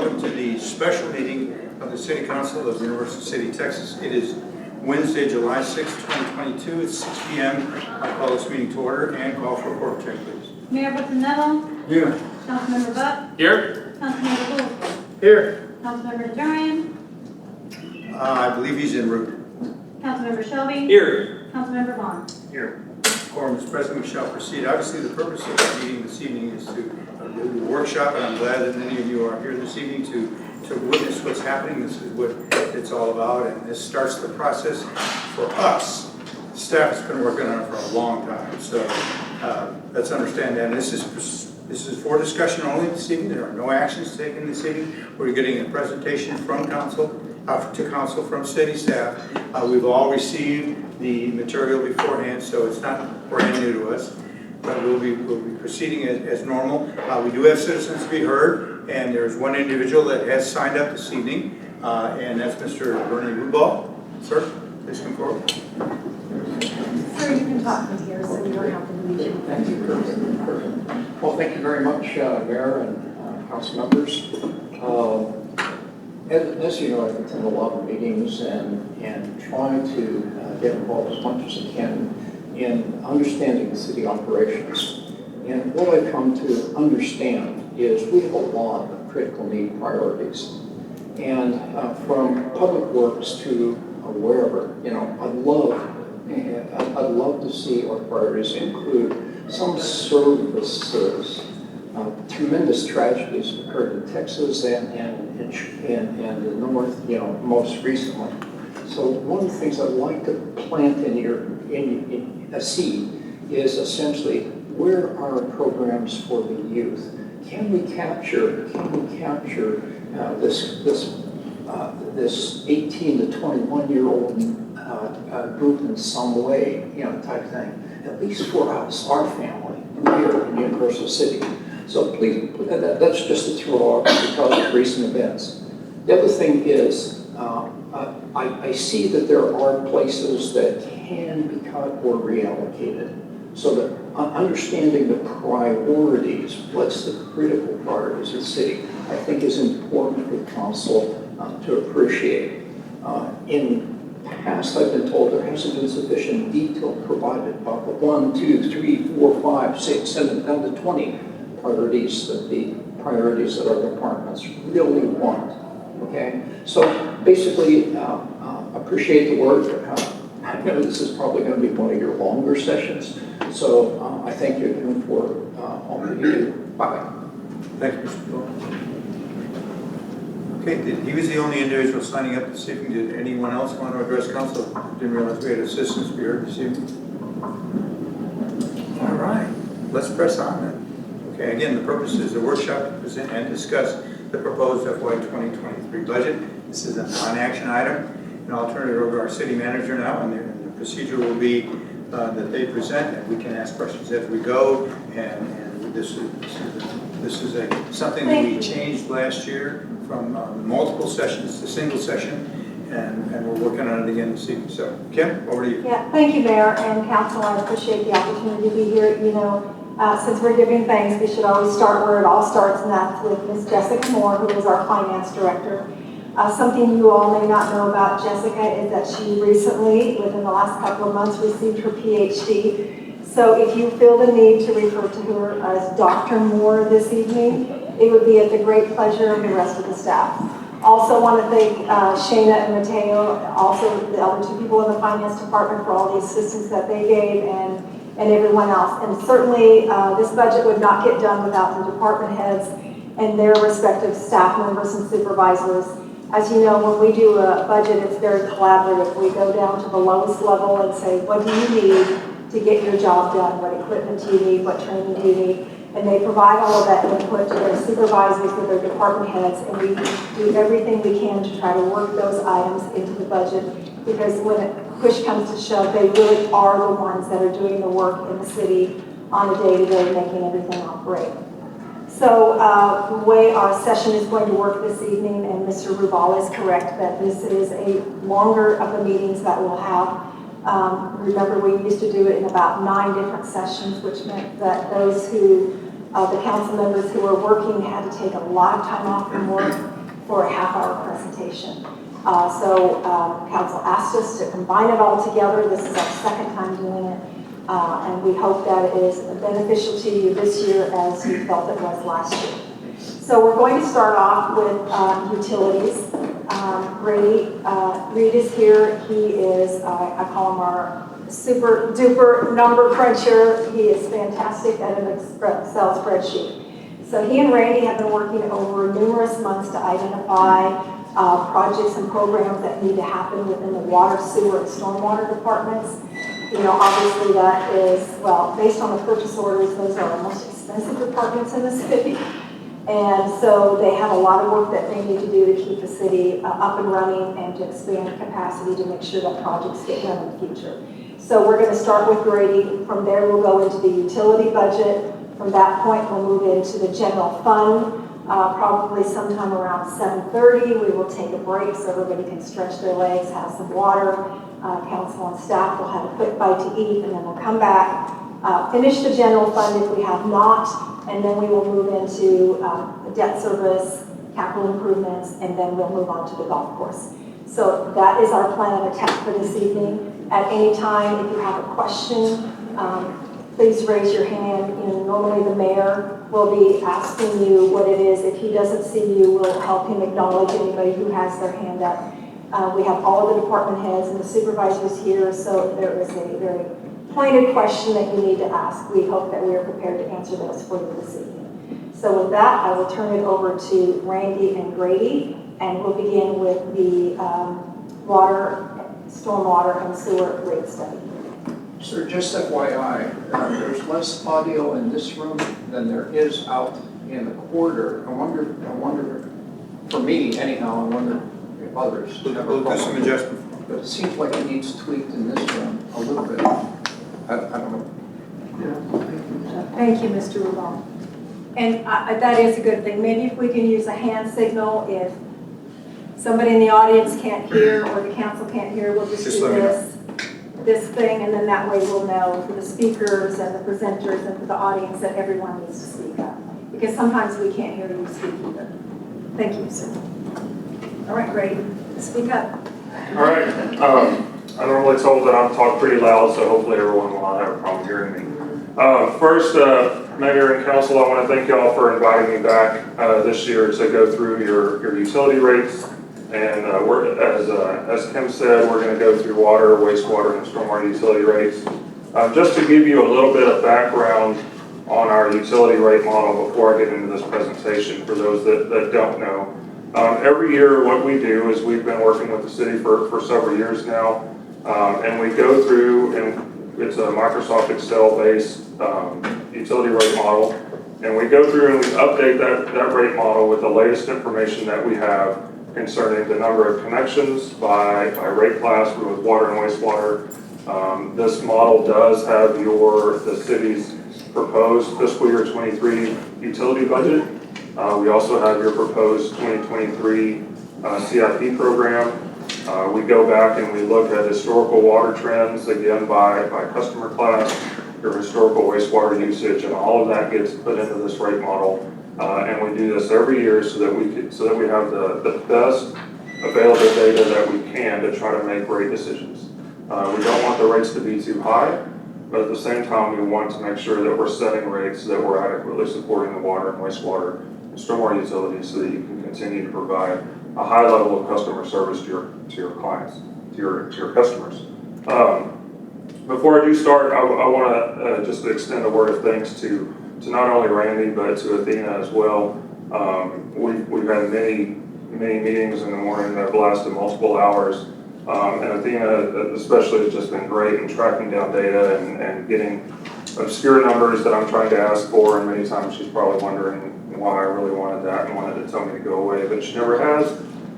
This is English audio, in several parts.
welcome to the special meeting of the City Council of the University City, Texas. It is Wednesday, July 6, 2022. It's 6 p.m. I call this meeting to order and call for a quorum check, please. Mayor Buckingham. Here. Councilmember Buck. Here. Councilmember Wolf. Here. Councilmember Durian. I believe he's en route. Councilmember Shelby. Here. Councilmember Vaughn. Here. Quorum is present, we shall proceed. Obviously, the purpose of the meeting this evening is to do the workshop, and I'm glad that many of you are here this evening to witness what's happening. This is what it's all about, and this starts the process for us. Staff has been working on it for a long time, so let's understand that. And this is for discussion only this evening. There are no actions taken this evening. We're getting a presentation from council, to council from city staff. We've all received the material beforehand, so it's not brand new to us. But we'll be proceeding as normal. We do have citizens to be heard, and there's one individual that has signed up this evening, and that's Mr. Bernie Rubal. Sir, please come forward. Sir, you can talk from here, so we don't have to leave you. Thank you. Perfect. Well, thank you very much, Mayor and council members. As you know, I attend a lot of meetings and try to get involved as much as I can in understanding the city operations. And what I've come to understand is we have a lot of critical need priorities. And from public works to wherever, I'd love to see our priorities include some services. Tremendous tragedies occurred in Texas and the north, most recently. So one of the things I'd like to plant in a seed is essentially, where are our programs for the youth? Can we capture this 18 to 21-year-old group in some way, type thing, at least for us, our family, here in Universal City. So please, that's just a throw out because of recent events. The other thing is, I see that there are places that can be cut or reallocated. So that understanding the priorities, what's the critical priorities of the city, I think is important for council to appreciate. In past, I've been told there hasn't been sufficient detail provided about the 1, 2, 3, 4, 5, 6, 7, down to 20 priorities that our departments really want. Okay, so basically, appreciate the work. I know this is probably going to be one of your longer sessions, so I thank you again for all that you do. Bye. Thank you, Mr. Bill. Okay, he was the only individual signing up this evening. Did anyone else want to address council? Didn't realize we had assistants be heard this evening. All right, let's press on then. Okay, again, the purpose is the workshop to present and discuss the proposed FY 2023 budget. This is a non-action item, and I'll turn it over to our city manager now, and the procedure will be that they present, and we can ask questions as we go, and this is something that we changed last year from multiple sessions to single session, and we're working on it again this evening. So, Kim, over to you. Yeah, thank you, Mayor and Council. I appreciate the opportunity to be here. Since we're giving thanks, we should always start where it all starts, and that's with Ms. Jessica Moore, who is our finance director. Something you all may not know about Jessica is that she recently, within the last couple of months, received her PhD. So if you feel the need to refer to her as Dr. Moore this evening, it would be at the great pleasure of the rest of the staff. Also want to thank Shayna and Mateo, also the other two people in the finance department, for all the assistance that they gave, and everyone else. And certainly this budget would not get done without the department heads and their respective staff members and supervisors. As you know, when we do a budget, it's very collaborative. We go down to the lowest level and say, what do you need to get your job done? What equipment do you need? What training do you need? And they provide all of that input to their supervisors, to their department heads, and we do everything we can to try to work those items into the budget, because when push comes to shove, they really are the ones that are doing the work in the city on a day-to-day, making everything operate. So the way our session is going to work this evening, and Mr. Rubal is correct that this is a longer of the meetings that we'll have. Remember, we used to do it in about 9 different sessions, which meant that the council members who were working had to take a lot of time off from work. for a half-hour presentation. Council asked us to combine it all together. This is our second time doing it. And we hope that it is beneficial to you this year as you felt it was last year. So we're going to start off with utilities. Reed is here. He is, I call him our super duper number cruncher. He is fantastic at an Excel spreadsheet. So he and Randy have been working over numerous months to identify projects and programs that need to happen within the water, sewer, and stormwater departments. You know, obviously that is, well, based on the purchase orders, those are our most expensive departments in the city. And so they have a lot of work that they need to do to keep the city up and running and to expand capacity to make sure that projects get done in the future. So we're going to start with Grady. From there, we'll go into the utility budget. From that point, we'll move into the general fund. Probably sometime around 7:30, we will take a break so everybody can stretch their legs, have some water. Council and staff will have a quick bite to eat, and then we'll come back, finish the general fund if we have not, and then we will move into the debt service, capital improvements, and then we'll move on to the golf course. So that is our plan of attack for this evening. At any time, if you have a question, please raise your hand. You know, normally the mayor will be asking you what it is. If he doesn't see you, we'll help him acknowledge anybody who has their hand up. We have all of the department heads and the supervisors here, so if there is a very pointed question that you need to ask, we hope that we are prepared to answer those for you this evening. So with that, I will turn it over to Randy and Grady, and we'll begin with the water, stormwater, and sewer rate study. Sir, just FYI, there's less audio in this room than there is out in the corridor. I wonder, for me anyhow, I wonder if others have a We'll do some problem. adjustment. But it seems like it needs tweaked in this room a little bit. I don't know. Thank you, Mr. Rubon. And that is a good thing. Maybe if we can use a hand signal, if somebody in the audience can't hear or the council can't hear, we'll just do this thing, and then that way we'll know for the speakers and the presenters and for the audience that everyone needs to speak up. Because sometimes we can't hear you speak either. Thank you, sir. All right, Grady, speak up. All right. I'm normally told that I'm talking pretty loud, so hopefully everyone will not have a problem hearing me. First, Mayor and Council, I want to thank y'all for inviting me back this year to go through your utility rates. And as Kim said, we're going to go through water, wastewater, and stormwater utility rates. Just to give you a little bit of background on our utility rate model before I get into this presentation for those that don't know. Every year what we do is we've been working with the city for several years now, and we go through, and it's a Microsoft Excel based utility rate model, and we go through and we update that rate model with the latest information that we have concerning the number of connections by rate class with water and wastewater. This model does have the city's proposed fiscal year 23 utility budget. We also have your proposed 2023 CIP program. We go back and we look at historical water trends, again by customer class, your historical wastewater usage, and all of that gets put into this rate model. And we do this every year so that we have the best available data that we can to try to make rate decisions. We don't want the rates to be too high, but at the same time we want to make sure that we're setting rates that we're adequately supporting the water and wastewater and stormwater utilities so that you can continue to provide a high level of customer service to your clients, to your customers. Before I do start, I want to just extend a word of thanks to not only Randy, but to Athena as well. We've had many meetings in the morning that have lasted multiple hours. And Athena especially has just been great in tracking down data and getting obscure numbers that I'm trying to ask for. And many times she's probably wondering why I really wanted that and wanted to tell me to go away, but she never has.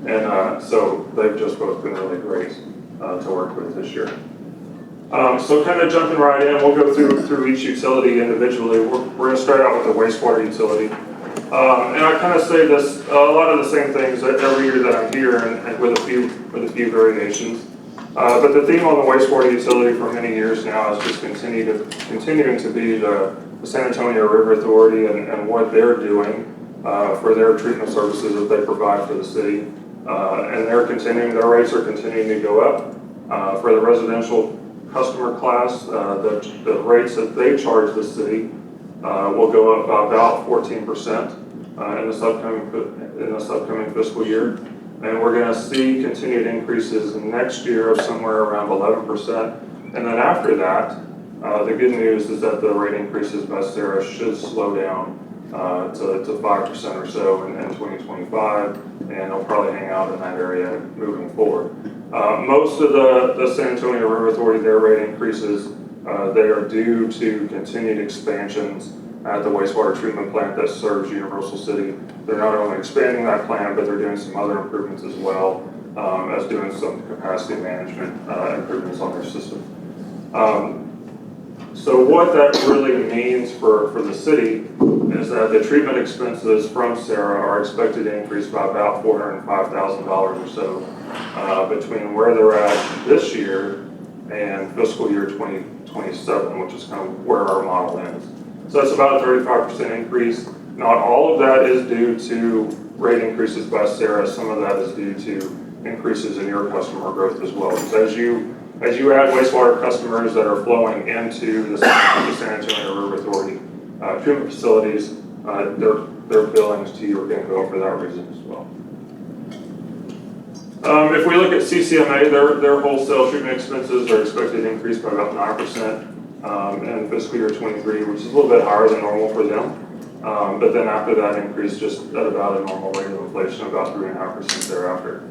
And so they've just both been really great to work with this year. So kind of jumping right in, we'll go through each utility individually. We're going to start out with the wastewater utility. And I kind of say this, a lot of the same things every year that I'm here and with a few variations. But the theme on the wastewater utility for many years now is just continuing to be the San Antonio River Authority and what they're doing for their treatment services that they provide for the city. And their rates are continuing to go up. For the residential customer class, the rates that they charge the city will go up by about 14% in this upcoming fiscal year. And we're going to see continued increases next year of somewhere around 11%. And then after that, the good news is that the rate increases by SARA should slow down to 5% or so in 2025, and they'll probably hang out in that area moving forward. Most of the San Antonio River Authority, their rate increases, they are due to continued expansions at the wastewater treatment plant that serves Universal City. They're not only expanding that plant, but they're doing some other improvements as well, as doing some capacity management improvements on their system. So what that really means for the city is that the treatment expenses from SARA are expected to increase by about $405,000 or so between where they're at this year and fiscal year 2027, which is kind of where our model ends. So that's about a 35% increase. Not all of that is due to rate increases by SARA. Some of that is due to increases in your customer growth as well. Because as you add wastewater customers that are flowing into the San Antonio River Authority treatment facilities, their billings to you are going to go up for that reason as well. If we look at CCMA, their wholesale treatment expenses are expected to increase by about 9% in fiscal year 23, which is a little bit higher than normal for them. But then after that increase, just at about a normal rate of inflation, about 3.5% thereafter.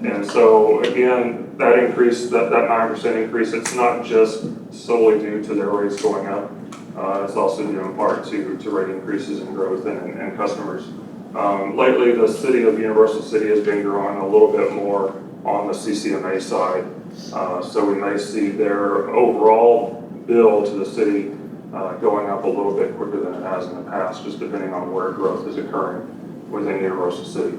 And so again, that increase, that 9% increase, it's not just solely due to their rates going up. It's also due in part to rate increases in growth and customers. Lately, the city of Universal City has been growing a little bit more on the CCMA side. So we may see their overall bill to the city going up a little bit quicker than it has in the past, just depending on where growth is occurring within Universal City.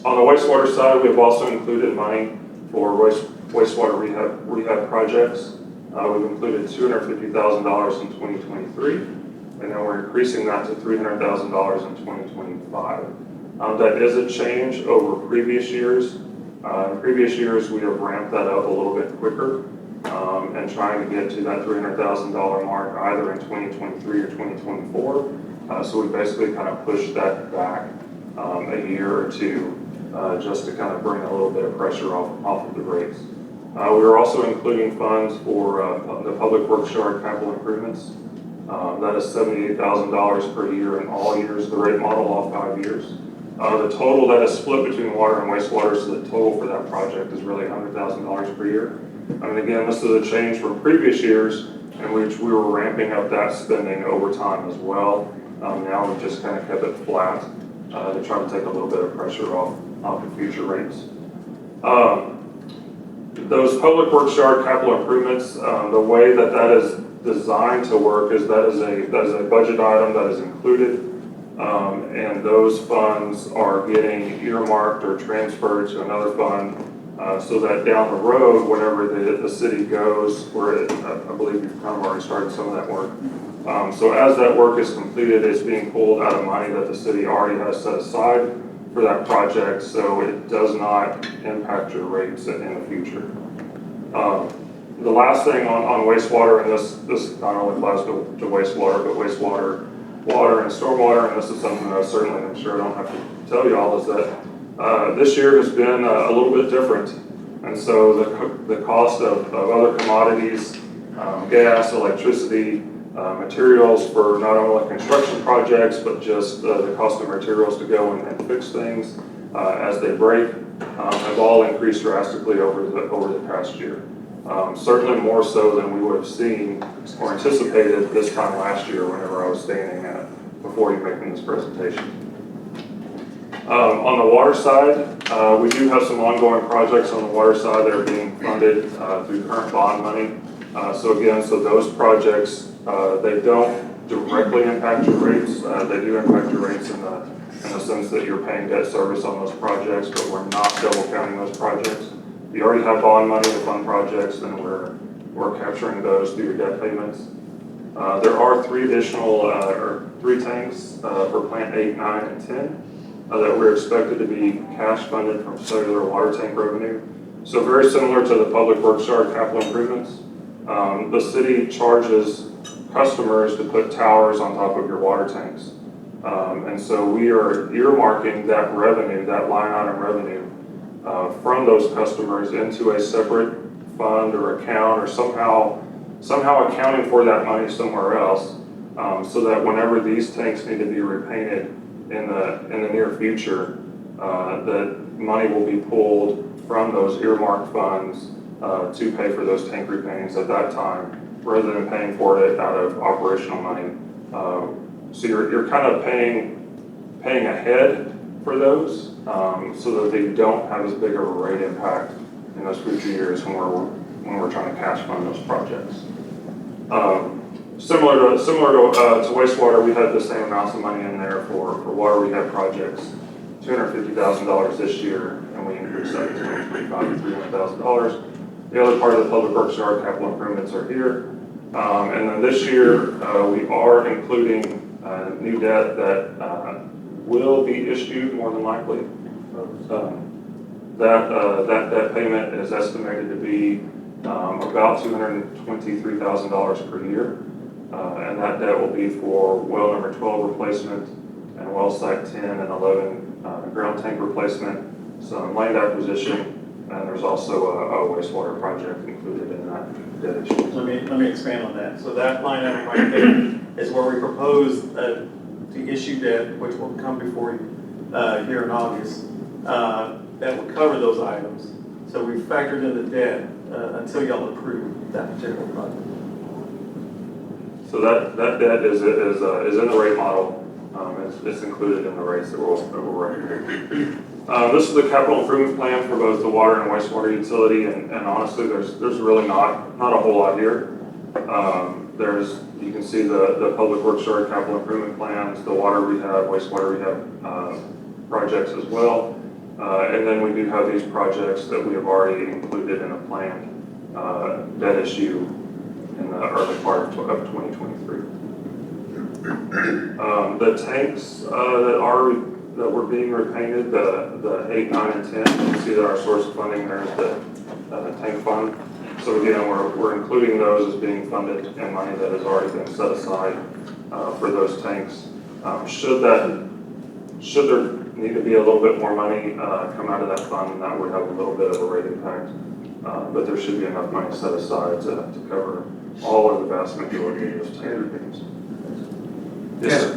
On the wastewater side, we have also included money for wastewater rehab projects. We've included $250,000 in 2023, and then we're increasing that to $300,000 in 2025. That is a change over previous years. In previous years, we have ramped that up a little bit quicker and trying to get to that $300,000 mark either in 2023 or 2024. So we basically kind of pushed that back a year or two just to kind of bring a little bit of pressure off of the rates. We are also including funds for the Public Works Yard capital improvements. That is $78,000 per year in all years, the rate model, all 5 years. The total that is split between water and wastewater, so the total for that project is really $100,000 per year. And again, this is a change from previous years in which we were ramping up that spending over time as well. Now we've just kind of kept it flat to try to take a little bit of pressure off of future rates. Those Public Works Yard capital improvements, the way that is designed to work is that is a budget item that is included, and those funds are getting earmarked or transferred to another fund so that down the road, whenever the city goes, where I believe you've kind of already started some of that work. So as that work is completed, it's being pulled out of money that the city already has set aside for that project, so it does not impact your rates in the future. The last thing on wastewater, and this not only applies to wastewater, but wastewater, water, and stormwater, and this is something that I certainly am sure I don't have to tell you all, is that this year has been a little bit different. And so the cost of other commodities, gas, electricity, materials for not only construction projects, but just the cost of materials to go and fix things as they break, have all increased drastically over the past year. Certainly more so than we would have seen or anticipated this time last year whenever I was standing before you making this presentation. On the water side, we do have some ongoing projects on the water side that are being funded through current bond money. So those projects, they don't directly impact your rates. They do impact your rates in the sense that you're paying debt service on those projects, but we're not double counting those projects. If you already have bond money to fund projects, then we're capturing those through your debt payments. There are three additional 3 tanks for plant 8, 9, and 10 that we're expected to be cash funded from cellular water tank revenue. So very similar to the public works yard capital improvements. The city charges customers to put towers on top of your water tanks. And so we are earmarking that revenue, that line item revenue, from those customers into a separate fund or account, or somehow accounting for that money somewhere else, so that whenever these tanks need to be repainted in the near future, that money will be pulled from those earmarked funds to pay for those tank repaintings at that time, rather than paying for it out of operational money. So you're kind of paying ahead for those, so that they don't have as big of a rate impact in those future years when we're trying to cash fund those projects. Similar to wastewater, we had the same amounts of money in there for water rehab projects, $250,000 this year, and we increased that to $225,000 to $300,000. The other part of the public works yard capital improvements are here. And then this year, we are including new debt that will be issued more than likely. That debt payment is estimated to be about $223,000 per year. And that debt will be for well number 12 replacement and well site 10 and 11 ground tank replacement, some land acquisition, and there's also a wastewater project included in that debt issue. Let me expand on that. So that line item right there is where we propose to issue debt, which will come before you here in August, that will cover those items. So we factored in the debt until y'all approve that particular project. So that debt is in the rate model. It's included in the rates that we're recommending. This is the capital improvement plan for both the water and wastewater utility, and honestly, there's really not a whole lot here. You can see the public works yard capital improvement plans, the water rehab, wastewater rehab projects as well. And then we do have these projects that we have already included in a planned debt issue in the early part of 2023. The tanks that were being repainted, the 8, 9, and 10, you can see that our source of funding there is the tank fund. So again, we're including those as being funded and money that has already been set aside for those tanks. Should there need to be a little bit more money come out of that fund, that would have a little bit of a rate impact. But there should be enough money set aside to cover all of the vast majority of those tank repaints. Yes, sir.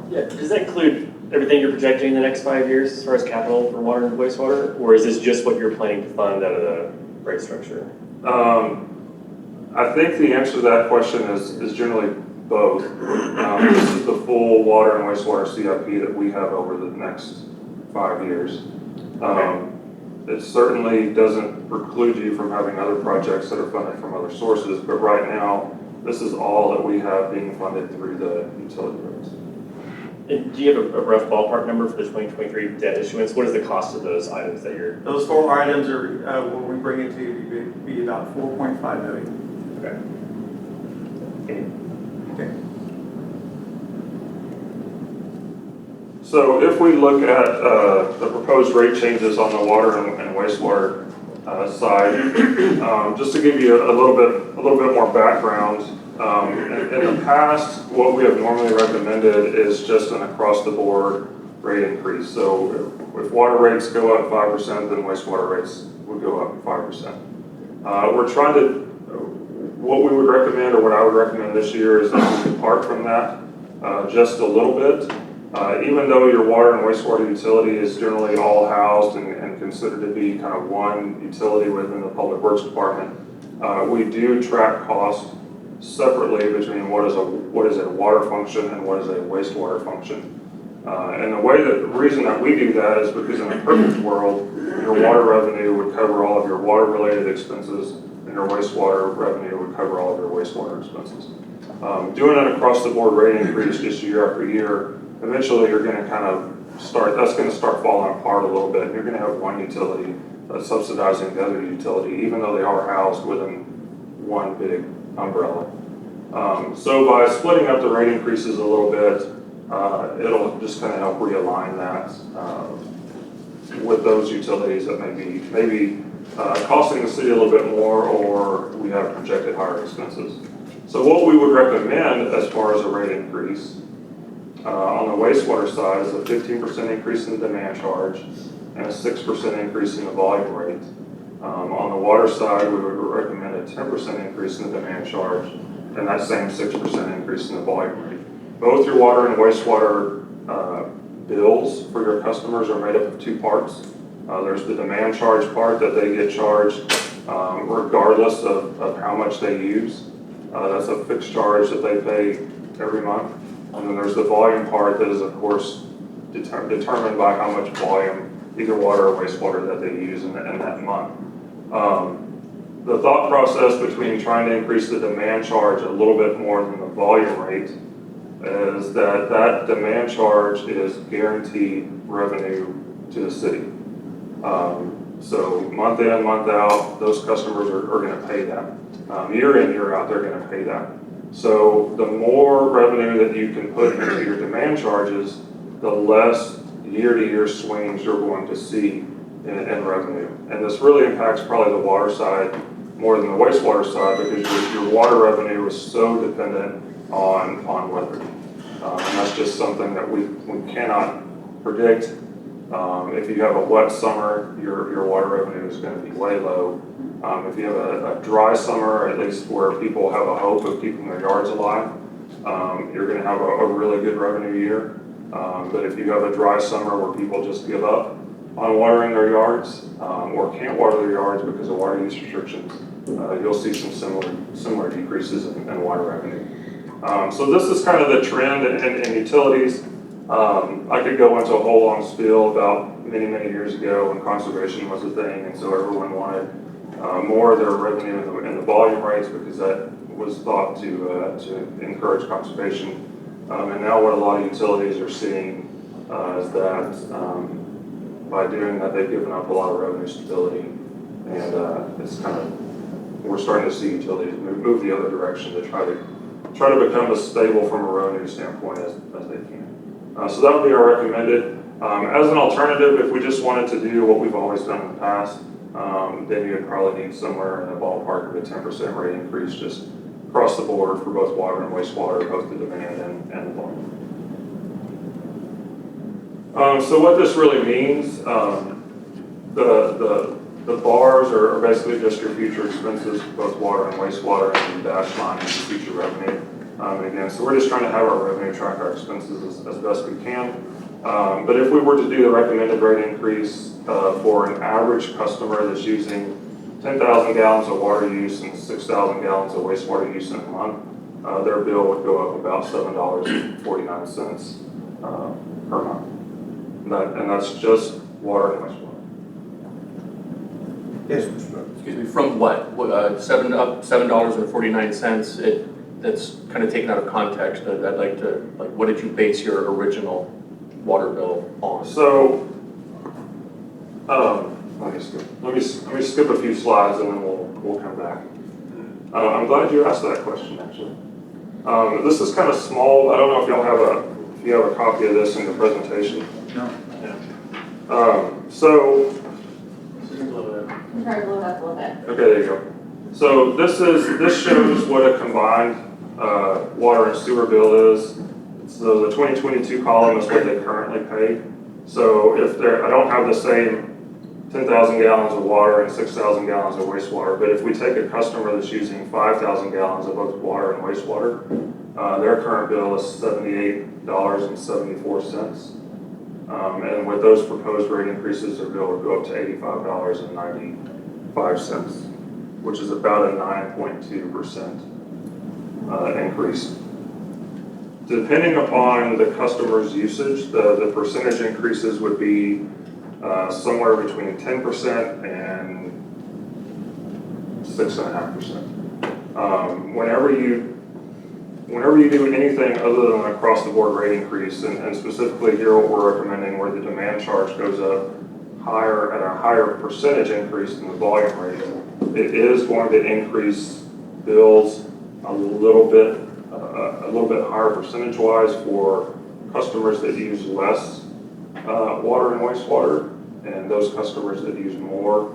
Yeah, does that include everything you're projecting in the next 5 years as far as capital for water and wastewater? Or is this just what you're planning to fund out of the rate structure? I think the answer to that question is generally both. This is the full water and wastewater CIP that we have over the next 5 years. It certainly doesn't preclude you from having other projects that are funded from other sources, but right now, this is all that we have being funded through the utility rates. And do you have a rough ballpark number for the 2023 debt issuance? What is the cost of those items that you're? Those 4 items are when we bring it to you, be about $4.5 million. Okay. So if we look at the proposed rate changes on the water and wastewater side, just to give you a little bit more background, in the past, what we have normally recommended is just an across-the-board rate increase. So if water rates go up 5%, then wastewater rates would go up 5%. We're trying to, what we would recommend, or what I would recommend this year, is that we depart from that just a little bit. Even though your water and wastewater utility is generally all housed and considered to be kind of one utility within the Public Works Department, we do track costs separately between what is a water function and what is a wastewater function. And the reason that we do that is because in a perfect world, your water revenue would cover all of your water-related expenses, and your wastewater revenue would cover all of your wastewater expenses. Doing an across-the-board rate increase just year after year, eventually you're going to that's going to start falling apart a little bit. You're going to have one utility that's subsidizing the other utility, even though they are housed within one big umbrella. So by splitting up the rate increases a little bit, it'll just kind of help realign that with those utilities that may be costing the city a little bit more, or we have projected higher expenses. So what we would recommend as far as a rate increase on the wastewater side is a 15% increase in the demand charge and a 6% increase in the volume rate. On the water side, we would recommend a 10% increase in the demand charge and that same 6% increase in the volume rate. Both your water and wastewater bills for your customers are made up of two parts. There's the demand charge part that they get charged regardless of how much they use. That's a fixed charge that they pay every month. And then there's the volume part that is, of course, determined by how much volume, either water or wastewater, that they use in that month. The thought process between trying to increase the demand charge a little bit more than the volume rate is that demand charge is guaranteed revenue to the city. So month in, month out, those customers are going to pay that. Year in, year out, they're going to pay that. So the more revenue that you can put into your demand charges, the less year-to-year swings you're going to see in revenue. And this really impacts probably the water side more than the wastewater side, because your water revenue is so dependent on weather. And that's just something that we cannot predict. If you have a wet summer, your water revenue is going to be way low. If you have a dry summer, at least where people have a hope of keeping their yards alive, you're going to have a really good revenue year. But if you have a dry summer where people just give up on watering their yards or can't water their yards because of water use restrictions, you'll see some similar decreases in water revenue. So this is kind of the trend in utilities. I could go into a whole long spiel about many years ago when conservation was a thing, and so everyone wanted more of their revenue in the volume rates because that was thought to encourage conservation. And now what a lot of utilities are seeing is that by doing that, they've given up a lot of revenue stability, and it's kind of, we're starting to see utilities move the other direction to try to become as stable from a revenue standpoint as they can. So that would be our recommended. As an alternative, if we just wanted to do what we've always done in the past, then you would probably need somewhere in the ballpark of a 10% rate increase just across the board for both water and wastewater, both the demand and the volume. So what this really means, the bars are basically just your future expenses, both water and wastewater, and the dash line is your future revenue. Again, so we're just trying to have our revenue track our expenses as best we can. But if we were to do the recommended rate increase for an average customer that's using 10,000 gallons of water use and 6,000 gallons of wastewater use in a month, their bill would go up about $7.49 per month. And that's just water and wastewater. Yes, Mr. Brooks. Excuse me, from what? $7.49. That's kind of taken out of context. I'd like to, what did you base your original water bill on? So, let me skip a few slides and then we'll come back. I'm glad you asked that question, actually. This is kind of small. I don't know if y'all have a copy of this in the presentation. No. So. I'm trying to blow it up a little bit. Okay, there you go. So this shows what a combined water and sewer bill is. So the 2022 column is what they currently pay. So if I don't have the same 10,000 gallons of water and 6,000 gallons of wastewater, but if we take a customer that's using 5,000 gallons of both water and wastewater, their current bill is $78.74. And with those proposed rate increases, their bill would go up to $85.95, which is about a 9.2% increase. Depending upon the customer's usage, the percentage increases would be somewhere between 10% and 6.5%. Whenever you do anything other than an across-the-board rate increase, and specifically here what we're recommending where the demand charge goes up higher at a higher percentage increase than the volume rate, it is going to increase bills a little bit higher percentage-wise for customers that use less water and wastewater, and those customers that use more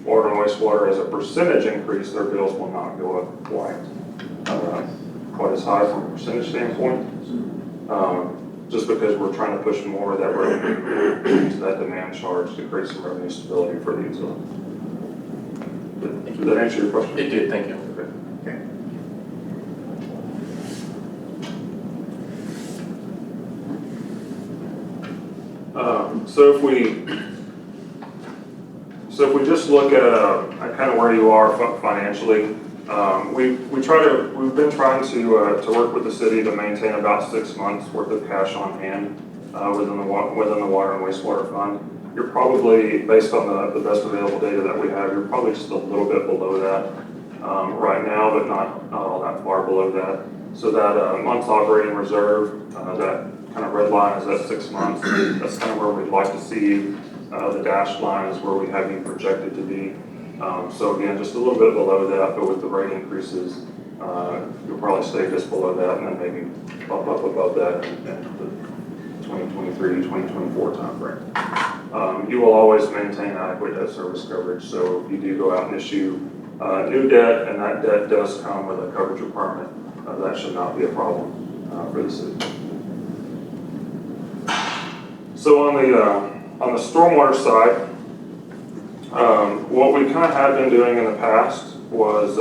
water and wastewater as a percentage increase, their bills will not go up quite as high from a percentage standpoint. Just because we're trying to push more of that revenue into that demand charge to create some revenue stability for the utility. Did that answer your question? It did, thank you. Okay. So if we just look at kind of where you are financially, we've been trying to work with the city to maintain about 6 months worth of cash on hand within the water and wastewater fund. You're probably, based on the best available data that we have, you're probably just a little bit below that right now, but not all that far below that. So that month's operating reserve, that kind of red line is at 6 months. That's kind of where we'd like to see you. The dashed line is where we have you projected to be. So again, just a little bit below that, but with the rate increases, you'll probably stay just below that and then maybe bump up above that in the 2023, 2024 timeframe. You will always maintain adequate debt service coverage. So if you do go out and issue new debt and that debt does come with a coverage requirement, that should not be a problem for the city. So on the stormwater side, what we kind of had been doing in the past was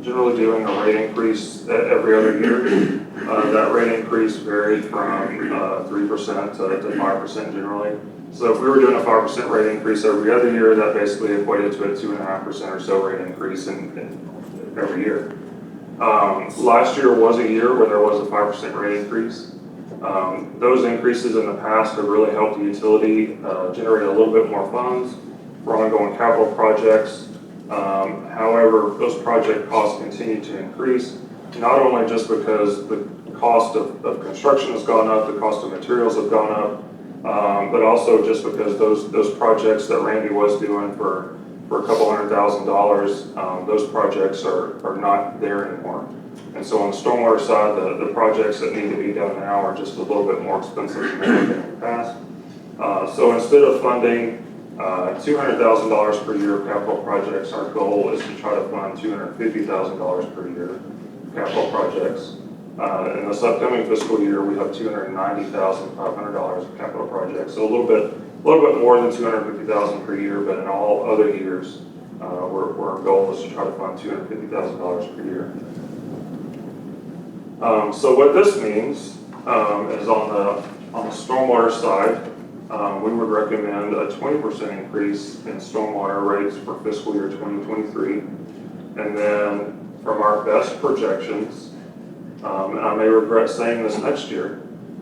generally doing a rate increase every other year. That rate increase varied from 3% to 5% generally. So if we were doing a 5% rate increase every other year, that basically equated to a 2.5% or so rate increase in every year. Last year was a year where there was a 5% rate increase. Those increases in the past have really helped the utility generate a little bit more funds for ongoing capital projects. However, those project costs continue to increase, not only just because the cost of construction has gone up, the cost of materials have gone up, but also just because those projects that Randy was doing for a couple $100,000, those projects are not there anymore. And so on the stormwater side, the projects that need to be done now are just a little bit more expensive than they've been in the past. So instead of funding $200,000 per year of capital projects, our goal is to try to fund $250,000 per year of capital projects. In this upcoming fiscal year, we have $290,500 of capital projects. So a little bit more than $250,000 per year, but in all other years, our goal is to try to fund $250,000 per year. So what this means is on the stormwater side, we would recommend a 20% increase in stormwater rates for fiscal year 2023. And then from our best projections, and I may regret saying this next year,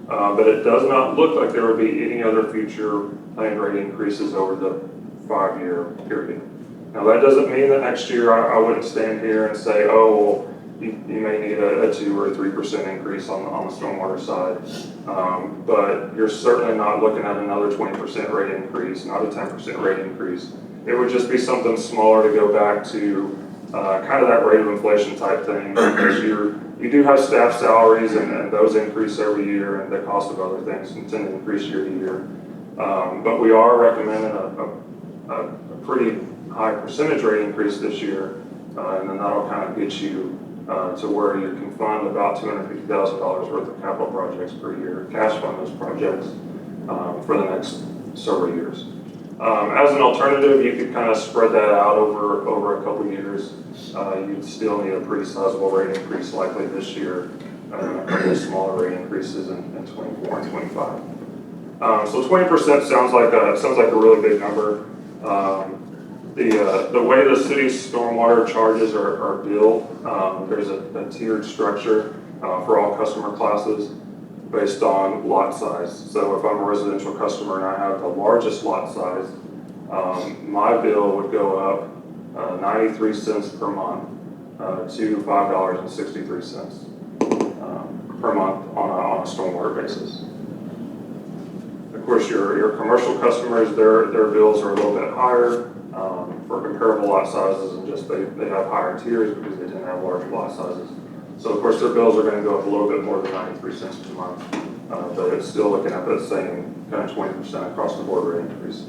but it does not look like there would be any other future planned rate increases over the 5-year period. Now that doesn't mean that next year I wouldn't stand here and say, oh, well, you may need a 2 or 3% increase on the stormwater side. But you're certainly not looking at another 20% rate increase, not a 10% rate increase. It would just be something smaller to go back to kind of that rate of inflation type thing, because you do have staff salaries and those increase every year, and the cost of other things can tend to increase year to year. But we are recommending a pretty high percentage rate increase this year, and then that'll kind of get you to where you can fund about $250,000 worth of capital projects per year, cash fund those projects for the next several years. As an alternative, you could kind of spread that out over a couple years. You'd still need a pretty sizable rate increase likely this year, and a couple of smaller rate increases in 24 and 25. So 20% sounds like a really big number. The way the city's stormwater charges are billed, there's a tiered structure for all customer classes based on lot size. So if I'm a residential customer and I have the largest lot size, my bill would go up 93 cents per month to $5.63 per month on a stormwater basis. Of course, your commercial customers, their bills are a little bit higher for comparable lot sizes, and just they have higher tiers because they didn't have large lot sizes. So of course their bills are going to go up a little bit more than 93 cents per month but it's still looking at that same kind of 20% across the board rate increase.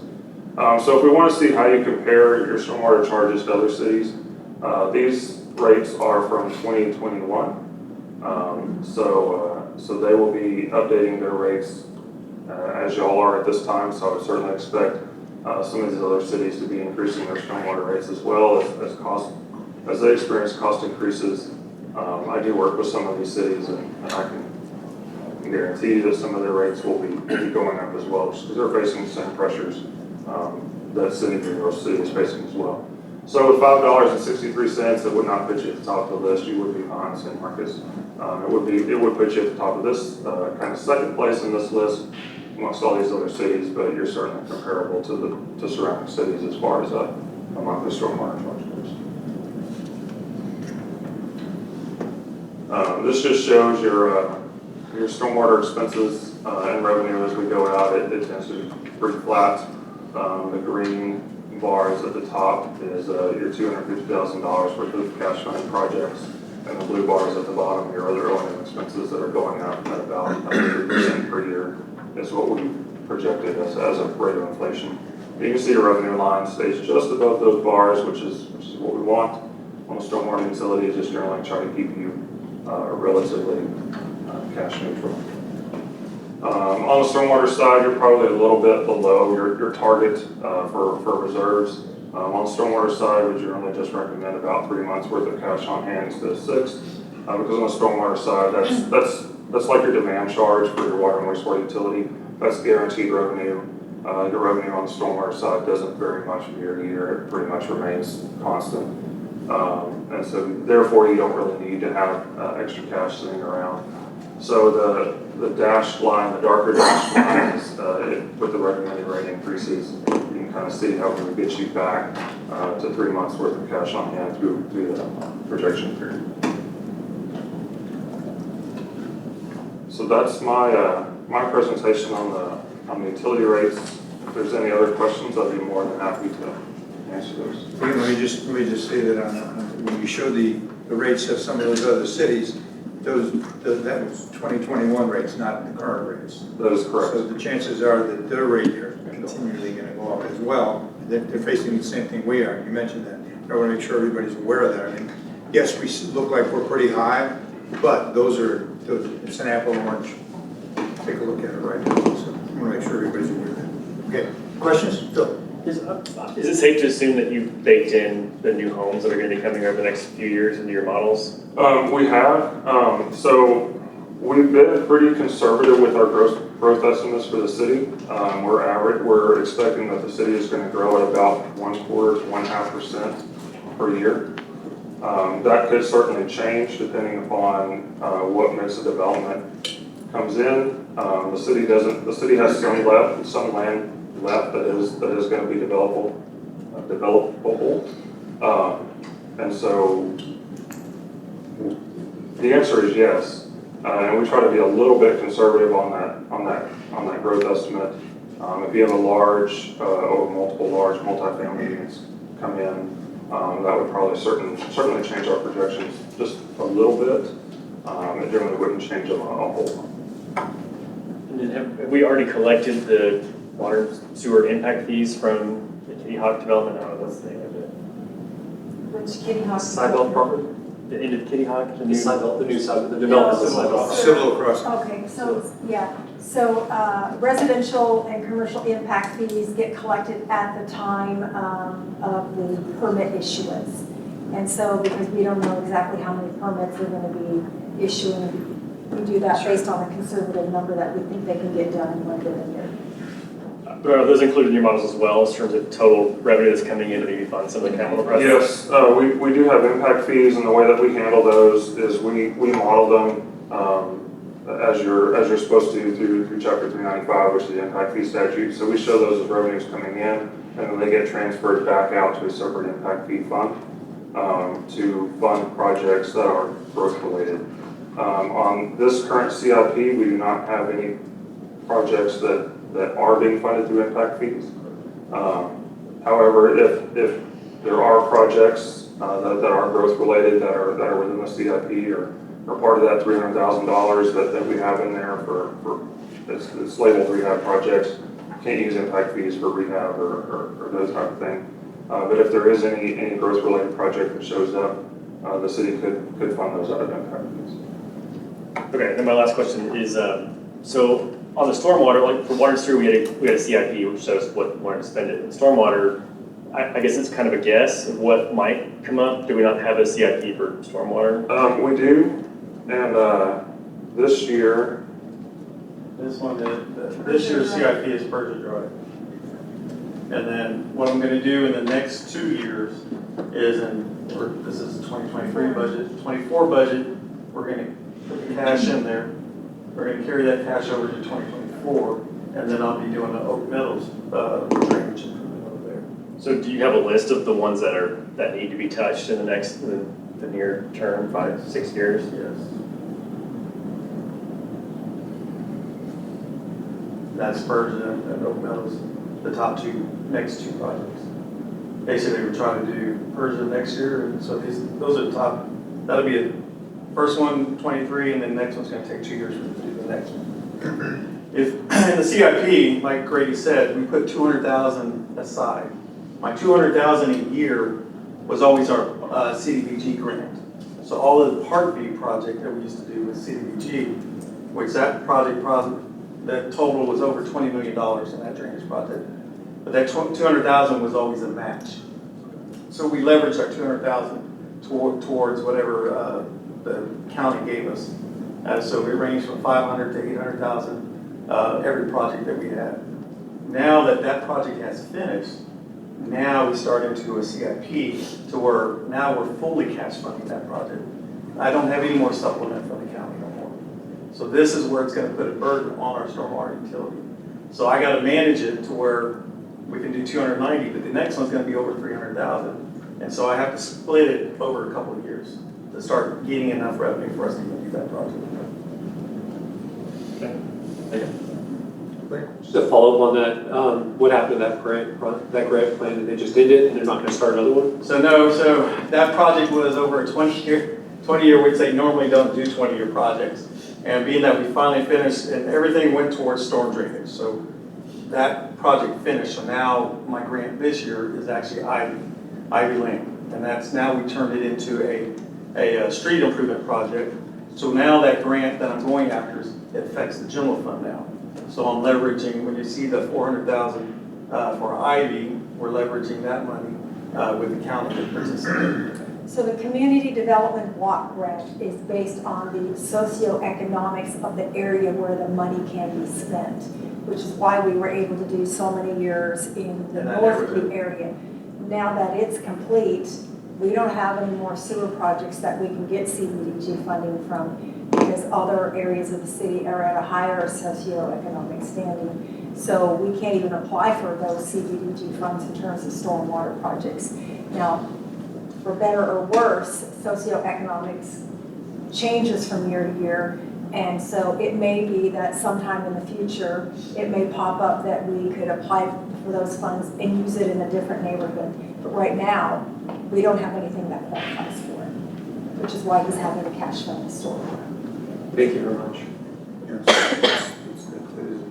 So if we want to see how you compare your stormwater charges to other cities, these rates are from 2021. So they will be updating their rates as y'all are at this time. So I would certainly expect some of these other cities to be increasing their stormwater rates as well as they experience cost increases. I do work with some of these cities, and I can guarantee you that some of their rates will be going up as well, because they're facing the same pressures that City of New York City is facing as well. So with $5.63, it would not put you at the top of the list. You would be behind San Marcos. It would put you at the top of this kind of second place in this list amongst all these other cities, but you're certainly comparable to surrounding cities as far as a monthly stormwater charge goes. This just shows your stormwater expenses and revenue as we go out. It tends to be pretty flat. The green bars at the top is your $250,000 worth of cash funding projects, and the blue bars at the bottom, your other O&M expenses that are going up at about 3% per year is what we projected as a rate of inflation. You can see your revenue line stays just above those bars, which is what we want on the stormwater utility, is just generally try to keep you relatively cash neutral. On the stormwater side, you're probably a little bit below your target for reserves. On the stormwater side, we generally just recommend about 3 months worth of cash on hand instead of 6, because on the stormwater side, that's like your demand charge for your water and wastewater utility. That's guaranteed revenue. Your revenue on the stormwater side doesn't vary much from year to year. It pretty much remains constant. And so therefore you don't really need to have extra cash sitting around. So the dashed line, the darker dashed line is with the recommended rate increases. You can kind of see how we would get you back to 3 months worth of cash on hand through the projection period. So that's my presentation on the utility rates. If there's any other questions, I'd be more than happy to answer those. Let me just say that when you show the rates of some of those other cities, that was 2021 rates, not the current rates. That is correct. So the chances are that their rate are continually going to go up as well. They're facing the same thing we are. You mentioned that. I want to make sure everybody's aware of that. I mean, yes, we look like we're pretty high, but it's an apple and orange. Take a look at it right now. So I want to make sure everybody's aware of that. Okay, questions? Phil? Is it safe to assume that you've baked in the new homes that are going to be coming over the next few years into your models? We have. So we've been pretty conservative with our growth estimates for the city. We're expecting that the city is going to grow at about 1/4 to 1.5% per year. That could certainly change depending upon what mix of development comes in. The city has some land left that is going to be developable. And so the answer is yes. And we try to be a little bit conservative on that growth estimate. If you have a large or multiple large multifamily units come in, that would probably certainly change our projections just a little bit. It generally wouldn't change them a whole lot. And then have we already collected the water sewer impact fees from the Kitty Hawk development? I don't know what's the name of it. Which Kitty Hawk? Sidewalk property? The end of Kitty Hawk? The new side, the development of the sidewalk. Civil crossing. Okay, so residential and commercial impact fees get collected at the time of the permit issuance. And so because we don't know exactly how many permits they're going to be issuing, we do that based on a conservative number that we think they can get done in 1 given year. But are those included in your models as well, in terms of total revenue that's coming in to maybe fund some of the capital projects? Yes, we do have impact fees, and the way that we handle those is we model them as you're supposed to through Chapter 395, which is the impact fee statute. So we show those as revenues coming in, and then they get transferred back out to a separate impact fee fund to fund projects that are growth related. On this current CIP, we do not have any projects that are being funded through impact fees. However, if there are projects that are growth related that are within the CIP or are part of that $300,000 that we have in there for it's labeled rehab projects. Can't use impact fees for rehab or those type of thing. But if there is any growth related project that shows up, the city could fund those out of impact fees. Okay, then my last question is, so on the stormwater, like for water and sewer, we had a CIP, which shows what we wanted to spend it. In stormwater, I guess it's kind of a guess of what might come up. Do we not have a CIP for stormwater? We do, and this year, This year's CIP is Persia Drive. And then what I'm gonna do in the next 2 years is this is 2023 budget, 24 budget, we're gonna put the cash in there. We're gonna carry that cash over to 2024, and then I'll be doing the Oak Meadows drainage improvement over there. So do you have a list of the ones that need to be touched in the near term, 5-6 years? Yes. That's Persia and Oak Meadows, the next two projects. Basically, we're trying to do Persia next year, and so those are the top, that'll be a first one, 23, and then the next one's gonna take 2 years to do the next one. If, in the CIP, like Grady said, we put 200,000 aside. My 200,000 a year was always our CDBG grant. So all of the Part B project that we used to do with CDBG, which that total was over $20 million in that drainage project. But that 200,000 was always a match. So we leveraged our 200,000 towards whatever the county gave us. So we ranged from 500 to 800,000 every project that we had. Now that project has finished, now we start into a CIP to where now we're fully cash funding that project. I don't have any more supplement from the county no more. So this is where it's going to put a burden on our stormwater utility. So I got to manage it to where we can do 290, but the next one's going to be over 300,000. And so I have to split it over a couple of years to start getting enough revenue for us to even do that project. Just a follow-up on that, what happened to that grant plan? Did they just end it and they're not going to start another one? So that project was over a 20-year, we'd say normally don't do 20-year projects. And being that we finally finished and everything went towards storm drainage. So that project finished. So now my grant this year is actually Ivy Lane. And that's now we turned it into a street improvement project. So now that grant that I'm going after, it affects the general fund now. So I'm leveraging, when you see the 400,000 for Ivy, we're leveraging that money with the county to participate. So the community development block grant is based on the socioeconomics of the area where the money can be spent, which is why we were able to do so many years in the Northview area. Now that it's complete, we don't have any more sewer projects that we can get CDBG funding from because other areas of the city are at a higher socioeconomic standing. So we can't even apply for those CDBG funds in terms of stormwater projects. Now, for better or worse, socioeconomics changes from year to year. And so it may be that sometime in the future, it may pop up that we could apply for those funds and use it in a different neighborhood. But right now, we don't have anything that qualifies for it, which is why he's having a cash fund stormwater. Thank you very much. Yes, it's a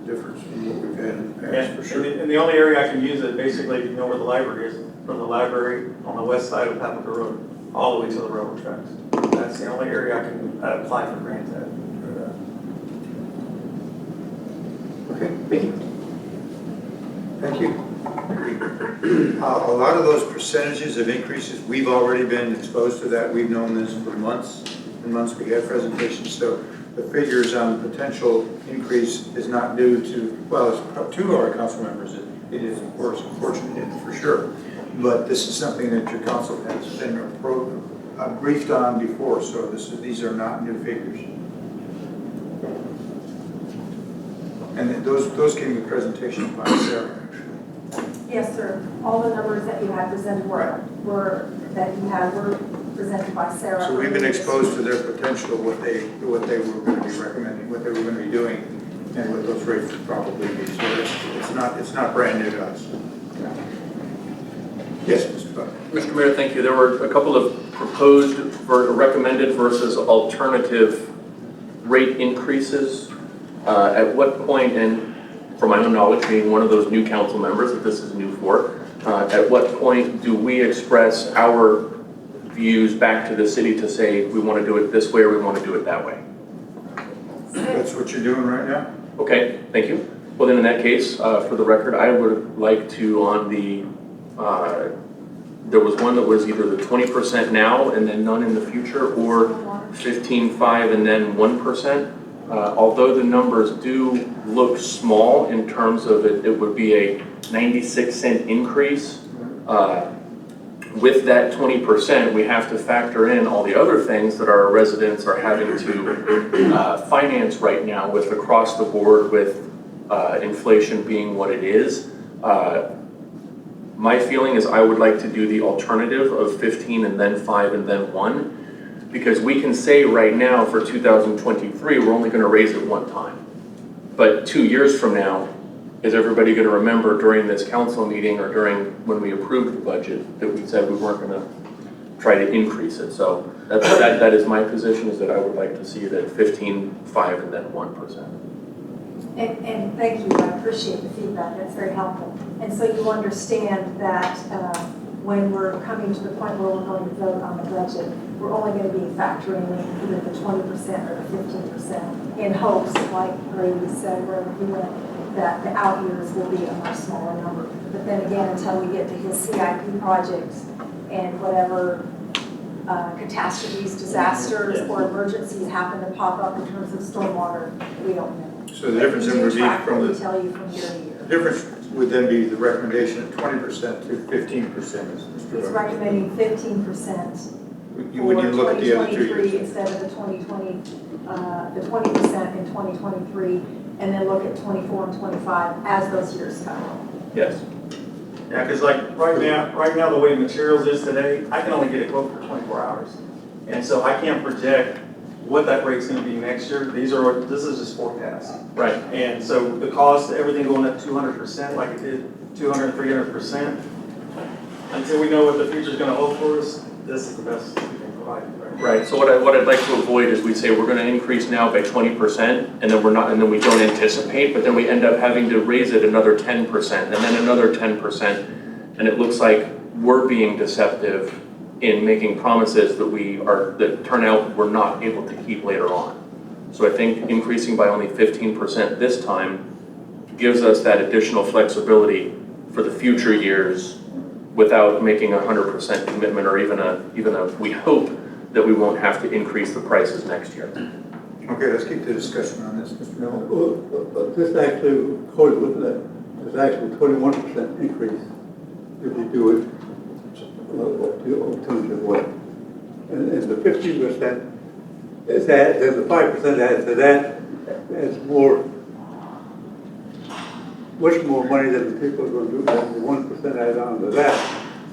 difference from what we've had in the past, for sure. And the only area I can use it, basically, if you know where the library is, from the library on the west side of Papica Road, all the way to the railroad tracks. That's the only area I can apply for grants at. Okay, thank you. A lot of those percentages of increases, we've already been exposed to that. We've known this for months and months. We had presentations. So the figures on potential increase is not due to, well, it's to our council members. It is, of course, unfortunate for sure. But this is something that your council has been briefed on before. So these are not new figures. And those came with presentation by Sarah. Yes, sir. All the numbers that you had presented were presented by Sarah. So we've been exposed to their potential, what they were going to be recommending, what they were going to be doing, and what those rates would probably be. So it's not brand new to us. Yes, Mr. Buck. Mr. Mayor, thank you. There were a couple of proposed, recommended versus alternative rate increases. At what point, and from my own knowledge, being one of those new council members that this is new for, at what point do we express our views back to the city to say we want to do it this way or we want to do it that way? That's what you're doing right now? Okay, thank you. Well, then in that case, for the record, I would like to, on the, there was one that was either the 20% now and then none in the future, or 15.5 and then 1%. Although the numbers do look small in terms of it, it would be a 96-cent increase. With that 20%, we have to factor in all the other things that our residents are having to finance right now with across the board with inflation being what it is. My feeling is I would like to do the alternative of 15 and then 5 and then 1. Because we can say right now for 2023, we're only going to raise it one time. But 2 years from now, is everybody going to remember during this council meeting or during when we approved the budget that we said we weren't going to try to increase it? So that is my position, is that I would like to see it at 15, 5, and then 1%. And thank you, I appreciate the feedback, that's very helpful. And so you understand that when we're coming to the point where we're going to vote on the budget, we're only going to be factoring in either the 20% or the 15% in hopes, like Brady said, where he went, that the out years will be a much smaller number. But then again, until we get to his CIP projects and whatever catastrophes, disasters, or emergencies happen to pop up in terms of stormwater, we don't know. So the difference in would be from We the, tell you from year to year. the difference would then be the recommendation of 20% to 15%. It's recommending 15%. You would look at the other 2 years. Instead of the 2020, the 20% in 2023, and then look at 24 and 25 as those years come. Yes. Yeah, because like right now, the way materials is today, I can only get a quote for 24 hours. And so I can't project what that rate's gonna be next year. This is just forecast. Right. And so the cost, everything going up 200%, like it did 200, 300%, until we know what the future's gonna hold for us, this is the best we can provide. Right. So what I'd like to avoid is we say we're going to increase now by 20%, and then and then we don't anticipate, but then we end up having to raise it another 10%, and then another 10%, and it looks like we're being deceptive in making promises that turn out we're not able to keep later on. So I think increasing by only 15% this time gives us that additional flexibility for the future years without making a 100% commitment, or even a we hope that we won't have to increase the prices next year. Okay, let's keep the discussion on this, Mr. Miller. Well, this actually, according with that, is actually 21% increase if you do it the alternative way. And the 15% is that, then the 5% adds to that, is more, much more money than the people are going to do, than the 1% add on to that.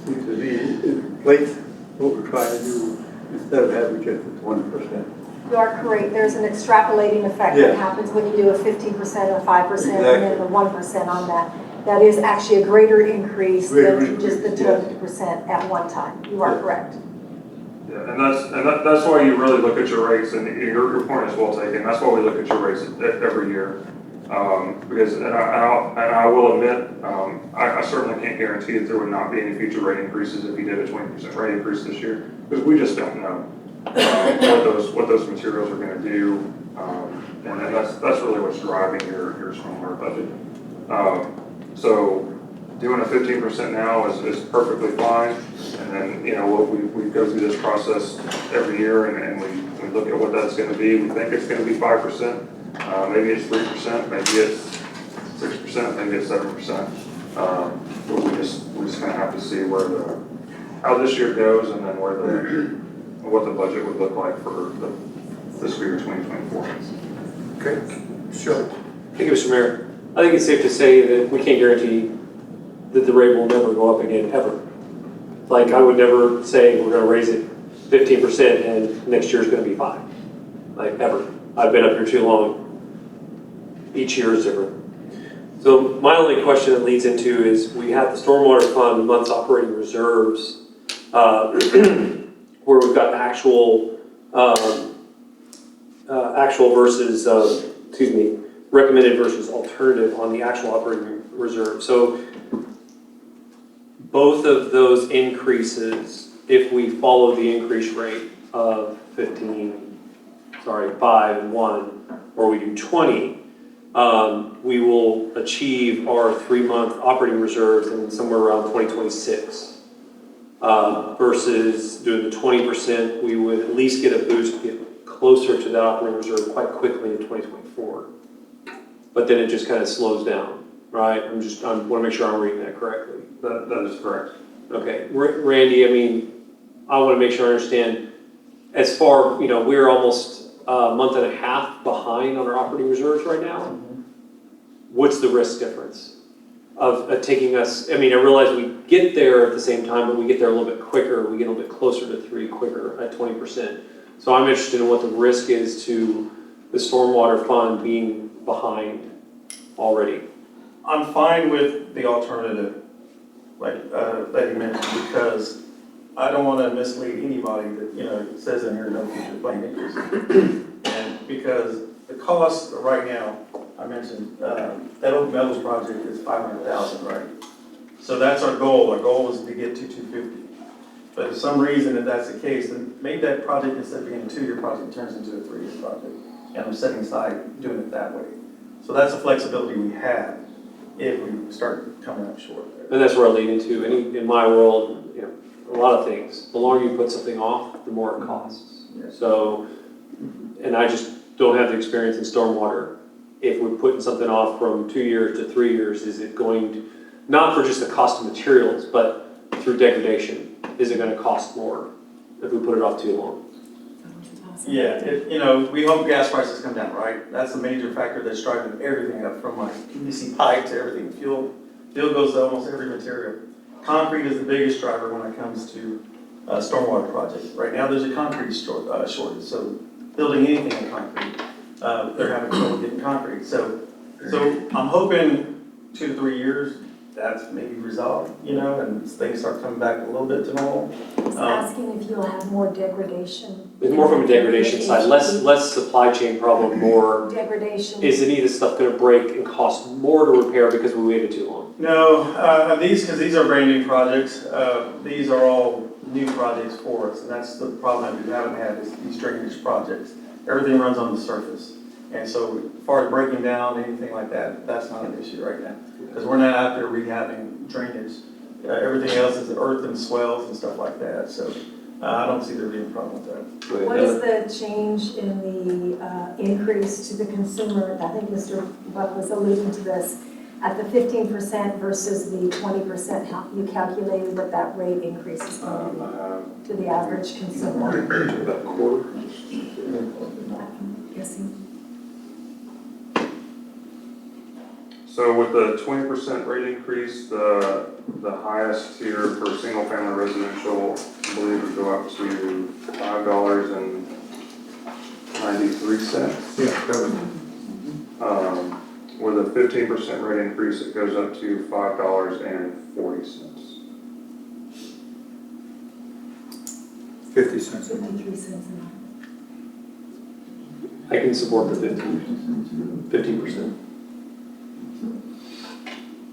Seems to me inflates what we're trying to do instead of having just the 20%. You are correct. There's an extrapolating effect that happens when you do a 15% or 5% and then the 1% on that. That is actually a greater increase than just the 20% at one time. You are correct. Yeah, and that's why you really look at your rates, and your point is well taken. That's why we look at your rates every year. Because, and I will admit, I certainly can't guarantee that there would not be any future rate increases if you did a 20% rate increase this year, because we just don't know what those materials are going to do, and that's really what's driving your stormwater budget. So doing a 15% now is perfectly fine, and then we go through this process every year, and we look at what that's going to be. We think it's going to be 5%. Maybe it's 3%, maybe it's 6%, maybe it's 7%. But we just kind of have to see how this year goes, and then what the budget would look like for the fiscal year 2024. Okay, sure. Thank you, Mr. Mayor. I think it's safe to say that we can't guarantee that the rate will never go up again, ever. Like, I would never say we're going to raise it 15% and next year is going to be 5%. Like, ever. I've been up here too long. Each year is different. So my only question that leads into is we have the Stormwater Fund month's operating reserves. What where we've got actual, actual versus, recommended versus alternative on the actual operating reserve. So both of those increases, if we follow the increase rate of 5 and 1, or we do 20, we will achieve our 3-month operating reserves in somewhere around 2026. Versus doing the 20%, we would at least get a boost, get closer to that operating reserve quite quickly in 2024. But then it just kind of slows down, right? I want to make sure I'm reading that correctly. That is correct. Okay, Randy, I mean, I want to make sure I understand, as far, we're almost a month and a half behind on our operating reserves right now. What's the risk difference of taking us, I mean, I realize we get there at the same time, but we get there a little bit quicker, we get a little bit closer to 3 quicker at 20%. So I'm interested in what the risk is to the stormwater fund being behind already. I'm fine with the alternative, like that you mentioned, because I don't want to mislead anybody that, it says in here no future plan increase. And because the cost right now, I mentioned, that Oak Meadows project is $500,000, right? So that's our goal. Our goal is to get to 250. But if some reason if that's the case, then maybe that project, instead of being a 2-year project, turns into a 3-year project. And I'm setting aside doing it that way. So that's a flexibility we have if we start coming up short there. And that's where I lean into. In my world, a lot of things. The longer you put something off, the more it costs. Yeah. So, and I just don't have the experience in stormwater. If we're putting something off from 2 years to 3 years, is it going to, not for just the cost of materials, but through degradation, is it going to cost more if we put it off too long? Yeah, we hope gas prices come down, right? That's the major factor that's driving everything up, from like PVC pipe to everything. Fuel goes to almost every material. Concrete is the biggest driver when it comes to stormwater projects. Right now, there's a concrete shortage, so building anything in concrete, they're having trouble getting concrete. So I'm hoping 2 to 3 years, that's maybe resolved, and things start coming back a little bit to normal. He's asking if you'll have more degradation. It's more from a degradation side, less supply chain problem, more degradation. is any of this stuff going to break and cost more to repair because we waited too long? No, because these are brand new projects. These are all new projects for us, and that's the problem that we haven't had is these drainage projects. Everything runs on the surface. And so as far as breaking down, anything like that, that's not an issue right now. Because we're not out there rehabbing drainage. Everything else is earth and swells and stuff like that. So I don't see there being a problem with that. What is the change in the increase to the consumer? I think Mr. Buck was alluding to this. At the 15% versus the 20%, how you calculated what that rate increase is going to be to the average consumer? About a quarter. I'm guessing. So with the 20% rate increase, the highest tier for single family residential, I believe would go up to $5.93. Yeah, that With a 15% rate increase, it goes up to $5.40. 50 cents. 53 cents a month. I can support the 15%.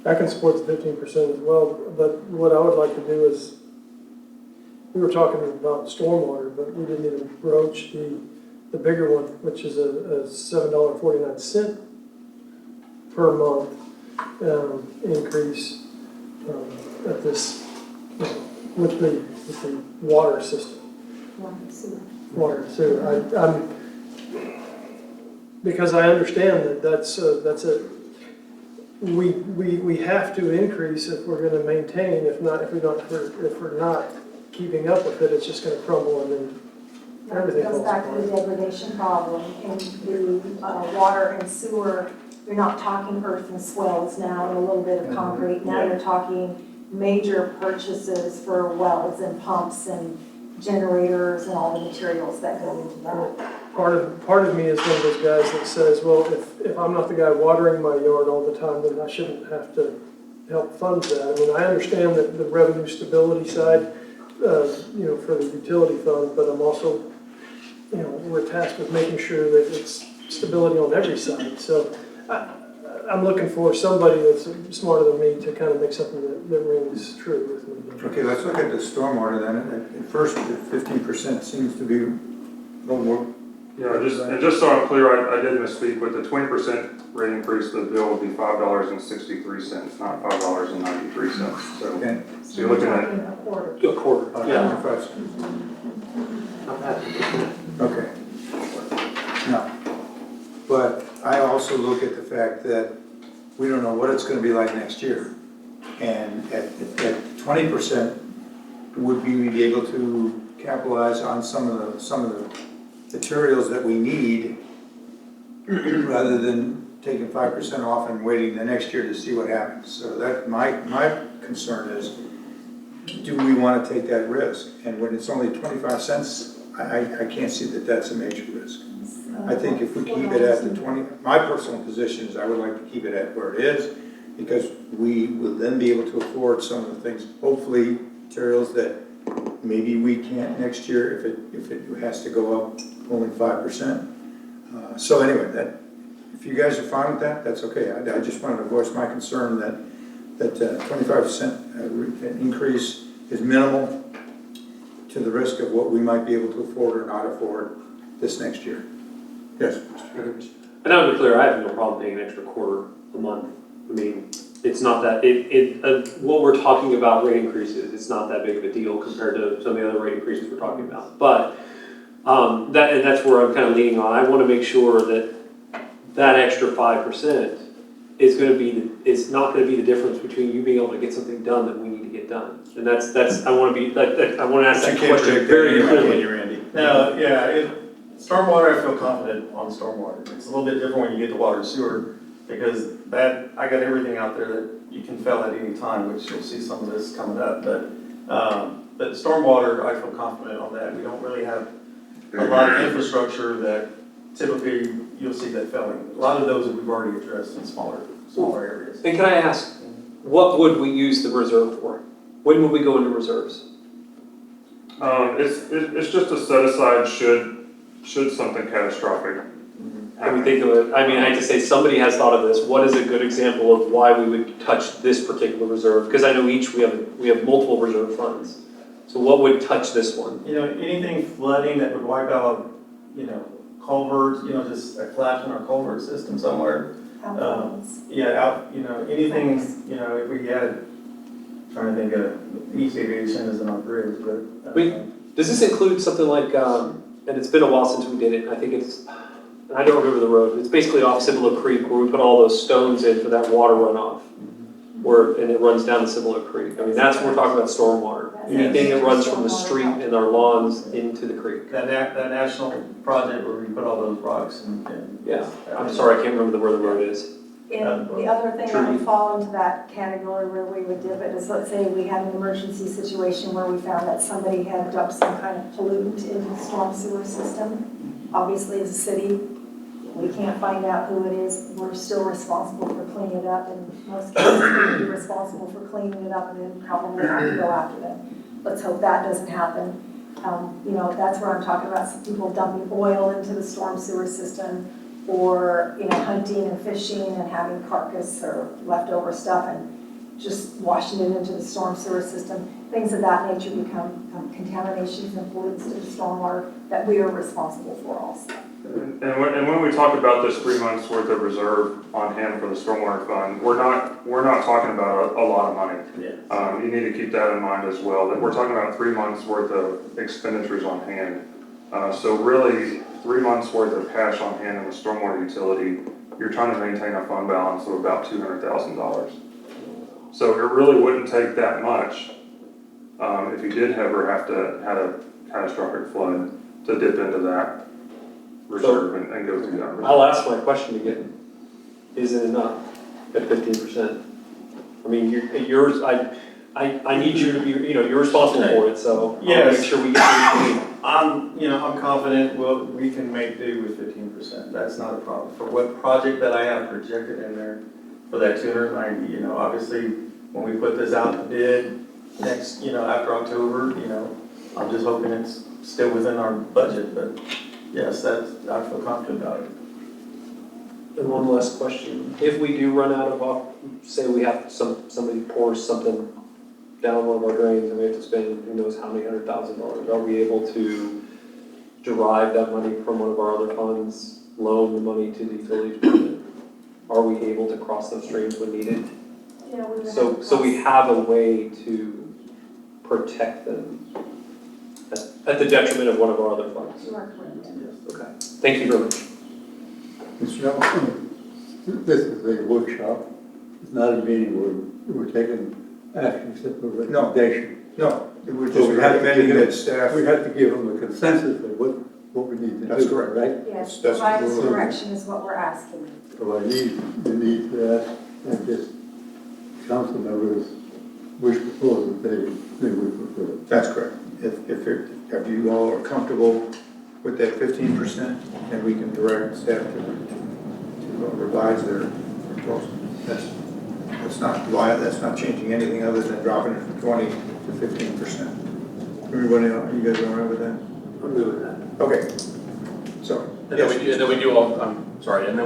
I can support the 15% as well, but what I would like to do is, we were talking about stormwater, but we didn't even broach the bigger one, which is a $7.49 per month increase at this, with the water system. Water and sewer. Because I understand that we have to increase if we're going to maintain. If we're not keeping up with it, it's just going to crumble and then everything That goes falls back to the apart. degradation problem in the water and sewer. You're not talking earth and swells now and a little bit of concrete. Now you're talking major purchases for wells and pumps and generators and all the materials that go into that. Part of me is one of those guys that says, well, if I'm not the guy watering my yard all the time, then I shouldn't have to help fund that. I mean, I understand that the revenue stability side, for the utility fund, but I'm also, we're tasked with making sure that it's stability on every side. So I'm looking for somebody that's smarter than me to kind of make something that rings true with me. Okay, let's look at the stormwater then. At first, the 15% seems to be a little more. Yeah, just so I'm clear, I did misspeak. With the 20% rate increase, the bill would be $5.63, not $5.93. So, Okay. so you're looking at A quarter. A quarter, yeah. 25 cents. Okay. Now, but I also look at the fact that we don't know what it's going to be like next year. And at 20%, would we be able to capitalize on some of the materials that we need rather than taking 5% off and waiting the next year to see what happens? So that my concern is, do we want to take that risk? And when it's only 25 cents, I can't see that that's a major risk. I think if we keep it at the 20, my personal position is I would like to keep it at where it is, because we will then be able to afford some of the things, hopefully materials that maybe we can't next year if it has to go up only 5%. So anyway, if you guys are fine with that, that's okay. I just wanted to voice my concern that 25% increase is minimal to the risk of what we might be able to afford or not afford this next year. Yes, Mr. Peters. And I would be clear, I have no problem paying an extra quarter a month. I mean, it's not that, what we're talking about rate increases, it's not that big of a deal compared to some of the other rate increases we're talking about. But that's where I'm kind of leaning on. I want to make sure that extra 5% is not going to be the difference between you being able to get something done that we need to get done. And that's I want to ask that question very clearly. Randy. No, yeah, stormwater, I feel confident on stormwater. It's a little bit different when you get to water and sewer, because I got everything out there that you can fill at any time, which you'll see some of this coming up. But stormwater, I feel confident on that. We don't really have a lot of infrastructure that typically you'll see that filling. A lot of those we've already addressed in smaller areas. And can I ask, what would we use the reserve for? When would we go into reserves? it's just a set aside should something catastrophic. Can we think of it? I mean, I hate to say somebody has thought of this. What is a good example of why we would touch this particular reserve? Because I know we have multiple reserve funds. So what would touch this one? Anything flooding that would wipe out, culverts, just a collapse in our culvert system somewhere. Anything, if we had, trying to think of, East Aviation is in our bridge, but. Does this include something like, and it's been a while since we did it, I think I don't remember the road, it's basically off Cibolo Creek where we put all those stones in for that water runoff, and it runs down to Cibolo Creek. I mean, that's when we're talking about stormwater. Anything that runs from the street and our lawns into the creek. That national project where we put all those rocks and. Yeah, I'm sorry, I can't remember where the road is. And the other thing that would fall into that category where we would dip it is, let's say we had an emergency situation where we found that somebody had dumped some kind of pollutant into the storm sewer system. Obviously, as a city, we can't find out who it is. We're still responsible for cleaning it up. In most cases, we'd be responsible for cleaning it up and then probably have to go after them. Let's hope that doesn't happen. That's where I'm talking about some people dumping oil into the storm sewer system, or hunting and fishing and having carcass or leftover stuff and just washing it into the storm sewer system. Things of that nature become contaminations and pollutants to the stormwater that we are responsible for also. And when we talk about this 3 months worth of reserve on hand for the stormwater fund, we're not talking about a lot of money. Yeah. You need to keep that in mind as well, that we're talking about 3 months worth of expenditures on hand. So really, 3 months worth of cash on hand in the stormwater utility, you're trying to maintain a fund balance of about $200,000. So it really wouldn't take that much if you did ever have a catastrophic flood to dip into that reserve and go through that reserve. I'll ask my question again. Is it enough at 15%? I mean, yours. I need you to be. You're responsible for it, so yes. I'll make sure we get what we need. I'm confident we can make do with 15%. That's not a problem. For what project that I have projected in there for that 290, obviously when we put this out to bid, next, after October, I'm just hoping it's still within our budget, but yes, I feel confident about it. And one last question. If we do run out of, say we have somebody pours something down one of our drains and we have to spend who knows how many $100,000, are we able to derive that money from one of our other funds, loan the money to the utility department? Are we able to cross those streams when needed? Yeah, we would So we have a way to protect them at the detriment of one of our other funds. You are correct. Okay. Thank you very much. Mr. Chairman, this is a workshop, it's not a meeting where we're taking action except for recommendation. No, we're So just we have to recommending give- that staff. We have to give them a consensus of what we need to do. That's correct. Right? Yes, That's what providing we're- direction is what we're asking. So you need to ask, council members wish to propose that they would prefer. That's correct. If you all are comfortable with that 15%, then we can direct staff to revise their proposal. That's not changing anything other than dropping it from 20 to 15%. Everybody else, you guys all right with that? I'm good with that. Okay. So, And then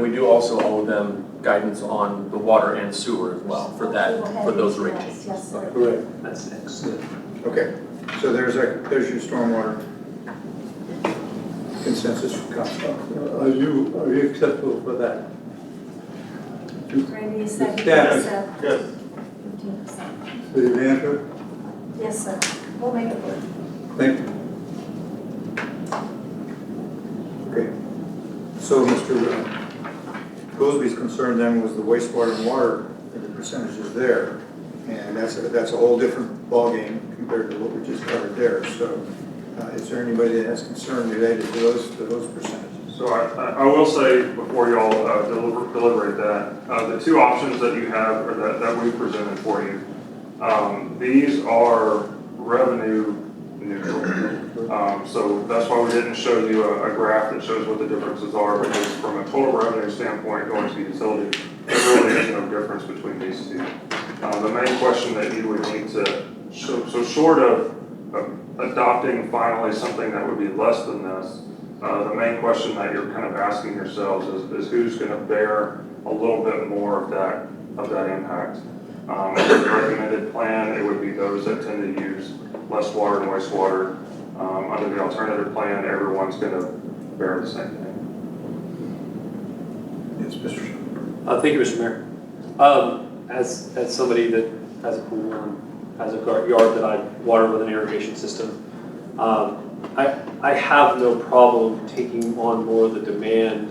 we do also owe them guidance on the water and sewer as well for those rate changes. Yes, sir. Correct. That's next. okay. So there's your stormwater consensus from council. Are you acceptable for that? Randy, you said you Yeah. said Yes. 15%. City manager? Yes, sir. We'll make it work. Thank you. Okay. So Mr. Goolsby's concern then was the wastewater and water, and the percentages there. And that's a whole different ballgame compared to what we just covered there. So is there anybody that has concern related to those percentages? So I will say, before you all deliberate that, the two options that you have, or that we presented for you, these are revenue neutral. So that's why we didn't show you a graph that shows what the differences are, because from a total revenue standpoint going to the utility, there really is no difference between these two. The main question that you would need to, so short of adopting finally something that would be less than this, the main question that you're kind of asking yourselves is who's going to bear a little bit more of that impact. Under the recommended plan, it would be those that tend to use less water and wastewater. Under the alternative plan, everyone's going to bear the same thing. Yes, Mr. Shaw. Thank you, Mr. Mayor. As somebody that has a pool and has a yard that I water with an irrigation system, I have no problem taking on more of the demand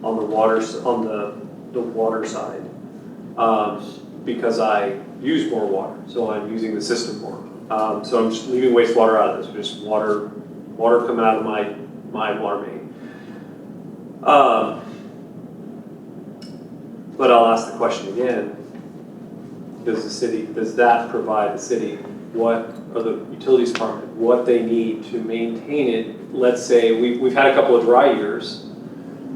on the water side because I use more water, so I'm using the system more. So I'm just leaving wastewater out of this, just water coming out of my water main. But I'll ask the question again. Does that provide the city, what, or the utilities department, what they need to maintain it? Let's say we've had a couple of dry years,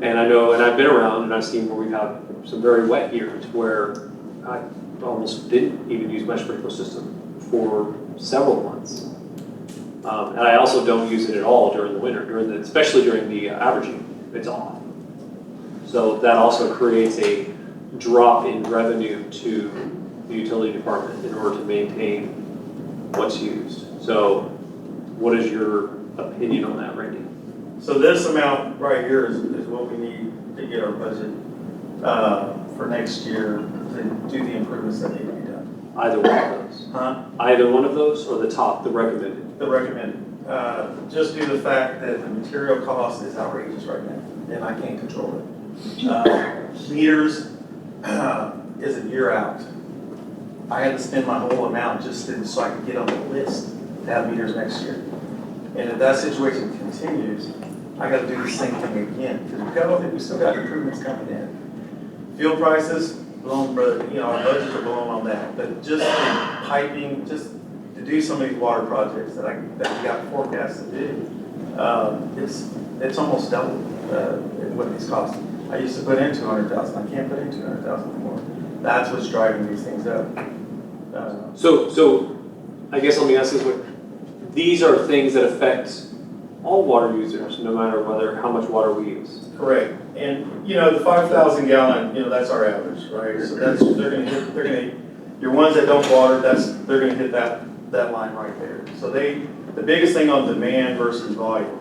and I know, and I've been around and I've seen where we've had some very wet years where I almost didn't even use my sprinkler system for several months. And I also don't use it at all during the winter, especially during the averaging, it's off. So that also creates a drop in revenue to the utility department in order to maintain what's used. So what is your opinion on that, Randy? So this amount right here is what we need to get our budget for next year to do the improvements that need to be done. Either one of those? Either one of those or the top, the recommended? The recommended. Just due to the fact that the material cost is outrageous right now, and I can't control it. Meters is a year out. I had to spend my whole amount just so I could get on the list to have meters next year. And if that situation continues, I got to do the same thing again because we still got improvements coming in. Fuel prices, blown, our budgets are blown on that. But just piping, just to do some of these water projects that we got forecast to do, it's almost double what these cost. I used to put in $200,000. I can't put in $200,000 anymore. That's what's driving these things up. So I guess let me ask this way. These are things that affect all water users, no matter how much water we use. Correct. And, the 5,000 gallon, that's our average, right? So they're gonna hit, your ones that don't water, they're gonna hit that line right there. So the biggest thing on demand versus volume,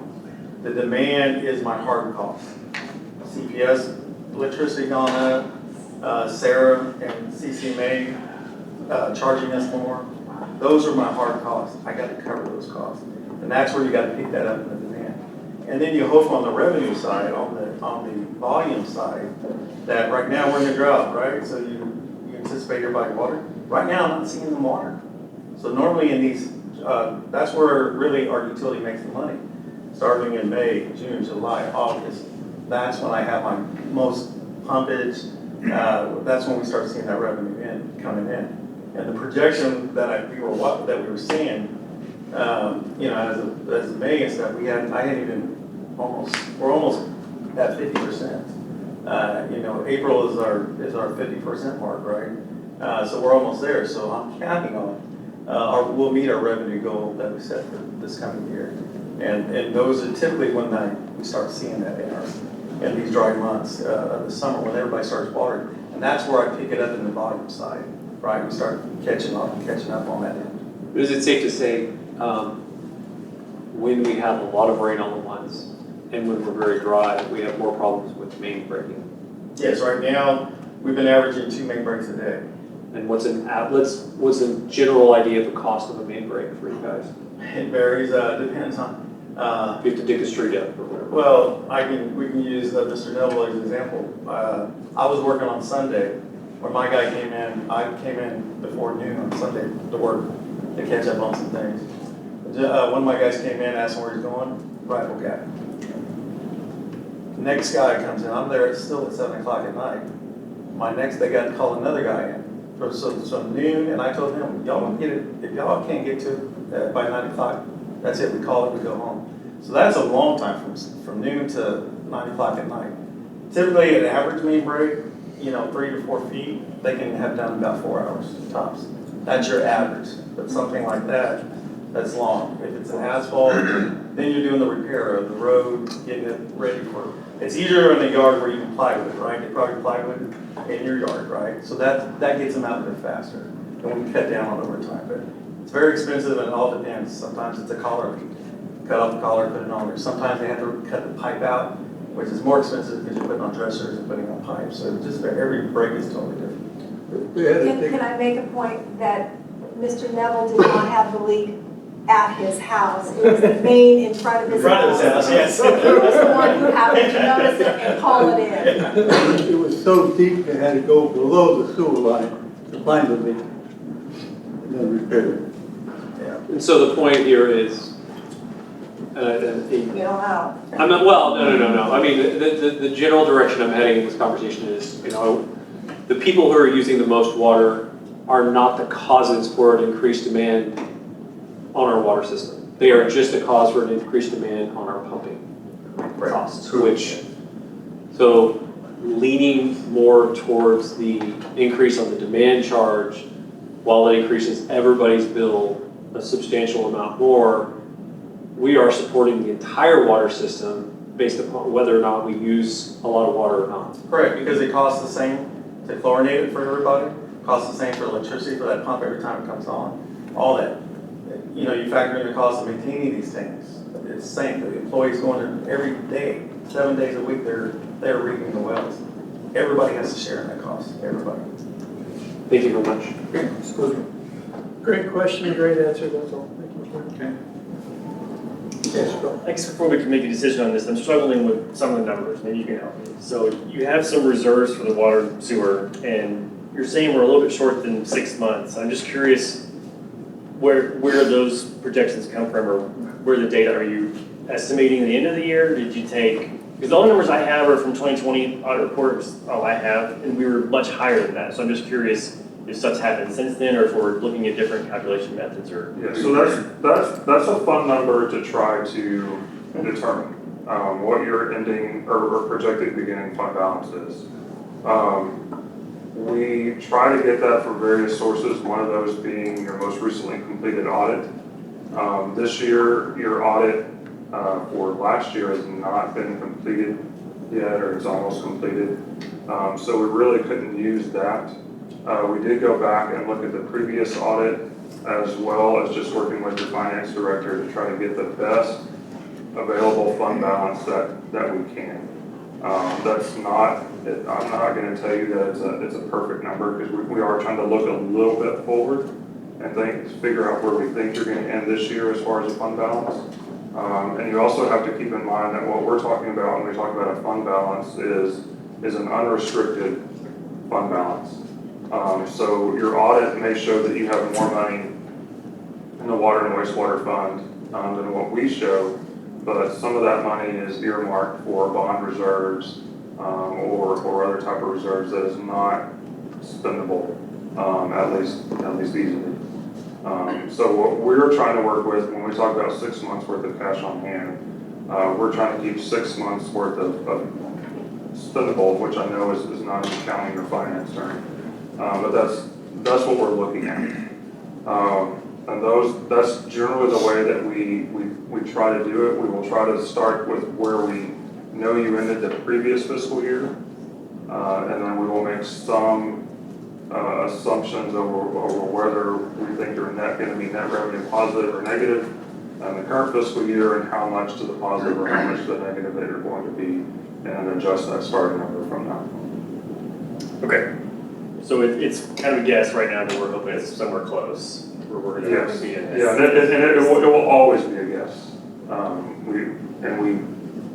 the demand is my hard cost. CPS, electricity on that, Sarah and CCMA charging us more. Those are my hard costs. I got to cover those costs. And that's where you got to pick that up in the demand. And then you hope on the revenue side, on the volume side, that right now we're in a drought, right? So you anticipate everybody water. Right now, I'm not seeing them water. So normally in these, that's where really our utility makes the money. Starting in May, June, July, August, that's when I have my most pumpage. That's when we start seeing that revenue coming in. And the projection that we were seeing, as of May and stuff, we're almost at 50%. April is our 50% mark, right? So we're almost there. So I'm counting on we'll meet our revenue goal that we set for this coming year. And those are typically when we start seeing that in these dry months of the summer when everybody starts watering. And that's where I pick it up in the volume side, right? We start catching up on that end. Is it safe to say when we have a lot of rain all at once and when we're very dry, we have more problems with main breaking? Yes, right now we've been averaging 2 main breaks a day. And what's a general idea of the cost of a main break for you guys? It varies, depends on. You have to dig the street up or whatever. Well, we can use Mr. Neville as an example. I was working on Sunday, where my guy came in. I came in before noon on Sunday to work to catch up on some things. One of my guys came in, asked him where he's going. Rifle gap. Next guy comes in. I'm there still at 7 o'clock at night. They got to call another guy in. So noon, and I told him, y'all don't get it. If y'all can't get to it by 9 o'clock, that's it. We call it. We go home. So that's a long time from noon to 9 o'clock at night. Typically, an average main break, 3 to 4 feet, they can have done about 4 hours tops. That's your average. But something like that, that's long. If it's an asphalt, then you're doing the repair of the road, getting it ready for. It's easier in the yard where you can plywood, right? You probably plywood in your yard, right? So that gets them out there faster, and we cut down on overtime. But it's very expensive, and it all depends. Sometimes it's a collar leak. Cut off the collar, put it on there. Sometimes they have to cut the pipe out, which is more expensive because you're putting on dressers and putting on pipes. So just every break is totally different. Can I make a point that Mr. Neville did not have the leak at his house? It was the main in front of his house. Yes. So he was the one who happened to notice it and call it in. It was so deep, they had to go below the sewer line to find the leak and then repair it. Yeah. And so the point here is, We don't know. no. I mean, the general direction I'm heading in this conversation is, the people who are using the most water are not the causes for an increased demand on our water system. They are just a cause for an increased demand on our pumping costs, so leaning more towards the increase on the demand charge while it increases everybody's bill a substantial amount more, we are supporting the entire water system based upon whether or not we use a lot of water or not. Correct, because it costs the same to chlorinate it for everybody, costs the same for electricity for that pump every time it comes on, all that. You factor in the cost of maintaining these things. It's the same. The employees going in every day, 7 days a week, they're rigging the wells. Everybody has to share in that cost, everybody. Thank you very much. Great question, great answer, that's all. Thank you. Okay. Yes, Bill. I guess before we can make a decision on this, I'm struggling with some of the numbers. Maybe you can help me. So you have some reserves for the water and sewer, and you're saying we're a little bit short than 6 months. I'm just curious where those projections come from, or where the data, are you estimating the end of the year? Did you take, because the only numbers I have are from 2020 audit reports, all I have, and we were much higher than that. So I'm just curious if stuff's happened since then, or if we're looking at different calculation methods, or. Yeah, so that's a fun number to try to determine what your ending or projected beginning fund balance is. We try to get that from various sources, one of those being your most recently completed audit. This year, your audit for last year has not been completed yet, or it's almost completed. So we really couldn't use that. We did go back and look at the previous audit, as well as just working with the finance director to try to get the best available fund balance that we can. That's not, I'm not going to tell you that it's a perfect number, because we are trying to look a little bit forward and figure out where we think you're going to end this year as far as the fund balance. And you also have to keep in mind that what we're talking about when we talk about a fund balance is an unrestricted fund balance. So your audit may show that you have more money in the water and wastewater fund than what we show, but some of that money is earmarked for bond reserves or other type of reserves that is not spendable, at least easily. So what we're trying to work with when we talk about 6 months worth of cash on hand, we're trying to keep 6 months worth of spendable, which I know is not an accounting or finance term, but that's what we're looking at. And that's generally the way that we try to do it. We will try to start with where we know you ended the previous fiscal year, and then we will make some assumptions over whether we think you're going to be net revenue positive or negative in the current fiscal year, and how much to the positive or how much to the negative that you're going to be, and adjust that starting number from that. Okay. So it's kind of a guess right now that we're hoping it's somewhere close. Where we're going Yes. to be in Yeah, and it will always be a guess.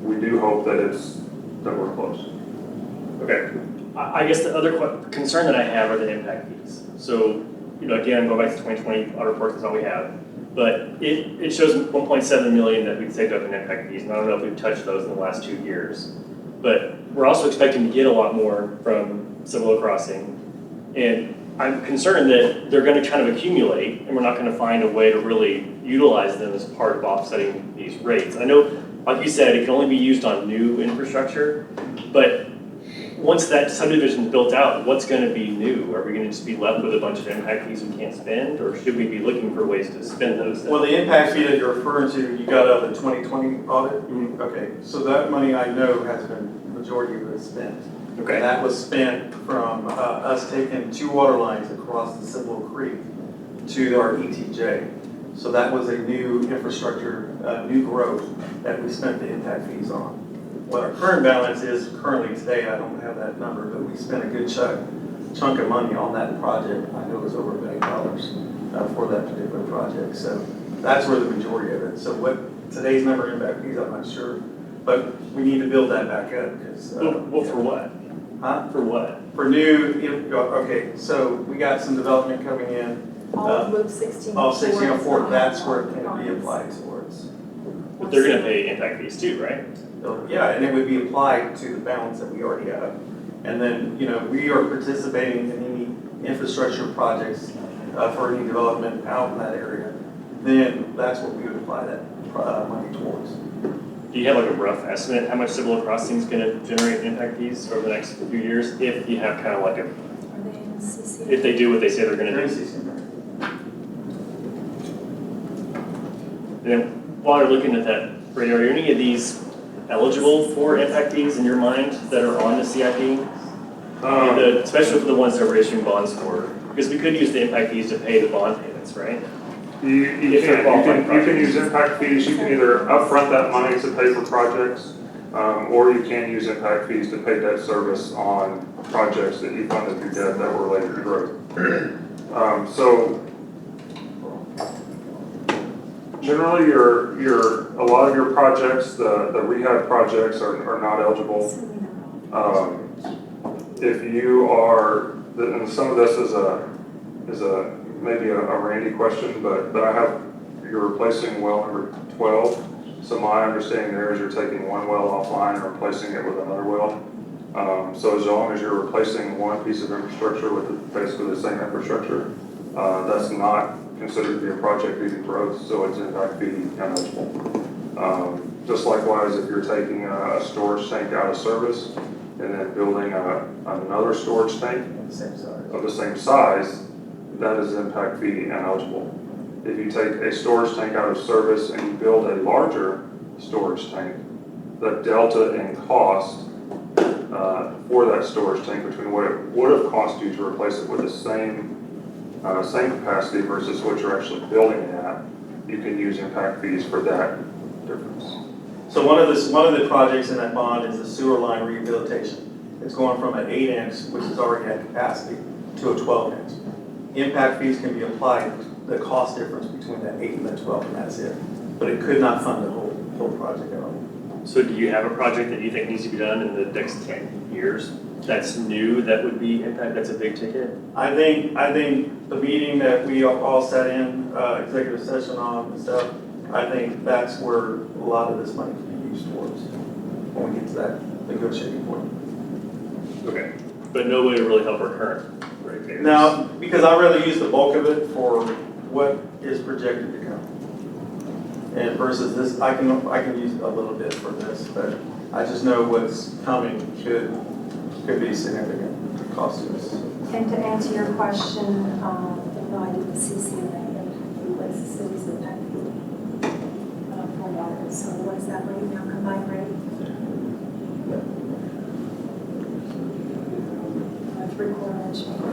We do hope that we're close. Okay. I guess the other concern that I have are the impact fees. So, again, go back to 2020 audit report, that's all we have. But it shows 1.7 million that we've saved up in impact fees, and I don't know if we've touched those in the last 2 years. But we're also expecting to get a lot more from Civil Crossing. And I'm concerned that they're going to kind of accumulate, and we're not going to find a way to really utilize them as part of offsetting these rates. I know, like you said, it can only be used on new infrastructure, but once that subdivision is built out, what's going to be new? Are we going to just be left with a bunch of impact fees we can't spend, or should we be looking for ways to spend those? Well, the impact fee that you're referring to, you got out of the 2020 audit? Mhm. Okay, so that money I know has been, the majority of it spent. Okay. And that was spent from us taking 2 water lines across the Civil Creek to our ETJ. So that was a new infrastructure, new growth that we spent the impact fees on. What our current balance is currently today, I don't have that number, but we spent a good chunk of money on that project. I know it was over $1 million for that particular project. So that's where the majority of it. So what today's number impact fees, I'm not sure, but we need to build that back up because. Well, for what? Huh? For what? For new, okay, so we got some development coming in. All of Loop 16. All 1604, that's where it can be applied towards. But they're going to pay impact fees too, right? So, yeah, and it would be applied to the balance that we already have. And then, we are participating in any infrastructure projects for any development out in that area. Then that's what we would apply that money towards. Do you have like a rough estimate how much Civil Crossing is going to generate impact fees over the next few years, if you have kind of like Are they in CC? if they do what they say they're going to do? And then while you're looking at that, Ray, are any of these eligible for impact fees in your mind that are on the CIP? Especially for the ones that we're issuing bonds for, because we could use the impact fees to pay the bond payments, right? You can use impact fees. You can either upfront that money to pay for projects, or you can use impact fees to pay debt service on projects that you funded through debt that were related to growth. So generally, a lot of your projects, the rehab projects, are not eligible. If you are, and some of this is maybe a Randy question, but I have, you're replacing well number 12. So my understanding there is you're taking one well offline and replacing it with another well. So as long as you're replacing one piece of infrastructure with basically the same infrastructure, that's not considered to be a project needing growth, so it's impact fee ineligible. Just likewise, if you're taking a storage tank out of service and then building another storage tank, tank the same size. of the same size, that is impact fee ineligible. If you take a storage tank out of service and you build a larger storage tank, the delta in cost for that storage tank between what it would have cost you to replace it with the same capacity versus what you're actually building it at, you can use impact fees for that difference. So one of the projects in that bond is the sewer line rehabilitation. It's going from an 8-inch, which is already at capacity, to a 12-inch. Impact fees can be applied, the cost difference between that 8 and the 12, and that's it. But it could not fund the whole project at all. So do you have a project that you think needs to be done in the next 10 years? That's new, that would be impact, that's a big ticket? I think the meeting that we all sat in, executive session on and stuff, I think that's where a lot of this money can be used towards when we get to that negotiating point. Okay. But no way to really help our current ratepayers? Now, because I'd rather use the bulk of it for what is projected to come. And versus this, I can use a little bit for this, but I just know what's coming could be significant cost to us. And to answer your question, no, I didn't see CCMA, what's the city's impact fee for water? So what's that rate now, combined rate? 3/4 inch maybe.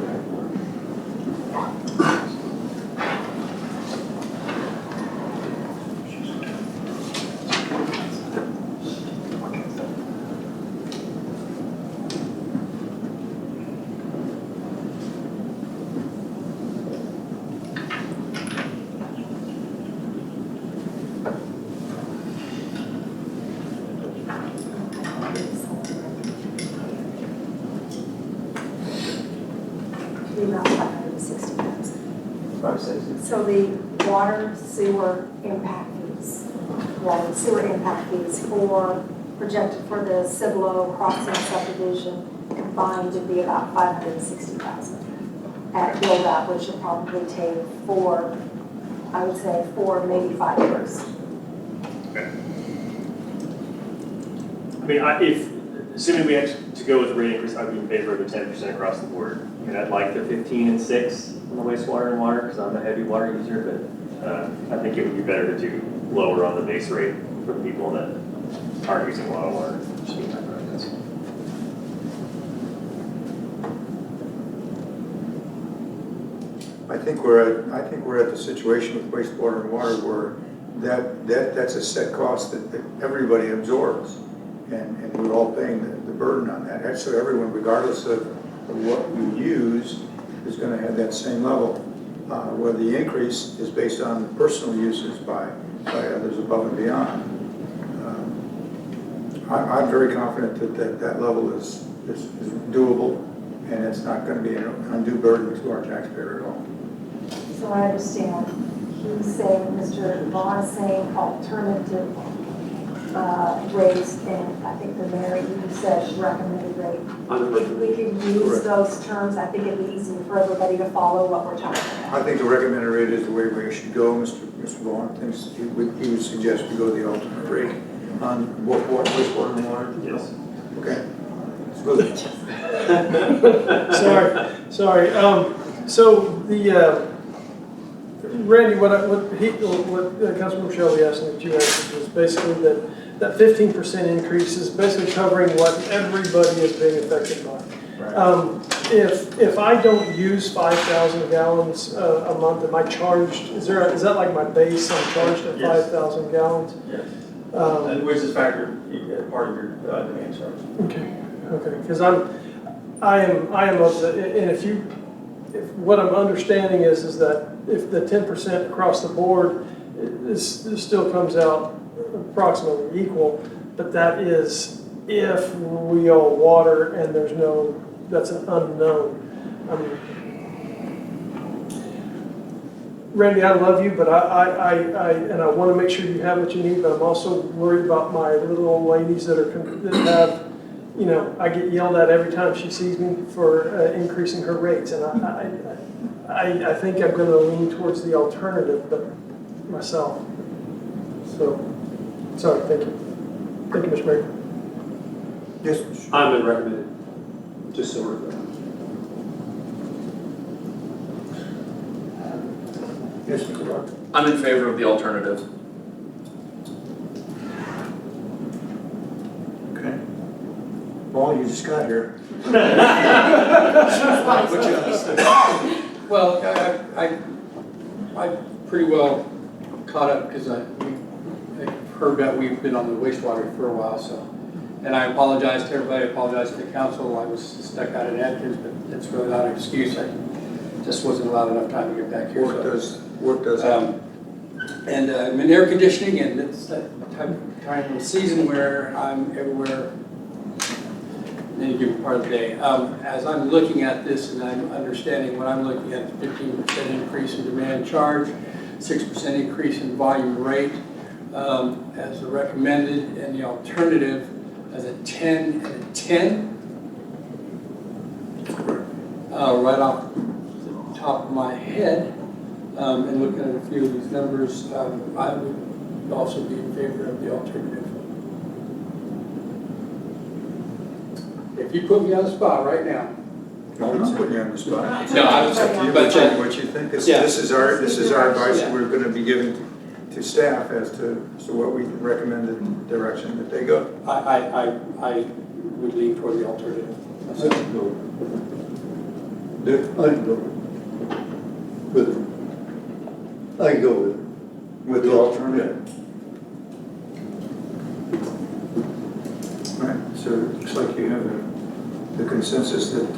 About 560,000. 560. So the water sewer impact fees for projected for the Cibolo crossing subdivision combined to be about 560,000 at build out, which will probably take I would say 4, maybe 5 years. Okay. I mean, assuming we had to go with a rate increase, I'd be in favor of the 10% across the board. I mean, I'd like the 15 and 6 on the wastewater and water because I'm a heavy water user, but I think it would be better to do lower on the base rate for people that aren't using a lot of water. Just be my preference. I think we're at the situation with wastewater and water where that's a set cost that everybody absorbs. And we're all paying the burden on that. And so everyone, regardless of what we use, is going to have that same level. Where the increase is based on personal uses by others above and beyond. I'm very confident that level is doable, and it's not going to be an undue burden to our taxpayer at all. So I understand. He's saying, Mr. Vaughn is saying alternative rates, and I think the mayor even said recommended rate. We could use Correct. those terms. I think it'd be easy for everybody to follow what we're talking about. I think the recommended rate is the way we should go. Mr. Vaughn thinks he would suggest we go the alternate rate on wastewater and water. Yes. Okay. Let's go there. Sorry. So the, Randy, what Councilmember Shelby asked and that you answered was basically that 15% increase is basically covering what everybody is being affected by. Right. If I don't use 5,000 gallons a month, am I charged, is that like my base, I'm charged at Yes. 5,000 gallons? Yes. Which is factored as part of your demand charge. Okay, because I am of the, and if what I'm understanding is that if the 10% across the board, this still comes out approximately equal, but that is if we owe water and there's no, that's an unknown. Randy, I love you, but I want to make sure you have what you need, but I'm also worried about my little old ladies that have, you know, I get yelled at every time she sees me for increasing her rates, and I think I'm going to lean towards the alternative, but myself. So, sorry, thank you. Thank you, Mr. Mayor. Yes. I'm going to recommend it, just so we're clear. Yes, Mr. Barker. I'm in favor of the alternative. Okay. Paul, you just got here. Well, I pretty well caught up because I heard that we've been on the wastewater for a while, so. And I apologize to everybody, I apologize to the council, I was stuck out in Atkins, but it's really not an excuse. I just wasn't allowed enough time to get back here. Work does happen. And I'm in air conditioning, and it's that time of the season where I'm everywhere in any given part of the day. As I'm looking at this and I'm understanding what I'm looking at, the 15% increase in demand charge, 6% increase in volume rate as the recommended, and the alternative as a 10 and a 10. Right off the top of my head, and looking at a few of these numbers, I would also be in favor of the alternative. If you put me on the spot right now. I'm not putting you on the spot. No, I It's up to you, but, what you think. This yeah. is our advice Yeah. we're going to be giving to staff as to what we recommend the direction that they go. I would lean toward the alternative. I can go. Dick? I can go with it. I can go with it. With the alternative? All right, so it looks like you have the consensus that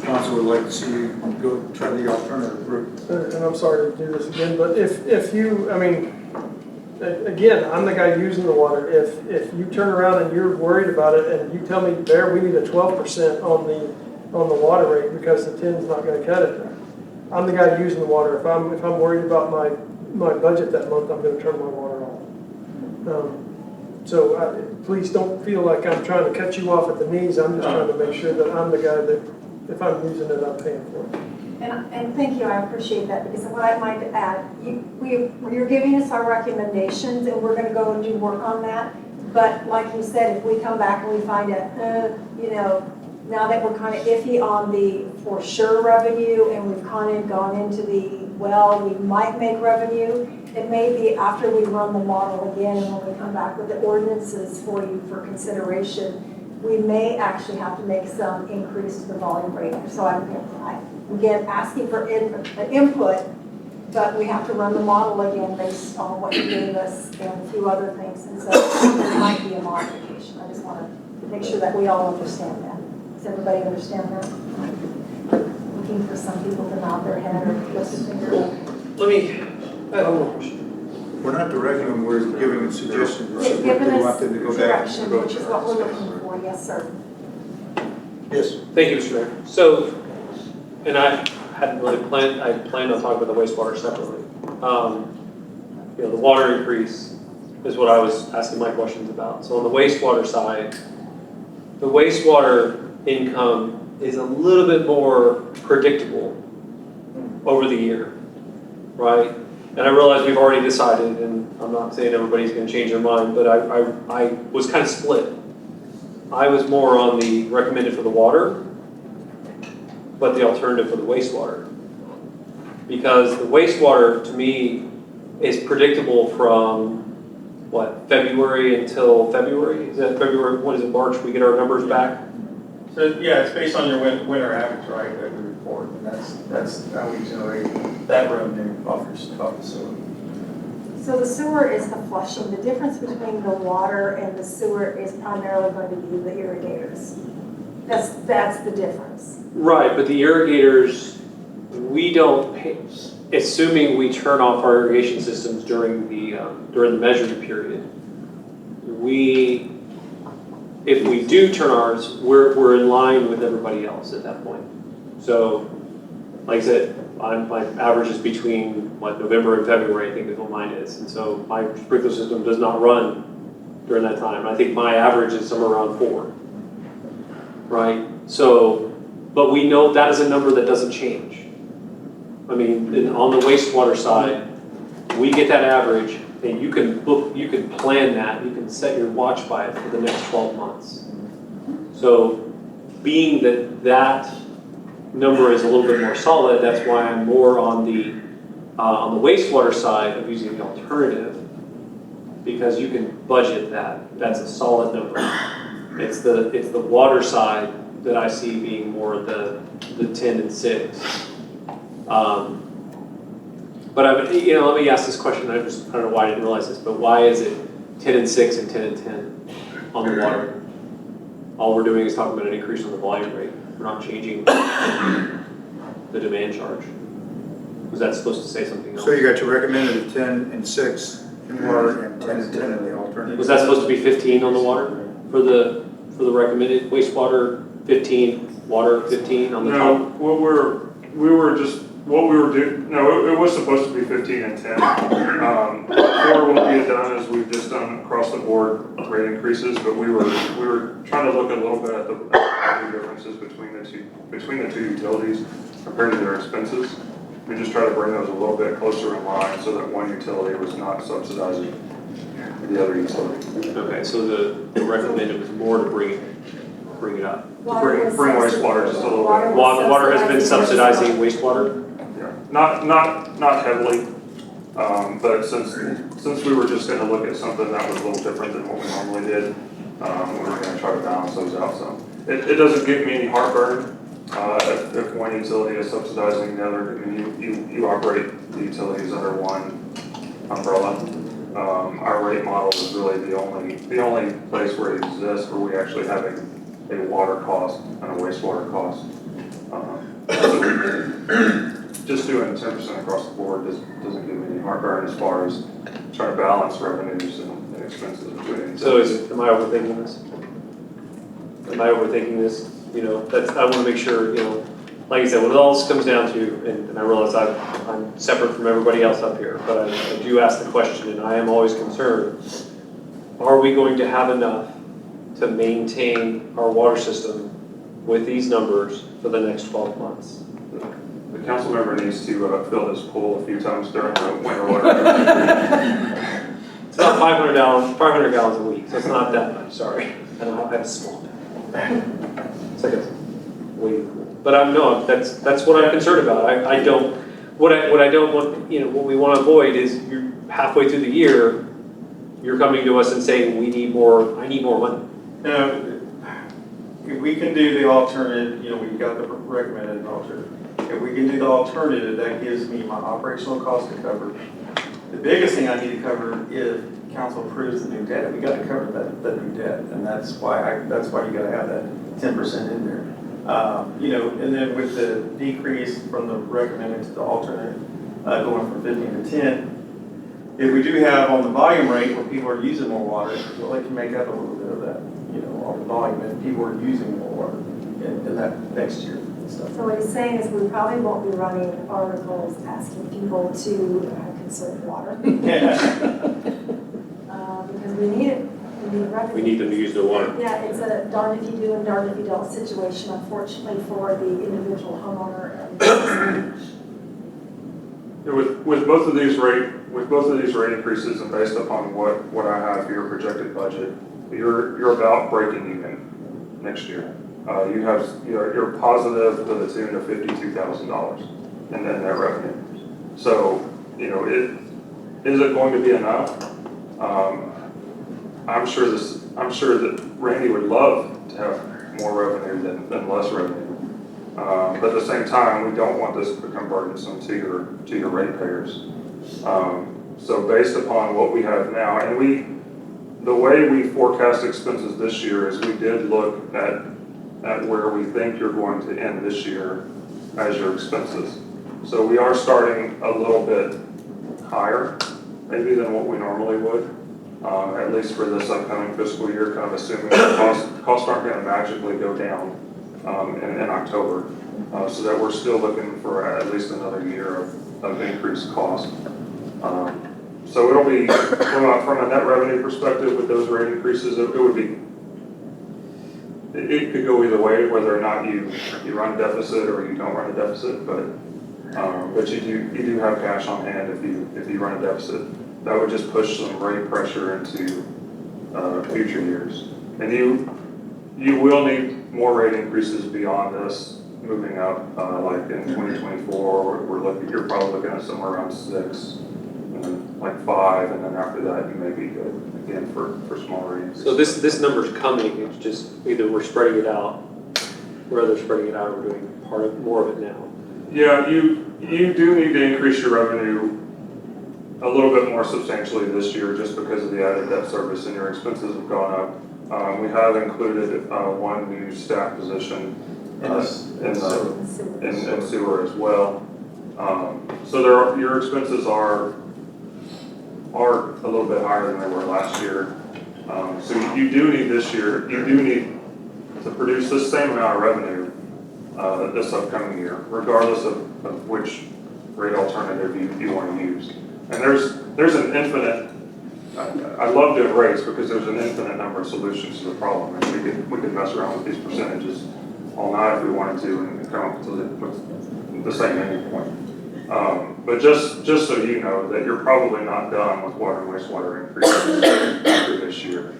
council would like to see you go try the alternative route. And I'm sorry to do this again, but if you, I mean, again, I'm the guy using the water. If you turn around and you're worried about it and you tell me, Bear, we need a 12% on the water rate because the 10's not gonna cut it. I'm the guy using the water. If I'm worried about my budget that month, I'm gonna turn my water off. So please don't feel like I'm trying to cut you off at the knees. I'm just trying to make sure that I'm the guy that, if I'm using it, I'm paying for it. And thank you, I appreciate that, because what I might add, you're giving us our recommendations, and we're gonna go and do work on that. But like you said, if we come back and we find out, now that we're kind of iffy on the for sure revenue, and we've kind of gone into the, well, we might make revenue, it may be after we run the model again, and when we come back with the ordinances for you for consideration, we may actually have to make some increase to the volume rate. So I'm again asking for input, but we have to run the model again based on what you gave us and a few other things. And so there might be a modification. I just want to make sure that we all understand that. Does everybody understand that? Looking for some people to nod their head or lift a finger. Let me, I have one question. We're not directing them, we're giving them suggestions. It's given We want us them to go back direction, and go. which is what we're looking for. Yes, sir. Yes. Thank you, Mr. Mayor. So, and I hadn't really planned, I planned on talking about the wastewater separately. The water increase is what I was asking my questions about. So on the wastewater side, the wastewater income is a little bit more predictable over the year, right? And I realize we've already decided, and I'm not saying everybody's going to change their mind, but I was kind of split. I was more on the recommended for the water, but the alternative for the wastewater. Because the wastewater, to me, is predictable from, what, February until February? Is that February, what is it, March, we get our numbers back? So, yeah, it's based on your winter average, right, that we report, and that's how we generate that revenue off the sewer. So the sewer is the flushing. The difference between the water and the sewer is primarily going to be the irrigators. That's the difference. Right, but the irrigators, we don't pay, assuming we turn off our irrigation systems during the measurement period. If we do turn ours, we're in line with everybody else at that point. So, like I said, my average is between November and February, I think is what mine is. And so my sprinkler system does not run during that time. I think my average is somewhere around 4, right? So, but we know that is a number that doesn't change. I mean, on the wastewater side, we get that average, and you can plan that, you can set your watch by it for the next 12 months. So, being that number is a little bit more solid, that's why I'm more on the On the wastewater side of using the alternative, because you can budget that, that's a solid number. It's the water side that I see being more the 10 and 6. But let me ask this question. I don't know why I didn't realize this, but why is it 10 and 6 and 10 and 10 on the water? All we're doing is talking about an increase on the volume rate. We're not changing the demand charge. Was that supposed to say something else? So you got your recommended 10 and 6 in water and 10 and 10 in the alternative. Was that supposed to be 15 on the water for the recommended wastewater 15, water 15 on the No, top? what we were doing, no, it was supposed to be 15 and 10. Or what we had done is we've just done across the board rate increases, but we were trying to look a little bit at the differences between the two utilities compared to their expenses. We just try to bring those a little bit closer in line so that one utility was not subsidizing the other utility. Okay, so the recommended was more to bring it up. Bring wastewater just a little bit. Water has been subsidizing wastewater? Yeah, not heavily, but since we were just gonna look at something that was a little different than what we normally did, we were gonna try to balance those out some. It doesn't give me any heartburn, if one utility is subsidizing the other. I mean, you operate the utilities under one umbrella. Our rate model is really the only place where it exists where we actually have a water cost and a wastewater cost. Just doing 10% across the board doesn't give me any heartburn as far as trying to balance revenues and expenses between. So am I overthinking this? Am I overthinking this? I want to make sure, like I said, what it all comes down to, and I realize I'm separate from everybody else up here, but I do ask the question, and I am always concerned, are we going to have enough to maintain our water system with these numbers for the next 12 months? The council member needs to fill this pool a few times during the winter water. It's about 500 gallons a week, so it's not that much, sorry. And I have a small one. It's like a wave pool. But that's what I'm concerned about. I don't, what I don't want, what we want to avoid is you're halfway through the year, you're coming to us and saying, I need more money. Now, if we can do the alternative, we've got the recommended alternative. If we can do the alternative, that gives me my operational cost to cover. The biggest thing I need to cover if council approves the new debt, we got to cover that new debt, and that's why you got to have that 10% in there. And then with the decrease from the recommended to the alternate, going from 15 to 10, if we do have on the volume rate where people are using more water, well, it can make up a little bit of that, on the volume, and people are using more water in that next year and stuff. So what he's saying is we probably won't be running articles asking people to conserve water. Because we need it. We need them to use their water. Yeah, it's a darn if you do and darn if you don't situation, unfortunately, for the individual homeowner. With both of these rate increases, and based upon what I have for your projected budget, you're about breaking even next year. You're positive to the tune of $52,000 in net revenue. So is it going to be enough? I'm sure that Randy would love to have more revenue than less revenue. But at the same time, we don't want this to become burdensome to your ratepayers. So based upon what we have now, and the way we forecast expenses this year is we did look at where we think you're going to end this year as your expenses. So we are starting a little bit higher, maybe than what we normally would. At least for this upcoming fiscal year, kind of assuming that costs aren't going to magically go down in October, so that we're still looking for at least another year of increased cost. So it'll be, from a net revenue perspective with those rate increases, it would be, it could go either way, whether or not you run a deficit or you don't run a deficit, but you do have cash on hand if you run a deficit. That would just push some rate pressure into future years. And you will need more rate increases beyond this moving up, like in 2024, you're probably looking at somewhere around 6, and then like 5, and then after that, you may be good again for smaller increases. So this number's coming, it's just either we're spreading it out, or either spreading it out, or we're doing more of it now. Yeah, you do need to increase your revenue a little bit more substantially this year just because of the added debt service and your expenses have gone up. We have included one new staff position in sewer as well. So your expenses are a little bit higher than they were last year. So you do need this year, you do need to produce the same amount of revenue this upcoming year, regardless of which rate alternative you want to use. And there's an infinite, I love doing rates because there's an infinite number of solutions to the problem. And we could mess around with these percentages all night if we wanted to and come up with the same ending point. But just so you know that you're probably not done with water and wastewater increases after this year.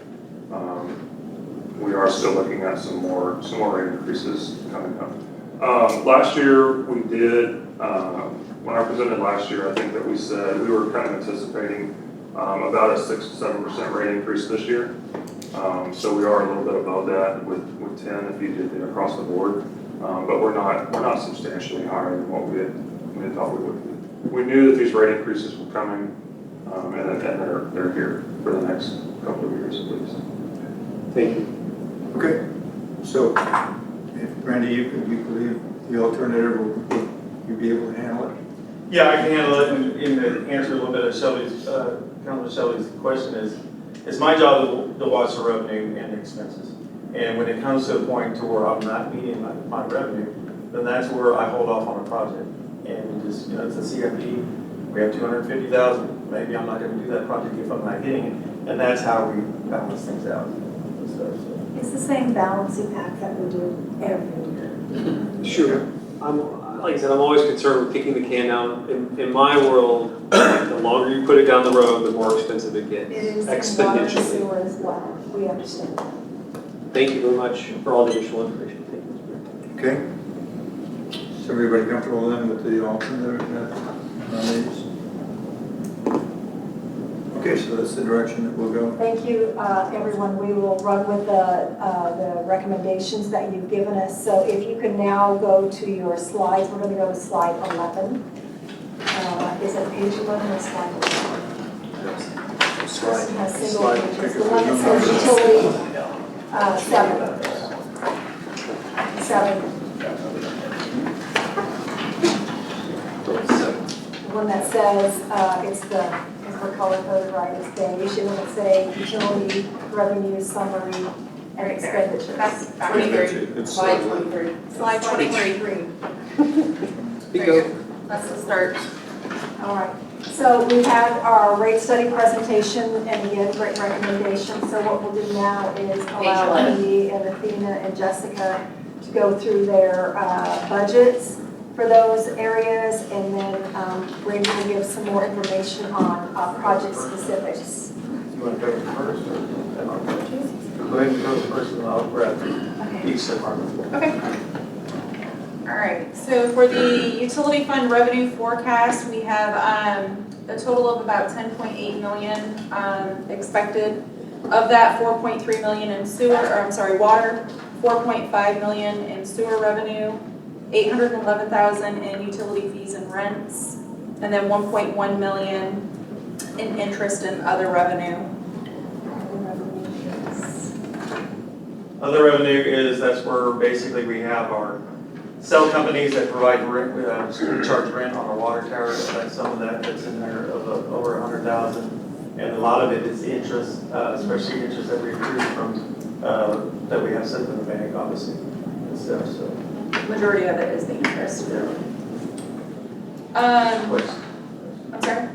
We are still looking at some more rate increases coming up. Last year we did, when I presented last year, I think that we said we were kind of anticipating about a 6 to 7% rate increase this year. So we are a little bit above that with 10 if you did it across the board. But we're not substantially higher than what we had thought we would be. We knew that these rate increases were coming, and they're here for the next couple of years at least. Thank you. Okay, so if Randy, you believe the alternative will you be able to handle it? Yeah, I can handle it, and to answer a little bit of Shelby's, Councilor Shelby's question it's my job to watch the revenue and the expenses. And when it comes to a point to where I'm not meeting my revenue, then that's where I hold off on a project. And just, it's a CIP, we have 250,000, maybe I'm not gonna do that project if I'm not hitting it. And that's how we balance things out and stuff, so. It's the same balancing act that we do every year. Sure. Like I said, I'm always concerned with kicking the can down. In my world, the longer you put it down the road, the more expensive it gets. It is in water and Exponentially. sewer as well, we understand that. Thank you very much for all the additional information. Thank you, Mr. Mayor. Okay. Is everybody comfortable then with the alternative nominees? Okay, so that's the direction that we'll go. Thank you, everyone. We will run with the recommendations that you've given us. So if you can now go to your slides, we're going to go to slide 11. Is it page 11 or slide 11? Slide. Has single pages. The one that says utility, 7. The one that says, we're color coded right, it's beige, and then it say utility revenue summary and expenditures. That's 23. Slide 23. Slide 23. That's the start. All right. So we had our rate study presentation and again, great recommendation. So what we'll do now is allow me and Athena and Jessica to go through their budgets for those areas, and then Randy will give some more information on project specifics. You want to go first, or? Go ahead and go first, and I'll grab each department. Okay. All right, so for the utility fund revenue forecast, we have a total of about 10.8 million expected. Of that, 4.3 million in water, 4.5 million in sewer revenue, 811,000 in utility fees and rents, and then 1.1 million in interest and other revenue. Other revenue is, that's where basically we have our cell companies that provide rent, we charge rent on our water tower. That's some of that's in there of over 100,000. And a lot of it is interest, especially interest that we accrue from, that we have sent in the bank, obviously, and stuff, so. Majority of it is the interest. I'm sorry?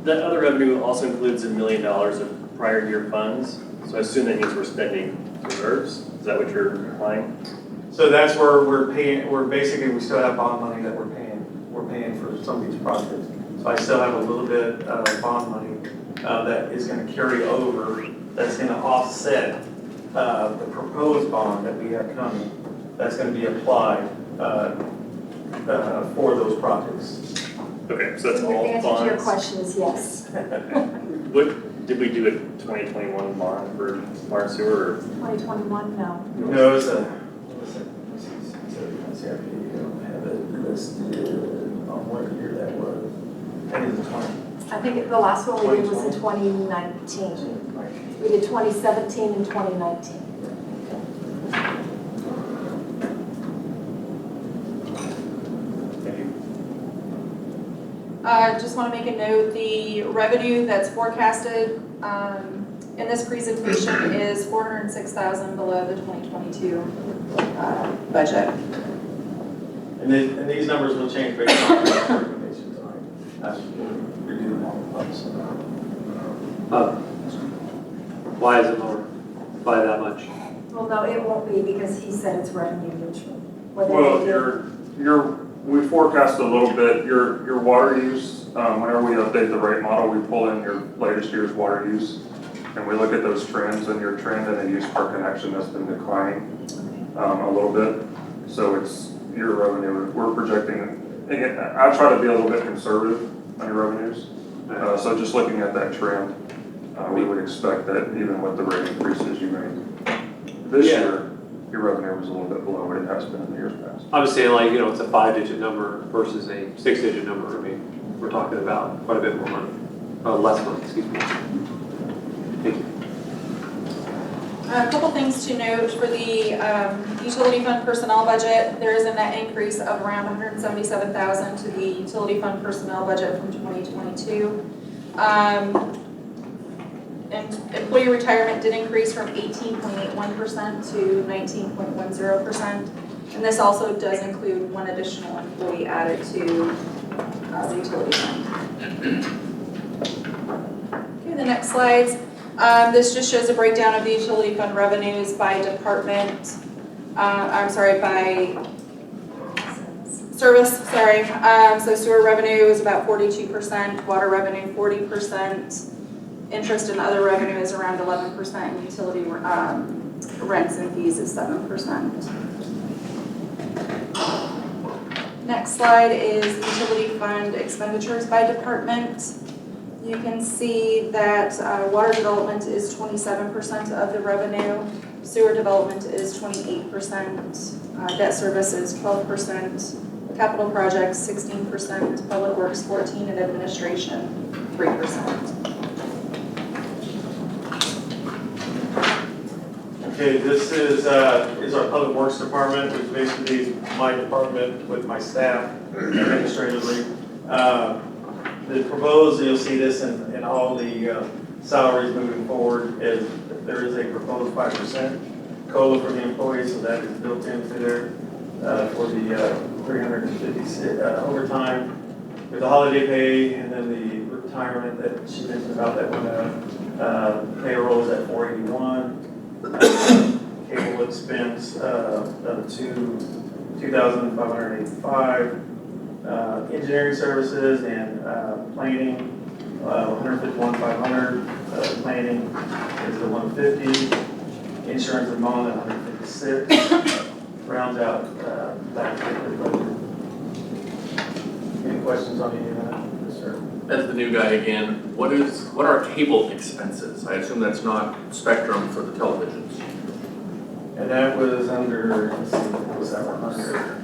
That other revenue also includes $1 million of prior year funds. So I assume that means we're spending reserves. Is that what you're implying? So that's where we're paying, we still have bond money that we're paying for some of these projects. So I still have a little bit of bond money that is gonna carry over, that's gonna offset the proposed bond that we have coming. That's gonna be applied for those projects. Okay, so that's The all answer to your bonds. question is yes. What, did we do a 2021 bond for water and sewer or? 2021, no. No, it's a, I don't have it listed on what year that was. I think it's 20. I think the last one we did was in 2019. We did 2017 and 2019. Just want to make a note, the revenue that's forecasted in this presentation is $406,000 below the 2022 budget. And these numbers will change based on the recommendations as we're doing all of this. Why is it lower by that much? Well, no, it won't be because he said it's revenue neutral. Whether Well, they do- we forecast a little bit, your water use, whenever we update the rate model, we pull in your latest year's water use. And we look at those trends, and your trend in the use per connection has been declining a little bit. So it's your revenue, we're projecting, again, I try to be a little bit conservative on your revenues. So just looking at that trend, we would expect that even with the rate increases you made this year, your revenue was a little bit below what it has been in the years past. I'm just saying, like, it's a 5-digit number versus a 6-digit number. I mean, we're talking about quite a bit more money, less money, excuse me. Thank you. A couple things to note for the utility fund personnel budget. There is a net increase of around $177,000 to the utility fund personnel budget from 2022. And employee retirement did increase from 18.81% to 19.10%. And this also does include one additional employee added to the utility fund. Okay, the next slides. This just shows a breakdown of the utility fund revenues by department. By service, so sewer revenue is about 42%, water revenue 40%, interest and other revenue is around 11%, and utility rents and fees is 7%. Next slide is utility fund expenditures by department. You can see that water development is 27% of the revenue, sewer development is 28%, debt service is 12%, capital projects 16%, public works 14%, and administration 3%. Okay, this is our public works department, which basically is my department with my staff administratively. The proposed, you'll see this in all the salaries moving forward, is there is a proposed 5% COLA for the employees, so that is built into there for the 356 overtime with the holiday pay, and then the retirement that she mentioned about that one. Payroll is at 481. Cable expense $2,585. Engineering services and planning, 151,500. Planning is the 150. Insurance and bond at 156. Rounds out that particular budget. Any questions on any of that? Yes, sir. As the new guy again, what are cable expenses? I assume that's not Spectrum for the televisions. And that was under, let's see, what was that one under?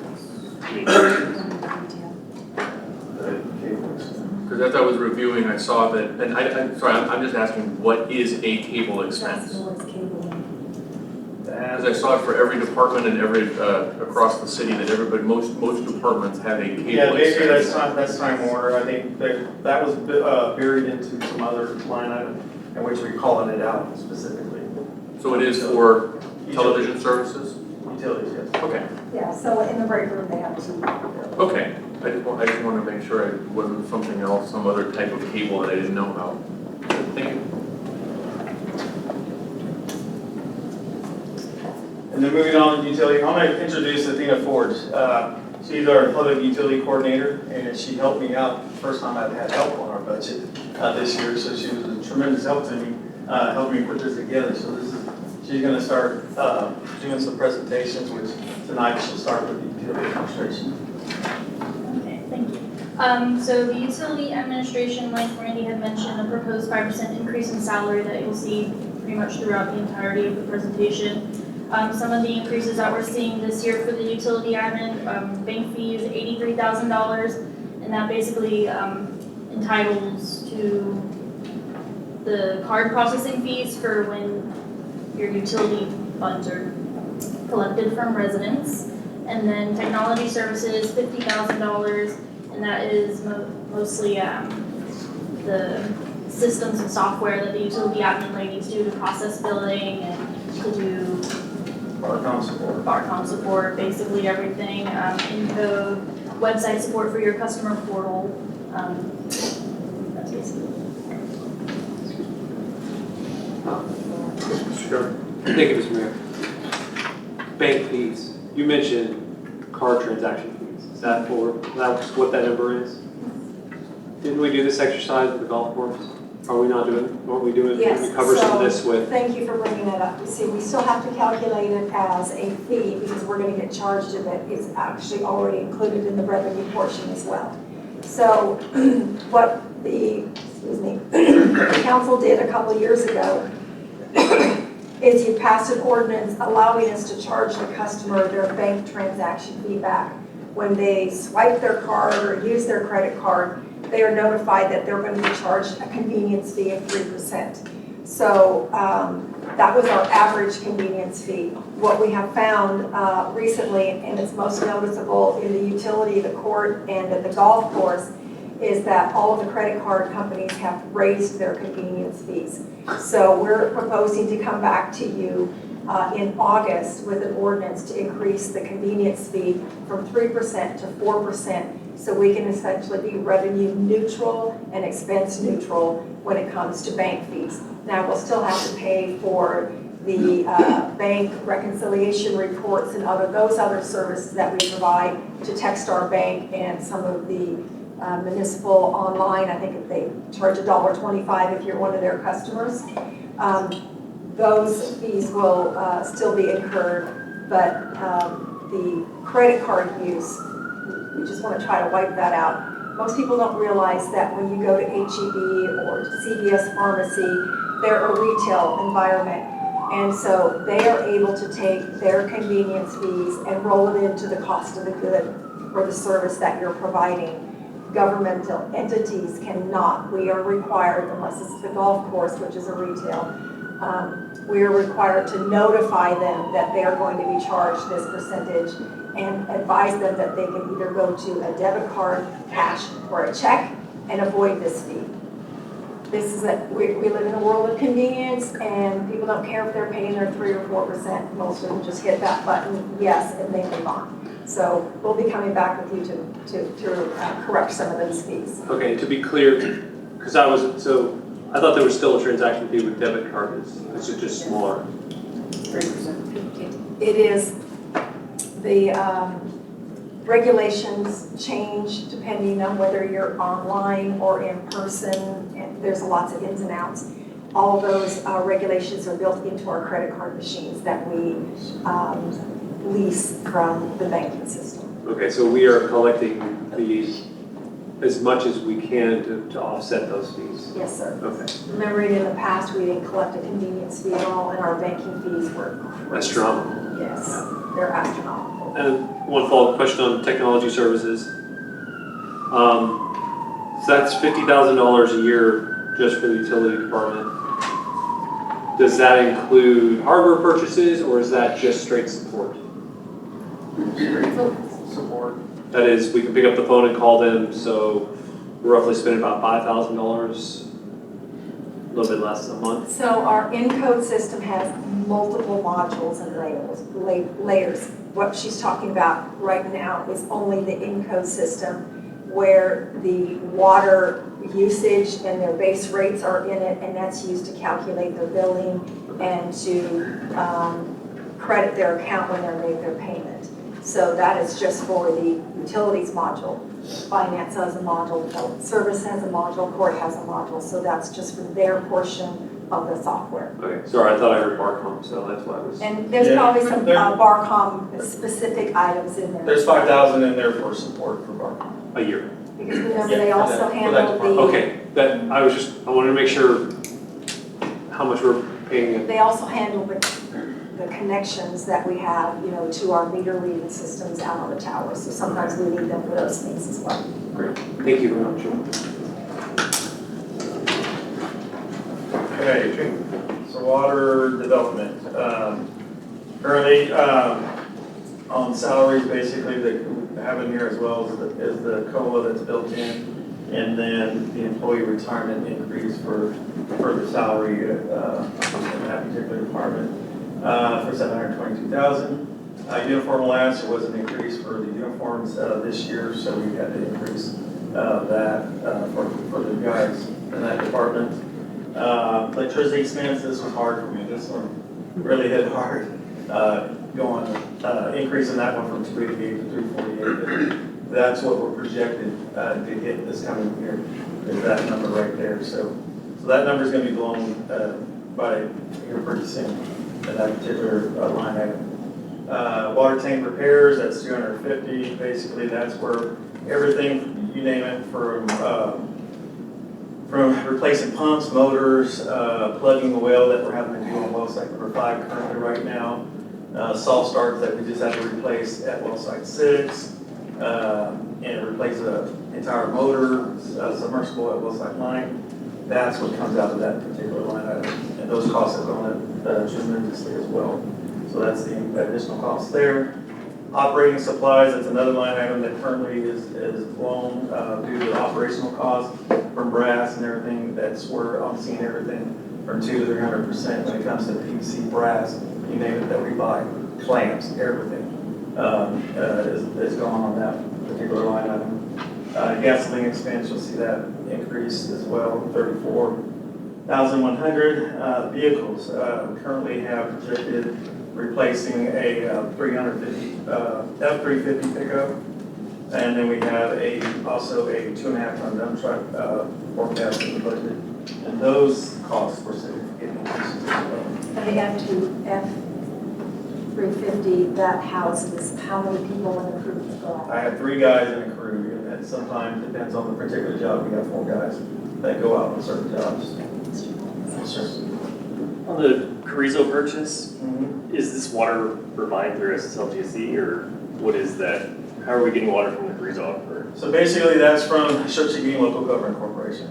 The cable expense. Because as I was reviewing, I saw that, and I'm just asking, what is a cable expense? Because I saw it for every department and every, across the city, that everybody, most departments have a cable Yeah, basically expense. that's time order. I think that was buried into some other line item in which we're calling it out specifically. So it is for television services? Utilities, yes. Okay, Yeah, so in the break room, they have two. okay. I just want to make sure it wasn't something else, some other type of cable that I didn't know about. Thank you. And then moving on to utility, I'm going to introduce Athena Ford. She's our public utility coordinator, and she helped me out the first time I've had help on our budget this year. So she was a tremendous help to me, helping me put this together. So she's going to start doing some presentations, which tonight she'll start with the utility administration. Okay, thank you. So the utility administration, like Randy had mentioned, a proposed 5% increase in salary that you'll see pretty much throughout the entirety of the presentation. Some of the increases that we're seeing this year for the utility admin, bank fee is $83,000, and that basically entitles to the card processing fees for when your utility funds are collected from residents. And then technology services, $50,000, and that is mostly the systems and software that the utility admin ladies do to process billing and to do BarCom support, basically everything, Encode, website support for your customer portal. That's basically it. Sure. Thank you, Mr. Mayor. Bank fees. You mentioned card transaction fees. Is that what that number is? Didn't we do this exercise with the golf course? Are we not doing, weren't we doing, Yes, we covered some of so this with? Thank you for bringing that up. You see, we still have to calculate it as a fee because we're going to get charged of it. It's actually already included in the revenue portion as well. So what the, council did a couple of years ago is you passed an ordinance allowing us to charge the customer their bank transaction fee back. When they swipe their card or use their credit card, they are notified that they're going to be charged a convenience fee of 3%. So that was our average convenience fee. What we have found recently, and it's most noticeable in the utility, the court, and at the golf course, is that all of the credit card companies have raised their convenience fees. So we're proposing to come back to you in August with an ordinance to increase the convenience fee from 3% to 4%, so we can essentially be revenue neutral and expense neutral when it comes to bank fees. Now, we'll still have to pay for the bank reconciliation reports and those other services that we provide to Techstar Bank and some of the municipal online. I think they charge $1.25 if you're one of their customers. Those fees will still be incurred, but the credit card use, we just want to try to wipe that out. Most people don't realize that when you go to H-E-B or CVS Pharmacy, they're a retail environment. And so they are able to take their convenience fees and roll it into the cost of the good or the service that you're providing. Governmental entities cannot. We are required, unless it's the golf course, which is a retail, we are required to notify them that they are going to be charged this percentage and advise them that they can either go to a debit card, cash, or a check and avoid this fee. This is we live in a world of convenience, and people don't care if they're paying their 3 or 4%. Most of them just hit that button, yes, and they move on. So we'll be coming back with you to correct some of those fees. Okay, to be clear, because I thought there was still a transaction fee with debit card. Is it just smaller? 3%. It is. The regulations change depending on whether you're online or in person, and there's lots of ins and outs. All of those regulations are built into our credit card machines that we lease from the banking system. Okay, so we are collecting these as much as we can to offset those fees? Yes, sir. Okay. Remember, in the past, we didn't collect a convenience fee at all, and our banking fees were crazy. Astronomical. Yes, they're astronomical. And one follow-up question on technology services. So that's $50,000 a year just for the utility department. Does that include hardware purchases, or is that just straight support? Support. That is, we can pick up the phone and call them, so we're roughly spending about $5,000, a little bit less a month. So our Encode system has multiple modules and layers. What she's talking about right now is only the Encode system, where the water usage and their base rates are in it, and that's used to calculate their billing and to credit their account when they're made their payment. So that is just for the utilities module. Finance has a module, service has a module, court has a module, so that's just for their portion of the software. Okay, sorry, I thought I heard Barcom, so that's why I was. And there's Yeah, probably some there- Barcom specific items in there. There's 5,000 in there for support for Barcom. A year. Remember, Yeah, they for also that handle department. the, Okay, that, I wanted to make sure how much we're paying. they also handle the connections that we have, you know, to our meter reading systems out on the towers. So sometimes we need them for those things as well. Great, thank you very much. Okay, so water development. Currently, on salaries, basically, they have in here as well is the COLA that's built in, and then the employee retirement increase for the salary in that particular department for $722,000. Uniform labs, there was an increase for the uniforms this year, so we had to increase that for the guys in that department. Electricity expense, this was hard for me. This one really hit hard. Increasing that one from 288 to 348. That's what we're projected to hit this coming year, is that number right there. So that number is going to be blown by here pretty soon in that particular line item. Water tank repairs, that's 250. Basically, that's where everything, you name it, from replacing pumps, motors, plugging the well that we're having to do on well site number 5 currently right now. Salt starts that we just had to replace at well site 6, and replace the entire motor, submersible at well site 9. That's what comes out of that particular line item. And those costs have gone up tremendously as well. So that's the additional cost there. Operating supplies, that's another line item that currently is blown due to operational costs from brass and everything. That's where I'm seeing everything from 200 to 300% when it comes to PVC, brass, you name it that we buy, clamps, everything is going on that particular line item. Gasoline expense, you'll see that increase as well, 34,100. Vehicles, currently have projected replacing a 350 F-350 pickup, and then we have also a 2.5-ton dump truck forecast in the budget, and those costs were significant increases as well. And the F350, that houses how many people in the crew go out? I have 3 guys in a crew, and that sometimes depends on the particular job. We have 4 guys that go out on certain jobs. Sure. On the Carrizo purchase, is this water provided through SSLGC, or what is that? How are we getting water from the Carrizo? So basically, that's from Shoshigine Local Government Corporation.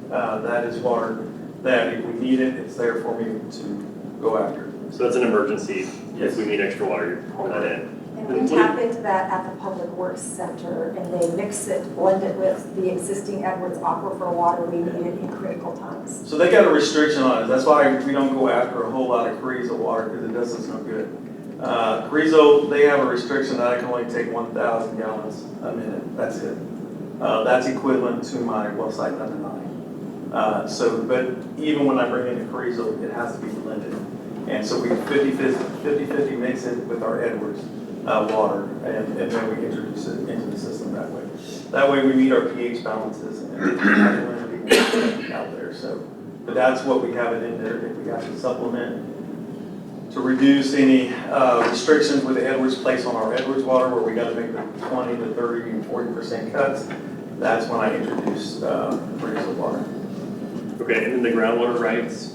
That is water that if we need it, it's there for me to go after. So that's an emergency. Yes. If we need extra water, you're pulling that in. And we tap into that at the Public Works Center, and they mix it, blend it with the existing Edwards aquifer water we needed in critical times. So they got a restriction on it. That's why we don't go after a whole lot of Carrizo water, because it does us no good. Carrizo, they have a restriction that I can only take 1,000 gallons a minute. That's it. That's equivalent to my well site number 9. But even when I bring in the Carrizo, it has to be blended. And so we 50-50 mix it with our Edwards water, and then we introduce it into the system that way. That way we meet our pH balances and everything out there. So, but that's what we have it in there. If we have to supplement to reduce any restrictions with the Edwards placed on our Edwards water, where we got to make the 20 to 30 and 40% cuts, that's when I introduce Carrizo water. Okay, and then the groundwater rights,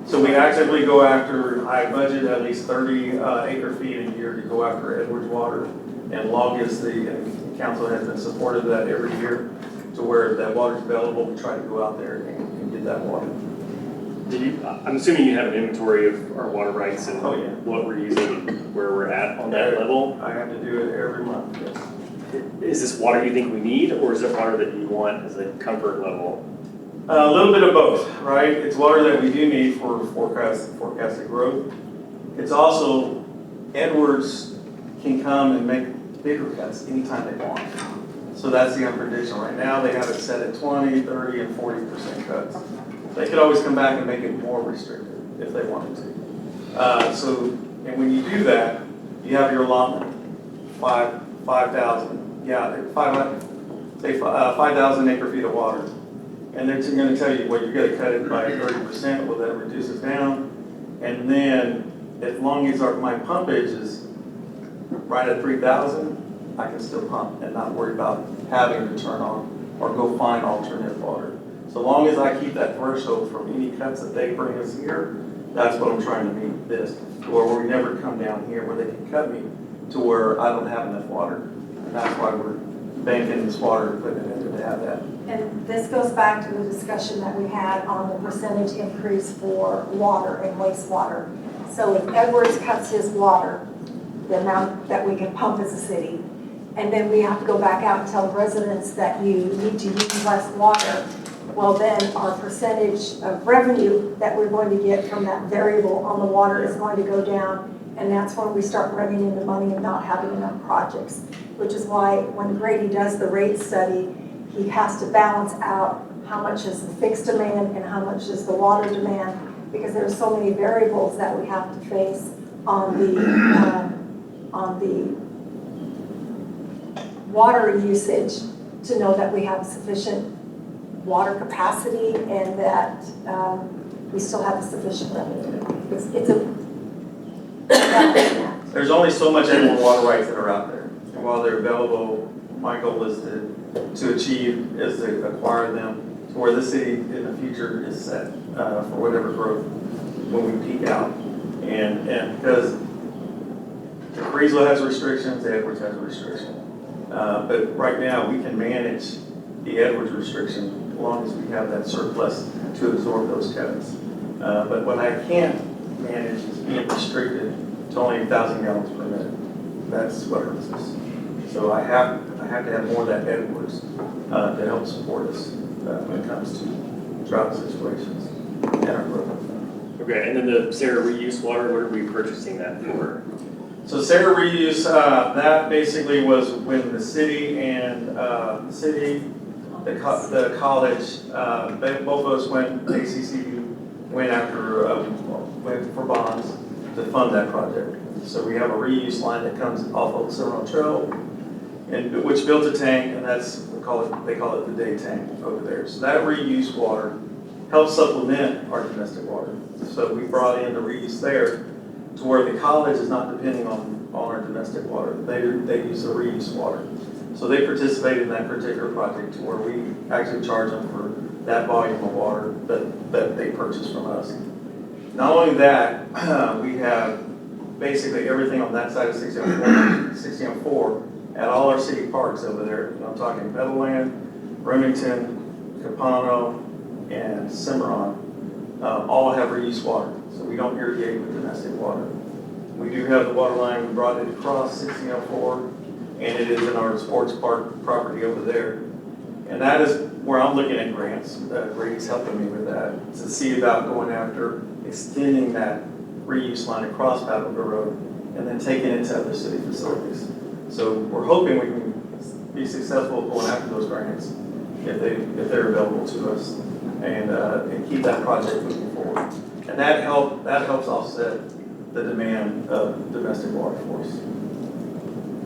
So we actively go after, I budget at least 30 acre feet a year to go after Edwards water. And longest, the council has been supportive of that every year, to where that water's available, we try to go out there and get that water. I'm assuming you have an inventory of our water rights and Oh, yeah. what we're using and where we're at on that level. I have to do it every month, yes. Is this water you think we need, or is it water that you want as a comfort level? A little bit of both, right? It's water that we do need for forecasted growth. It's also, Edwards can come and make bigger cuts anytime they want. So that's the unprediction. Right now, they have it set at 20, 30, and 40% cuts. They could always come back and make it more restricted if they wanted to. And when you do that, you have your allotment, 5,000, say 5,000 acre feet of water. and they're gonna tell you, well, you gotta cut it by 30%, well, that reduces down. And then, as long as my pumpage is right at 3,000, I can still pump and not worry about having to turn on or go find alternate water. So long as I keep that threshold from any cuts that they bring us here, that's what I'm trying to meet this, to where we never come down here where they can cut me to where I don't have enough water. And that's why we're banking this water and putting it in to have that. And this goes back to the discussion that we had on the percentage increase for water and wastewater. So if Edwards cuts his water, the amount that we can pump as a city, and then we have to go back out and tell residents that you need to use less water, well then our percentage of revenue that we're going to get from that variable on the water is going to go down, and that's when we start running into money and not having enough projects. Which is why when Grady does the rate study, he has to balance out how much is the fixed demand and how much is the water demand, because there are so many variables that we have to face on the water usage to know that we have sufficient water capacity and that we still have sufficient revenue. It's a There's only so much Edward water rights that are out there. And while they're available, my goal is to achieve, is to acquire them to where the city in the future is set for whatever growth when we peak out. And because Carrizo has restrictions, Edwards has restrictions. But right now, we can manage the Edwards restriction as long as we have that surplus to absorb those cuts. But what I can't manage is being restricted to only 1,000 gallons per minute. That's what hurts us. So I have to have more of that Edwards to help support us when it comes to drought situations and our growth. Okay, and then the Sarah reuse water, what are we purchasing that for? So Sarah reuse, that basically was when the city and the college, both of us went, ACCU went for bonds to fund that project. So we have a reuse line that comes off of Cimarron Trail, and which built a tank, and they call it the day tank over there. So that reuse water helps supplement our domestic water. So we brought in the reuse there to where the college is not depending on our domestic water. They use the reuse water. So they participated in that particular project to where we actually charge them for that volume of water that they purchase from us. Not only that, we have basically everything on that side of 1604 at all our city parks over there. I'm talking Meadowland, Remington, Capano, and Cimarron, all have reuse water. So we don't irrigate with domestic water. We do have the water line, we brought it across 1604, and it is in our sports park property over there. And that is where I'm looking at grants. Grady's helping me with that, to see about going after extending that reuse line across Battleville Road and then taking it to other city facilities. So we're hoping we can be successful going after those grants if they're available to us and keep that project moving forward. And that helps offset the demand of domestic water for us.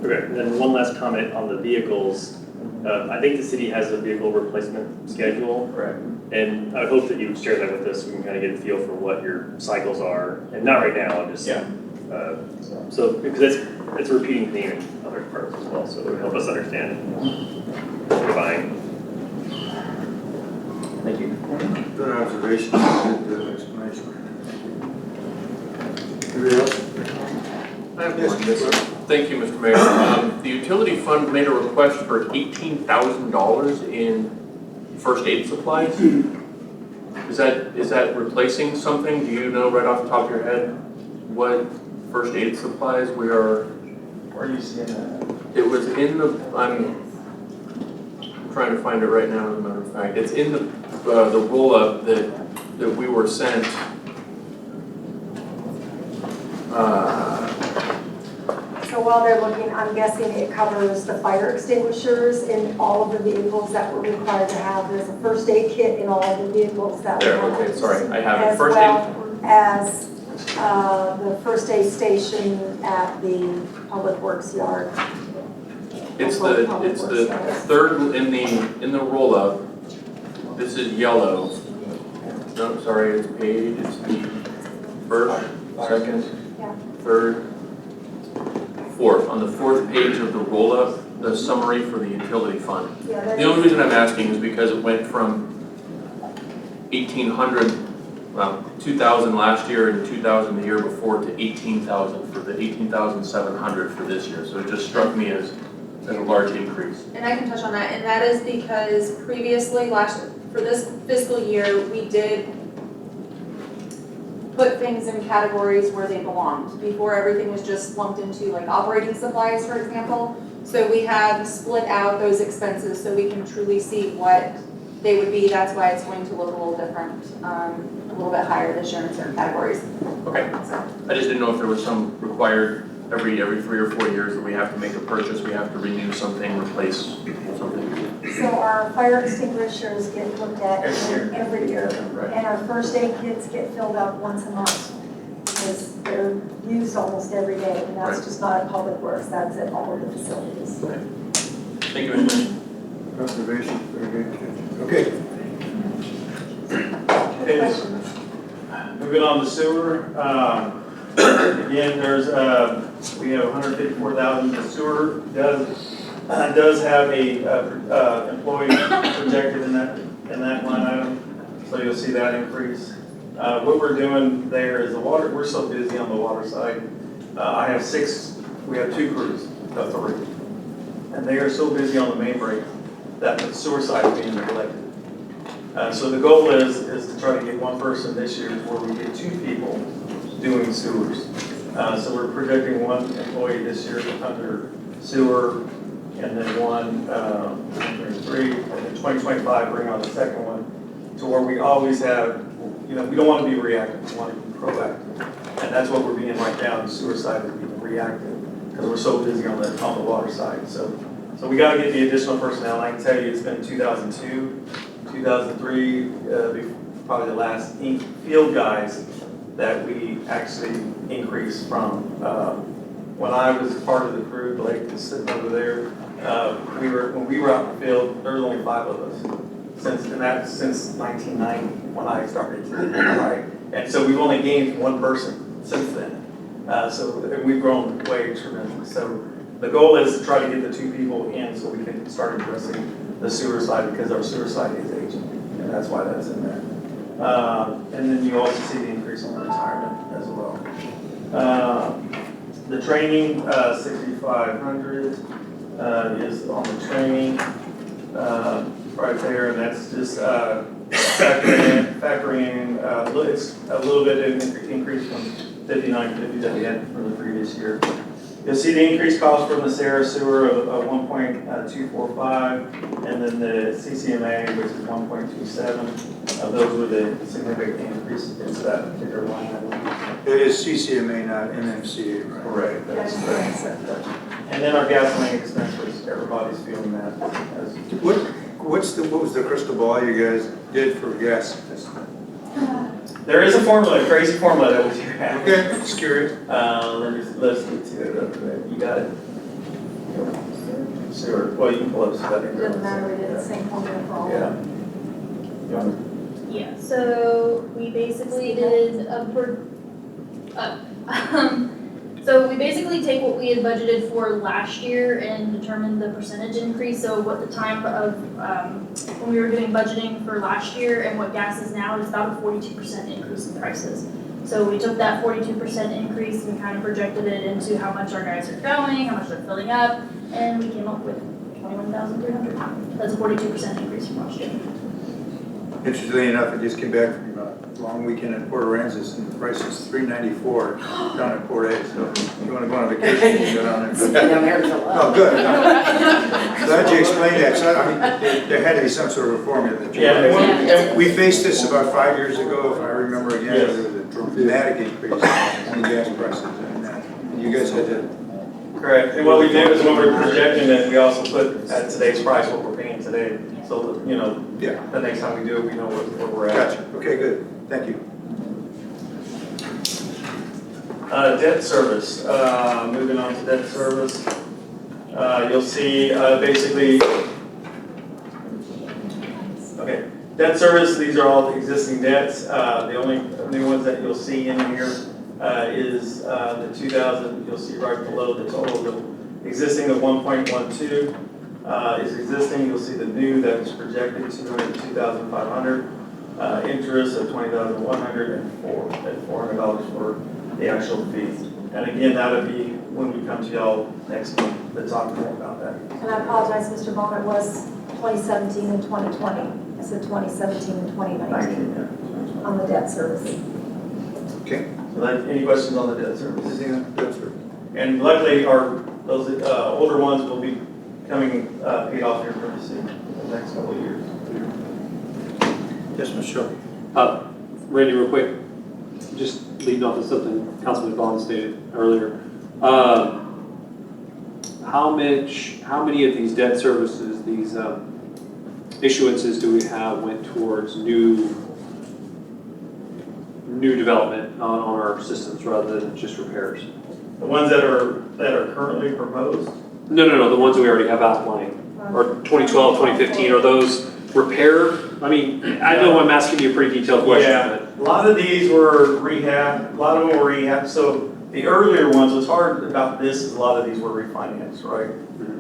Okay, and then one last comment on the vehicles. I think the city has a vehicle replacement schedule. Correct. And I hope that you would share that with us so we can kind of get a feel for what your cycles are. And not right now, I'm just, so, because it's a repeating theme in other departments as well, so it would help us understand what we're buying. Thank you. Good observation, good explanation. Anybody else? I have one. Thank you, Mr. Mayor. The utility fund made a request for $18,000 in first aid supplies. Is that replacing something? Do you know right off the top of your head what first aid supplies we are? Where are you seeing that? It was in the, I'm trying to find it right now, as a matter of fact. It's in the roll-up that we were sent. So while they're looking, I'm guessing it covers the fire extinguishers in all of the vehicles that we're required to have. There's a first aid kit in all of the vehicles that we There, have. okay, sorry, I have it. As First well aid. as the first aid station at the Public Works yard. It's the third in the roll-up. this is yellow. No, sorry, it's page, it's the first, second, Yeah. third, fourth. On the fourth page of the roll-up, the summary for the utility fund. Yeah, that The only is, reason I'm asking is because it went from 1,800, well, 2,000 last year and 2,000 the year before to 18,000 for the 18,700 for this year. So it just struck me as a large increase. And I can touch on that, and that is because previously, for this fiscal year, we did put things in categories where they belonged. Before, everything was just lumped into like operating supplies, for example. So we have split out those expenses so we can truly see what they would be. That's why it's going to look a little different, a little bit higher this year in certain categories. Okay. I just didn't know if there was some required every 3 or 4 years that we have to make a purchase, we have to renew something, replace something. so our fire extinguishers get looked at every year. Right. And our first aid kits get filled out once a month because they're used almost every day. And that's Right. just not at Public Works, that's at all of the facilities. Thank you, Mr. Conservation, very good. Okay. Okay, moving on to sewer. Again, there's, we have 154,000 for sewer. Does have a employee projected in that line item, so you'll see that increase. What we're doing there is the water, we're so busy on the water side. We have 2 crews, that's 3. And they are so busy on the main break that the sewer side is being neglected. So the goal is to try to get 1 person this year where we get 2 people doing sewers. So we're projecting 1 employee this year under sewer, and then 1, 3, and in 2025 bring on the second one, to where we always have, we don't want to be reactive, we want to be proactive. And that's what we're being right now, the sewer side is being reactive, because we're so busy on the water side. So we got to get the additional personnel. I can tell you it's been 2002, 2003, probably the last field guys that we actually increased from. When I was part of the crew, Blake is sitting over there, when we were out in the field, there was only 5 of us. Since 1990, when I started, right? And so we've only gained 1 person since then. So we've grown way tremendously. So the goal is to try to get the 2 people in so we can start addressing the sewer side, because our sewer side is aging, and that's why that's in there. And then you also see the increase on the retirement as well. The training, 6,500 is on the training right there, and that's just factoring in it's a little bit of increase from 5,950 that we had from the previous year. You'll see the increased cost from the Sarah sewer of 1.245, and then the CCMA, which is 1.27. Those were the significant increases into that particular line item. It is CCMA, not MMCA, right? Correct. That's correct. And then our gasoline expense, which everybody's feeling that as. What was the crystal ball you guys did for gas? There is a formula, a crazy formula that we do have. Okay, just curious. Let's get to it. You got it. Sewer. Well, you can pull up study. It doesn't matter, we did the same formula for all of them. Yeah. Yeah, so we basically did so we basically take what we had budgeted for last year and determine the percentage increase. So what the time of, when we were doing budgeting for last year and what gas is now is about a 42% increase in prices. So we took that 42% increase and kind of projected it into how much our guys are going, how much they're filling up, and we came up with 21,300. That's a 42% increase from last year. Interestingly enough, I just came back from a long weekend at Port Aransas, and the price is $3.94 down at Port A. So if you want to go on a vacation, you go down there. Oh, good. Glad you explained that. So, I mean, there had to be some sort of a formula that you. Yeah. We faced this about 5 years ago, if I remember again. There was a dramatic increase in gas prices, and you guys had to. Correct. And what we do is when we're projecting it, we also put at today's price what we're paying today. So, the next time we do it, we know where we're at. Gotcha. Okay, good. Thank you. Debt service. Moving on to debt service. You'll see basically, okay, Debt service, these are all the existing debts. The only new ones that you'll see in here is the 2000, you'll see right below the total, the existing of 1.12 is existing. You'll see the new that is projected 202,500, interest of 20,100, and $400 for the actual fees. And again, that'll be when we come to y'all next month to talk more about that. And I apologize, Mr. Bowman, it was 2017 and 2020. I said 2017 and 2019 yeah. on the debt service. Okay. So that, any questions on the debt service? Anything on debt service? And luckily, those older ones will be coming paid off here pretty soon, in the next couple of years. Yes, Mr. Shelby. Randy, real quick, just leading off of something Councilman Vaughn stated earlier. How many of these debt services, these issuances do we have went towards new development on our systems rather than just repairs? The ones that are currently proposed? No, the ones that we already have outlined, or 2012, 2015, are those repair? I mean, I know I'm asking you a pretty detailed question, Yeah, a lot of these were rehab, a lot of them were rehab. So the earlier ones, what's hard about this is a lot of these were refinanced, right?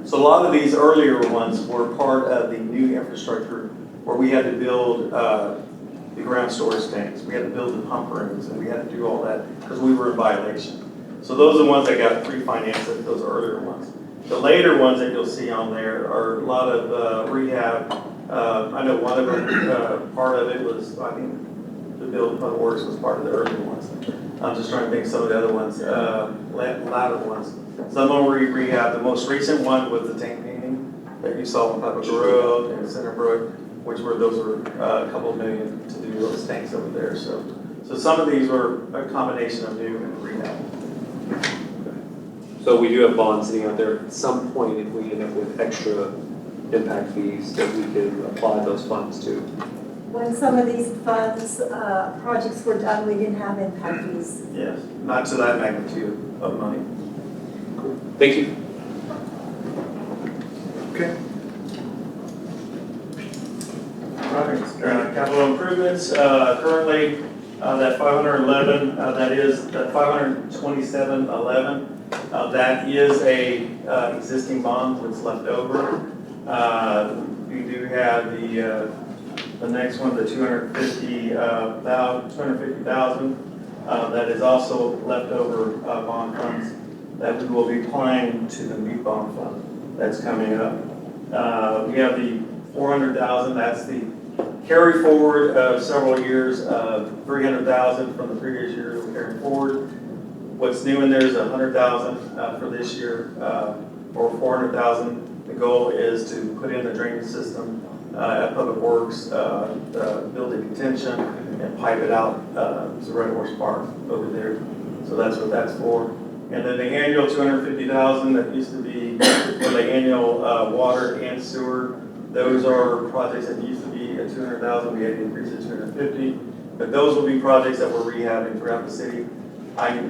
So a lot of these earlier ones were part of the new infrastructure where we had to build the ground storage tanks. We had to build the pump rooms, and we had to do all that because we were in violation. So those are the ones that got pre-financed, those earlier ones. The later ones that you'll see on there are a lot of rehab. I know one of them, part of it was, I think, the build public works was part of the earlier ones. I'm just trying to think some of the other ones, latter ones. Some of them were rehab. The most recent one was the tank painting that you saw on Papa Road and Centerbrook, those were a couple of million to do those tanks over there. So some of these were a combination of new and rehab. So we do have bonds sitting out there. At some point, if we end up with extra impact fees, that we can apply those funds to. When some of these funds, projects were done, we didn't have impact fees. Yes, not to that magnitude of money. Thank you. Okay. All right, capital improvements, currently, that 511, that is, that 527.11, that is a existing bond that's left over. We do have the next one, the 250,000, that is also leftover bond funds that we will be applying to the new bond fund that's coming up. We have the 400,000, that's the carry forward of several years of 300,000 from the previous year we're carrying forward. What's new in there is 100,000 for this year, or 400,000. The goal is to put in the drainage system at Public Works, build a contention, and pipe it out to Red Horse Park over there. So that's what that's for. And then the annual 250,000 that used to be for the annual water and sewer. Those are projects that used to be at 200,000. We had to increase it to 250. But those will be projects that we're rehabbing throughout the city. I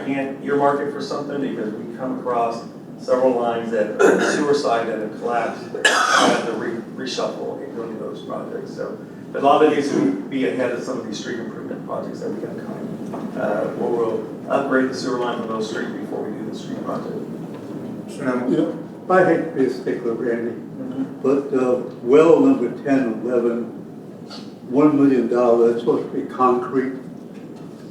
can't earmark it for something because we come across several lines that on the sewer side that have collapsed. I have to reshuffle and go to those projects. So, but a lot of these will be ahead of some of these street improvement projects that we have coming. Where we'll upgrade the sewer line on those streets before we do the street project. So now, You know, I hate to be a stickler, Randy, but well number 10, 11, $1 million, that's supposed to be concrete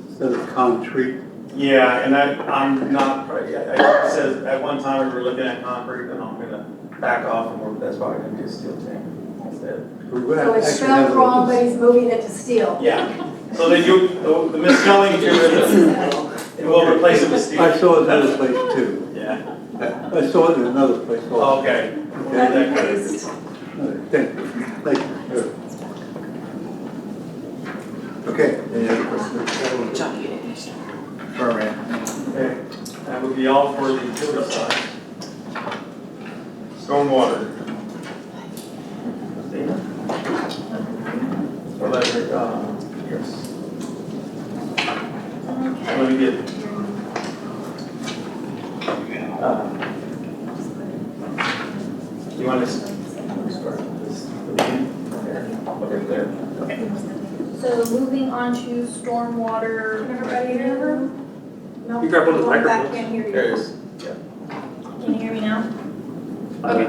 instead of concrete. Yeah, and I'm not, it says at one time we were looking at concrete, and I'm gonna back off, and that's probably gonna be a steel tank instead. So it's spelled wrong, but he's moving it to steel. Yeah, so then the misspelling, it will replace it with steel. I saw it another place too. Yeah. I saw it in another place also. Okay. Cut and paste. Thank you. Thank you. okay, any other questions? All right. Okay, that would be all for the utility side. Stormwater. Christina? Electric, yes. Let me get. You want to start with this? There. Okay, there. moving on to stormwater. Can everybody hear her? No. You grab one of the Going back, microphones. can't hear you. There it is. Can you hear me now? Okay.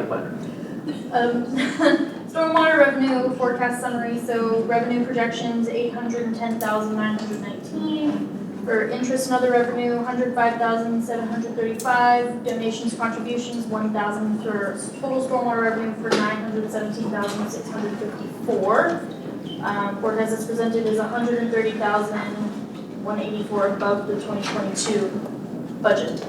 Stormwater revenue forecast summary, so revenue projections, 810,919. For interest and other revenue, 105,735. Donations, contributions, 1,000 for total stormwater revenue for 917,654. Forecast as presented is 130,184 above the 2022 budget.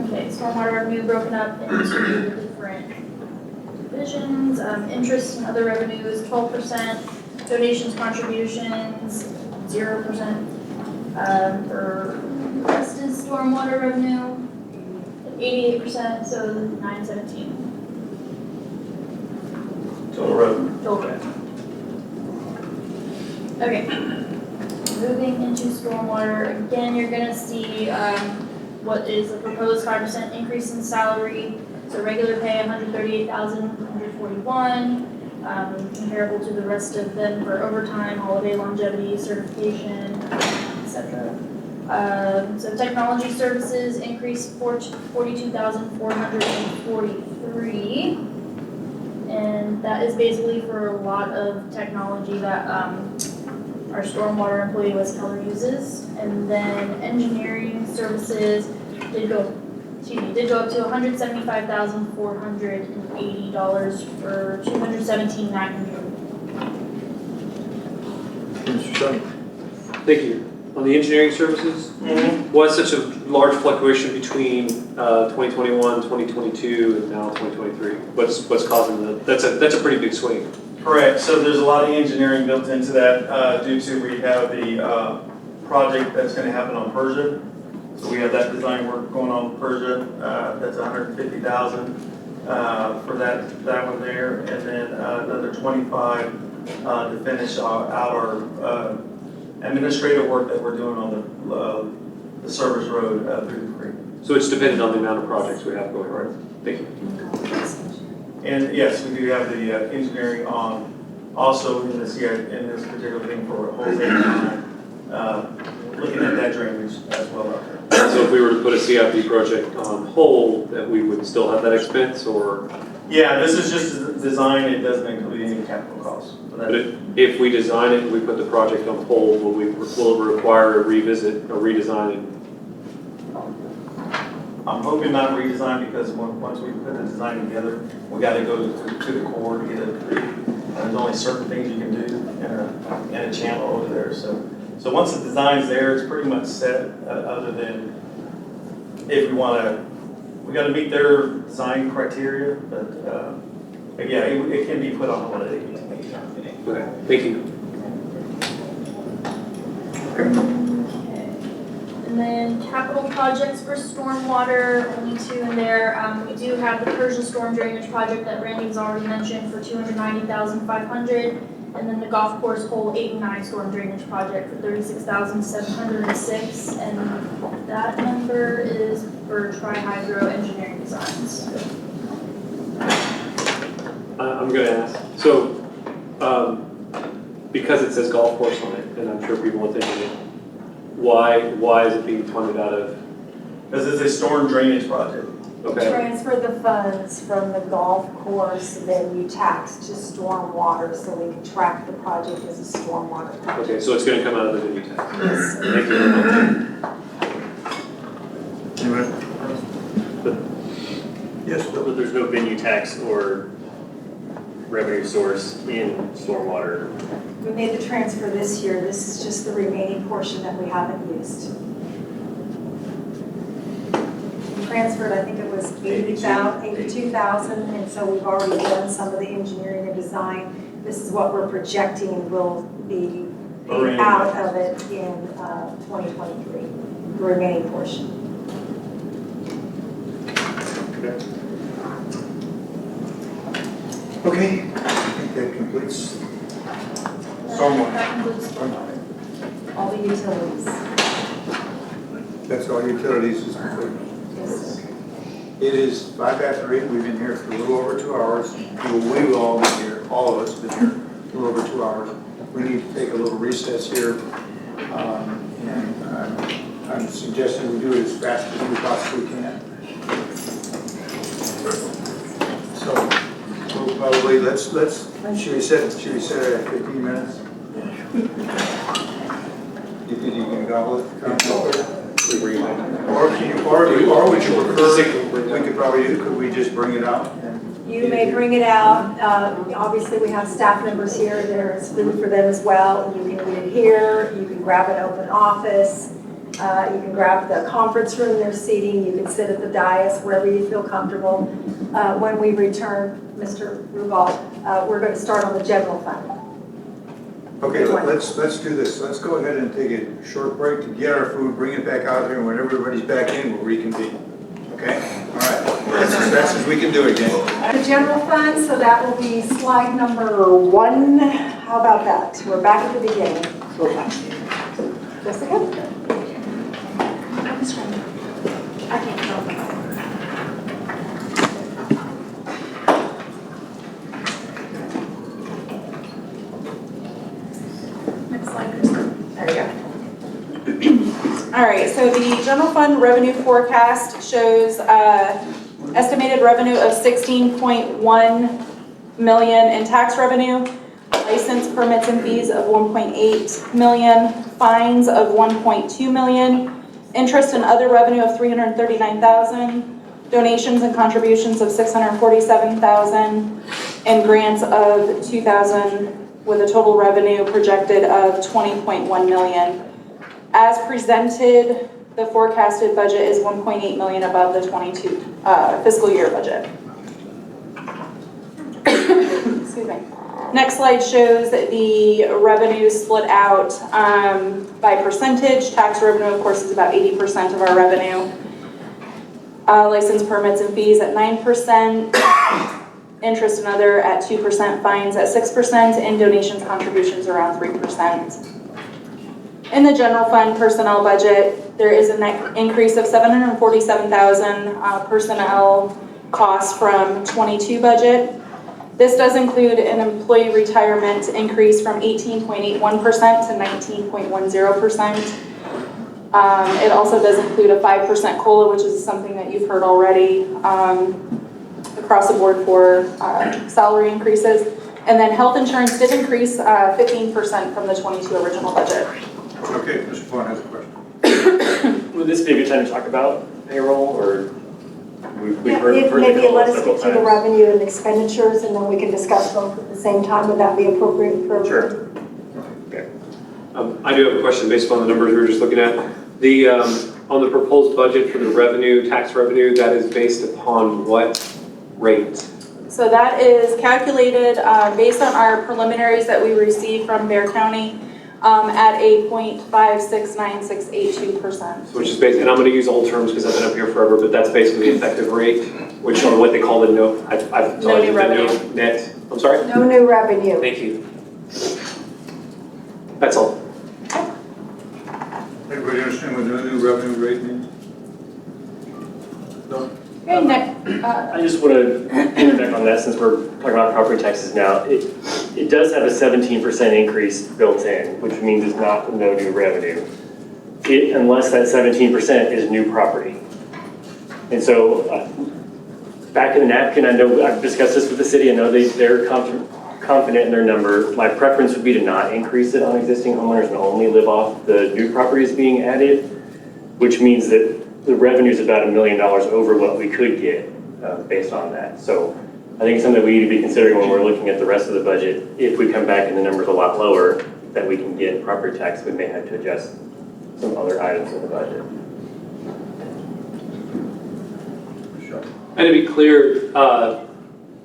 Okay, stormwater revenue broken up into the different divisions. Interest and other revenue is 12%. Donations, contributions, 0%. For the rest is stormwater revenue, 88%, so 917. Total revenue. Total revenue. Okay. Moving into stormwater, again, you're gonna see what is a proposed 5% increase in salary. So regular pay, 138,141. Comparable to the rest of them for overtime, holiday longevity, certification, etc. So technology services increased 42,443. And that is basically for a lot of technology that our stormwater employee West Keller uses. And then engineering services did go up to $175,480 for $217,900. Thank you. On the engineering services, why such a large fluctuation between 2021, 2022, and now 2023? What's causing that? That's a pretty big swing. Correct, so there's a lot of engineering built into that due to we have the project that's gonna happen on Persia. So we have that design work going on Persia, that's 150,000 for that one there. And then another 25 to finish out our administrative work that we're doing on the service road through the creek. So it's dependent on the amount of projects we have going, right? Thank you. And yes, we do have the engineering on, also in this particular thing for a whole design, looking at that drainage as well out there. So if we were to put a CIP project on hold, that we would still have that expense, or? Yeah, this is just a design, it doesn't include any capital costs. But if we design it and we put the project on hold, will it require a revisit, a redesign? I'm hoping not redesign, because once we put the design together, we gotta go to the core to get it approved. And there's only certain things you can do in a channel over there, so once the design's there, it's pretty much set, other than if we gotta meet their design criteria, but yeah, it can be put on hold at any time. Okay, thank you. And then capital projects for stormwater, only two in there. We do have the Persia storm drainage project that Randy's already mentioned for $290,500. And then the golf course hole 8 and 9 storm drainage project for $36,706. And that number is for tri-hydro engineering designs. I'm gonna ask, so, because it says golf course on it, and I'm sure people are thinking it, why is it being funded out of? Because it's a storm drainage project. Okay, Transfer the funds from the golf course, then you tax to stormwater, so we can track the project as a stormwater project. okay, so it's gonna come out of the venue tax. Yes, sir. Thank you very much. Yes, Bill? But there's no venue tax or revenue source in stormwater. We made the transfer this year. This is just the remaining portion that we haven't used. We transferred, I think it was 82,000, and so we've already done some of the engineering and design. This is what we're projecting will be paid out of it in 2023, the remaining portion. Okay, I think that completes. That concludes stormwater. All the utilities. That's all utilities is complete. Yes, sir. It is 5 after 8. We've been here for a little over 2 hours. We will all be here, all of us been here a little over 2 hours. We need to take a little recess here. And I'm suggesting we do it as fast as we possibly can. So we'll probably, should we set it at 15 minutes? You think you can gobble it? Or would you prefer, we could probably, could we just bring it out? You may bring it out. Obviously, we have staff members here. There is food for them as well. You can eat it here. You can grab an open office. You can grab the conference room. There's seating. You can sit at the dais wherever you feel comfortable. When we return, Mr. Ruval, we're going to start on the general fund. Okay, let's do this. Let's go ahead and take a short break to get our food, bring it back out here, and when everybody's back in, we'll reconvene. Okay? All right. That's as we can do it, gang. The general fund, so that will be slide number 1. How about that? We're back at the beginning. Jessica? I can't tell. Next slide, Kristen. There you go. All right, so the general fund revenue forecast shows estimated revenue of 16.1 million in tax revenue, license permits and fees of 1.8 million, fines of 1.2 million, interest and other revenue of 339,000, donations and contributions of 647,000, and grants of 2,000, with a total revenue projected of 20.1 million. As presented, the forecasted budget is 1.8 million above the 22 fiscal year budget. Excuse me. Next slide shows the revenue split out by percentage. Tax revenue, of course, is about 80% of our revenue. License permits and fees at 9%. Interest and other at 2%, fines at 6%, and donations contributions around 3%. In the general fund personnel budget, there is a net increase of 747,000 personnel costs from 22 budget. This does include an employee retirement increase from 18.81% to 19.10%. It also does include a 5% COLA, which is something that you've heard already across the board for salary increases. And then health insurance did increase 15% from the 22 original budget. Okay, Mr. Vaughn has a question. Would this be a good time to talk about payroll, or we've heard If the maybe payroll let us several get to the times? revenue and expenditures, and then we can discuss both at the same time. Would that be appropriate for? Sure. Okay. I do have a question based on the numbers we were just looking at. The, on the proposed budget for the revenue, tax revenue, that is based upon what rate? So that is calculated based on our preliminaries that we received from Bear County at a 0.569682%. Which is based, and I'm going to use old terms because I've been up here forever, but that's basically the effective rate, which are what they call the no new revenue. Net. I'm sorry? No new revenue. Thank you. That's all. Everybody understand what the new revenue rate means? No? Okay, next. I just want to piggyback on that since we're talking about property taxes now. It does have a 17% increase built in, which means it's not no new revenue. Unless that 17% is new property. And so back in the napkin, I know I've discussed this with the city. I know they're confident in their number. My preference would be to not increase it on existing homeowners and only live off the new properties being added, which means that the revenue is about $1 million over what we could get based on that. So I think it's something we need to be considering when we're looking at the rest of the budget. If we come back and the number's a lot lower, that we can get property tax, we may have to adjust some other items in the budget. Sure. And to be clear,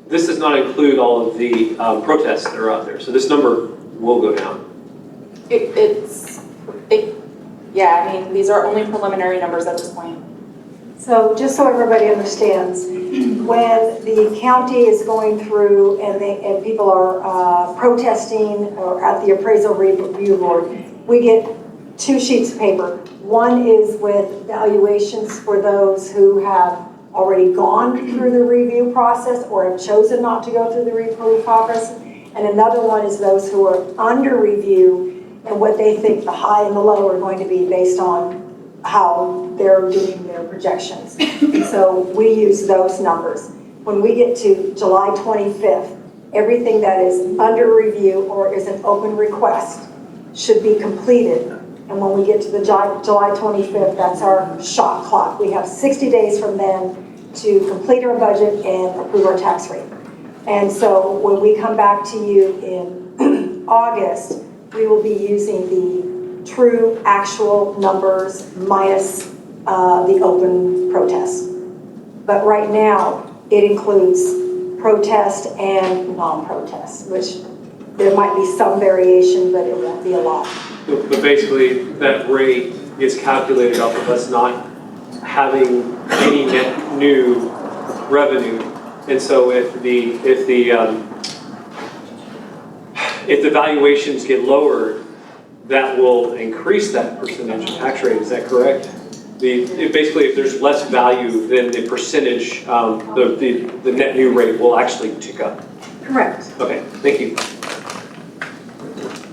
this does not include all of the protests that are out there. So this number will go down. Yeah, I mean, these are only preliminary numbers at this point. So just so everybody understands, when the county is going through and people are protesting or at the appraisal review board, we get 2 sheets of paper. One is with valuations for those who have already gone through the review process or have chosen not to go through the review process. And another one is those who are under review and what they think the high and the low are going to be based on how they're doing their projections. And so we use those numbers. When we get to July 25th, everything that is under review or is an open request should be completed. And when we get to the July 25th, that's our shot clock. We have 60 days from then to complete our budget and approve our tax rate. And so when we come back to you in August, we will be using the true actual numbers minus the open protest. But right now, it includes protest and non-protest, which there might be some variation, but it won't be a lot. But basically, that rate gets calculated off of us not having any net new revenue. And so if the valuations get lowered, that will increase that percentage tax rate. Is that correct? Basically, if there's less value, then the percentage, the net new rate will actually tick up. Correct. Okay, thank you.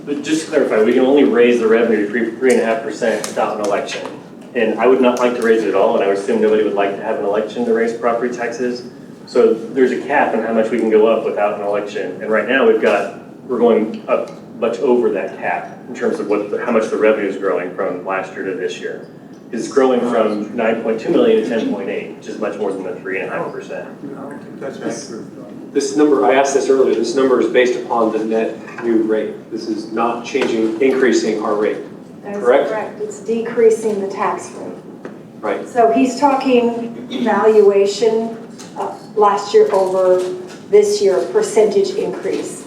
But just to clarify, we can only raise the revenue 3.5% without an election. And I would not like to raise it at all, and I would assume nobody would like to have an election to raise property taxes. So there's a cap on how much we can go up without an election. And right now we're going up much over that cap in terms of how much the revenue is growing from last year to this year. It's growing from 9.2 million to 10.8, which is much more than the 3.5%. I don't think that's accurate. This number, I asked this earlier, this number is based upon the net new rate. This is not increasing our rate. That is correct? Correct. It's decreasing the tax rate. Right. So he's talking valuation last year over this year, percentage increase.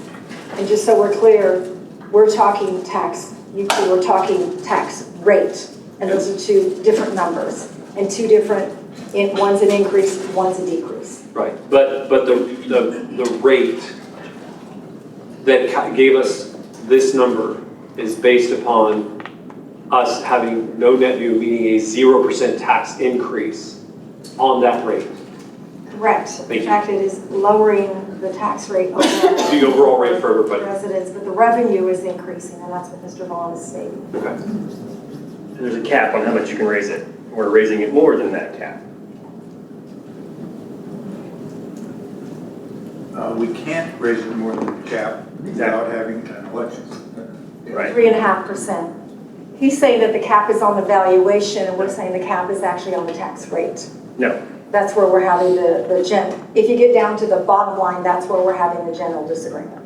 And just so we're clear, we're talking tax, we're talking tax rate. And those are two different numbers and two different, one's an increase, one's a decrease. Right, but the rate that gave us this number is based upon us having no net new, meaning a 0% tax increase on that rate. Correct. In fact, it is lowering the tax rate overall. The overall rate for everybody. Residents, but the revenue is increasing, and that's what Mr. Vaughn is stating. Okay. There's a cap on how much you can raise it. We're raising it more than that cap. We can't raise it more than the cap without having an election. Right. 3.5%. He's saying that the cap is on the valuation, and we're saying the cap is actually on the tax rate. No. That's where we're having if you get down to the bottom line, that's where we're having the general disagreement.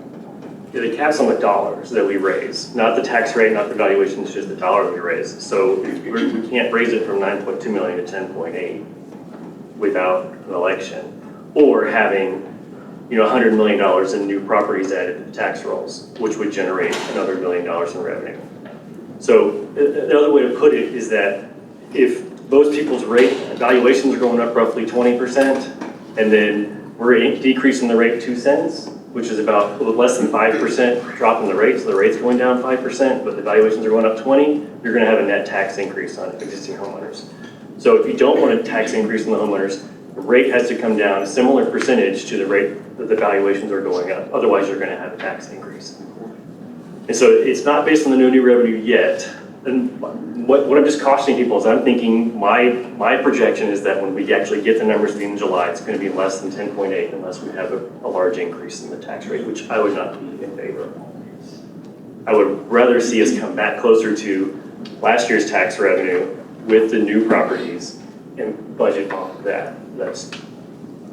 Yeah, the cap's on the dollars that we raise, not the tax rate, not the valuation, it's just the dollar we raise. So we can't raise it from 9.2 million to 10.8 without an election, or having $100 million in new properties added to the tax rolls, which would generate another $1 million in revenue. So the other way to put it is that if most people's rate valuations are going up roughly 20%, and then we're decreasing the rate 2 cents, which is about a little less than 5% drop in the rate, so the rate's going down 5%, but the valuations are going up 20, you're going to have a net tax increase on existing homeowners. So if you don't want a tax increase in the homeowners, the rate has to come down a similar percentage to the rate that the valuations are going up. Otherwise, you're going to have a tax increase. And so it's not based on the new revenue yet. And what I'm just cautioning people is I'm thinking my projection is that when we actually get the numbers in July, it's going to be less than 10.8 unless we have a large increase in the tax rate, which I would not be in favor of. I would rather see us come back closer to last year's tax revenue with the new properties and budget off of that. That's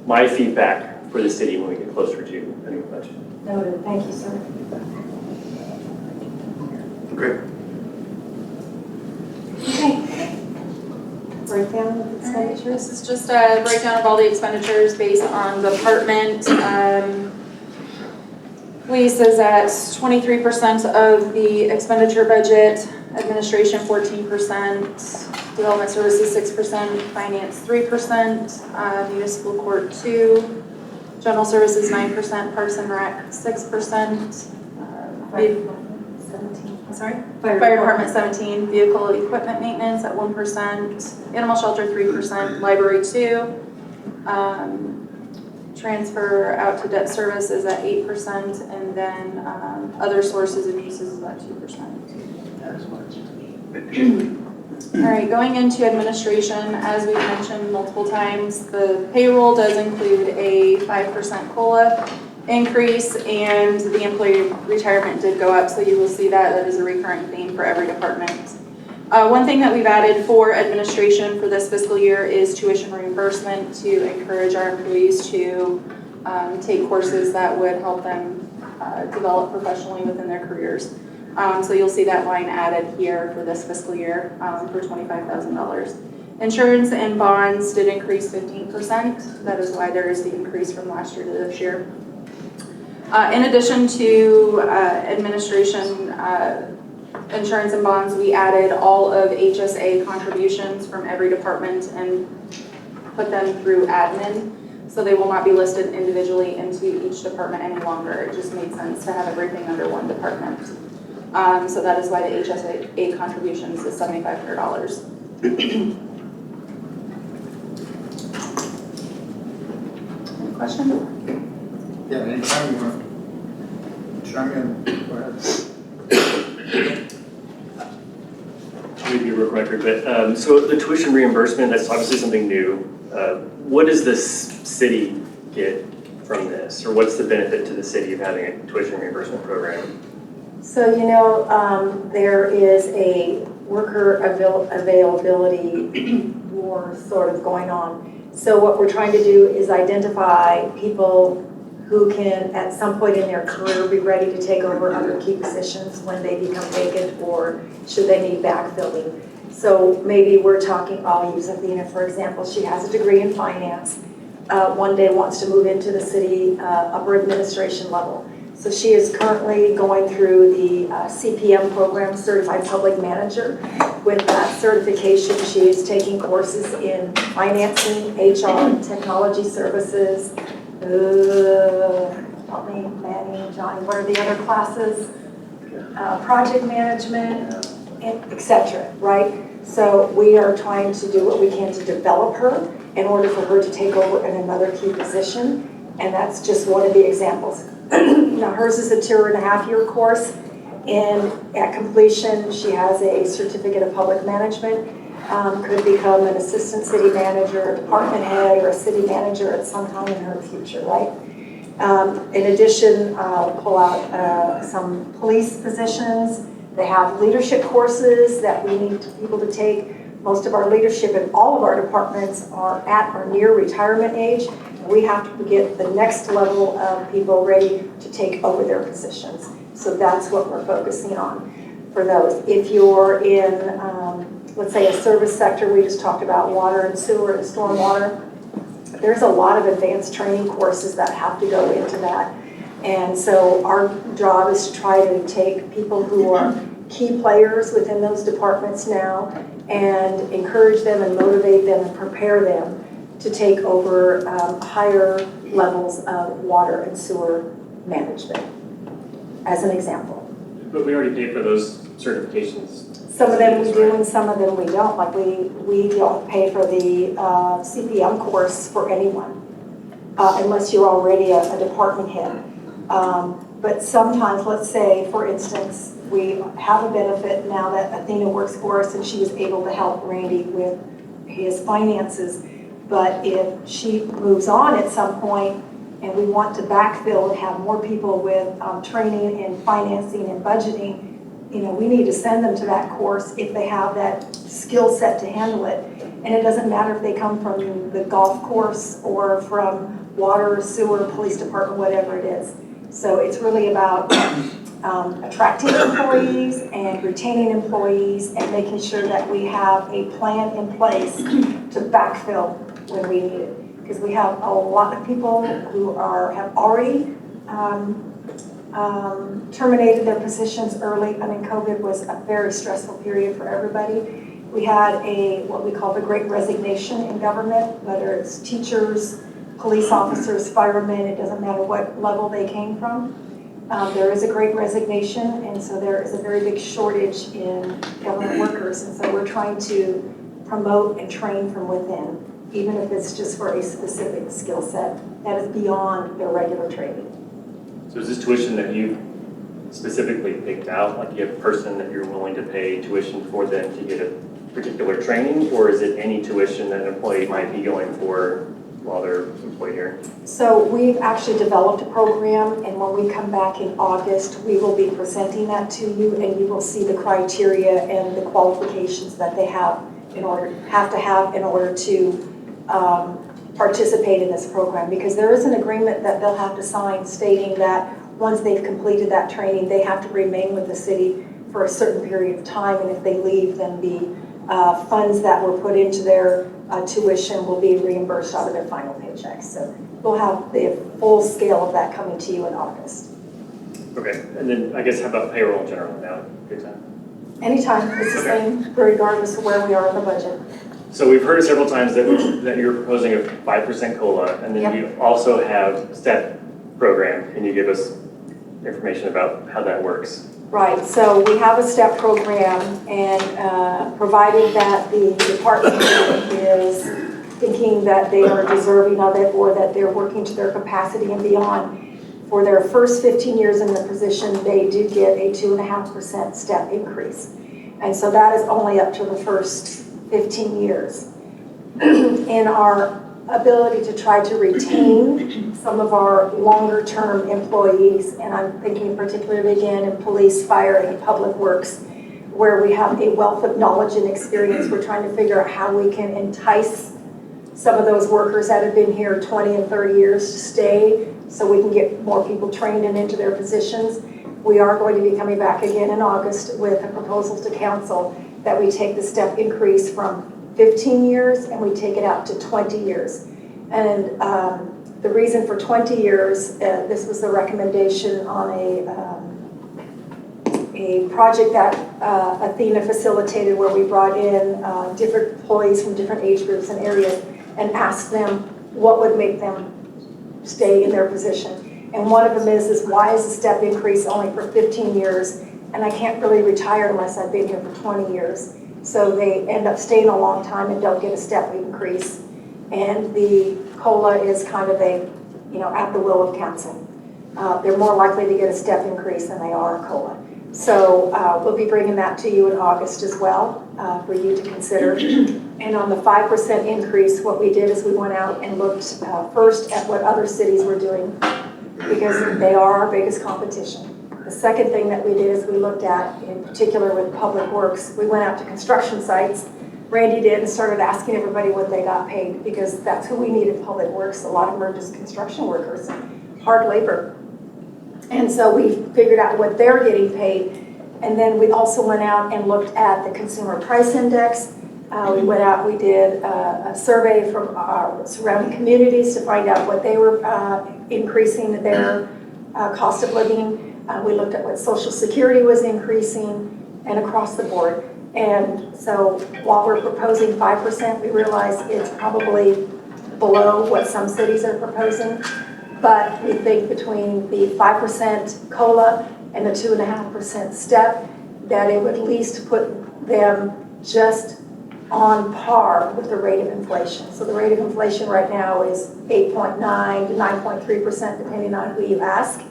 my feedback for the city when we get closer to a new budget. Noted. Thank you, sir. Okay. Okay. Breakdown of expenditures. This is just a breakdown of all the expenditures based on the department. Police is at 23% of the expenditure budget, administration 14%, development services 6%, finance 3%, municipal court 2%, general services 9%, parks and rec 6%, sorry? Fire department 17, vehicle equipment maintenance at 1%, animal shelter 3%, library 2%, transfer out to debt service is at 8%, and then other sources and uses is at 2%. All right, going into administration, as we've mentioned multiple times, the payroll does include a 5% COLA increase, and the employee retirement did go up, so you will see that. That is a recurring theme for every department. One thing that we've added for administration for this fiscal year is tuition reimbursement to encourage our employees to take courses that would help them develop professionally within their careers. So you'll see that line added here for this fiscal year for $25,000. Insurance and bonds did increase 15%. That is why there is the increase from last year to this year. In addition to administration, insurance and bonds, we added all of HSA contributions from every department and put them through admin. So they will not be listed individually into each department any longer. It just made sense to have everything under one department. So that is why the HSA contributions is $7,500. Any questions? Yeah, anytime you want to chime in, go ahead. Maybe a real record, but so the tuition reimbursement, that's obviously something new. What does the city get from this, or what's the benefit to the city of having a tuition reimbursement program? So, there is a worker availability war sort of going on. So what we're trying to do is identify people who can, at some point in their career, be ready to take over other key positions when they become vacant or should they need backfilling. So maybe we're talking, I'll use Athena for example. She has a degree in finance. One day wants to move into the city upper administration level. So she is currently going through the CPM program, Certified Public Manager. With that certification, she is taking courses in financing, HR, technology services, help me, Manny, Johnny, what are the other classes? Project management, et cetera, right? So we are trying to do what we can to develop her in order for her to take over in another key position. And that's just one of the examples. Now hers is a 2.5-year course, and at completion, she has a certificate of public management, could become an assistant city manager, a department head, or a city manager at some time in her future, right? In addition, I'll pull out some police positions. They have leadership courses that we need people to take. Most of our leadership in all of our departments are at or near retirement age. We have to get the next level of people ready to take over their positions. So that's what we're focusing on for those. If you're in, let's say, a service sector, we just talked about water and sewer and stormwater, there's a lot of advanced training courses that have to go into that. And so our job is to try to take people who are key players within those departments now and encourage them and motivate them and prepare them to take over higher levels of water and sewer management, as an example. But we already pay for those certifications. Some of them we do and some of them we don't. Like we don't pay for the CPM course for anyone unless you're already a department head. But sometimes, let's say, for instance, we have a benefit now that Athena works for us and she was able to help Randy with his finances. But if she moves on at some point and we want to backfill and have more people with training in financing and budgeting, we need to send them to that course if they have that skill set to handle it. And it doesn't matter if they come from the golf course or from water, sewer, police department, whatever it is. So it's really about attracting employees and retaining employees and making sure that we have a plan in place to backfill when we need it. Because we have a lot of people who have already terminated their positions early. I mean, COVID was a very stressful period for everybody. We had what we call the Great Resignation in government, whether it's teachers, police officers, firemen, it doesn't matter what level they came from. There is a Great Resignation, and so there is a very big shortage in government workers. And so we're trying to promote and train from within even if it's just for a specific skill set that is beyond their regular training. So is this tuition that you specifically picked out, like you have a person that you're willing to pay tuition for them to get a particular training, or is it any tuition that an employee might be going for while they're employed here? So we've actually developed a program, and when we come back in August, we will be presenting that to you, and you will see the criteria and the qualifications that they have to have in order to participate in this program, because there is an agreement that they'll have to sign stating that once they've completed that training, they have to remain with the city for a certain period of time, and if they leave, then the funds that were put into their tuition will be reimbursed out of their final paycheck. So we'll have the full scale of that coming to you in August. Okay, and then I guess how about payroll in general now? Good time. Anytime, it's the same regardless of where we are in the budget. So we've heard it several times that you're proposing a 5% COLA, and then Yep. you also have STEP program. Can you give us information about how that works? Right, so we have a STEP program, and provided that the department is thinking that they are deserving of it or that they're working to their capacity and beyond, for their first 15 years in the position, they do get a 2.5% STEP increase. And so that is only up to the first 15 years. In our ability to try to retain some of our longer-term employees, and I'm thinking particularly again in police, fire, and public works, where we have a wealth of knowledge and experience, we're trying to figure out how we can entice some of those workers that have been here 20 and 30 years to stay, so we can get more people trained and into their positions. We are going to be coming back again in August with a proposal to council that we take the step increase from 15 years and we take it out to 20 years. And the reason for 20 years, this was the recommendation on a project that Athena facilitated, where we brought in different employees from different age groups and areas and asked them what would make them stay in their position. And one of them is why is the step increase only for 15 years? And I can't really retire unless I've been here for 20 years. So they end up staying a long time and don't get a step increase. And the COLA is kind of a, at the will of council. They're more likely to get a step increase than they are a COLA. So we'll be bringing that to you in August as well for you to consider. And on the 5% increase, what we did is we went out and looked first at what other cities were doing, because they are our biggest competition. The second thing that we did is we looked at, in particular with public works, we went out to construction sites. Randy did, and started asking everybody what they got paid, because that's who we need in public works. A lot of them are just construction workers, hard labor. And so we figured out what they're getting paid. And then we also went out and looked at the consumer price index. We went out, we did a survey from our surrounding communities to find out what they were increasing their cost of living. We looked at what Social Security was increasing, and across the board. And so while we're proposing 5%, we realize it's probably below what some cities are proposing. But we think between the 5% COLA and the 2.5% step, that it would at least put them just on par with the rate of inflation. So the rate of inflation right now is 8.9 to 9.3%, depending on who you ask,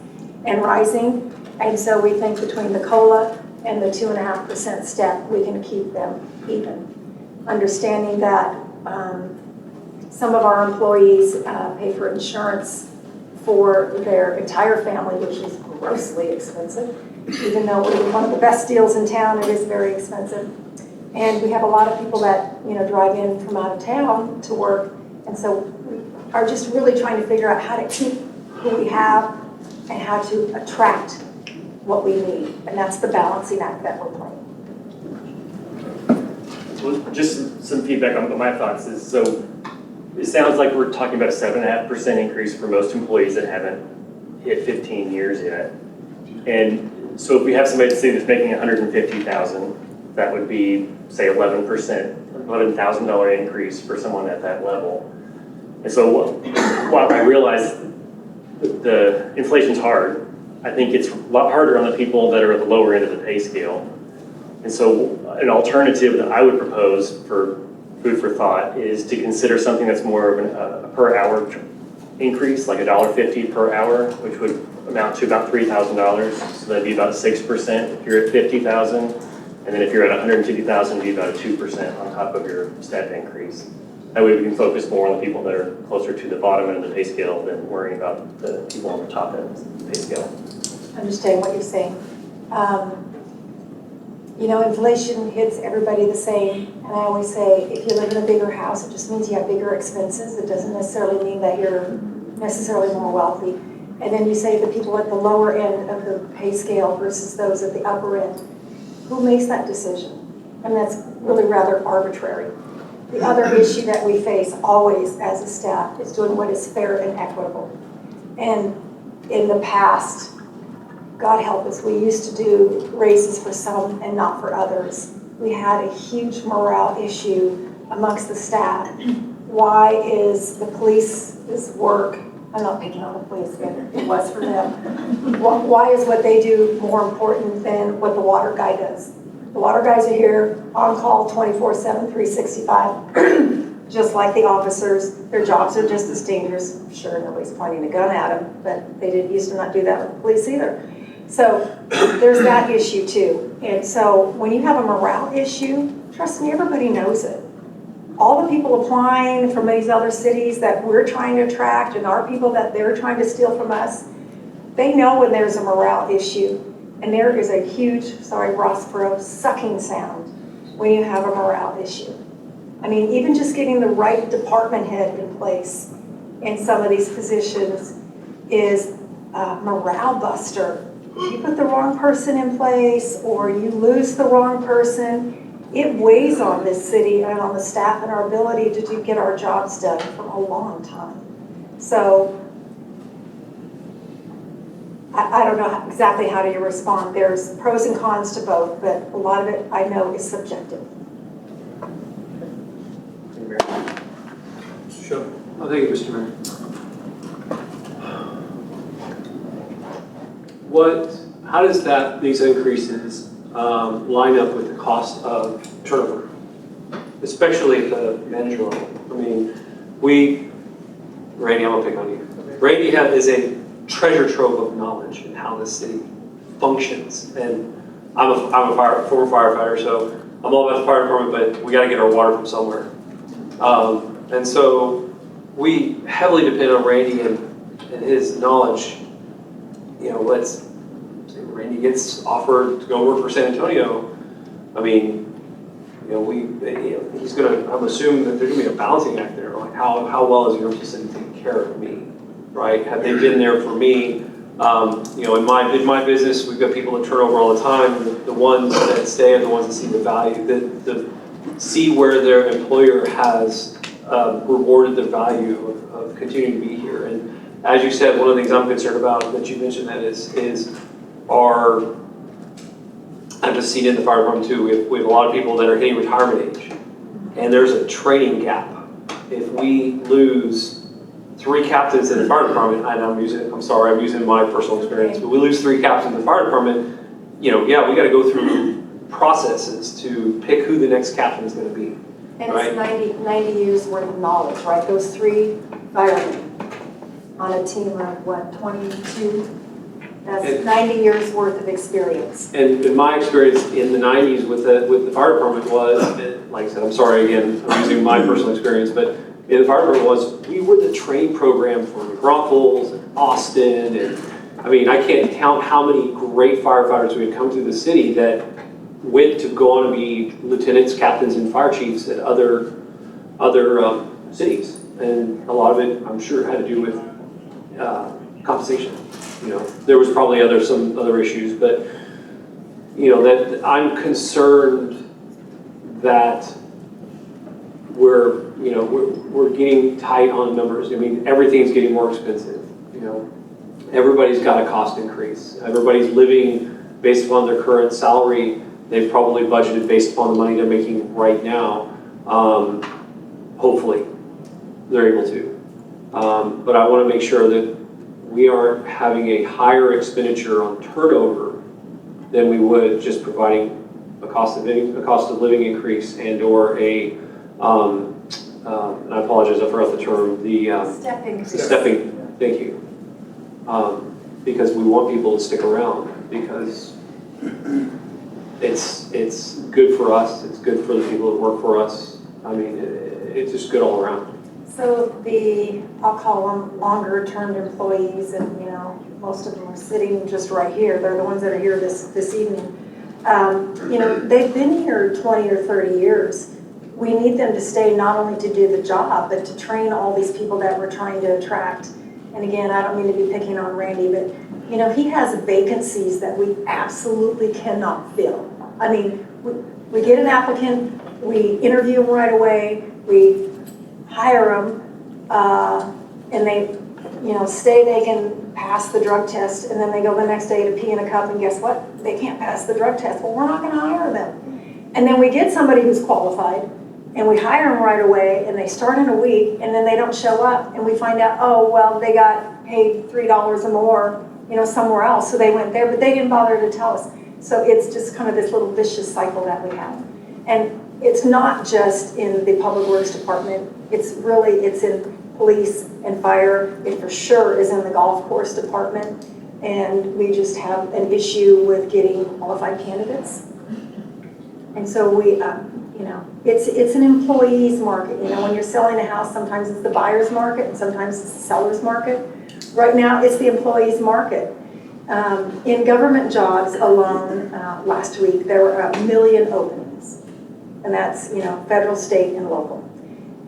and rising. And so we think between the COLA and the 2.5% step, we can keep them even. Understanding that some of our employees pay for insurance for their entire family, which is grossly expensive. Even though we're one of the best deals in town, it is very expensive. And we have a lot of people that drive in from out of town to work. And so we are just really trying to figure out how to keep who we have and how to attract what we need. And that's the balancing act that we're playing. Well, just some feedback on my thoughts is, so it sounds like we're talking about a 7.5% increase for most employees that haven't hit 15 years yet. And so if we have somebody say that's making $150,000, that would be, say, 11%, $11,000 increase for someone at that level. And so while I realize the inflation's hard, I think it's a lot harder on the people that are at the lower end of the pay scale. And so an alternative that I would propose for food for thought, is to consider something that's more of a per hour increase, like $1.50 per hour, which would amount to about $3,000. So that'd be about 6% if you're at 50,000. And then if you're at 150,000, it'd be about a 2% on top of your step increase. That way we can focus more on the people that are closer to the bottom end of the pay scale than worrying about the people on the top end of the pay scale. Understand what you're saying. You know, inflation hits everybody the same, and I always say, if you live in a bigger house, it just means you have bigger expenses. It doesn't necessarily mean that you're necessarily more wealthy. And then you say the people at the lower end of the pay scale versus those at the upper end. Who makes that decision? And that's really rather arbitrary. The other issue that we face always as a staff is doing what is fair and equitable. And in the past, God help us, we used to do raises for some and not for others. We had a huge morale issue amongst the staff. Why is the police's work, I'm not picking on the police, but it was for them. Why is what they do more important than what the water guy does? The water guys are here on call 24/7, 365, just like the officers. Their jobs are just as dangerous. I'm sure nobody's pointing a gun at them, but they didn't used to not do that with the police either. So there's that issue too. And so when you have a morale issue, trust me, everybody knows it. All the people applying from these other cities that we're trying to attract and our people that they're trying to steal from us, they know when there's a morale issue. And there is a huge, sorry, Rossboro, sucking sound when you have a morale issue. I mean, even just getting the right department head in place in some of these positions is a morale buster. You put the wrong person in place or you lose the wrong person, it weighs on this city and on the staff and our ability to get our jobs done for a long time. So I don't know exactly how do you respond. There's pros and cons to both, but a lot of it I know is subjective. Sure. Oh, thank you, Mr. Mayor. How does these increases line up with the cost of turnover, especially at the manager level? I mean, Randy, I'm gonna pick on you. Randy is a treasure trove of knowledge in how this city functions, and I'm a former firefighter, so I'm all about the fire department, but we got to get our water from somewhere, and so we heavily depend on Randy and his knowledge. You know, let's say Randy gets offered to go work for San Antonio. I mean, you know, he's gonna. I'm assuming that there's gonna be a balancing act there. Like, how well is Universal City taking care of me, right? Have they been there for me? You know, in my business, we've got people that turn over all the time. The ones that stay are the ones that see the value, that see where their employer has rewarded the value of continuing to be here. And as you said, one of the things I'm concerned about that you mentioned that is I've just seen it in the fire department too. We have a lot of people that are hitting retirement age, and there's a training gap. If we lose 3 captains in the fire department, and I'm using my personal experience, but we lose 3 captains in the fire department, you know, yeah, we got to go through processes to pick who the next captain is going to be. And right? it's 90 years worth of knowledge, right? Those 3 firemen on a team of what, 22? That's 90 years worth of experience. And in my experience in the 90s with the fire department was, like I said, I'm sorry again, I'm using my personal experience, but in the fire department was, we were the training program for Ruffles and Austin, and I mean, I can't count how many great firefighters we had come through the city that went to go on to be lieutenants, captains, and fire chiefs at other cities. And a lot of it, I'm sure, had to do with compensation. You know, there was probably some other issues, but you know, that I'm concerned that we're getting tight on numbers. I mean, everything's getting more expensive. You know, everybody's got a cost increase. Everybody's living based upon their current salary. They've probably budgeted based upon the money they're making right now. Hopefully, they're able to. But I want to make sure that we aren't having a higher expenditure on turnover than we would just providing a cost of living increase and or a And I apologize, I forgot the term, stepping, thank you. Because we want people to stick around, because it's good for us, it's good for the people that work for us. I mean, it's just good all around. So I'll call them longer-term employees, and, you know, most of them are sitting just right here. They're the ones that are here this evening. You know, they've been here 20 or 30 years. We need them to stay not only to do the job, but to train all these people that we're trying to attract. And again, I don't mean to be picking on Randy, but, you know, he has vacancies that we absolutely cannot fill. I mean, we get an applicant, we interview them right away, we hire them, and they, you know, they can pass the drug test, and then they go the next day to pee in a cup, and guess what? They can't pass the drug test. Well, we're not gonna hire them. And then we get somebody who's qualified, and we hire them right away, and they start in a week, and then they don't show up, and we find out, oh, well, they got paid $3 or more, you know, somewhere else, so they went there, but they didn't bother to tell us. So it's just kind of this little vicious cycle that we have. And it's not just in the Public Works Department, it's in police and fire, it for sure is in the golf course department, and we just have an issue with getting qualified candidates. And so we, you know, it's an employee's market. You know, when you're selling a house, sometimes it's the buyer's market, and sometimes it's the seller's market. Right now, it's the employee's market. In government jobs alone, last week, there were 1 million openings. And that's, you know, federal, state, and local.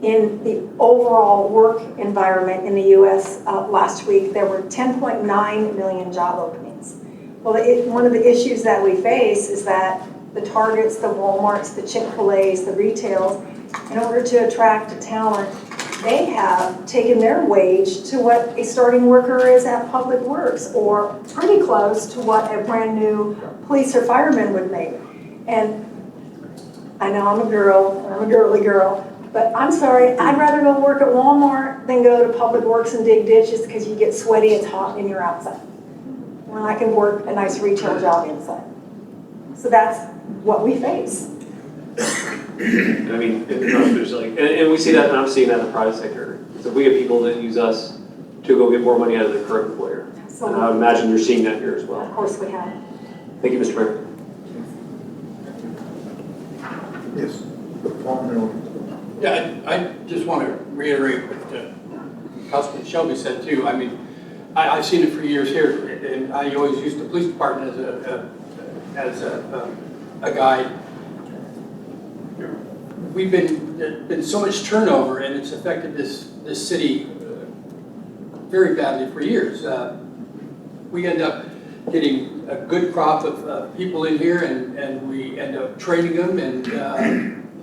In the overall work environment in the U.S. Last week, there were 10.9 million job openings. Well, one of the issues that we face is that the Targets, the Walmarts, the Chick-fil-A's, the retails, in order to attract talent, they have taken their wage to what a starting worker is at Public Works, or pretty close to what a brand new police or fireman would make. And I know I'm a girly girl, but I'm sorry, I'd rather go work at Walmart than go to Public Works and dig ditches, because you get sweaty, it's hot, and you're outside. When I can work a nice retail job inside. So that's what we face. I mean, and we see that, and I'm seeing that in the private sector. So we have people that use us to go get more money out of their current employer. And I would imagine you're seeing that here as well. Of course we have. Thank you, Mr. Mayor. Yes. Yeah, I just want to reiterate what Councilman Shelby said too. I mean, I've seen it for years here, and I always used the police department as a guide. We've been so much turnover, and it's affected this city very badly for years. We end up getting a good crop of people in here, and we end up training them, and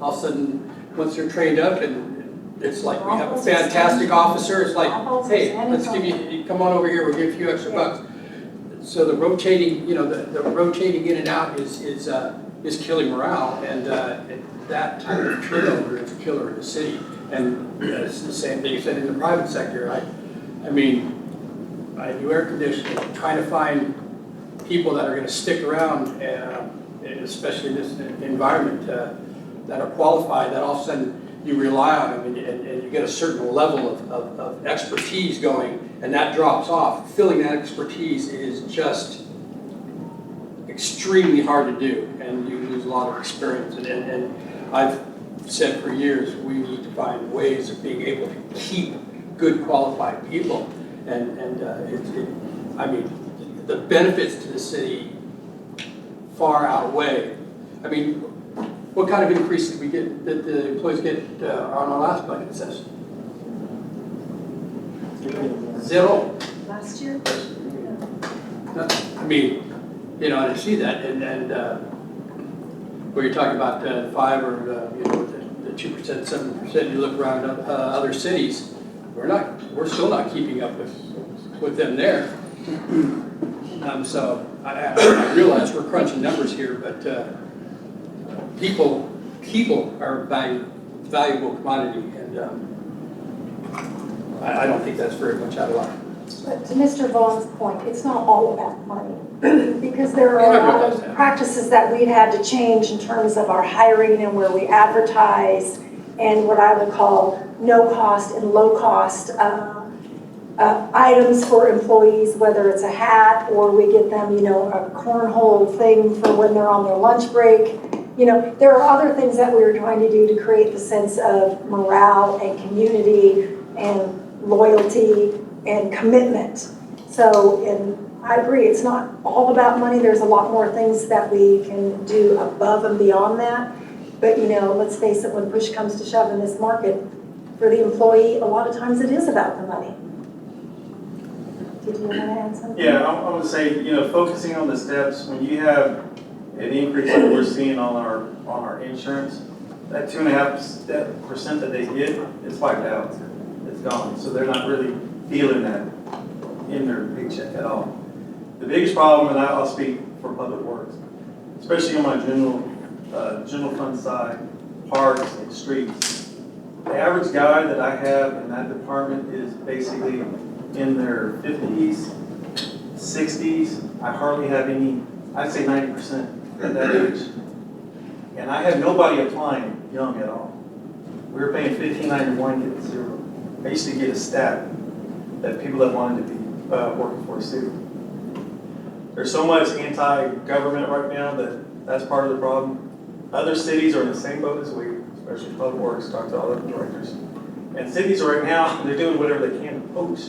all of a sudden, once they're trained up, and it's like we have a fantastic officer, it's like, hey, let's give you, come on over here, we'll give you a few extra bucks. So the rotating, you know, the rotating in and out is killing morale, and that type of turnover is a killer in the city. And it's the same thing you said in the private sector. I mean, I do air conditioning, trying to find people that are going to stick around, especially in this environment, that are qualified, that all of a sudden you rely on them, and you get a certain level of expertise going, and that drops off. Filling that expertise is just extremely hard to do, and you lose a lot of experience. And I've said for years, we need to find ways of being able to keep good qualified people. And I mean, the benefits to the city far outweigh. I mean, what kind of increase did we get, did the employees get on our last budget session? 0. Last year? I mean, you know, to see that, and where you're talking about 5 or you know, the 2%, 7%, you look around other cities, we're still not keeping up with them there. So I realize we're crunching numbers here, but people are a valuable commodity, and I don't think that's very much out of line. But to Mr. Vaughn's point, it's not all about money, because there are a lot of practices that we've had to change in terms of our hiring and where we advertise and what I would call no-cost and low-cost items for employees, whether it's a hat or we get them, you know, a cornhole thing for when they're on their lunch break. You know, there are other things that we were trying to do to create the sense of morale and community and loyalty and commitment. So, and I agree, it's not all about money. There's a lot more things that we can do above and beyond that. But, you know, let's face it, when push comes to shove in this market, for the employee, a lot of times it is about the money. Did you want to add something? Yeah, I would say, you know, focusing on the steps, when you have an increase that we're seeing on our insurance, that 2.5% that they get is wiped out. It's gone. So they're not really feeling that in their paycheck at all. The biggest problem, and I'll speak for Public Works, especially on my general fund side, parks and streets. The average guy that I have in that department is basically in their 50s, 60s. I hardly have any, I'd say 90% at that age. And I had nobody applying young at all. We were paying $15.91, getting zero. I used to get a stat that people that wanted to be working for us too. There's so much anti-government right now that's part of the problem. Other cities are in the same boat as we, especially Public Works, talk to all the directors. And cities right now, they're doing whatever they can to poach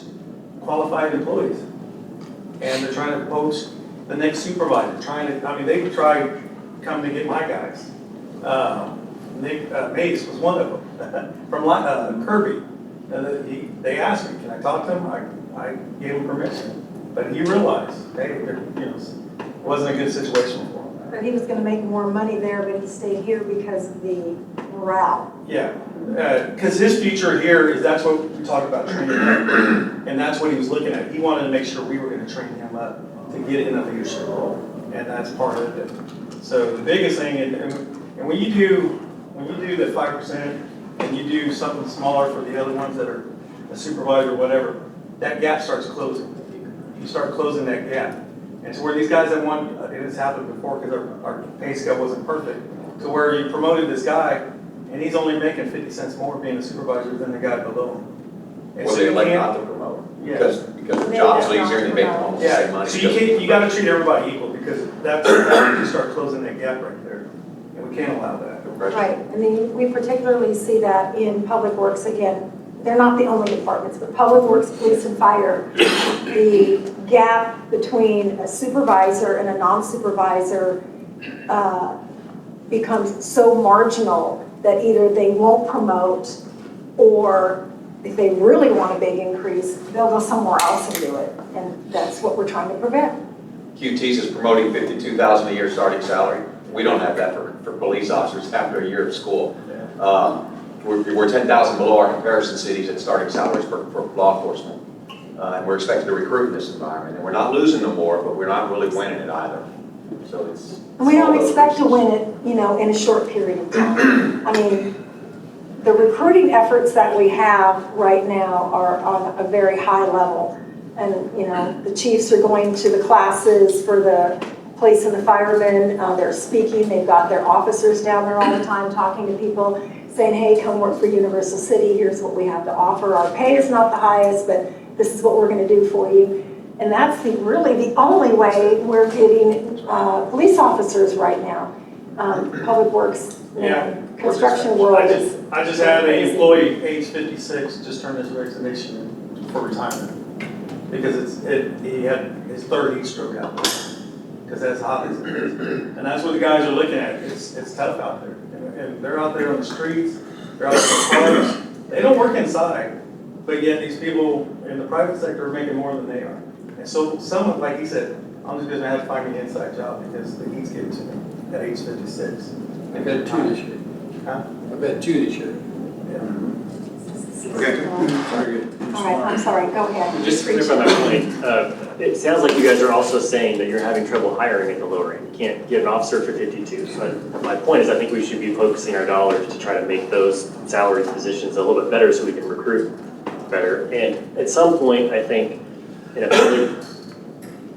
qualified employees. And they're trying to poach the next supervisor, they would try coming to get my guys. Nick Mace was one of them from Kirby. And they asked me, can I talk to him? I gave him permission. But he realized, hey, it wasn't a good situation for him. But he was going to make more money there, but he stayed here because of the morale. Yeah, because his future here is, that's what we talked about training him. And that's what he was looking at. He wanted to make sure we were going to train him up to get in a leadership role. And that's part of it. So the biggest thing, and when you do the 5% and you do something smaller for the other ones that are a supervisor or whatever, that gap starts closing. You start closing that gap. And to where these guys that won, it has happened before because our pay scale wasn't perfect, to where you promoted this guy and he's only making 50 cents more being a supervisor than the guy below him. And Well, so they you elect can't- not to promote, Yeah. because the job's easier and they make almost the same Yeah, money. so you got to treat everybody equal because that's when you start closing that gap right there. And we can't allow that. Right, I mean, we particularly see that in Public Works. Again, they're not the only departments, but Public Works, Police, and Fire, the gap between a supervisor and a non-supervisor becomes so marginal that either they won't promote, or if they really want a big increase, they'll go somewhere else and do it. And that's what we're trying to prevent. QT's is promoting $52,000 a year starting salary. We don't have that for police officers after a year of school. We're 10,000 below our comparison cities at starting salaries for law enforcement. And we're expected to recruit in this environment. And we're not losing them more, but we're not really winning it either. So it's. And we don't expect to win it, you know, in a short period of time. I mean, the recruiting efforts that we have right now are on a very high level. And, you know, the chiefs are going to the classes for the police and the firemen. They're speaking. They've got their officers down there all the time talking to people, saying, hey, come work for Universal City. Here's what we have to offer. Our pay is not the highest, but this is what we're going to do for you. And that's really the only way we're getting police officers right now. Public Works, construction world is. I just had an employee, age 56, just turned his resignation in for retirement because he had his third heat stroke out there because that's hot as it is. And that's what the guys are looking at. It's tough out there. And they're out there on the streets, they're out there in the parks. They don't work inside, but yet these people in the private sector are making more than they are. And so someone, like he said, I'm just gonna have to find me an inside job because the heat's getting to me at age 56. I bet 2 this year. Huh? I bet 2 this year. Okay. All right, I'm sorry, go ahead. Just to clarify my point, it sounds like you guys are also saying that you're having trouble hiring at the lower end. You can't get an officer for 52. So my point is I think we should be focusing our dollars to try to make those salary positions a little bit better so we can recruit better. And at some point, I think in a public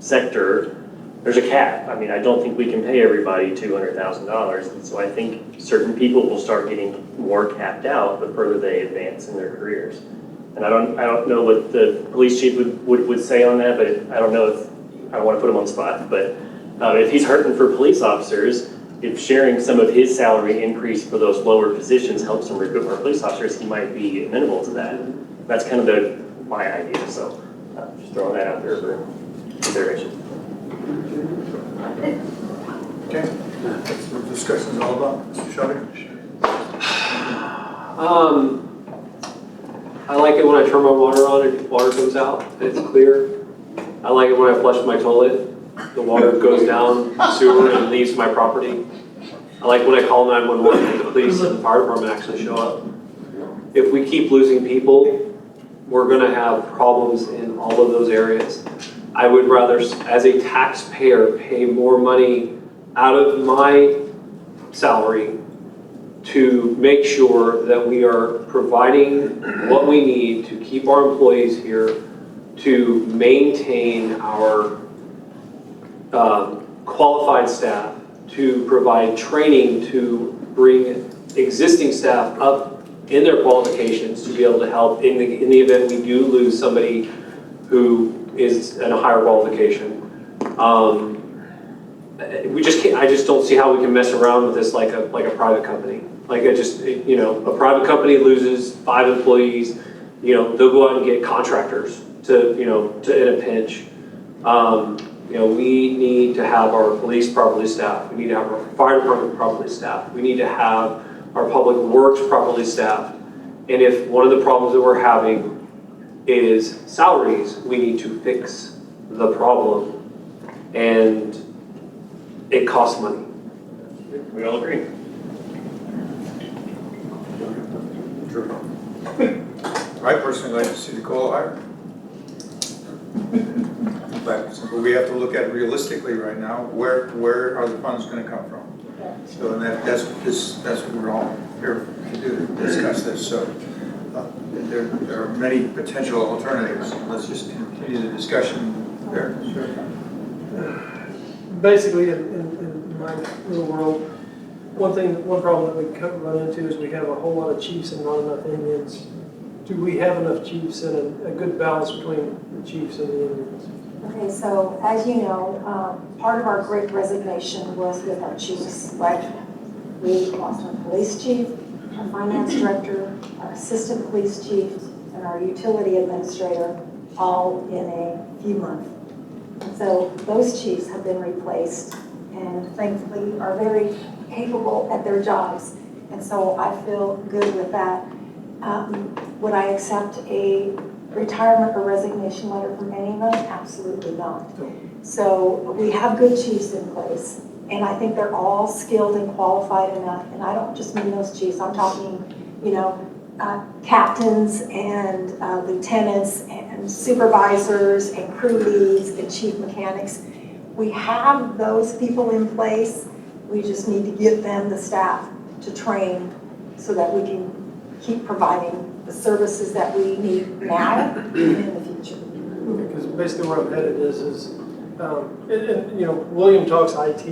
sector, there's a cap. I mean, I don't think we can pay everybody $200,000. And so I think certain people will start getting more capped out the further they advance in their careers. And I don't know what the police chief would say on that, but I don't know if, I don't want to put him on the spot, but if he's hurting for police officers, if sharing some of his salary increase for those lower positions helps him recruit more police officers, he might be amenable to that. That's kind of my idea, so just throwing that out there for consideration. Okay, that's what the discussion is all about. Mr. Shelby? I like it when I turn my water on and water comes out, and it's clear. I like it when I flush my toilet, the water goes down the sewer and leaves my property. I like when I call 911 and the police and the fire department actually show up. If we keep losing people, we're gonna have problems in all of those areas. I would rather, as a taxpayer, pay more money out of my salary to make sure that we are providing what we need to keep our employees here, to maintain our qualified staff, to provide training, to bring existing staff up in their qualifications to be able to help in the event we do lose somebody who is in a higher qualification. We just can't, I just don't see how we can mess around with this like a private company. Like a private company loses 5 employees, they'll go out and get contractors to in a pinch. We need to have our police properly staffed. We need to have our fire department properly staffed. We need to have our public works properly staffed. And if one of the problems that we're having is salaries, we need to fix the problem. And it costs money. We all agree. I personally like to see the COLA higher. But we have to look at it realistically right now, where are the funds gonna come from? So and that's what we're all here to do, to discuss this. So there are many potential alternatives. Let's just continue the discussion there. Basically, in my little world, one problem that we run into is we have a whole lot of chiefs and not enough Indians. Do we have enough chiefs and a good balance between the chiefs and the Indians? Okay, so as you know, part of our great resignation was with our chiefs, right? We lost our police chief, our finance director, our assistant police chief, and our utility administrator, all in a few months. And so those chiefs have been replaced and thankfully are very capable at their jobs. And so I feel good with that. Would I accept a retirement or resignation letter from any of them? Absolutely not. So we have good chiefs in place, and I think they're all skilled and qualified enough. And I don't just mean those chiefs. I'm talking, captains and lieutenants and supervisors and crew leads and chief mechanics. We have those people in place. We just need to give them the staff to train so that we can keep providing the services that we need now and in the future. Because basically where I'm headed is William talks IT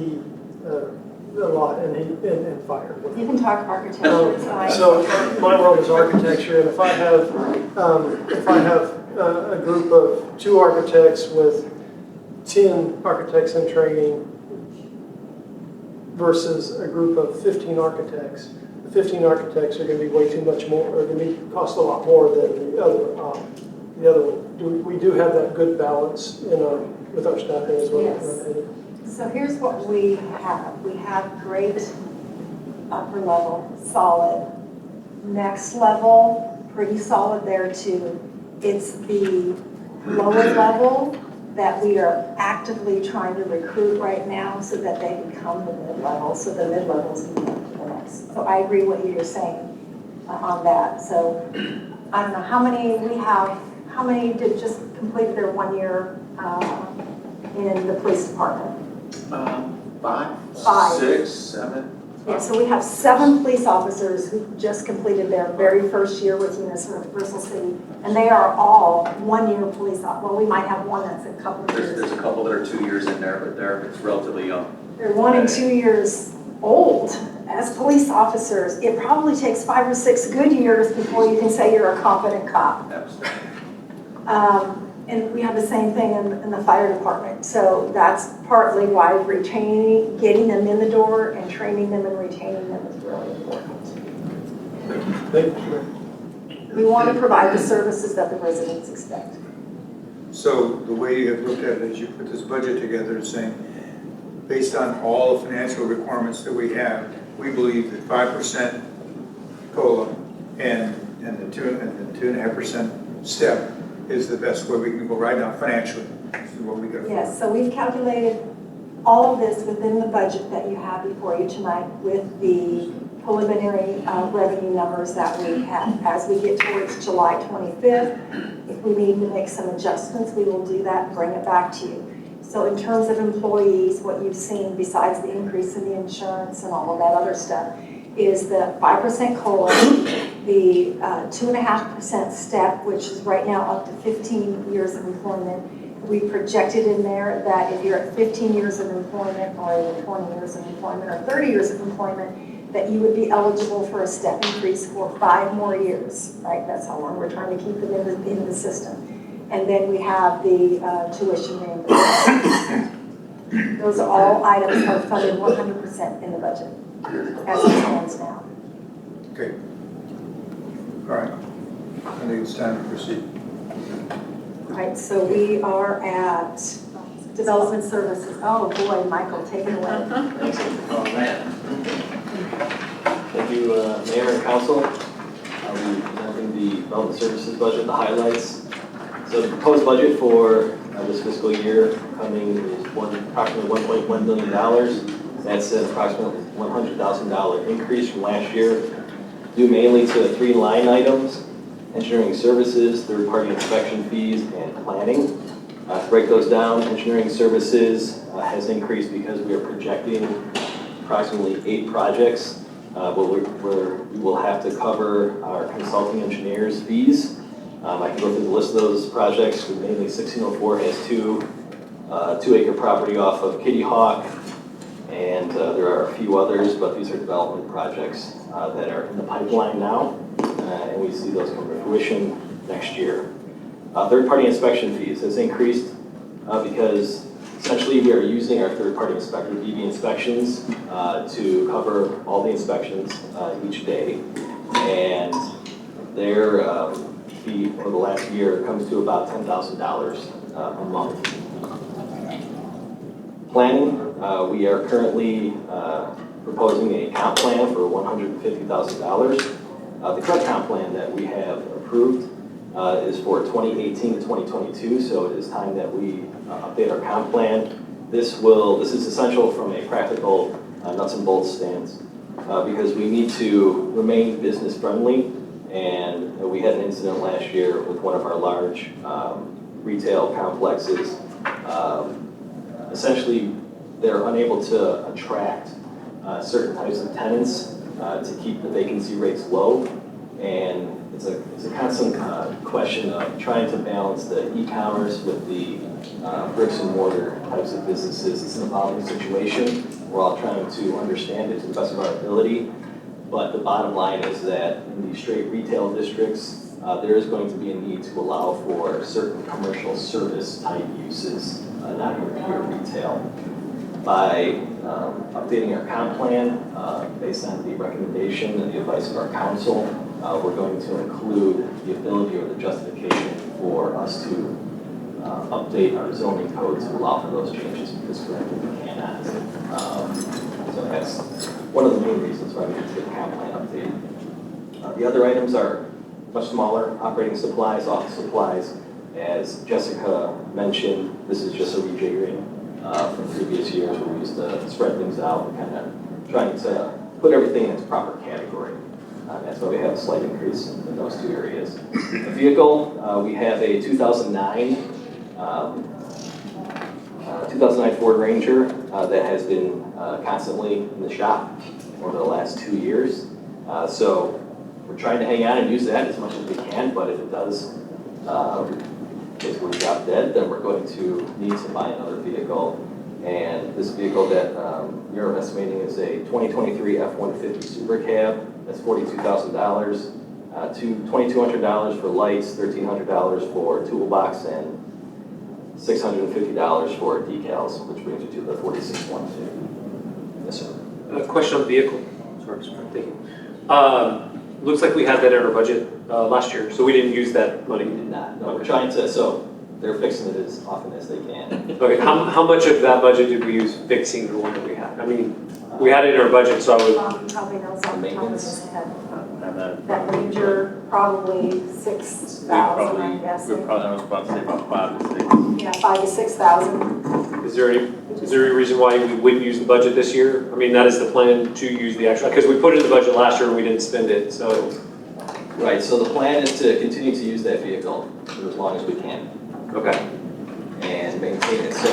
a lot and fire. You can talk architecture, it's fine. So my world is architecture, and if I have a group of 2 architects with 10 architects in training versus a group of 15 architects, the 15 architects are going to be way too much more, or going to cost a lot more than the other one. We do have that good balance with our staffing as well. Yes. So here's what we have. We have great upper level, solid. Next level, pretty solid there too. It's the lower level that we are actively trying to recruit right now so that they become the mid-level, so the mid-levels can come to the next. So I agree what you're saying on that. So I don't know how many did just complete their 1 year in the police department? 5, 5. 6, 7. Yeah, so we have 7 police officers who just completed their very first year with Universal City, and they are all 1-year police officers. Well, we might have one that's a couple of years. There's a couple that are 2 years in there, but it's relatively young. They're 1 and 2 years old as police officers. It probably takes 5 or 6 good years before you can say you're a competent cop. Absolutely. And we have the same thing in the fire department. So that's partly why getting them in the door and training them and retaining them is really important. Thank you. We want to provide the services that the residents expect. So the way you have looked at it is you put this budget together and saying, based on all the financial requirements that we have, we believe that 5% COLA and the 2.5% step is the best way we can go right now financially. This is what we got. Yes, so we've calculated all of this within the budget that you have before you tonight with the preliminary revenue numbers that we have. As we get towards July 25th, if we need to make some adjustments, we will do that and bring it back to you. So in terms of employees, what you've seen besides the increase in the insurance and all of that other stuff is the 5% COLA, the 2.5% step, which is right now up to 15 years of employment. We projected in there that if you're at 15 years of employment or even 20 years of employment or 30 years of employment, that you would be eligible for a step increase for 5 more years, right? That's how long we're trying to keep it in the system. And then we have the tuition reimbursement. Those are all items are funded 100% in the budget as it stands now. Okay. All right. I think it's time to proceed. All right, so we are at development services. Oh boy, Michael, take it away. Thanks for calling that. Thank you, Mayor and Council. I'll be presenting the development services budget, the highlights. So the proposed budget for this fiscal year coming is approximately $1.1 million. That's an approximately $100,000 increase from last year, due mainly to 3 line items: engineering services, third-party inspection fees, and planning. To break those down, engineering services has increased because we are projecting approximately 8 projects where we will have to cover our consulting engineers' fees. I can go through the list of those projects. Mainly 1604 has 2 2-acre property off of Kitty Hawk, and there are a few others, but these are development projects that are in the pipeline now, and we see those come to fruition next year. Third-party inspection fees has increased because essentially we are using our third-party inspector, DB Inspections, to cover all the inspections each day, and their fee for the last year comes to about $10,000 a month. Planning, we are currently proposing a comp plan for $150,000. The current comp plan that we have approved is for 2018 to 2022, so it is time that we update our comp plan. This is essential from a practical nuts and bolts stance because we need to remain business friendly, and we had an incident last year with one of our large retail complexes. Essentially, they're unable to attract certain types of tenants to keep the vacancy rates low, and it's a constant question of trying to balance the e-commerce with the bricks and mortar types of businesses. It's an evolving situation. We're all trying to understand it to the best of our ability, but the bottom line is that in the straight retail districts, there is going to be a need to allow for certain commercial service type uses, not your pure retail. By updating our comp plan based on the recommendation and the advice of our council, we're going to include the ability or the justification for us to update our zoning code to allow for those changes, because currently we cannot. So that's one of the main reasons why we need to get the comp plan updated. The other items are much smaller: operating supplies, office supplies. As Jessica mentioned, this is just a rejiggering from previous years where we used to spread things out and kind of trying to put everything in its proper category. That's why we have a slight increase in those 2 areas. The vehicle, we have a 2009 Ford Ranger that has been constantly in the shop, over the last 2 years. So we're trying to hang on and use that as much as we can, but if it does basically drop dead, then we're going to need to buy another vehicle. And this vehicle that you're estimating is a 2023 F-150 Super Cab. That's $42,000. $2,200 for lights, $1,300 for toolbox, and $650 for decals, which brings you to the $46,150. Yes, sir. Question on the vehicle. Sorry, thank you. Looks like we had that in our budget last year, so we didn't use that money. We did not. No, we're trying to, so they're fixing it as often as they can. Okay, how much of that budget did we use fixing the one that we had? I mean, we had it in our budget, so I would. Probably knows off the top of his head. And then That Ranger, probably 6,000, I'm guessing. I was about to say about 5 to 6. Yeah, 5,000 to 6,000. Is there any reason why we wouldn't use the budget this year? I mean, that is the plan to use the extra, because we put it in the budget last year and we didn't spend it, so. Right, so the plan is to continue to use that vehicle for as long as we can. Okay. And maintain it, so,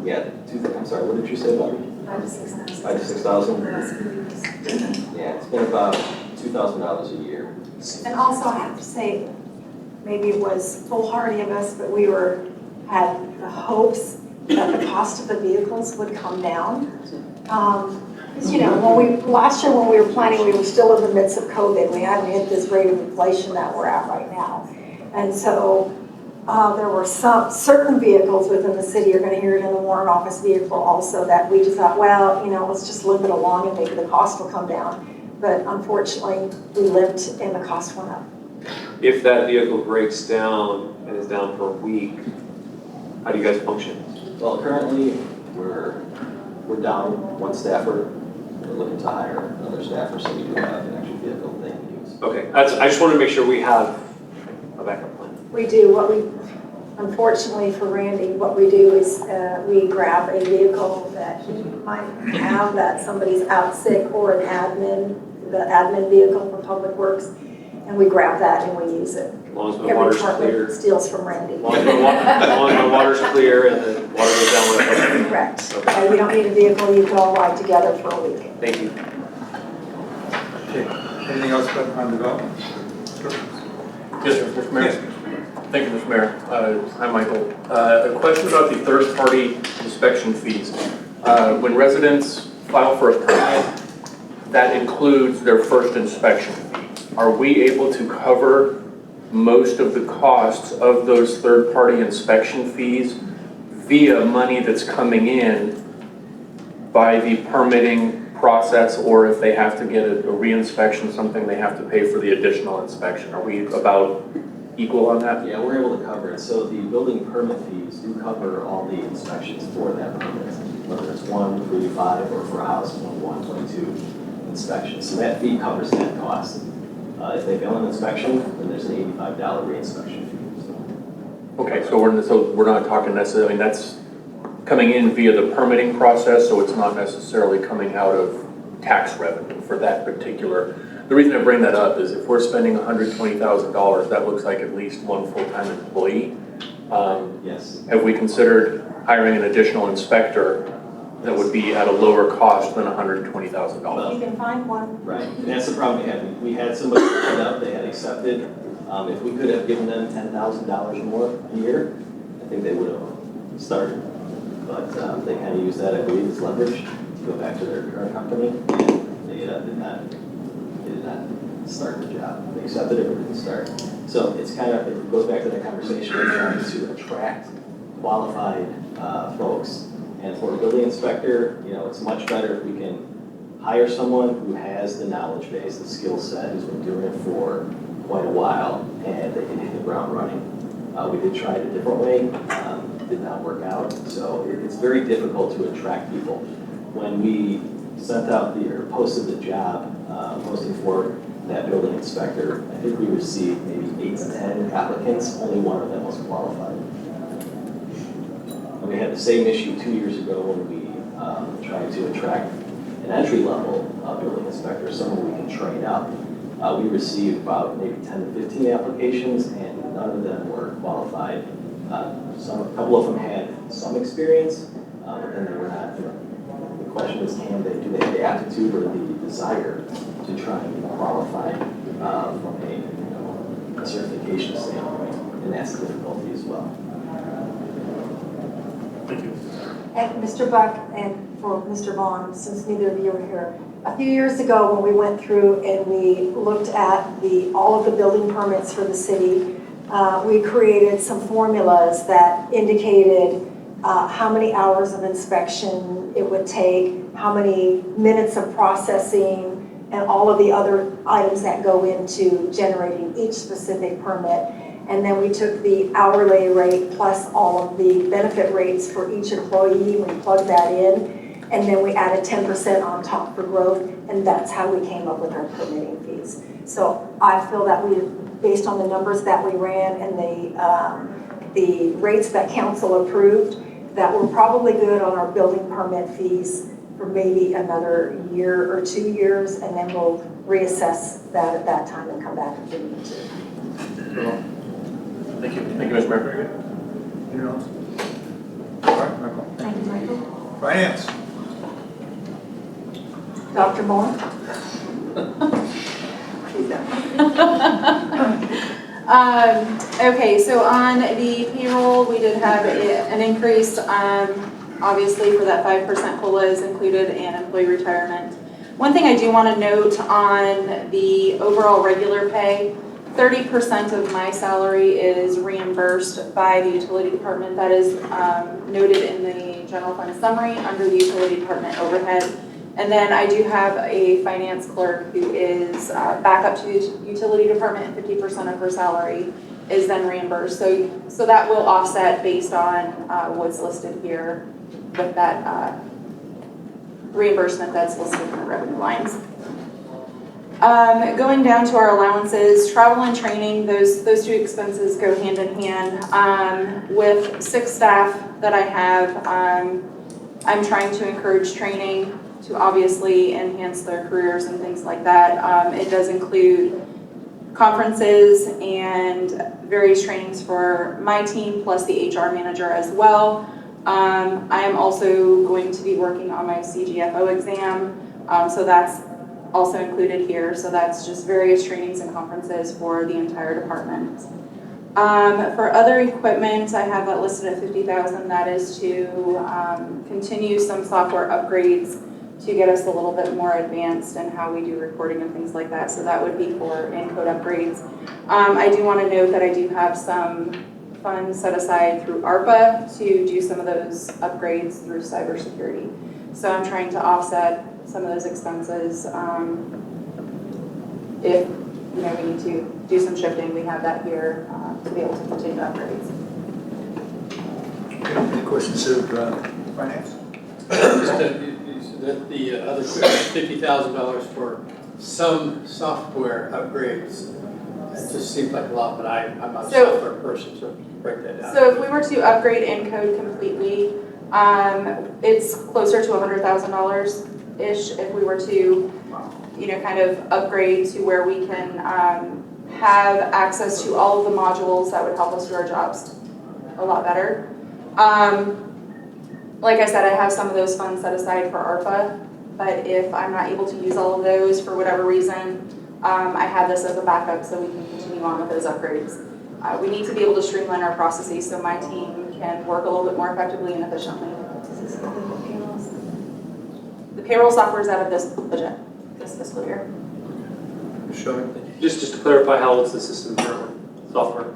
yeah, I'm sorry, what did you say about it? 5,000 to 6,000. 5,000 to 6,000? Yeah, it's been about $2,000 a year. And also, I have to say, maybe it was foolhardy of us, but we had the hopes that the cost of the vehicles would come down. Because, you know, last year when we were planning, we were still in the midst of COVID. We hadn't hit this rate of inflation that we're at right now. And so there were some certain vehicles within the city, you're going to hear it in the Warren office vehicle also, that we just thought, well, you know, let's just limp it along and maybe the cost will come down. But unfortunately, we limped and the cost went up. If that vehicle breaks down and is down for a week, how do you guys function? Well, currently, we're down one staffer. We're looking to hire another staffer, so we do have an extra vehicle they can use. Okay, I just want to make sure we have a backup plan. We do. Unfortunately for Randy, what we do is we grab a vehicle that he might have, that somebody's out sick, or an the admin vehicle from Public Works, and we grab that and we use it. As long as the Every water's department clear. steals from Randy. As long as the water's clear and the water goes down with it. Correct. Okay. And we don't need a vehicle, you can all ride together for a week. Thank you. Okay, anything else on development? Yes, sir, Mr. Mayor. Yes. Thank you, Mr. Mayor. Hi, Michael. A question about the third-party inspection fees. When residents file for a permit, that includes their first inspection fees. Are we able to cover most of the costs of those third-party inspection fees via money that's coming in by the permitting process, or if they have to get a re-inspection, something they have to pay for the additional inspection? Are we about equal on that? Yeah, we're able to cover it. So the building permit fees do cover all the inspections for that permit, whether it's 1, 3, 5, or for a house, 1, 22 inspections. So that fee covers that cost. If they fail an inspection, then there's an $85 re-inspection fee. Okay, so we're not talking necessarily, I mean, that's coming in via the permitting process, so it's not necessarily coming out of tax revenue for that particular. The reason I bring that up is if we're spending $120,000, that looks like at least one full-time employee. Yes. Have we considered hiring an additional inspector that would be at a lower cost than $120,000? You can find one. Right, and that's the problem we had. We had somebody lined up, they had accepted. If we could have given them $10,000 more a year, I think they would have started. But they kind of used that, I believe, as leverage to go back to their current company, and they did not start the job. They accepted it, but didn't start. So it's kind of, it goes back to that conversation of trying to attract qualified folks. And for a building inspector, you know, it's much better if we can hire someone who has the knowledge base, the skill set, who's been doing it for quite a while, and they can hit the ground running. We did try it a different way, did not work out. So it's very difficult to attract people. When we sent out or posted the job posting for that building inspector, I think we received maybe 8 to 10 applicants, only one of them was qualified. And we had the same issue 2 years ago when we tried to attract an entry-level building inspector, someone we can train up. We received about maybe 10 to 15 applications, and none of them were qualified. A couple of them had some experience, but then they were not the question is, do they have the aptitude or the desire to try and qualify from a certification standpoint? And that's the difficulty as well. Thank you. And Mr. Buck and for Mr. Vaughn, since neither of you are here, a few years ago when we went through and we looked at all of the building permits for the city, we created some formulas that indicated how many hours of inspection it would take, how many minutes of processing, and all of the other items that go into generating each specific permit. And then we took the hourly rate plus all of the benefit rates for each employee, we plugged that in, and then we added 10% on top for growth, and that's how we came up with our permitting fees. So I feel that based on the numbers that we ran and the rates that council approved, that we're probably good on our building permit fees for maybe another year or 2 years, and then we'll reassess that at that time and come back if we need to. Thank you. Thank you, Mr. Mayor. Very good. Anyone else? All right, Michael. Thank you, Michael. Finance. Dr. Moore? Okay, so on the payroll, we did have an increase, obviously for that 5% COLA is included in employee retirement. One thing I do want to note on the overall regular pay, 30% of my salary is reimbursed by the utility department. That is noted in the general fund summary under the utility department overhead. And then I do have a finance clerk who is back up to the utility department, and 50% of her salary is then reimbursed. So that will offset based on what's listed here with that reimbursement that's listed in the revenue lines. Going down to our allowances, travel and training, those two expenses go hand in hand. With 6 staff that I have, I'm trying to encourage training to obviously enhance their careers and things like that. It does include conferences and various trainings for my team, plus the HR manager as well. I am also going to be working on my CGFO exam, so that's also included here. So that's just various trainings and conferences for the entire department. For other equipment, I have that listed at $50,000. That is to continue some software upgrades to get us a little bit more advanced in how we do recording and things like that. So that would be for in-code upgrades. I do want to note that I do have some funds set aside through ARPA to do some of those upgrades through cybersecurity. So I'm trying to offset some of those expenses. If we need to do some shifting, we have that here to be able to continue upgrades. Okay, any questions of finance? That the other $50,000 for some software upgrades, it just seems like a lot, but I'm not a software person, so break that down. So if we were to upgrade Encode completely, it's closer to $100,000-ish if we were to, kind of upgrade to where we can have access to all of the modules that would help us do our jobs a lot better. Like I said, I have some of those funds set aside for ARPA, but if I'm not able to use all of those for whatever reason, I have this as a backup so we can continue on with those upgrades. We need to be able to streamline our processes so my team can work a little bit more effectively and efficiently. The payroll software is out of this budget, this fiscal year. Just to clarify, how old is the system currently, software?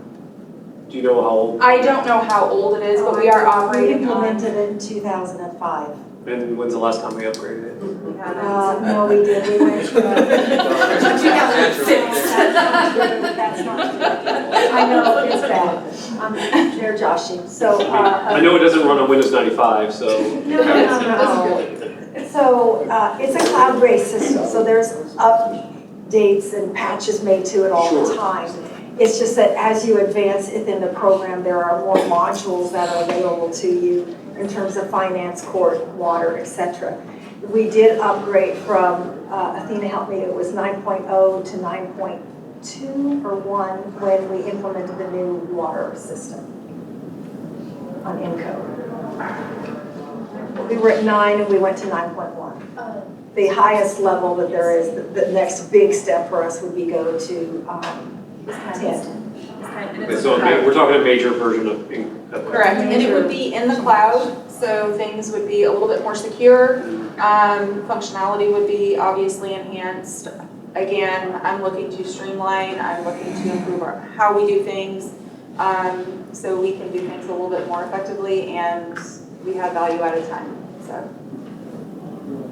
Do you know how old? I don't know how old it is, but we are operating We on. implemented it in 2005. And when's the last time we upgraded it? No, we did, we went through That's not true. I know, it's bad. I'm there joshing, so. I know it doesn't run on Windows 95, so. No. So it's a cloud-based system, so there's updates and patches made to it all the time. It's just that as you advance within the program, there are more modules that are available to you in terms of finance, court, water, etc. We did upgrade from, Athena helped me, it was 9.0 to 9.2 or 1 when we implemented the new water system on Encode. We were at 9 and we went to 9.1. The highest level that there is, the next big step for us would be go to 10. So we're talking a major version of. Correct, and it would be in the cloud, so things would be a little bit more secure. Functionality would be obviously enhanced. Again, I'm looking to streamline, I'm looking to improve how we do things, so we can do things a little bit more effectively, and we have value at a time, so.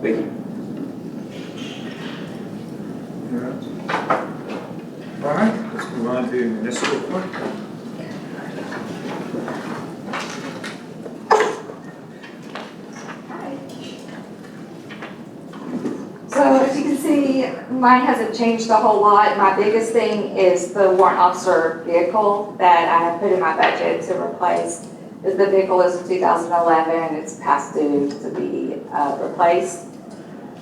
Thank you. All right, let's move on to municipal court. So as you can see, mine hasn't changed a whole lot. My biggest thing is the warrant officer vehicle that I have put in my budget to replace. The vehicle is a 2011, it's past due to be replaced.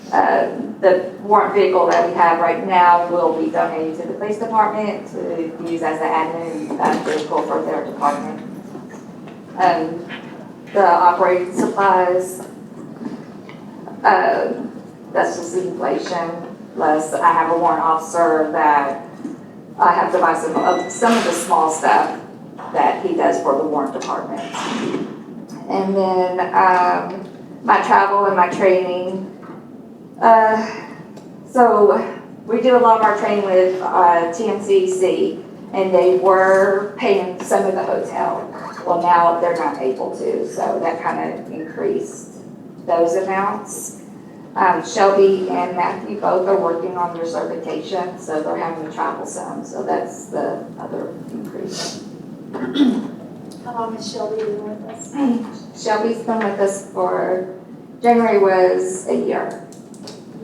The warrant vehicle that we have right now will be donated to the police department to use as the admin vehicle for their department. The operating supplies, that's just inflation, plus I have a warrant officer that I have to buy some of the small stuff that he does for the warrant department. And then my travel and my training. So we do a lot of our training with TMCC, and they were paying some of the hotel. Well, now they're not able to, so that kind of increased those amounts. Shelby and Matthew both are working on their certification, so they're having to travel some, so that's the other increase. How long has Shelby been with us? Shelby's been with us for, January was a year.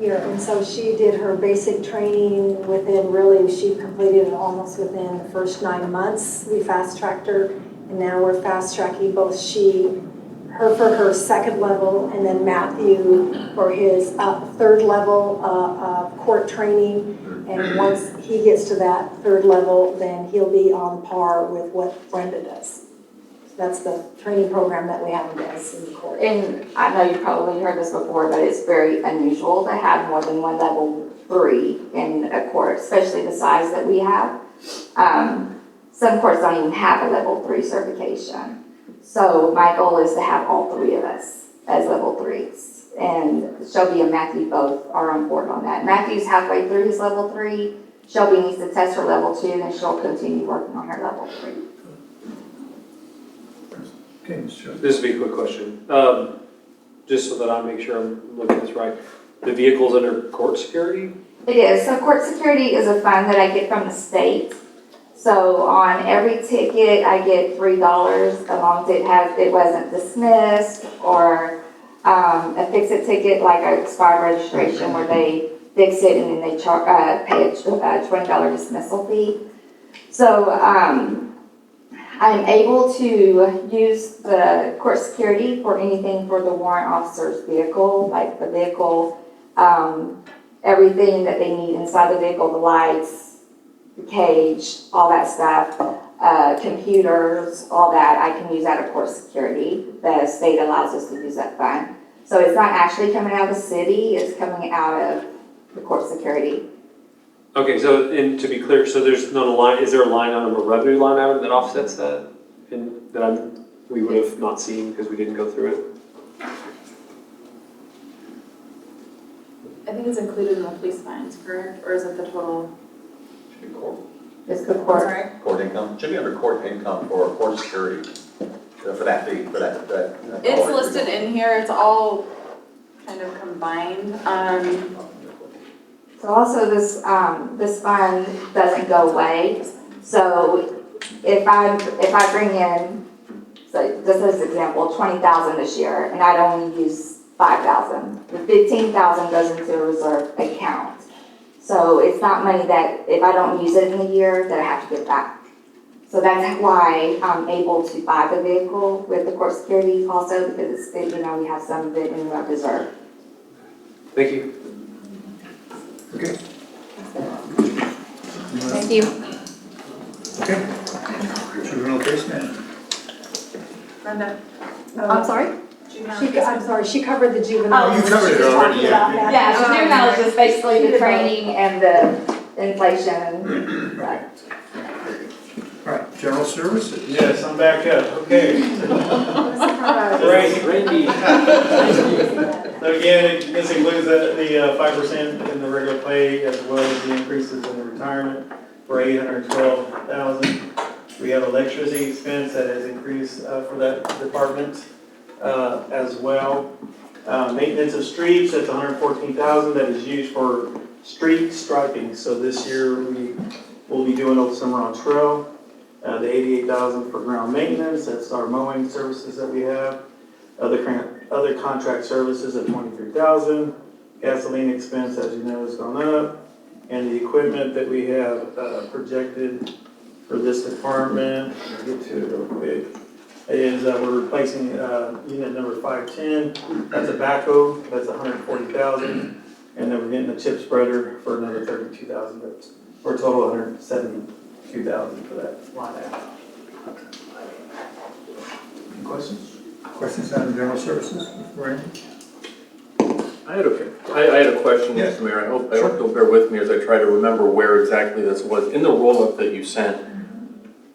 And so she did her basic training within, really, she completed it almost within the first 9 months. We fast-tracked her, and now we're fast-tracking both her for her second level, and then Matthew for his third level of court training. And once he gets to that third level, then he'll be on par with what Brenda does. That's the training program that we have in the court. And I know you've probably heard this before, but it's very unusual to have more than one level 3 in a court, especially the size that we have. Some courts don't even have a level 3 certification. So my goal is to have all 3 of us as level 3s. And Shelby and Matthew both are on board on that. Matthew's halfway through his level 3. Shelby needs to test her level 2, and she'll continue working on her level 3. Okay, Mr. Chairman. This will be a quick question. Just so that I make sure I'm looking at this right. The vehicle's under court security? It is. So court security is a fund that I get from the state. So on every ticket, I get $3 as long as it wasn't dismissed, or a fix-it ticket like an expired registration where they fix it and then they pay a $20 dismissal fee. So I'm able to use the court security for anything for the warrant officer's vehicle, like the vehicle, everything that they need inside the vehicle, the lights, the cage, all that stuff, computers, all that, I can use out of court security. The state allows us to use that fund. So it's not actually coming out of the city, it's coming out of the court security. Okay, so, and to be clear, so there's not a line, is there a line item, a revenue line item that offsets that? And that we would have not seen because we didn't go through it? I think it's included in the police fines, correct? Or is it the total? Should be court. It's the court. Sorry? Court income, should be under court income for court security, for that fee, for that. It's listed in here, it's all kind of combined. So also this fund doesn't go away. So if I bring in, so just as an example, 20,000 this year, and I'd only use 5,000, the 15,000 goes into a reserve account. So it's not money that if I don't use it in a year that I have to give back. So that's why I'm able to buy the vehicle with the court security also, because we have some of it in our reserve. Thank you. Okay. Thank you. Okay. Juvenile case manager. Brenda. I'm sorry? I'm sorry, she covered the juvenile. Oh, you covered it She was already, talking yeah. about that. Yeah, so juvenile is just basically the training and the inflation. Right. All right, general services. Yes, I'm back up, okay. Randy. So again, this includes the 5% in the regular pay as well as the increases in the retirement for $812,000. We have electricity expense that has increased for that department as well. Maintenance of streets, that's $114,000 that is used for street striping. So this year we will be doing Old Summer on Trail. The $88,000 for ground maintenance, that's our mowing services that we have. Other contract services at $23,000. Gasoline expense, as you know, has gone up. And the equipment that we have projected for this department, I'll get to it real quick, is we're replacing unit number 510. That's a backhoe, that's $140,000. And then we're getting a chip spreader for another $32,000. For a total of $172,000 for that line item. Any questions? Questions on general services, Randy? I had a question, Mr. Mayor. I hope you'll bear with me as I try to remember where exactly this was. In the roll-up that you sent,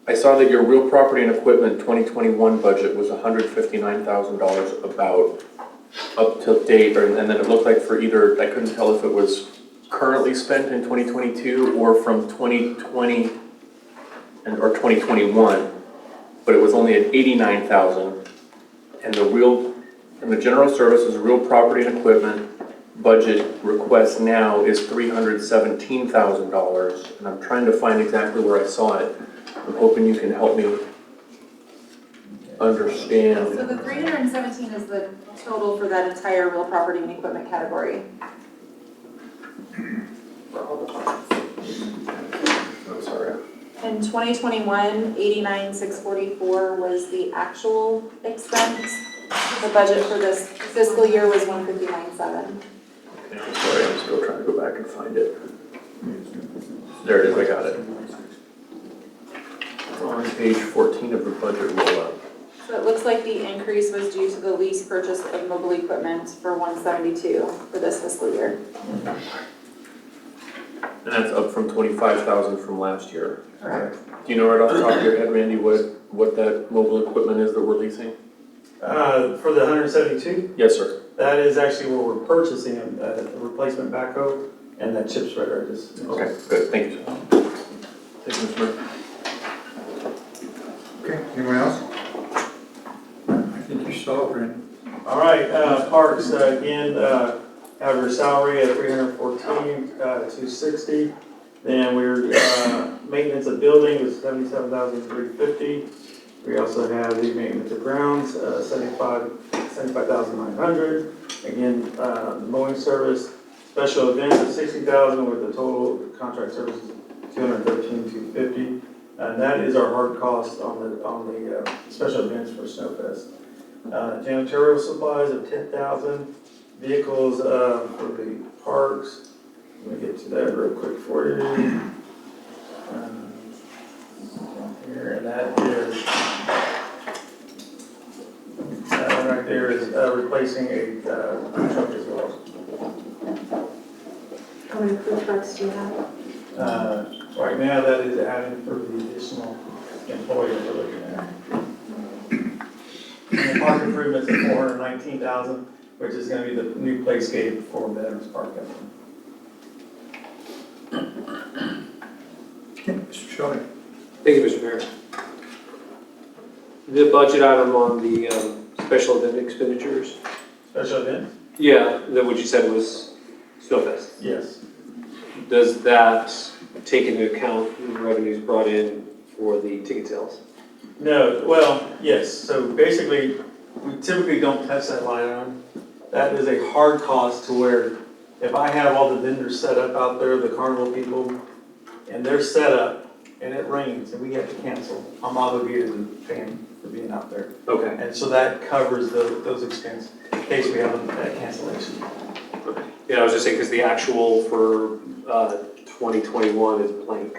I saw that your real property and equipment 2021 budget was $159,000 about up to date, and then it looked like for either, I couldn't tell if it was currently spent in 2022 or from 2020 or 2021, but it was only at $89,000. And the general services, real property and equipment budget request now is $317,000. And I'm trying to find exactly where I saw it. I'm hoping you can help me understand. So the 317 is the total for that entire real property and equipment category. For all departments. I'm sorry. In 2021, 89,644 was the actual expense. The budget for this fiscal year was 159,700. Okay, I'm sorry, I'm still trying to go back and find it. There it is, I got it. On page 14 of the budget roll-up. So it looks like the increase was due to the lease purchase of mobile equipment for 172 for this fiscal year. And that's up from 25,000 from last year. Correct. Do you know right off the top of your head, Randy, what that mobile equipment is that we're leasing? For the 172? Yes, sir. That is actually where we're purchasing a replacement backhoe and that chip spreader I just mentioned. Okay, good, thank you. Thank you, Mr. Mayor. Okay, anyone else? I think you're solid, Randy. All right, parks, again, have your salary at $314,260. Then we're, maintenance of building is $77,350. We also have the maintenance of grounds, $75,900. Again, the mowing service, special events of $60,000 with the total contract services $213,250. And that is our hard cost on the special events for Snowfest. Janitorial supplies of $10,000. Vehicles for the parks. Let me get to that real quick for you. Here, and that is, that one right there is replacing a truck as well. How many food trucks do you have? Right now, that is adding for the additional employee we're looking at. And the park improvements at $419,000, which is going to be the new playscape for Veterans Park. Okay, Mr. Shelley. Thank you, Mr. Mayor. The budget item on the special event expenditures. Special event? Yeah, that what you said was Snowfest. Yes. Does that take into account the revenues brought in for the ticket sales? No, well, yes. So basically, we typically don't touch that line item. That is a hard cost to where if I have all the vendors set up out there, the carnival people, and they're set up, and it rains, and we have to cancel, I'm obligated to pay them for being out there. Okay. And so that covers those expenses in case we have a cancellation. Okay. Yeah, I was just saying, because the actual for 2021 is blank.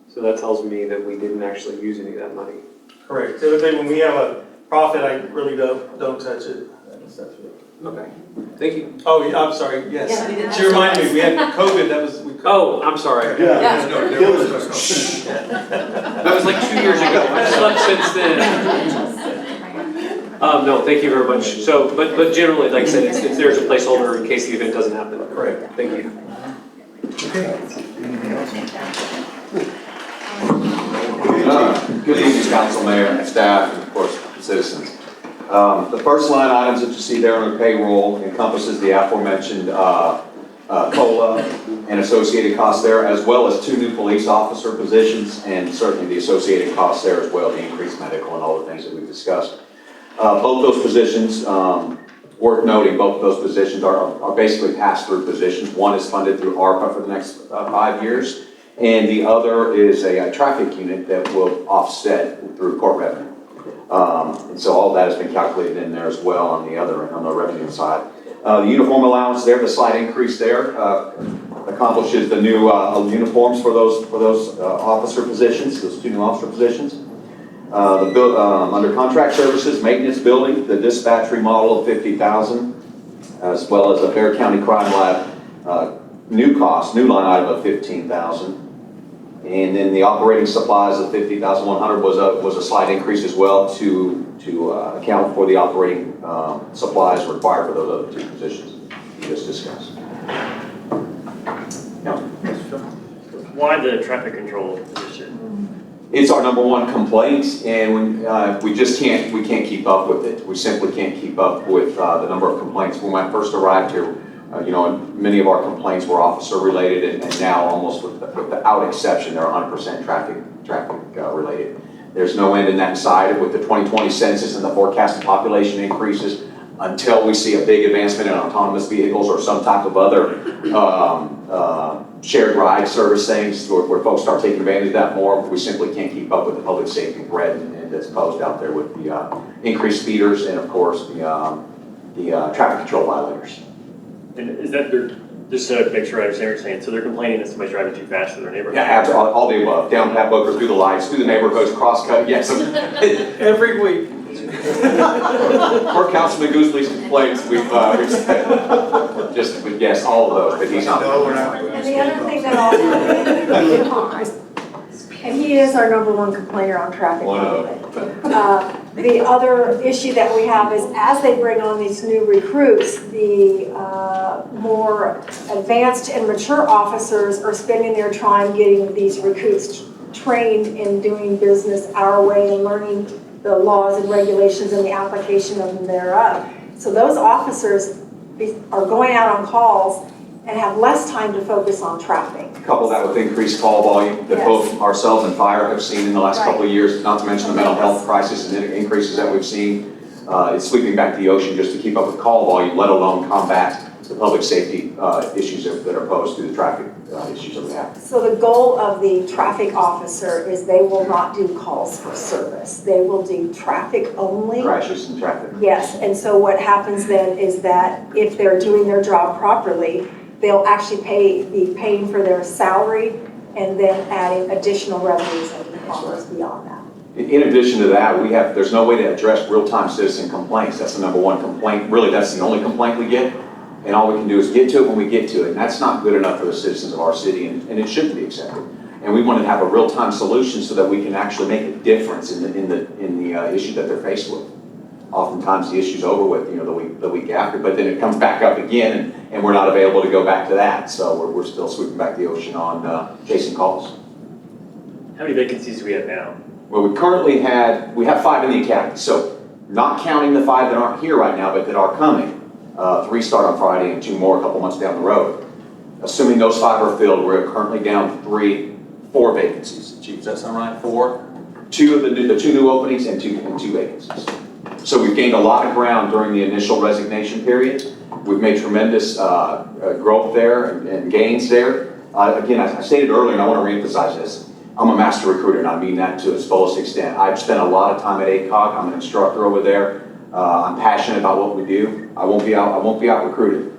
So that tells me that we didn't actually use any of that money. Correct. Typically, when we have a Profit, I really don't touch it. Okay, thank you. Oh, yeah, I'm sorry, yes. Yeah. She reminded me, we had COVID, that was. Oh, I'm sorry. Yeah. That was like 2 years ago. I've slept since then. No, thank you very much. So, but generally, like I said, it's there's a placeholder in case the event doesn't happen. Correct. Thank you. Good evening, council, mayor, and staff, and of course, citizens. The first line items that you see there on the payroll encompasses the aforementioned COLA and associated costs there, as well as 2 new police officer positions, and certainly the associated costs there as well, the increased medical and all the things that we've discussed. Both those positions, worth noting, both of those positions are basically pass-through positions. One is funded through ARPA for the next 5 years, and the other is a traffic unit that will offset through court revenue. And so all that has been calculated in there as well on the revenue side. The uniform allowance there, the slight increase there, accomplishes the new uniforms for those officer positions, those 2 new officer positions. Under contract services, maintenance building, the dispatch remodel of $50,000, as well as a Bear County Crime Lab new line item of $15,000. And then the operating supplies of $50,100 was a slight increase as well to account for the operating supplies required for those other 2 positions we just discussed. Yeah. Why the traffic control position? It's our #1 complaint, and we can't keep up with it. We simply can't keep up with the number of complaints. When I first arrived here, many of our complaints were officer related, and now almost without exception, they're 100% traffic related. There's no end in that sight with the 2020 census and the forecasted population increases. Until we see a big advancement in autonomous vehicles or some type of other shared ride service things where folks start taking advantage of that more, we simply can't keep up with the public safety threat that's posed out there with the increased speeders and, of course, the traffic control violators. And is that just to make sure I understand what you're saying, so they're complaining that somebody's driving too fast in their neighborhood? Yeah, absolutely, all the above. Down Pat Booker, through the lights, through the neighborhoods, cross-cut, yes. Every week. For Councilman Goosley's complaints, we've yes, all of those, but he's not. And the other thing that also, and he is our #1 complainer on traffic. The other issue that we have is as they bring on these new recruits, the more advanced and mature officers are spending their time getting these recruits trained in doing business our way and learning the laws and regulations and the application of them thereof. So those officers are going out on calls and have less time to focus on traffic. Couple that with increased call volume that both ourselves and fire have seen in the last couple of years, not to mention the mental health crisis and increases that we've seen. It's sweeping back the ocean just to keep up with call volume, let alone combat the public safety issues that are posed through the traffic issues that we have. So the goal of the traffic officer is they will not do calls for service. They will do traffic only. Crashes and traffic. Yes, and so what happens then is that if they're doing their job properly, they'll actually be paying for their salary and then adding additional revenues and components beyond that. In addition to that, there's no way to address real-time citizen complaints. That's the #1 complaint. Really, that's the only complaint we get. And all we can do is get to it when we get to it. And that's not good enough for the citizens of our city, and it shouldn't be accepted. And we want to have a real-time solution so that we can actually make a difference in the issue that they're faced with. Oftentimes the issue's over with, the week after, but then it comes back up again, and we're not available to go back to that. So we're still sweeping back the ocean on chasing calls. How many vacancies do we have now? Well, we have 5 in the academy. So not counting the 5 that aren't here right now, but that are coming. 3 start on Friday and 2 more a couple months down the road. Assuming those 5 are filled, we're currently down to 4 vacancies. Chief, does that sound right? 4? 2 of the 2 new openings and 2 vacancies. So we've gained a lot of ground during the initial resignation period. We've made tremendous growth there and gains there. Again, I stated earlier, and I want to reemphasize this. I'm a master recruiter, and I mean that to its fullest extent. I've spent a lot of time at ACOG. I'm an instructor over there. I'm passionate about what we do. I won't be out recruited.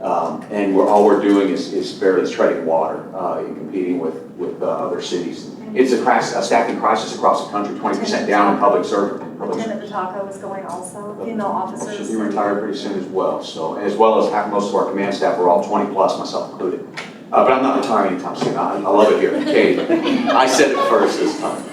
And all we're doing is barely treading water in competing with other cities. It's a staffing crisis across the country, 20% down in public service. Lieutenant Bataco is going also, female officers. Should be retired pretty soon as well. So, as well as most of our command staff are all 20 plus, myself included. But I'm not retiring anytime soon. I love it here. Okay, I said it first this time.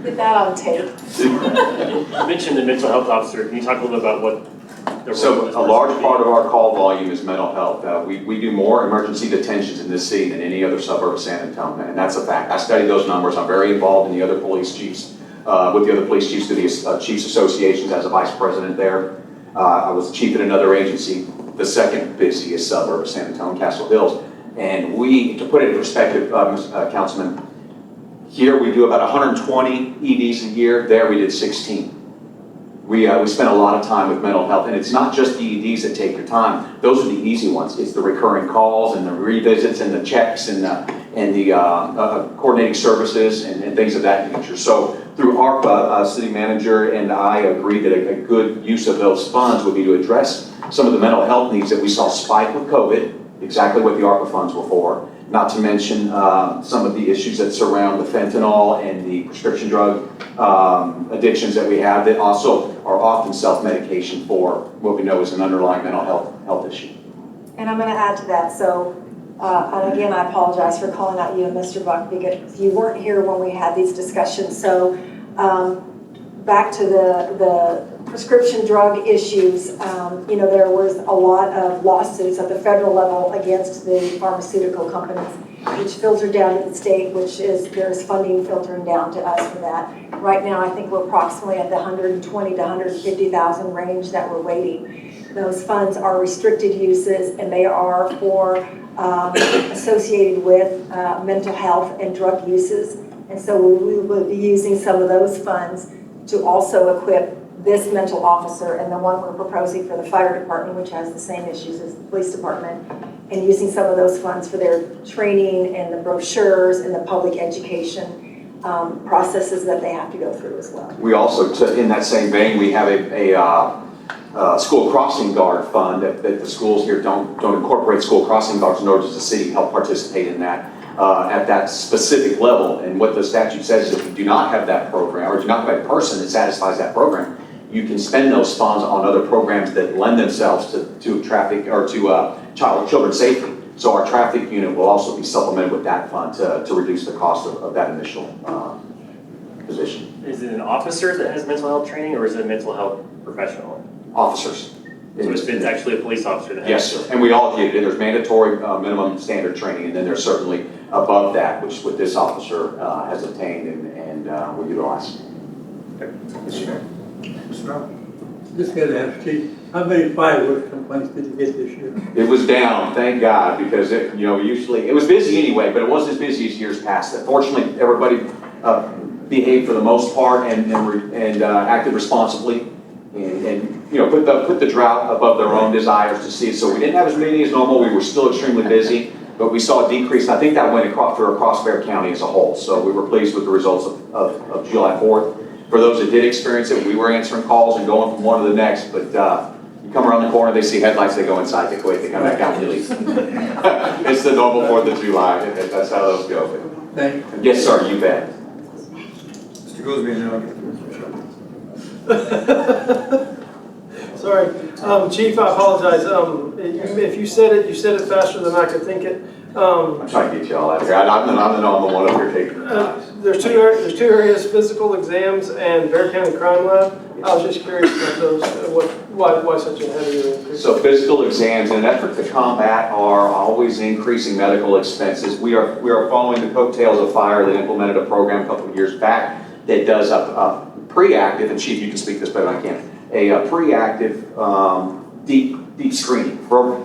Get that on tape. You mentioned the mental health officer. Can you talk a little bit about what their So role is? a large part of our call volume is mental health. We do more emergency detentions in this city than any other suburb of San Antonio, and that's a fact. I study those numbers. I'm very involved in the other police chiefs, with the other police chiefs through the Chiefs Associations as a vice president there. I was chief at another agency, the second busiest suburb of San Antonio, Castle Hills. And to put it in perspective, Councilman, here we do about 120 EDs a year. There we did 16. We spend a lot of time with mental health, and it's not just the EDs that take your time. Those are the easy ones. It's the recurring calls and the revisits and the checks and the coordinating services and things of that nature. So through ARPA, city manager and I agreed that a good use of those funds would be to address some of the mental health needs that we saw spike with COVID, exactly what the ARPA funds were for. Not to mention some of the issues that surround the fentanyl and the prescription drug addictions that we have that also are often self-medication for what we know is an underlying mental health issue. And I'm going to add to that. So, and again, I apologize for calling out you and Mr. Buck because you weren't here when we had these discussions. So, back to the prescription drug issues, there was a lot of lawsuits at the federal level against the pharmaceutical companies, which filtered down to the state, there's funding filtering down to us for that. Right now, I think we're approximately at the 120 to 150,000 range that we're waiting. Those funds are restricted uses, and they are for associated with mental health and drug uses. And so we will be using some of those funds to also equip this mental officer and the one we're proposing for the fire department, which has the same issues as the police department, and using some of those funds for their training and the brochures and the public education processes that they have to go through as well. We also, in that same vein, we have a school crossing guard fund that the schools here don't incorporate school crossing guards, nor does the city help participate in that at that specific level. And what the statute says is if you do not have that program, or do not have a person that satisfies that program, you can spend those funds on other programs that lend themselves to traffic or to children safety. So our traffic unit will also be supplemented with that fund to reduce the cost of that initial position. Is it an officer that has mental health training, or is it a mental health professional? Officers. So it's actually a police officer that has. Yes, sir. And we all get it. There's mandatory minimum standard training, and then there's certainly above that, which what this officer has attained and will utilize. Yes, sir. Just got to ask, Chief, how many fireworks complaints did you get this year? It was down, thank God, because usually, it was busy anyway, but it wasn't as busy as years past. Fortunately, everybody behaved for the most part and acted responsibly and put the drought above their own desires to see. So we didn't have as many as normal. We were still extremely busy, but we saw a decrease. I think that went across Bear County as a whole. So we were pleased with the results of July 4th. For those that did experience it, we were answering calls and going from one to the next, but you come around the corner, they see headlights, they go inside, they quit, they come back out and leave. It's the normal 4th of July, that's how those go. Thank you. Yes, sir, you bet. Mr. Goolsbee, and then I'll get to Sorry, Chief, I apologize. If you said it faster than I could think it. I'm trying to get you all out of here. I'm the one up here taking the time. There's two areas, physical exams and Bear County Crime Lab. I was just curious about those, why such a heavy increase? So physical exams, in an effort to combat our always increasing medical expenses, we are following the coattails of fire that implemented a program a couple of years back that does a pre-active, and Chief, you can speak this better than I can, a pre-active deep screening for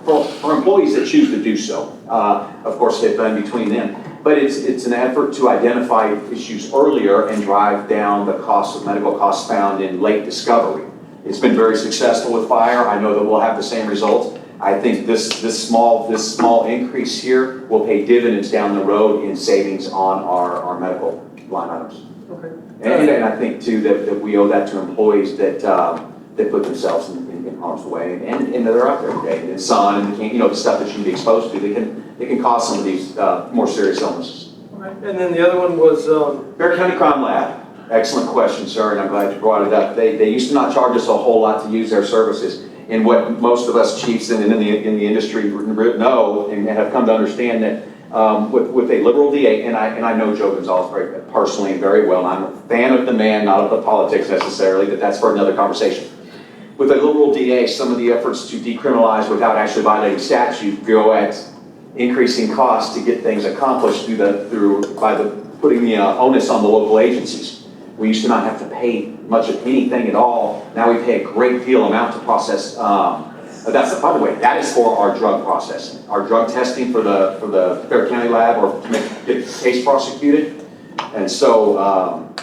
employees that choose to do so. Of course, HIPAA in between them. But it's an effort to identify issues earlier and drive down the cost of medical costs found in late discovery. It's been very successful with fire. I know that we'll have the same results. I think this small increase here will pay dividends down the road in savings on our medical line items. Okay. And I think too that we owe that to employees that put themselves in in harm's way, and they're out there every day, and sun, and the stuff that you can be exposed to, they can cause some of these more serious illnesses. And then the other one was, Bear County Crime Lab, excellent question, sir, and I'm glad you brought it up. They used to not charge us a whole lot to use their services. And what most of us chiefs in the industry know and have come to understand that with a liberal DA, and I know Joe Gonzalez very personally and very well, and I'm a fan of the man, not of the politics necessarily, but that's for another conversation. With a liberal DA, some of the efforts to decriminalize without actually violating statute go at increasing costs to get things accomplished by putting the onus on the local agencies. We used to not have to pay much of anything at all. Now we pay a great deal amount to process. That's, by the way, that is for our drug processing, our drug testing for the Fair County lab, or to get a case prosecuted. And so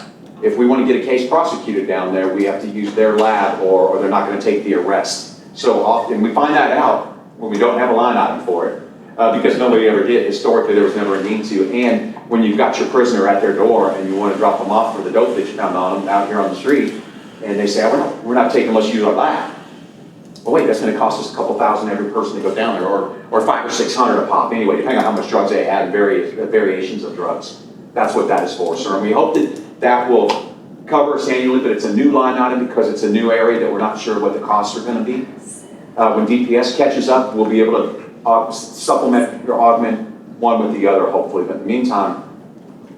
if we want to get a case prosecuted down there, we have to use their lab, or they're not going to take the arrest. So often we find that out when we don't have a line item for it, because nobody ever did. Historically, there was never a need to. And when you've got your prisoner at their door and you want to drop them off for the dope that you found on them out here on the street, and they say, oh, we're not taking unless you use our lab. Well, wait, that's going to cost us a couple thousand every person to go down there, or $500 or $600 a pop anyway, depending on how much drugs they had, variations of drugs. That's what that is for, sir. And we hope that will cover us annually, but it's a new line item because it's a new area that we're not sure what the costs are going to be. When DPS catches up, we'll be able to supplement or augment one with the other, hopefully. But in the meantime,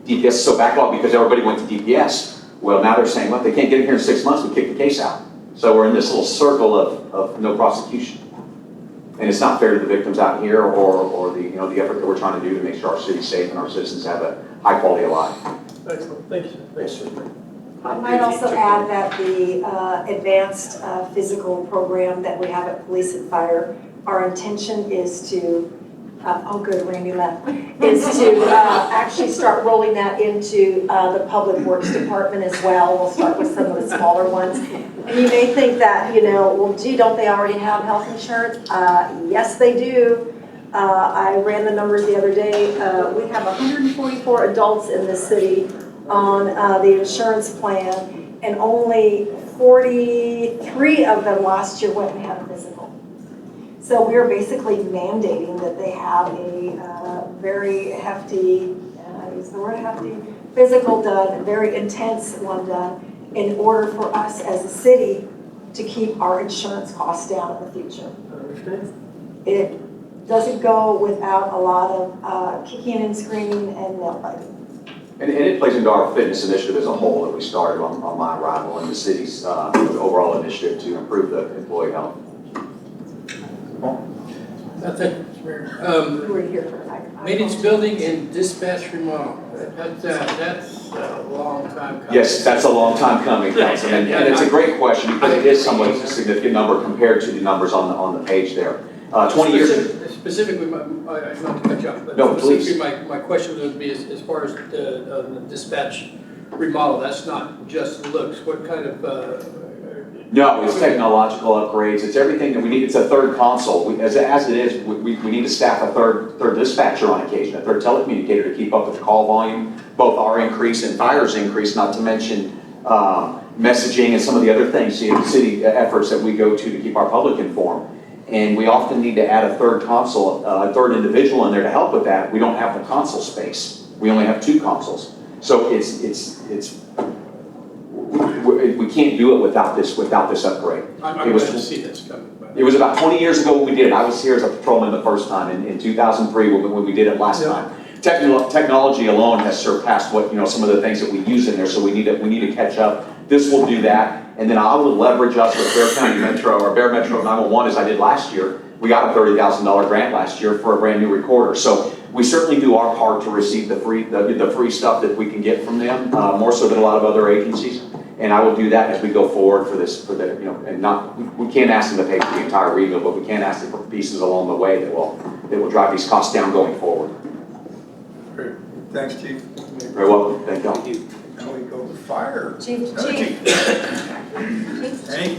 DPS is so backlogged because everybody went to DPS. Well, now they're saying, well, they can't get in here in 6 months, we kick the case out. So we're in this little circle of no prosecution. And it's not fair to the victims out here, or the effort that we're trying to do to make sure our city's safe and our citizens have a high quality of life. excellent, thank you. Yes, sir. I might also add that the advanced physical program that we have at Police and Fire, our intention is to, oh good, Randy left, is to actually start rolling that into the Public Works Department as well. We'll start with some of the smaller ones. And you may think that, well, gee, don't they already have health insurance? Yes, they do. I ran the numbers the other day. We have 144 adults in this city on the insurance plan, and only 43 of them last year went and had a physical. So we're basically mandating that they have a very hefty, I use the word hefty, physical done, a very intense one done, in order for us as a city to keep our insurance costs down in the future. It doesn't go without a lot of kicking and screaming and nail biting. And it plays into our fitness initiative as a whole that we started on my arrival, in the city's overall initiative to improve the employee health. Thank you, Mr. Mayor. We were here for Maintenance building and dispatch remodel. That's a long time coming. Yes, that's a long time coming, Councilman, and it's a great question because it is somewhat a significant number compared to the numbers on the page there. 20 years. Specifically, I not to cut you off, but no, specifically my question would be as far as the dispatch remodel. That's not just looks. What kind of No, it's technological upgrades. It's everything that we need. It's a third console. As it is, we need to staff a third dispatcher on occasion, a third telecommunicator to keep up with the call volume, both our increase and fire's increase, not to mention messaging and some of the other things, city efforts that we go to keep our public informed. And we often need to add a third console, a third individual in there to help with that. We don't have the console space. We only have 2 consoles. So we can't do it without this upgrade. I'm glad to see this coming. It was about 20 years ago when we did it. I was here as a patrolman the first time in 2003 when we did it last time. Technology alone has surpassed what some of the things that we use in there. So we need to catch up. This will do that, and then I will leverage us with Bear County Metro or Bear Metro 911 as I did last year. We got a $30,000 grant last year for a brand new recorder. So we certainly do our part to receive the free stuff that we can get from them, more so than a lot of other agencies. And I will do that as we go forward and we can't ask them to pay for the entire rebuild, but we can ask them for pieces along the way that will drive these costs down going forward. Great. Thanks, Chief. Very welcome. Thank you. Now we go to fire. Chief. Hank?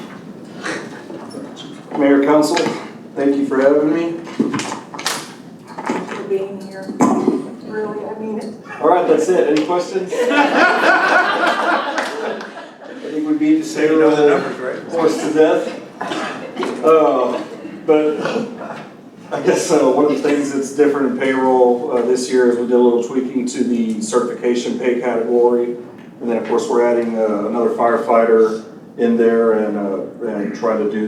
Mayor, Council, thank you for having me. Thanks for being here. Really, I mean it. All right, that's it. Any questions? I think we beat the the numbers, right? horse to death. But I guess one of the things that's different in payroll this year is we did a little tweaking to the certification pay category. And then, of course, we're adding another firefighter in there and trying to do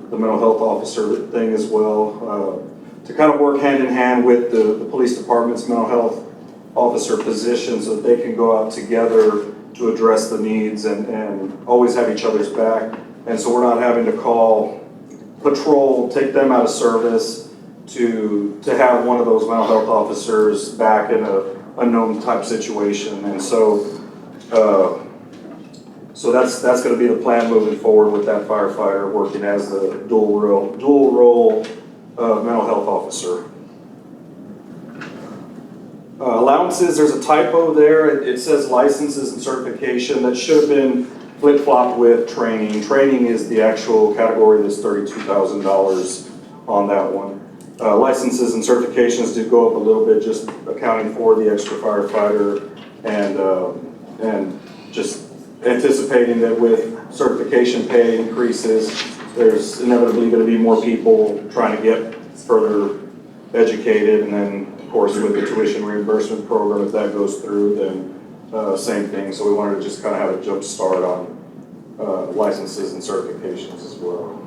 the mental health officer thing as well, to kind of work hand in hand with the police department's mental health officer position so that they can go out together to address the needs and always have each other's back. And so we're not having to call patrol, take them out of service to have one of those mental health officers back in a unknown type situation. And so that's going to be the plan moving forward with that firefighter working as the dual role mental health officer. Allowances, there's a typo there. It says licenses and certification. That should have been flip-flopped with training. Training is the actual category that's $32,000 on that one. Licenses and certifications do go up a little bit, just accounting for the extra firefighter and just anticipating that with certification pay increases, there's inevitably going to be more people trying to get further educated. And then, of course, with the tuition reimbursement program, if that goes through, then same thing. So we wanted to just kind of have a jump start on licenses and certifications as well.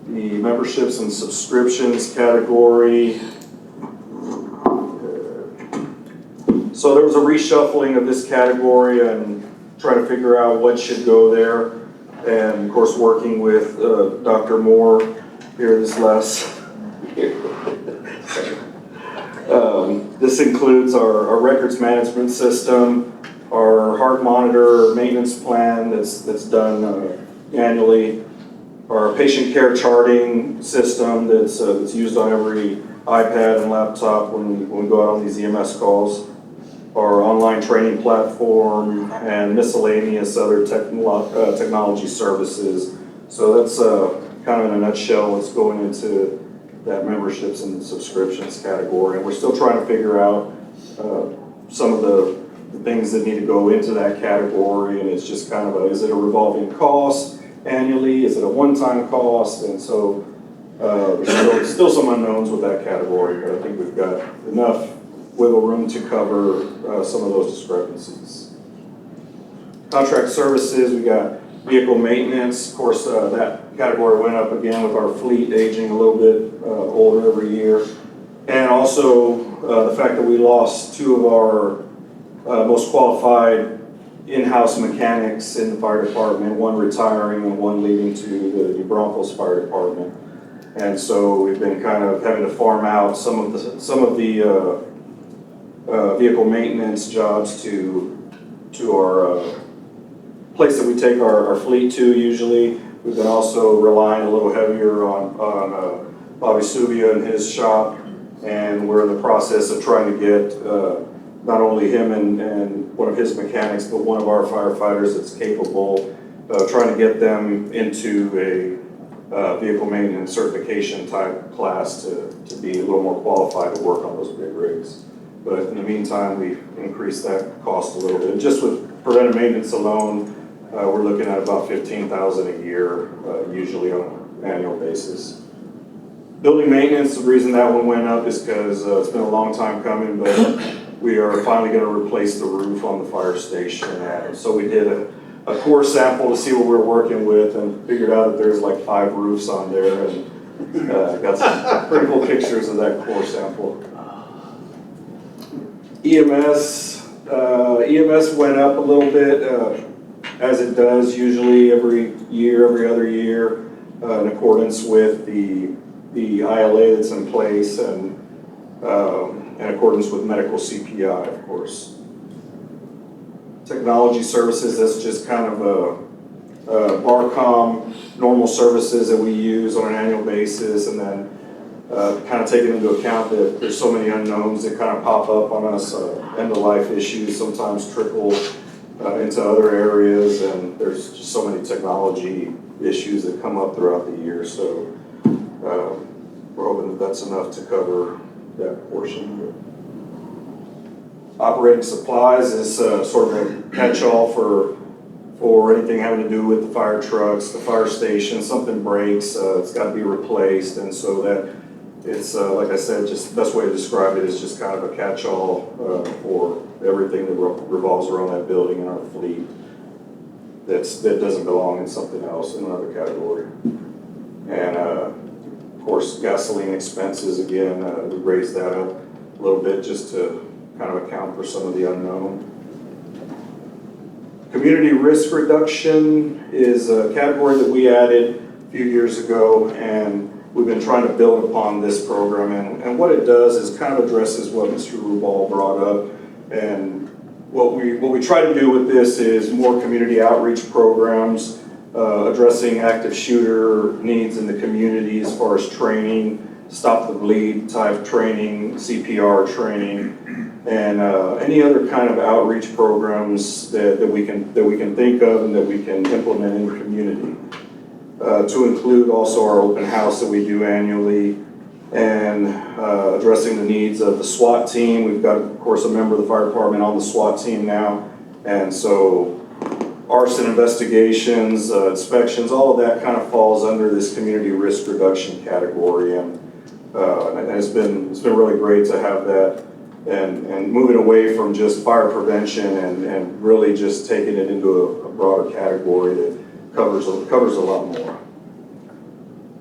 The memberships and subscriptions category. So there was a reshuffling of this category and trying to figure out what should go there. And of course, working with Dr. Moore here this last year. This includes our records management system, our heart monitor maintenance plan that's done annually, our patient care charting system that's used on every iPad and laptop when we go out on these EMS calls, our online training platform, and miscellaneous other technology services. So that's kind of in a nutshell what's going into that memberships and subscriptions category. And we're still trying to figure out some of the things that need to go into that category. And it's just kind of is it a revolving cost annually? Is it a one-time cost? And so there's still some unknowns with that category, but I think we've got enough wiggle room to cover some of those discrepancies. Contract services, we got vehicle maintenance. Of course, that category went up again with our fleet aging a little bit older every year. And also the fact that we lost two of our most qualified in-house mechanics in the fire department, one retiring and one leaving to the New Braunfels Fire Department. And so we've been kind of having to farm out some of the vehicle maintenance jobs to our place that we take our fleet to usually. We've been also relying a little heavier on Bobby Subia and his shop, and we're in the process of trying to get not only him and one of his mechanics, but one of our firefighters that's capable of trying to get them into a vehicle maintenance certification type class to be a little more qualified to work on those big rigs. But in the meantime, we've increased that cost a little bit. Just with preventive maintenance alone, we're looking at about $15,000 a year, usually on an annual basis. Building maintenance, the reason that one went up is because it's been a long time coming, but we are finally going to replace the roof on the fire station. And so we did a core sample to see what we're working with and figured out that there's like 5 roofs on there, and got some pretty cool pictures of that core sample. EMS went up a little bit, as it does usually every other year, in accordance with the ILA that's in place and in accordance with medical CPI, of course. Technology services, that's just kind of a BARCOM normal services that we use on an annual basis, and then kind of taking into account that there's so many unknowns that kind of pop up on us, end-of-life issues sometimes trickle into other areas, and there's just so many technology issues that come up throughout the year. So we're hoping that that's enough to cover that portion. Operating supplies is sort of a catch-all for or anything having to do with the fire trucks, the fire station, something breaks, it's got to be replaced, and so that it's, like I said, just the best way to describe it is just kind of a catch-all for everything that revolves around that building in our fleet that doesn't belong in something else in another category. And of course, gasoline expenses, again, we raised that up a little bit just to kind of account for some of the unknown. Community risk reduction is a category that we added a few years ago, and we've been trying to build upon this program. And what it does is kind of addresses what Mr. Rubal brought up. And what we try to do with this is more community outreach programs, addressing active shooter needs in the community as far as training, stop the bleed type training, CPR training, and any other kind of outreach programs that we can think of and that we can implement in the community. To include also our open house that we do annually, and addressing the needs of the SWAT team. We've got, of course, a member of the fire department on the SWAT team now, and so arson investigations, inspections, all of that kind of falls under this community risk reduction category, and it's been really great to have that, and moving away from just fire prevention and really just taking it into a broader category that covers a lot more.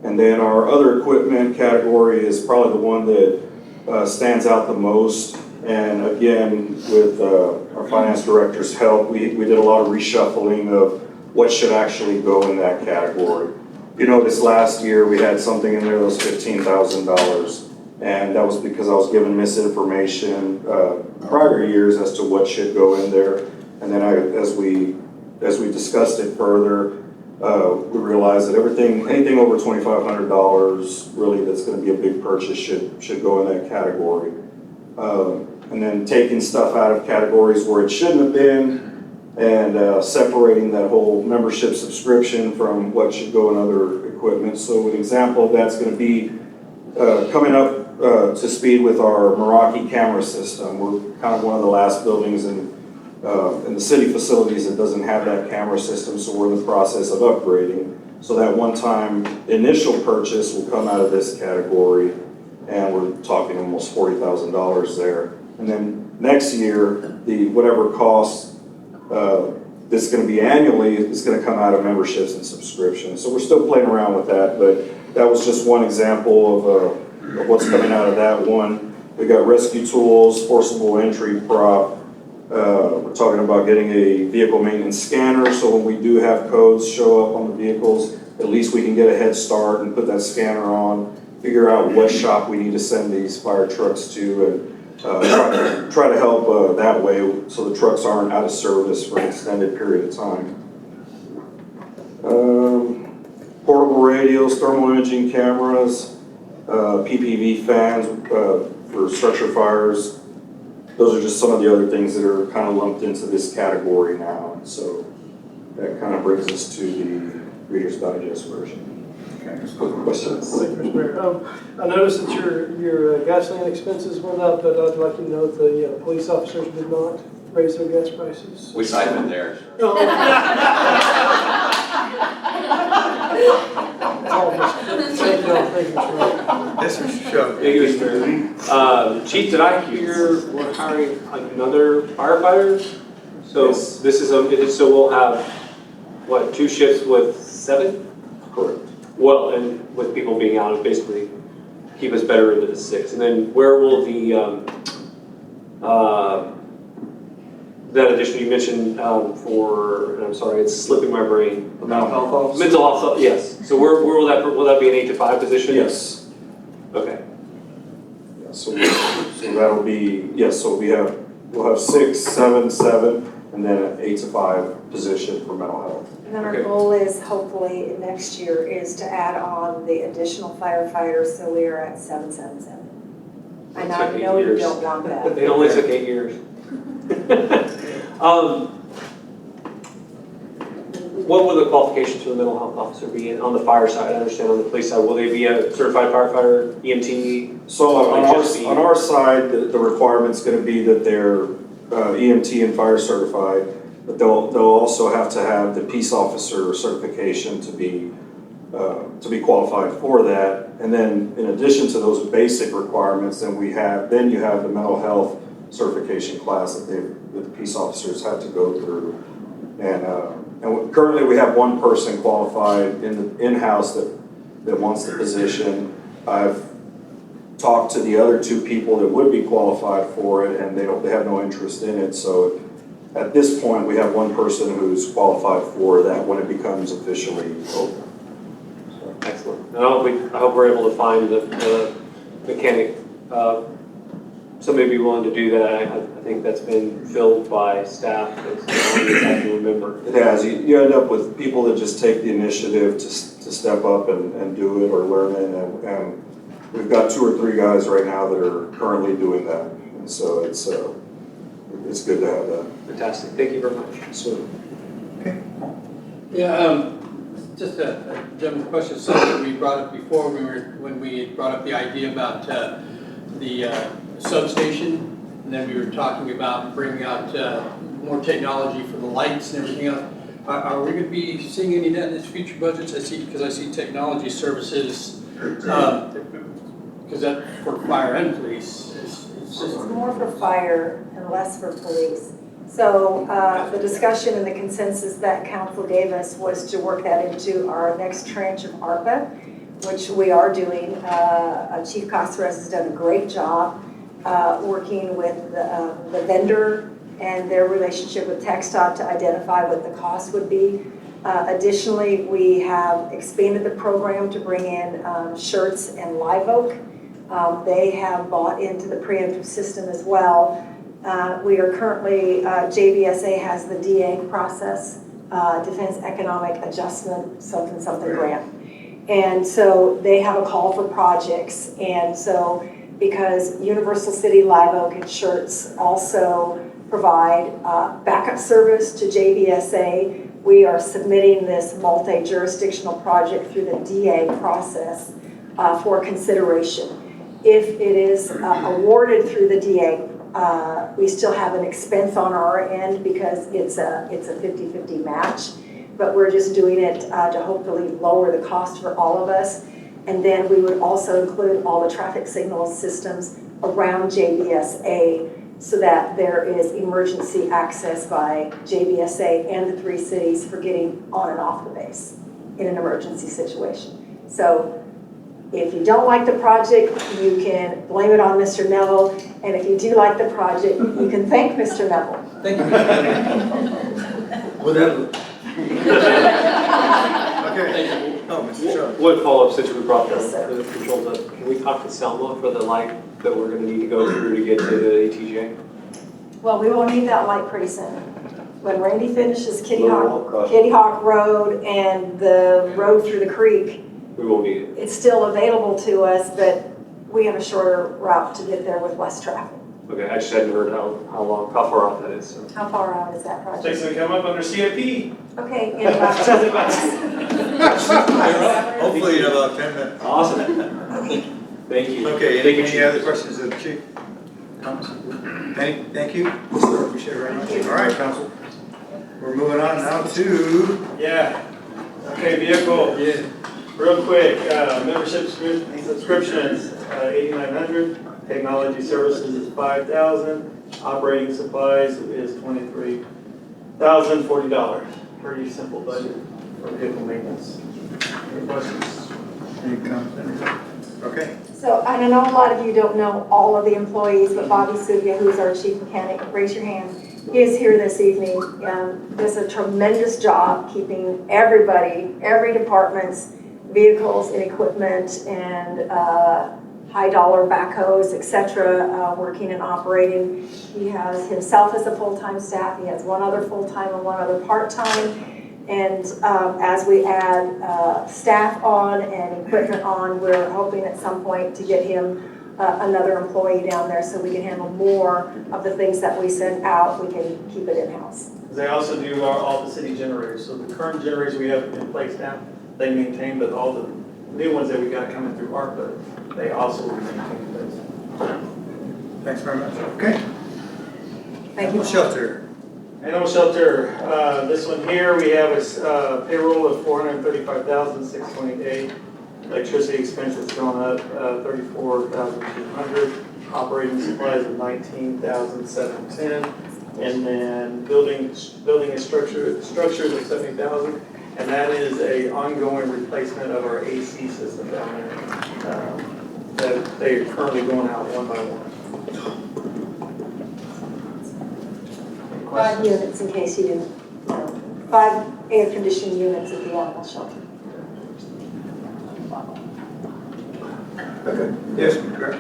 And then our other equipment category is probably the one that stands out the most. And again, with our finance director's help, we did a lot of reshuffling of what should actually go in that category. You know, this last year we had something in there that was $15,000, and that was because I was given misinformation prior years as to what should go in there. And then as we discussed it further, we realized that anything over $2,500 really that's going to be a big purchase should go in that category. And then taking stuff out of categories where it shouldn't have been, and separating that whole membership subscription from what should go in other equipment. So an example of that's going to be coming up to speed with our Meraki camera system. We're kind of one of the last buildings in the city facilities that doesn't have that camera system, so we're in the process of upgrading. So that one-time initial purchase will come out of this category, and we're talking almost $40,000 there. And then next year, the whatever cost that's going to be annually is going to come out of memberships and subscriptions. So we're still playing around with that, but that was just one example of what's coming out of that one. We got rescue tools, forcible entry prop. We're talking about getting a vehicle maintenance scanner, so when we do have codes show up on the vehicles, at least we can get a head start and put that scanner on, figure out what shop we need to send these fire trucks to, and try to help that way so the trucks aren't out of service for an extended period of time. Portable radios, thermal imaging cameras, PPV fans for structure fires. Those are just some of the other things that are kind of lumped into this category now. So that kind of brings us to the Reader's Digest version. Okay, questions? Thank you, Mr. Mayor. I noticed that your gasoline expenses went up, but I'd like you to note the police officers did not raise their gas prices. We cited theirs. Thank you, Mr. Mayor. Yes, Mr. Show. Thank you, Mr. Mayor. Chief, did I hear we're hiring another firefighter? So this is, so we'll have, what, 2 shifts with 7? Correct. Well, and with people being out, it basically keep us better into the 6. And then where will the, that addition you mentioned for, and I'm sorry, it's slipping my brain. Mental health officer? Mental health, yes. So where will that be an 8 to 5 position? Yes. Okay. Yeah, so that'll be, yes, so we'll have 6, 7, 7, and then an 8 to 5 position for mental health. And then our goal is hopefully next year is to add on the additional firefighters, so we are at 777. And I know you don't want that. It only took 8 years. What will the qualifications for the mental health officer be on the fire side? I understand on the police side, will they be a certified firefighter, EMT? So on our side, the requirement's going to be that they're EMT and fire certified. but they'll also have to have the peace officer certification to be qualified for that. And then in addition to those basic requirements, then you have the mental health certification class that the peace officers have to go through. And currently we have one person qualified in-house that wants the position. I've talked to the other two people that would be qualified for it, and they have no interest in it. So at this point, we have one person who's qualified for that when it becomes officially open. Excellent. I hope we're able to find the mechanic, somebody be willing to do that. I think that's been filled by staff as long as I can remember. It has. You end up with people that just take the initiative to step up and do it or learn it. And we've got 2 or 3 guys right now that are currently doing that. And so it's good to have that. Fantastic. Thank you very much. So, Yeah, just a general question, something we brought up before when we brought up the idea about the substation, and then we were talking about bringing out more technology for the lights and everything else. Are we going to be seeing any of that in its future budgets? Because I see technology services, because that for fire and police It's more for fire and less for police. So the discussion and the consensus that council gave us was to work that into our next tranche of ARPA, which we are doing. Chief Cosseres has done a great job working with the vendor and their relationship with TxDOT to identify what the cost would be. Additionally, we have expanded the program to bring in shirts and live oak. They have bought into the preemptive system as well. We are currently, JBSA has the DA process, Defense Economic Adjustment, something grant. And so they have a call for projects. And so because Universal City Live Oak and shirts also provide backup service to JBSA, we are submitting this multi-jurisdictional project through the DA process for consideration. If it is awarded through the DA, we still have an expense on our end because it's a 50-50 match, but we're just doing it to hopefully lower the cost for all of us. And then we would also include all the traffic signal systems around JBSA so that there is emergency access by JBSA and the 3 cities for getting on and off the base in an emergency situation. So if you don't like the project, you can blame it on Mr. Neville. And if you do like the project, you can thank Mr. Neville. Thank you, Mr. Whatever. Okay. Oh, Mr. Shaw. One follow-up since we brought Yes, sir. the controls up. Can we talk to Selma for the light that we're going to need to go through to get to the ATJ? Well, we will need that light pretty soon. When Randy finishes Kitty Hawk Road and the road through the creek, We won't need it. it's still available to us, but we have a shorter route to get there with less traffic. Okay, I just hadn't heard how far out that is. So. How far out is that project? Takes to come up under CIP. Okay, in about 2 months. Hopefully in about 10 minutes. Awesome. Thank you. Okay, Thank you, any Chief. other questions of the chief? Comments? Thank you. Appreciate it very much. All right, council. We're moving on now to, Okay, vehicle. Yeah. Real quick, membership subscriptions, 8,900. Technology services is 5,000. Operating supplies is $23,040. Pretty simple budget for vehicle maintenance. Any questions? any comments? Okay. So I know a lot of you don't know all of the employees, but Bobby Suvia, who is our chief mechanic, raise your hand. He is here this evening. Does a tremendous job keeping everybody, every department's vehicles and equipment and high dollar backhoes, etc., working and operating. He has himself as a full-time staff. He has one other full-time and one other part-time. And as we add staff on and equipment on, we're hoping at some point to get him another employee down there so we can handle more of the things that we send out. We can keep it in-house. They also do all the city generators. So the current generators we have in place now, they maintain, but all the new ones that we got coming through ARPA, they also will maintain those. Thanks very much. Okay. Thank you. Shelter. Animal shelter, this one here, we have a payroll of $435,628. Electricity expenses going up, $34,200. Operating supplies of $19,710. And then building and structures of $70,000. And that is a ongoing replacement of our AC system down there. That they are currently going out one by one. 5 units, in case you didn't know. 5 air conditioning units at the animal shelter. Okay. Yes, correct.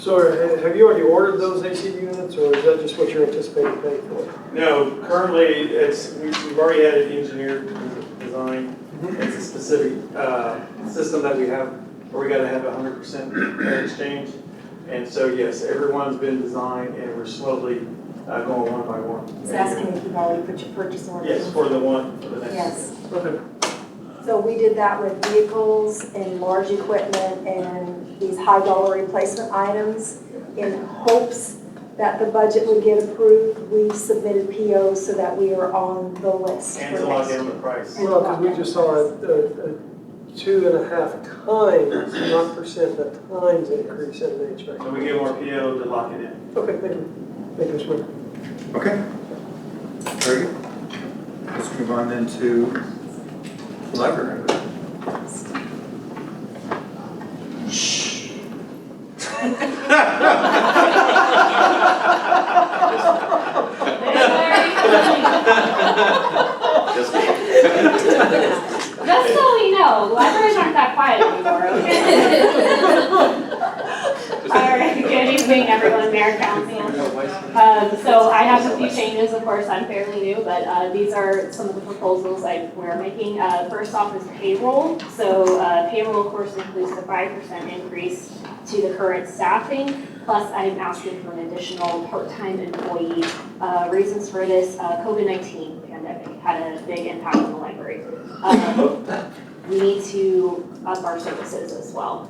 So have you already ordered those AC units, or is that just what you're anticipating paying for? No, currently we've already had it engineered design. It's a specific system that we have where we got to have 100% air exchange. And so yes, everyone's been designed and we're slowly going one by one. He's asking if you've already put your purchase order. Yes, for the next. Yes. Okay. So we did that with vehicles and large equipment and these high dollar replacement items in hopes that the budget would get approved. We submitted POs so that we are on the list. And to lock in the price. Well, because we just saw a 2.5 times, not percent, but times increase in the HVAC. So we give them our PO to lock it in. Okay, thank you. Thank you, Mr. Mayor. Okay. Very good. Let's move on then to the library. Just so we know, libraries aren't that quiet anymore, okay? All right, good evening, everyone, Mayor, Council. So I have a few changes, of course, I'm fairly new, but these are some of the proposals we're making. First off is payroll. So payroll, of course, includes the 5% increase to the current staffing, plus I'm asking for an additional part-time employee. Reasons for this, COVID-19 pandemic had a big impact on the library. We need to up our services as well.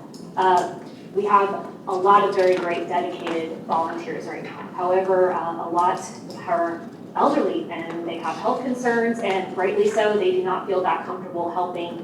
We have a lot of very great dedicated volunteers right now. However, a lot are elderly and they have health concerns, and rightly so, they do not feel that comfortable helping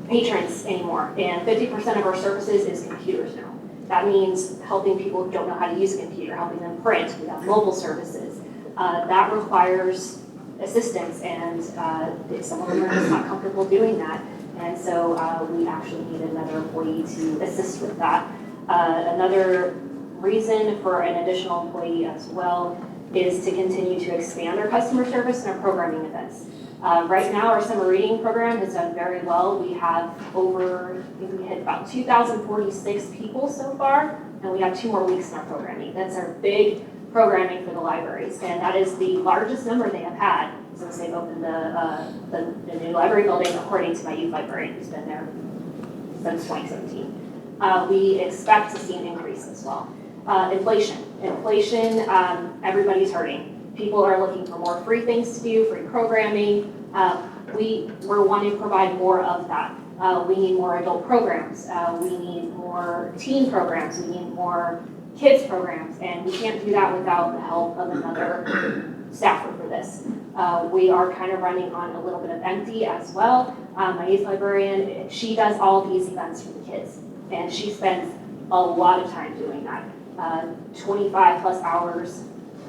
patrons anymore. And 50% of our services is computers now. That means helping people who don't know how to use a computer, helping them print. We have mobile services. That requires assistance, and some of them are just not comfortable doing that. And so we actually need another employee to assist with that. Another reason for an additional employee as well is to continue to expand our customer service and our programming events. Right now, our summer reading program has done very well. We have I think we hit about 2,046 people so far, and we have 2 more weeks in our programming. That's our big programming for the libraries, and that is the largest number they have had since they've opened the new library building, according to my youth librarian who's been there since 2017. We expect to see an increase as well. Inflation, everybody's hurting. People are looking for more free things to do, free programming. We're wanting to provide more of that. We need more adult programs. We need more teen programs. We need more kids programs, and we can't do that without the help of another staffer for this. We are kind of running on a little bit of empty as well. My youth librarian, she does all these events for the kids, and she spends a lot of time doing that. 25 plus hours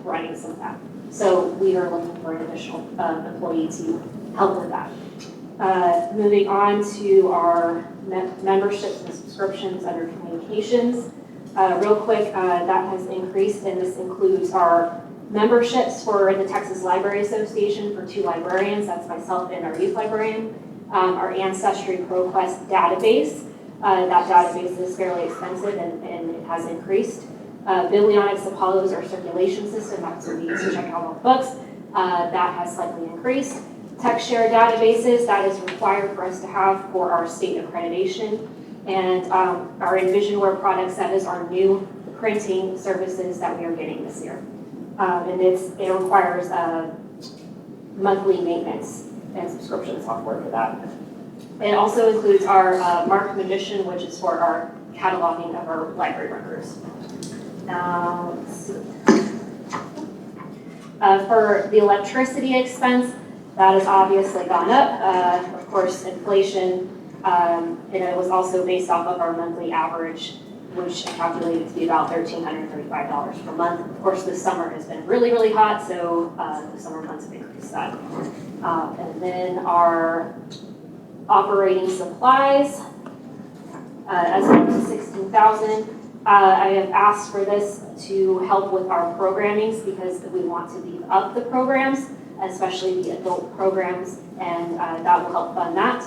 running some of that. So we are looking for an additional employee to help with that. Moving on to our memberships and subscriptions under communications. Real quick, that has increased, and this includes our memberships for the Texas Library Association for 2 librarians, that's myself and our youth librarian. Our Ancestry ProQuest database, that database is fairly expensive and it has increased. Biblionics Apollo is our circulation system, that's what we use to check out all the books. That has slightly increased. TechShare databases, that is required for us to have for our state accreditation. And our Envisionware products, that is our new printing services that we are getting this year. And it requires monthly maintenance and subscription software for that. It also includes our Mark Magician, which is for our cataloging of our library records. Now, let's see. For the electricity expense, that has obviously gone up. Of course, inflation, and it was also based off of our monthly average, which I calculated to be about $1,335 per month. Of course, this summer has been really, really hot, so the summer months have increased that. And then our operating supplies, as up to $16,000. I have asked for this to help with our programmings because we want to beef up the programs, especially the adult programs, and that will help fund that.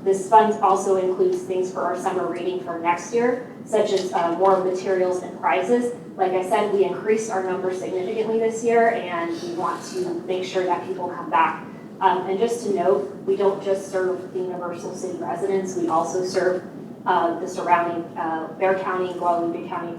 This fund also includes things for our summer reading for next year, such as more materials and prizes. Like I said, we increased our numbers significantly this year, and we want to make sure that people come back. And just to note, we don't just serve the Universal City residents, we also serve the surrounding Bexar County, Guadalupe County,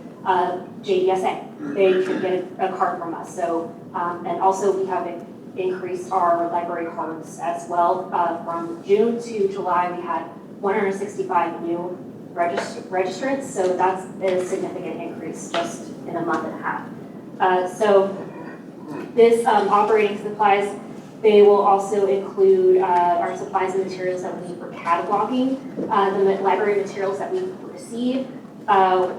JDSA. They can get a card from us. So, and also we have increased our library cards as well. From June to July, we had 165 new registrants, so that's a significant increase just in a month and a half. So this operating supplies, they will also include our supplies and materials that we need for cataloging, the library materials that we receive.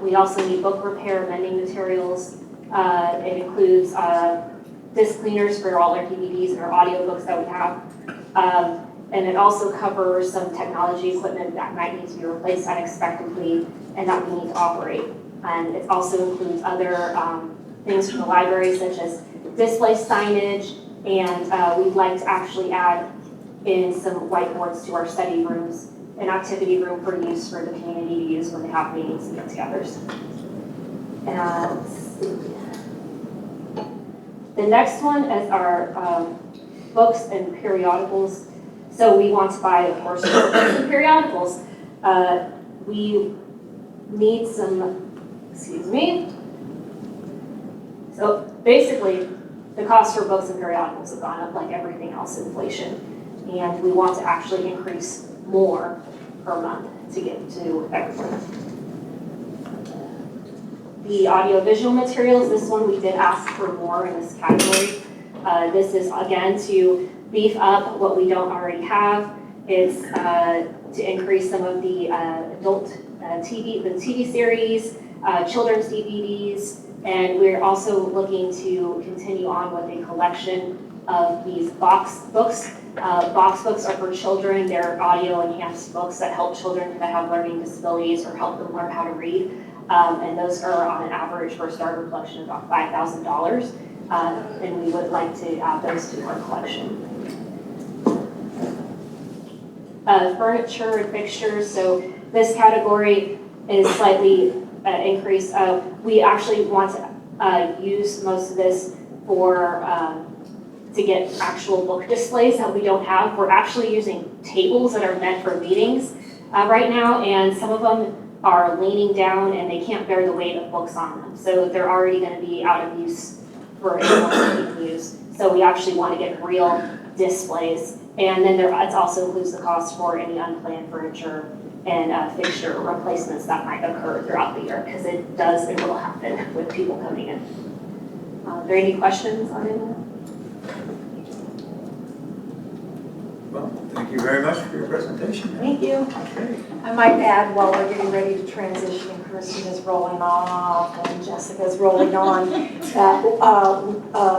We also need book repair, mending materials. It includes disc cleaners for all our DVDs and our audiobooks that we have. And it also covers some technology equipment that might need to be replaced unexpectedly and that we need to operate. And it also includes other things from the library, such as display signage, and we'd like to actually add in some whiteboards to our study rooms, an activity room for use for the community to use when they have meetings and get-togethers. And let's see. The next one is our books and periodicals. So we want to buy, of course, books and periodicals. We need some, excuse me. So basically, the cost for books and periodicals have gone up like everything else, inflation. And we want to actually increase more per month to get to everything. The audiovisual materials, this one we did ask for more in this category. This is again to beef up what we don't already have. It's to increase some of the adult TV series, children's DVDs, and we're also looking to continue on with a collection of these box books. Box books are for children. They're audio enhanced books that help children that have learning disabilities or help them learn how to read. And those are on an average for a starter collection of about $5,000. And we would like to add those to our collection. Furniture and fixtures. So this category is slightly increased. We actually want to use most of this for to get actual book displays that we don't have. We're actually using tables that are meant for meetings right now, and some of them are leaning down and they can't bear the weight of books on them. So they're already going to be out of use for anyone that can use. So we actually want to get real displays. And then it also includes the cost for any unplanned furniture and fixture replacements that might occur throughout the year, because it does and will happen with people coming in. Are there any questions on it? Well, thank you very much for your presentation. Thank you. Okay. I might add, while we're getting ready to transition, and Christina's rolling off and Jessica's rolling on, that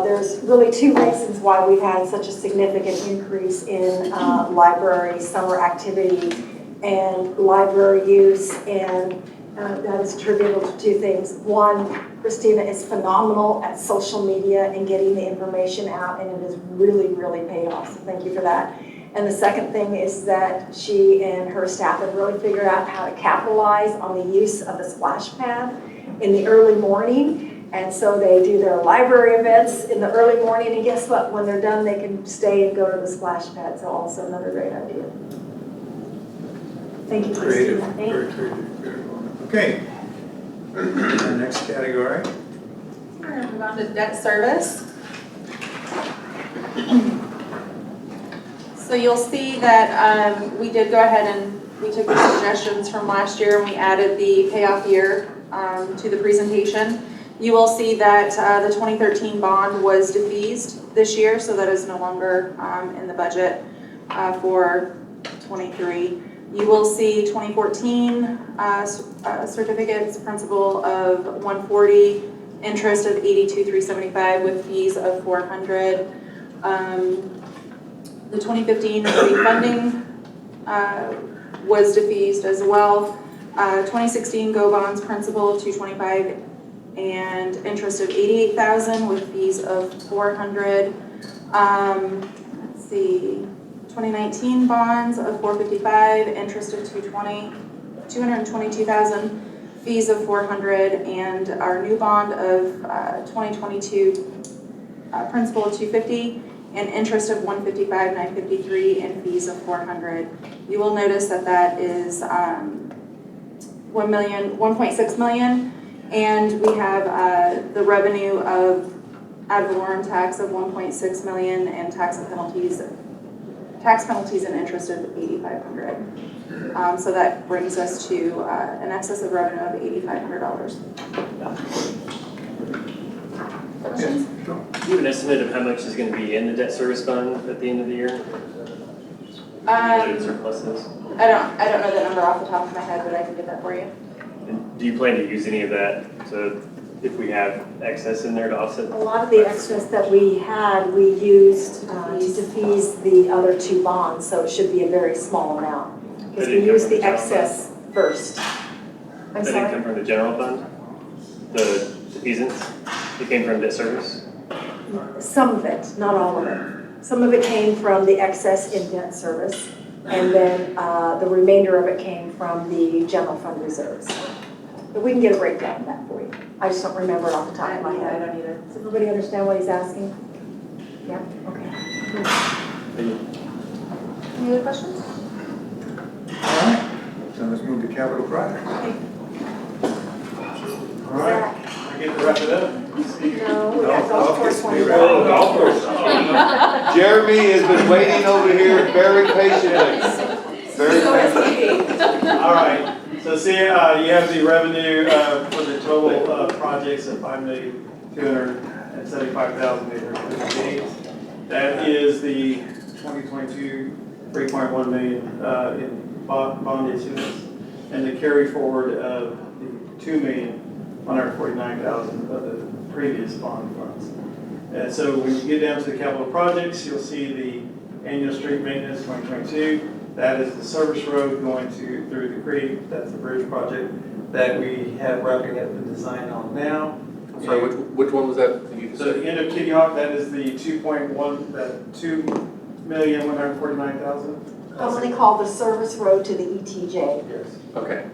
there's really two reasons why we've had such a significant increase in library summer activity and library use, and that is attributable to two things. One, Christina is phenomenal at social media and getting the information out, and it has really, really paid off, so thank you for that. And the second thing is that she and her staff have really figured out how to capitalize on the use of the splash pad in the early morning. And so they do their library events in the early morning, and guess what? When they're done, they can stay and go to the splash pad. So also another great idea. Thank you, Creative, Christina. very creative, very well. Okay. Our next category. We're going to move on to debt service. So you'll see that we did go ahead and we took the suggestions from last year and we added the payoff year to the presentation. You will see that the 2013 bond was defeased this year, so that is no longer in the budget for 23. You will see 2014 certificates, principal of 140, interest of 82,375 with fees of 400. The 2015 refunding was defeased as well. 2016 Go Bonds principal of 225 and interest of 88,000 with fees of 400. Let's see, 2019 bonds of 455, interest of 222,000, fees of 400, and our new bond of 2022 principal of 250 and interest of 155,953 and fees of 400. You will notice that that is 1.6 million, and we have the revenue of ad valorem tax of 1.6 million and tax penalties and interest of 8,500. So that brings us to an excess of revenue of $8,500. Questions? Do you have an estimate of how much is going to be in the debt service fund at the end of the year? Surpluses? I don't know the number off the top of my head, but I can get that for you. And do you plan to use any of that to, if we have excess in there, to offset? A lot of the excess that we had, we used to defease the other two bonds, so it should be a very small amount. Because we used the excess first. I'm That sorry? didn't come from the general fund? The defeasance? It came from debt service? Some of it, not all of it. Some of it came from the excess in debt service, and then the remainder of it came from the general fund reserves. But we can get a breakdown of that for you. I just don't remember it off the top of my head. I don't either. Does everybody understand what he's asking? Yeah, okay. Any other questions? All right, so let's move to capital projects. All right, I get to wrap it up. No, we got golf course one. Oh, golf course. Jeremy has been waiting over here very patiently. Very patiently. All right, so see, you have the revenue for the total projects of $5,275,858. That is the 2022 3.1 million in bond issuance, and the carry forward of the $2,149,000 of the previous bond funds. And so when you get down to the capital projects, you'll see the annual street maintenance 2022. That is the service road going through the creek. That's the bridge project that we have wrapping up the design on now. I'm sorry, which one was that? So the end of Kitty Hawk, that is the 2,149,000. Commonly called the service road to the ETJ. Yes. Okay.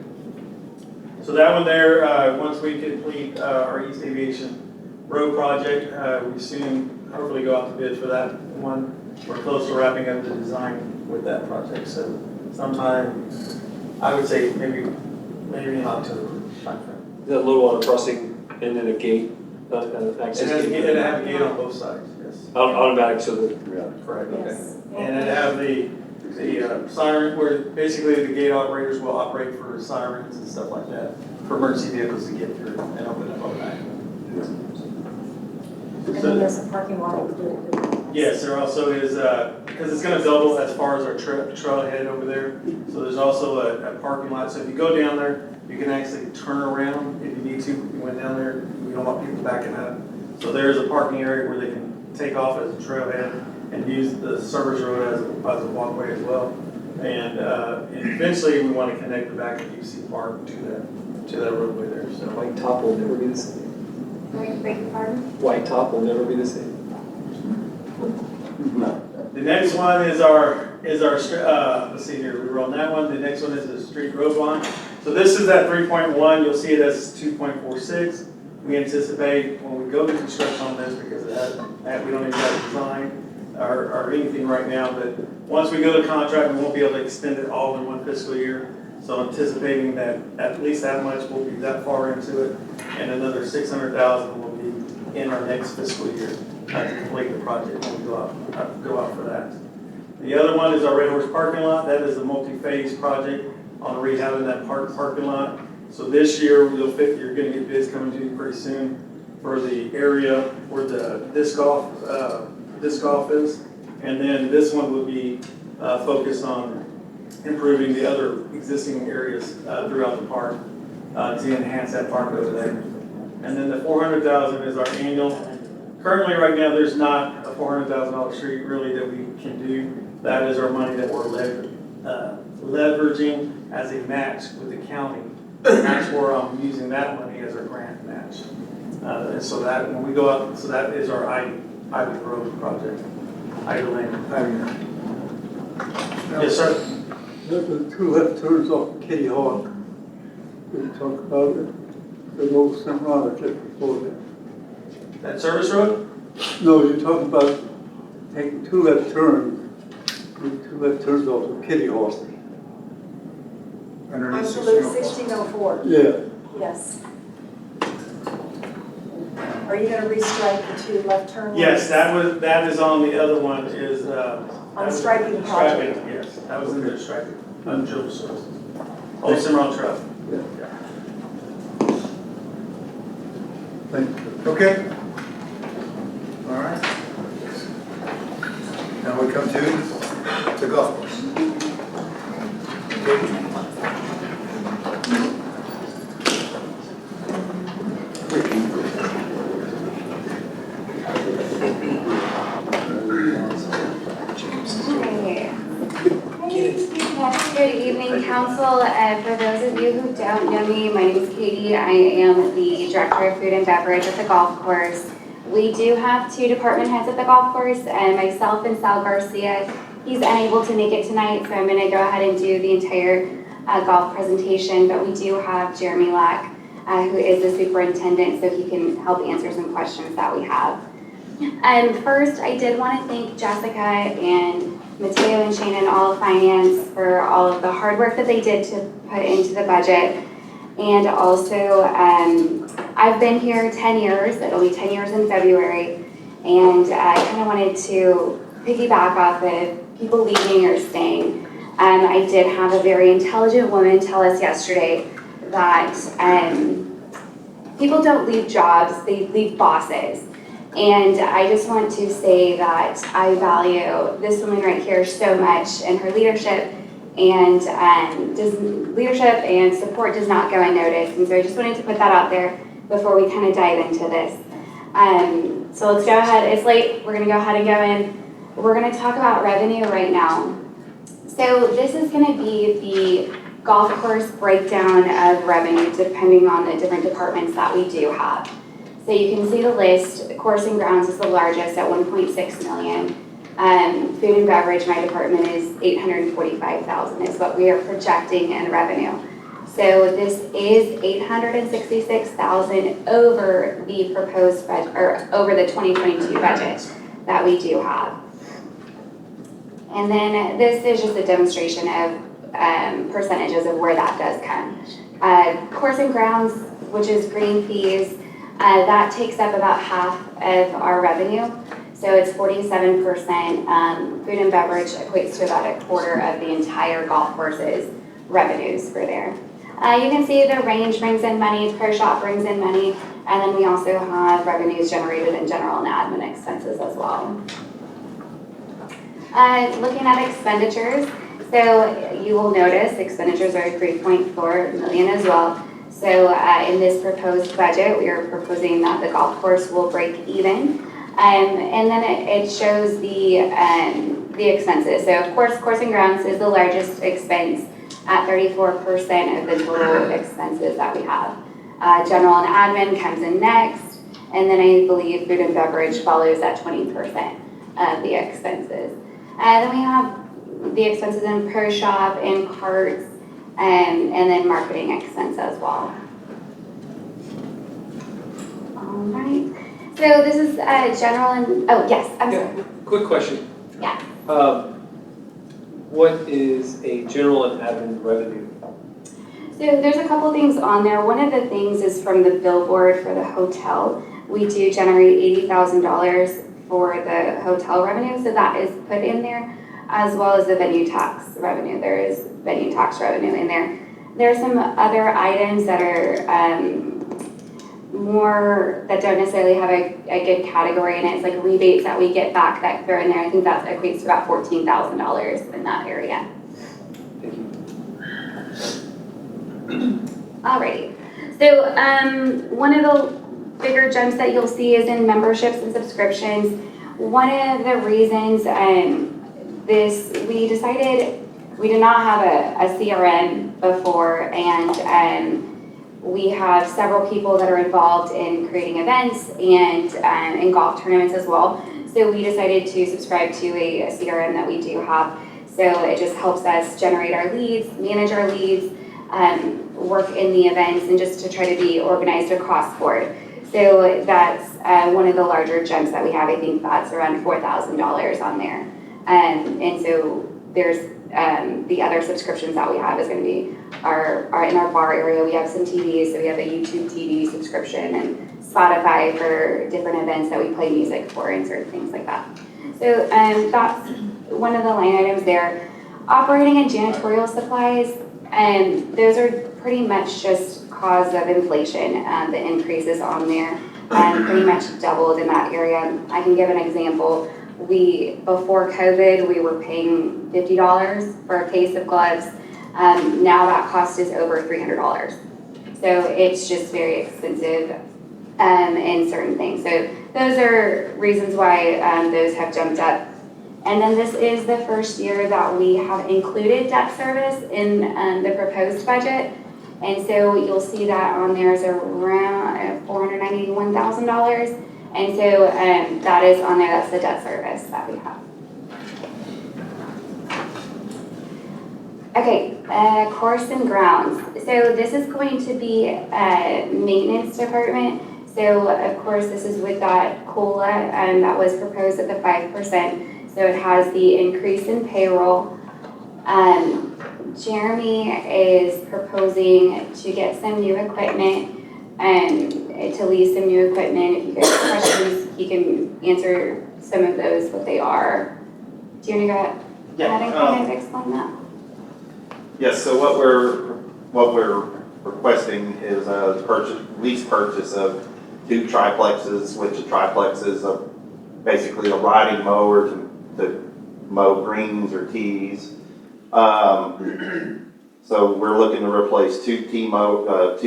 So that one there, once we complete our East Aviation Road project, we soon hopefully go out to bid for that one. We're close to wrapping up the design with that project. So sometime, I would say maybe in October timeframe. That little water crossing and then a gate, access It gate. has a gate on both sides, yes. Automatic, so that, Correct, okay. Yes. And it have the siren, where basically the gate operators will operate for sirens and stuff like that, for emergency vehicles to get through and open up overnight. And then there's a parking lot included. Yes, there also is, because it's gonna double as far as our trailhead over there. So there's also a parking lot, so if you go down there, you can actually turn around if you need to. You went down there, we don't want people backing up. So there's a parking area where they can take off as a trailhead and use the service road as a walkway as well. And eventually we want to connect the back of UC Park to that roadway there. So white top will never be the same. Beg your pardon? White top will never be the same. the next one is our let's see here, we were on that one. The next one is the street road bond. So this is at 3.1. You'll see it as 2.46. We anticipate when we go to construction on this, because we don't even have a design or anything right now, but once we go to contract, we won't be able to extend it all in one fiscal year. So I'm anticipating that at least that much will be that far into it, and another 600,000 will be in our next fiscal year to complete the project when we go out for that. The other one is our Red Horse parking lot. That is a multi-phase project on rehabbing that parking lot. So this year you're going to get bids coming to you pretty soon for the area where the disc golf is. And then this one would be focused on improving the other existing areas throughout the park to enhance that park over there. And then the $400,000 is our annual. Currently, right now, there's not a $400,000 street really that we can do. That is our money that we're leveraging as a match with the county. And that's where I'm using that money as our grant match. And so that when we go out, so that is our Ivy Road project. Ivy Lane. Yes, sir. The two left turns off Kitty Hawk. Can you talk about it? The old Stormwater just before that. That service road? No, you're talking about taking two left turns off of Kitty Hawk. On Salute 1604. Yeah. Yes. Are you gonna restrike the two left turn lanes? Yes, that is on the other one is. On striping project. Striping, yes, that was in there striping, on JUL services. Old Cimarron Trail. Yeah. Thank you. Okay. All right. Now we come to the golf course. Good evening, Council. For those of you who don't know me, my name is Katie. I am the Director of Food and Beverage at the golf course. We do have two department heads at the golf course, myself and Sal Garcia. He's unable to make it tonight, so I'm going to go ahead and do the entire golf presentation, but we do have Jeremy Lack, who is the superintendent, so he can help answer some questions that we have. First, I did want to thank Jessica and Mateo and Shannon, all of finance, for all of the hard work that they did to put into the budget. And also, I've been here 10 years, it'll be 10 years in February, and I kind of wanted to piggyback off of people leaving or staying. I did have a very intelligent woman tell us yesterday that people don't leave jobs, they leave bosses. And I just want to say that I value this woman right here so much, and her leadership and support does not go unnoticed. And so I just wanted to put that out there before we kind of dive into this. So let's go ahead. It's late. We're going to go ahead and go in. We're going to talk about revenue right now. So this is going to be the golf course breakdown of revenue depending on the different departments that we do have. So you can see the list. Course and grounds is the largest at 1.6 million. Food and beverage, my department, is 845,000 is what we are projecting in revenue. So this is 866,000 over the proposed budget, or over the 2022 budget that we do have. And then this is just a demonstration of percentages of where that does come. Course and grounds, which is green fees, that takes up about half of our revenue. So it's 47%. Food and beverage equates to about a quarter of the entire golf course's revenues for there. You can see the range brings in money, pro shop brings in money, and then we also have revenues generated in general and admin expenses as well. Looking at expenditures, so you will notice expenditures are 3.4 million as well. So in this proposed budget, we are proposing that the golf course will break even. And then it shows the expenses. So of course, course and grounds is the largest expense at 34% of the total expenses that we have. General and admin comes in next, and then I believe food and beverage follows at 20% of the expenses. Then we have the expenses in pro shop and carts, and then marketing expense as well. All right. So this is general and, oh yes, I'm sorry. Quick question. Yeah. What is a general and admin revenue? So there's a couple things on there. One of the things is from the billboard for the hotel. We do generate $80,000 for the hotel revenue, so that is put in there, as well as the venue tax revenue. There is venue tax revenue in there. There are some other items that are more that don't necessarily have a good category in it. It's like rebates that we get back that are in there. I think that equates to about $14,000 in that area. Alrighty. So one of the bigger jumps that you'll see is in memberships and subscriptions. One of the reasons we decided we did not have a CRM before, and we have several people that are involved in creating events and in golf tournaments as well. So we decided to subscribe to a CRM that we do have. So it just helps us generate our leads, manage our leads, work in the events, and just to try to be organized across board. So that's one of the larger jumps that we have. I think that's around $4,000 on there. And so there's the other subscriptions that we have is going to be our in our bar area. We have some TVs, so we have a YouTube TV subscription and Spotify for different events that we play music for and certain things like that. So that's one of the line items there. Operating and janitorial supplies, those are pretty much just cause of inflation. The increases on there pretty much doubled in that area. I can give an example. Before COVID, we were paying $50 for a case of gloves. Now that cost is over $300. So it's just very expensive in certain things. So those are reasons why those have jumped up. And then this is the first year that we have included debt service in the proposed budget. And so you'll see that on there is around $491,000. And so that is on there, that's the debt service that we have. Okay, course and grounds. So this is going to be a maintenance department. So of course this is with that COLA that was proposed at the 5%. So it has the increase in payroll. Jeremy is proposing to get some new equipment and to lease some new equipment. If you guys have questions, he can answer some of those, what they are. Do you want to go ahead and kind of explain that? Yes, so what we're requesting is a lease purchase of 2 triplexes, which a triplex is basically a riding mower to mow greens or tees. So we're looking to replace 2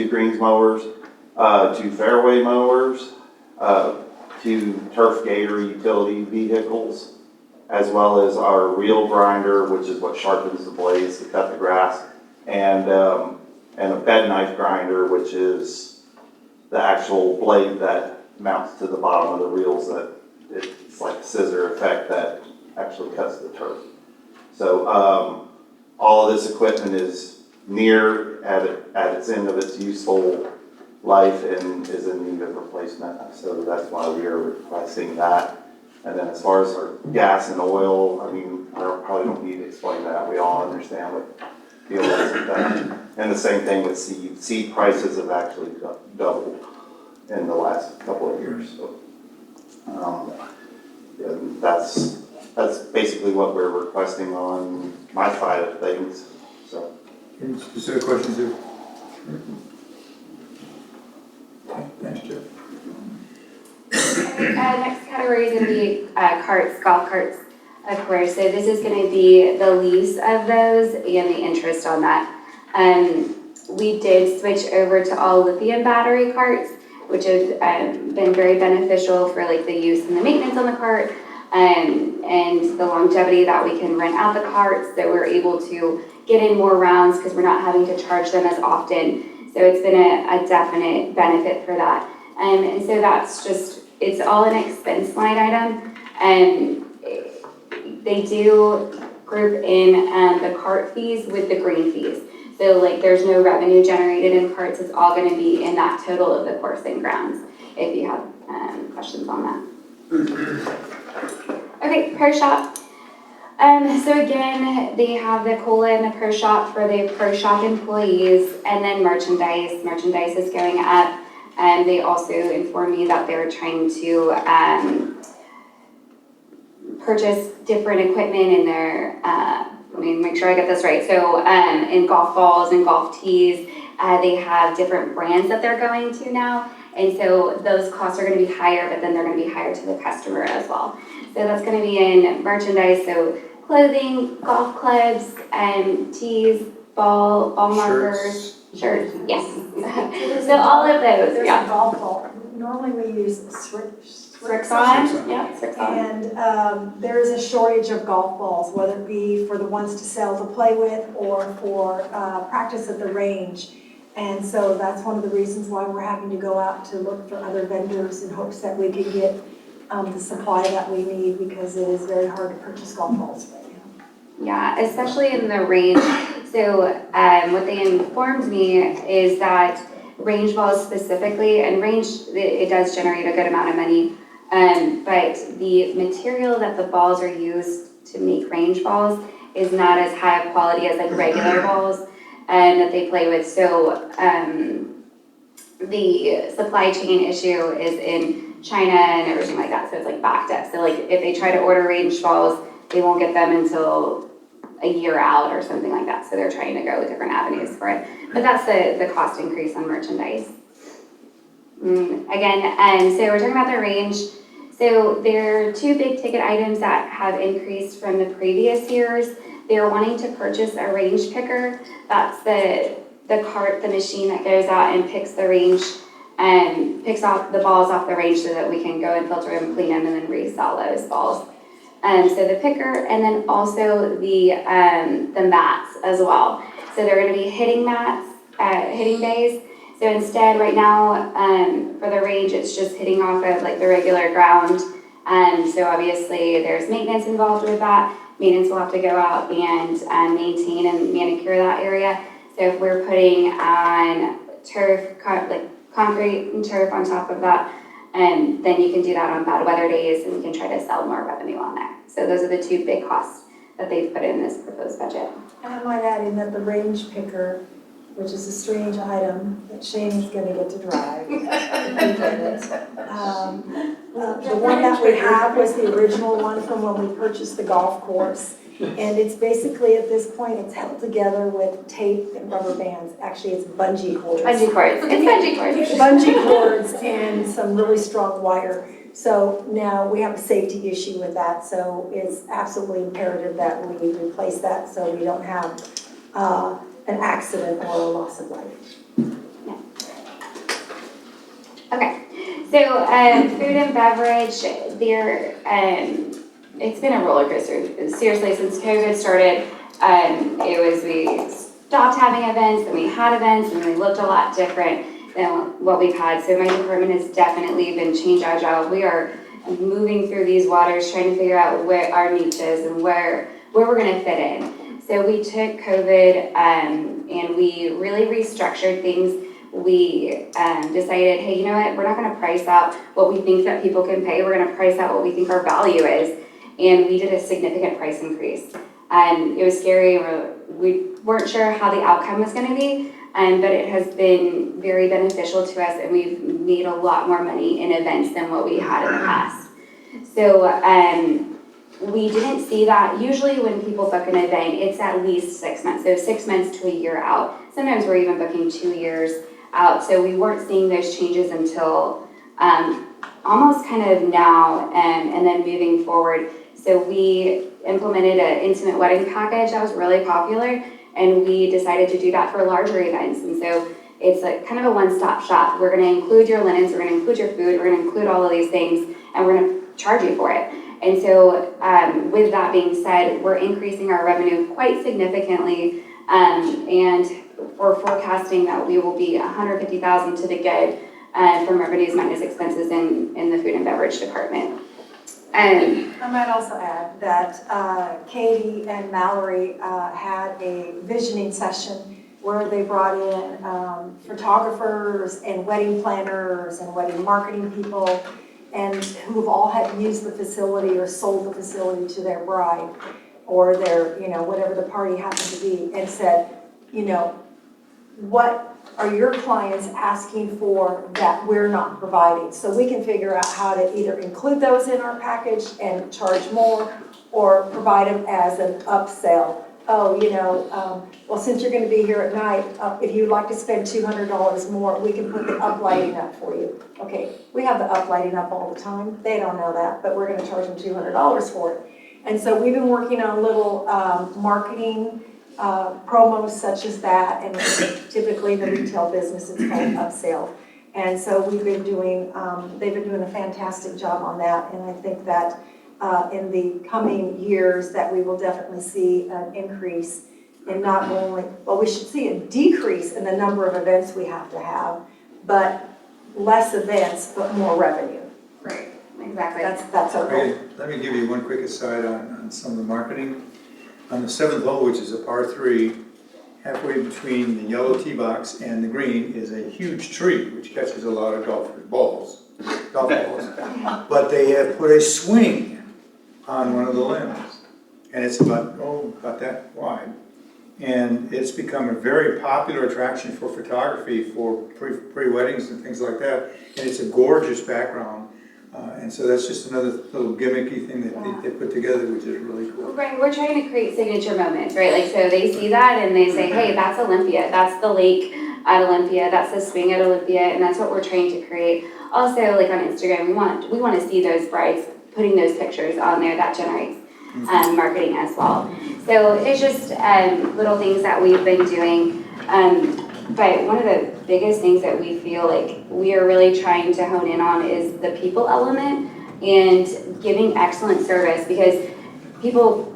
greens mowers, 2 fairway mowers, 2 turf gator utility vehicles, as well as our reel grinder, which is what sharpens the blades to cut the grass, and a bed knife grinder, which is the actual blade that mounts to the bottom of the reels. That it's like a scissor effect that actually cuts the turf. So all of this equipment is near at its end of its useful life and is in need of replacement. So that's why we are requesting that. And then as far as our gas and oil, I mean, I probably don't need to explain that. We all understand what deal is with that. And the same thing with seed. Seed prices have actually doubled in the last couple of years. So and that's basically what we're requesting on my side of things. So. Any specific questions here? Thanks, Jeff. Next category is going to be carts, golf carts, of course. So this is going to be the lease of those and the interest on that. We did switch over to all lithium battery carts, which has been very beneficial for like the use and the maintenance on the cart and the longevity that we can rent out the carts. So we're able to get in more rounds because we're not having to charge them as often. So it's been a definite benefit for that. And so that's just, it's all an expense line item. And they do group in the cart fees with the green fees. So like there's no revenue generated in carts, it's all gonna be in that total of the course and grounds, if you have questions on that. Okay, pro shop. So again, they have the COLA and the pro shop for the pro shop employees, and then merchandise. Merchandise is going up, and they also informed me that they're trying to purchase different equipment in their, let me make sure I get this right. So in golf balls and golf tees, they have different brands that they're going to now, And so those costs are gonna be higher, but then they're gonna be higher to the customer as well. So that's gonna be in merchandise, so clothing, golf clubs, tees, ball markers, shirts, yes. So all of those, There's yeah. a golf ball. Normally we use Srixon, yeah, Srixon. And there is a shortage of golf balls, whether it be for the ones to sell to play with or for practice at the range. And so that's one of the reasons why we're having to go out to look for other vendors in hopes that we can get the supply that we need, because it is very hard to purchase golf balls right now. Yeah, especially in the range. So what they informed me is that range balls specifically, and range, it does generate a good amount of money, but the material that the balls are used to make range balls is not as high of quality as like regular balls that they play with. So the supply chain issue is in China and everything like that, so it's like backed up. So like if they try to order range balls, they won't get them until a year out or something like that. So they're trying to go different avenues for it. But that's the cost increase on merchandise. Again, so we're talking about the range. So there are two big ticket items that have increased from the previous years. They're wanting to purchase a range picker. That's the cart, the machine that goes out and picks the range and picks off the balls off the range so that we can go and filter them, clean them, and then resell those balls. So the picker, and then also the mats as well. So they're going to be hitting mats, hitting days. So instead, right now, for the range, it's just hitting off of like the regular ground. So obviously, there's maintenance involved with that. Maintenance will have to go out and maintain and manicure that area. So if we're putting on turf, like concrete and turf on top of that, then you can do that on bad weather days, and you can try to sell more revenue on there. So those are the two big costs that they've put in this proposed budget. And I might add in that the range picker, which is a strange item that Shane's gonna get to drive. The one that we have was the original one from when we purchased the golf course. And it's basically, at this point, it's held together with tape and rubber bands. Actually, it's bungee cords. Bungee cords, it's bungee cords. Bungee cords and some really strong wire. So now we have a safety issue with that, so it's absolutely imperative that we replace that so we don't have an accident or a loss of life. Okay, so food and beverage, it's been a roller coaster. Seriously, since COVID started, we stopped having events, and we had events, and they looked a lot different than what we've had. So my department has definitely been change agile. We are moving through these waters, trying to figure out where our niche is and where we're gonna fit in. So we took COVID and we really restructured things. We decided, hey, you know what, we're not gonna price out what we think that people can pay, we're gonna price out what we think our value is. And we did a significant price increase. It was scary, we weren't sure how the outcome was gonna be, but it has been very beneficial to us, and we've made a lot more money in events than what we had in the past. So we didn't see that. Usually when people book an event, it's at least 6 months, so 6 months to a year out. Sometimes we're even booking 2 years out, so we weren't seeing those changes until almost kind of now, and then moving forward. So we implemented an intimate wedding package that was really popular, and we decided to do that for larger events. And so it's a kind of a one-stop shop. We're going to include your linens, we're going to include your food, we're going to include all of these things, and we're going to charge you for it. And so with that being said, we're increasing our revenue quite significantly, and we're forecasting that we will be $150,000 to the good from revenues minus expenses in the food and beverage department. I might also add that Katie and Mallory had a visioning session where they brought in photographers and wedding planners and wedding marketing people, and who've all had used the facility or sold the facility to their bride or their, whatever the party happened to be, and said, what are your clients asking for that we're not providing? So we can figure out how to either include those in our package and charge more, or provide them as an upsell oh, well, since you're gonna be here at night, if you'd like to spend $200 more, we can put the uplighting up for you. Okay, we have the uplighting up all the time. They don't know that, but we're gonna charge them $200 for it. And so we've been working on little marketing promos such as that, and typically in the retail business, it's called upsell. And so we've been doing, they've been doing a fantastic job on that, and I think that in the coming years that we will definitely see an increase in not only, well, we should see a decrease in the number of events we have to have, but less events, but more revenue. Right, exactly. That's our goal. Okay, let me give you one quick aside on some of the marketing. On the 7th hole, which is a par 3, halfway between the yellow tee box and the green is a huge tree, which catches a lot of golf balls. But they have put a swing on one of the limbs, and it's about that wide. And it's become a very popular attraction for photography for pre-weddings and things like that. And it's a gorgeous background. And so that's just another little gimmicky thing that they put together, which is really cool. Right, we're trying to create signature moments, right? Like, so they see that and they say, hey, that's Olympia, that's the lake at Olympia, that's the swing at Olympia, and that's what we're trying to create. Also, like on Instagram, we want to see those brides putting those pictures on there. That generates marketing as well. So it's just little things that we've been doing. But one of the biggest things that we feel like we are really trying to hone in on is the people element and giving excellent service, because people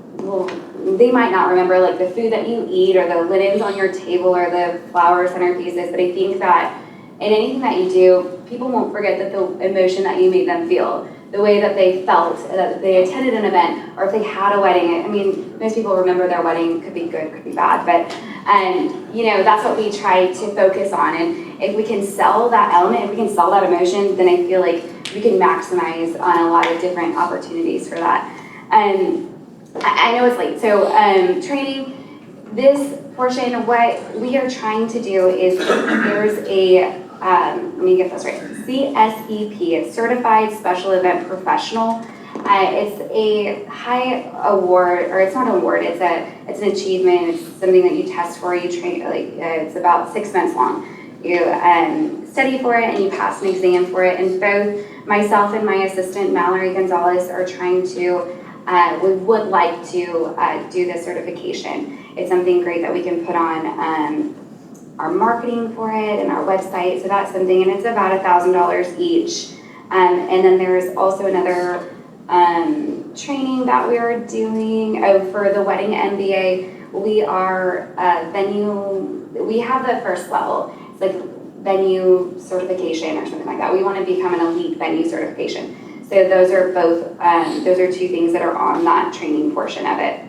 they might not remember like the food that you eat or the linens on your table or the flower centerpieces, but I think that in anything that you do, people won't forget that the emotion that you made them feel, the way that they felt, that they attended an event, or if they had a wedding. I mean, most people remember their wedding, could be good, could be bad, but that's what we try to focus on. And if we can sell that element, if we can sell that emotion, then I feel like we can maximize on a lot of different opportunities for that. I know it's late, so training, this portion, what we are trying to do is there's a, let me get this right, CSEP, it's Certified Special Event Professional. It's a high award, or it's not an award, it's an achievement, it's something that you test for, you train, it's about 6 months long. You study for it and you pass an exam for it, and both myself and my assistant Mallory Gonzalez are trying to, we would like to do this certification. It's something great that we can put on our marketing for it and our website, so that's something, and it's about $1,000 each. And then there's also another training that we are doing for the wedding MBA. We are we have the first level. It's like venue certification or something like that. We want to become an elite venue certification. So those are both, those are two things that are on that training portion of it.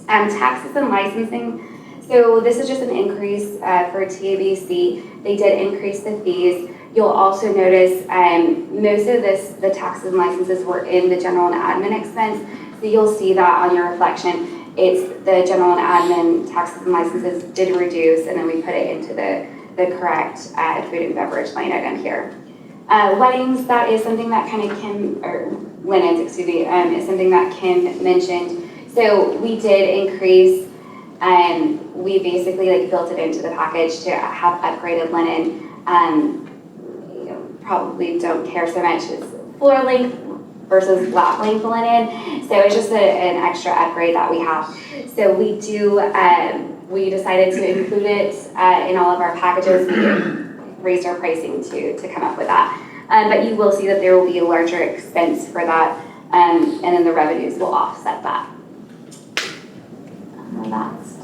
Taxes and licensing. So this is just an increase for TABC. They did increase the fees. You'll also notice most of the taxes and licenses were in the general and admin expense. So you'll see that on your reflection. It's the general and admin taxes and licenses did reduce, and then we put it into the correct food and beverage line item here. Weddings, that is something that kind of Kim, or linens, excuse me, is something that Kim mentioned. So we did increase, we basically built it into the package to have upgraded linen. Probably don't care so much as floor length versus lap length linen. So it's just an extra upgrade that we have. So we do, we decided to include it in all of our packages. We raised our pricing to come up with that. But you will see that there will be a larger expense for that, and then the revenues will offset that. That's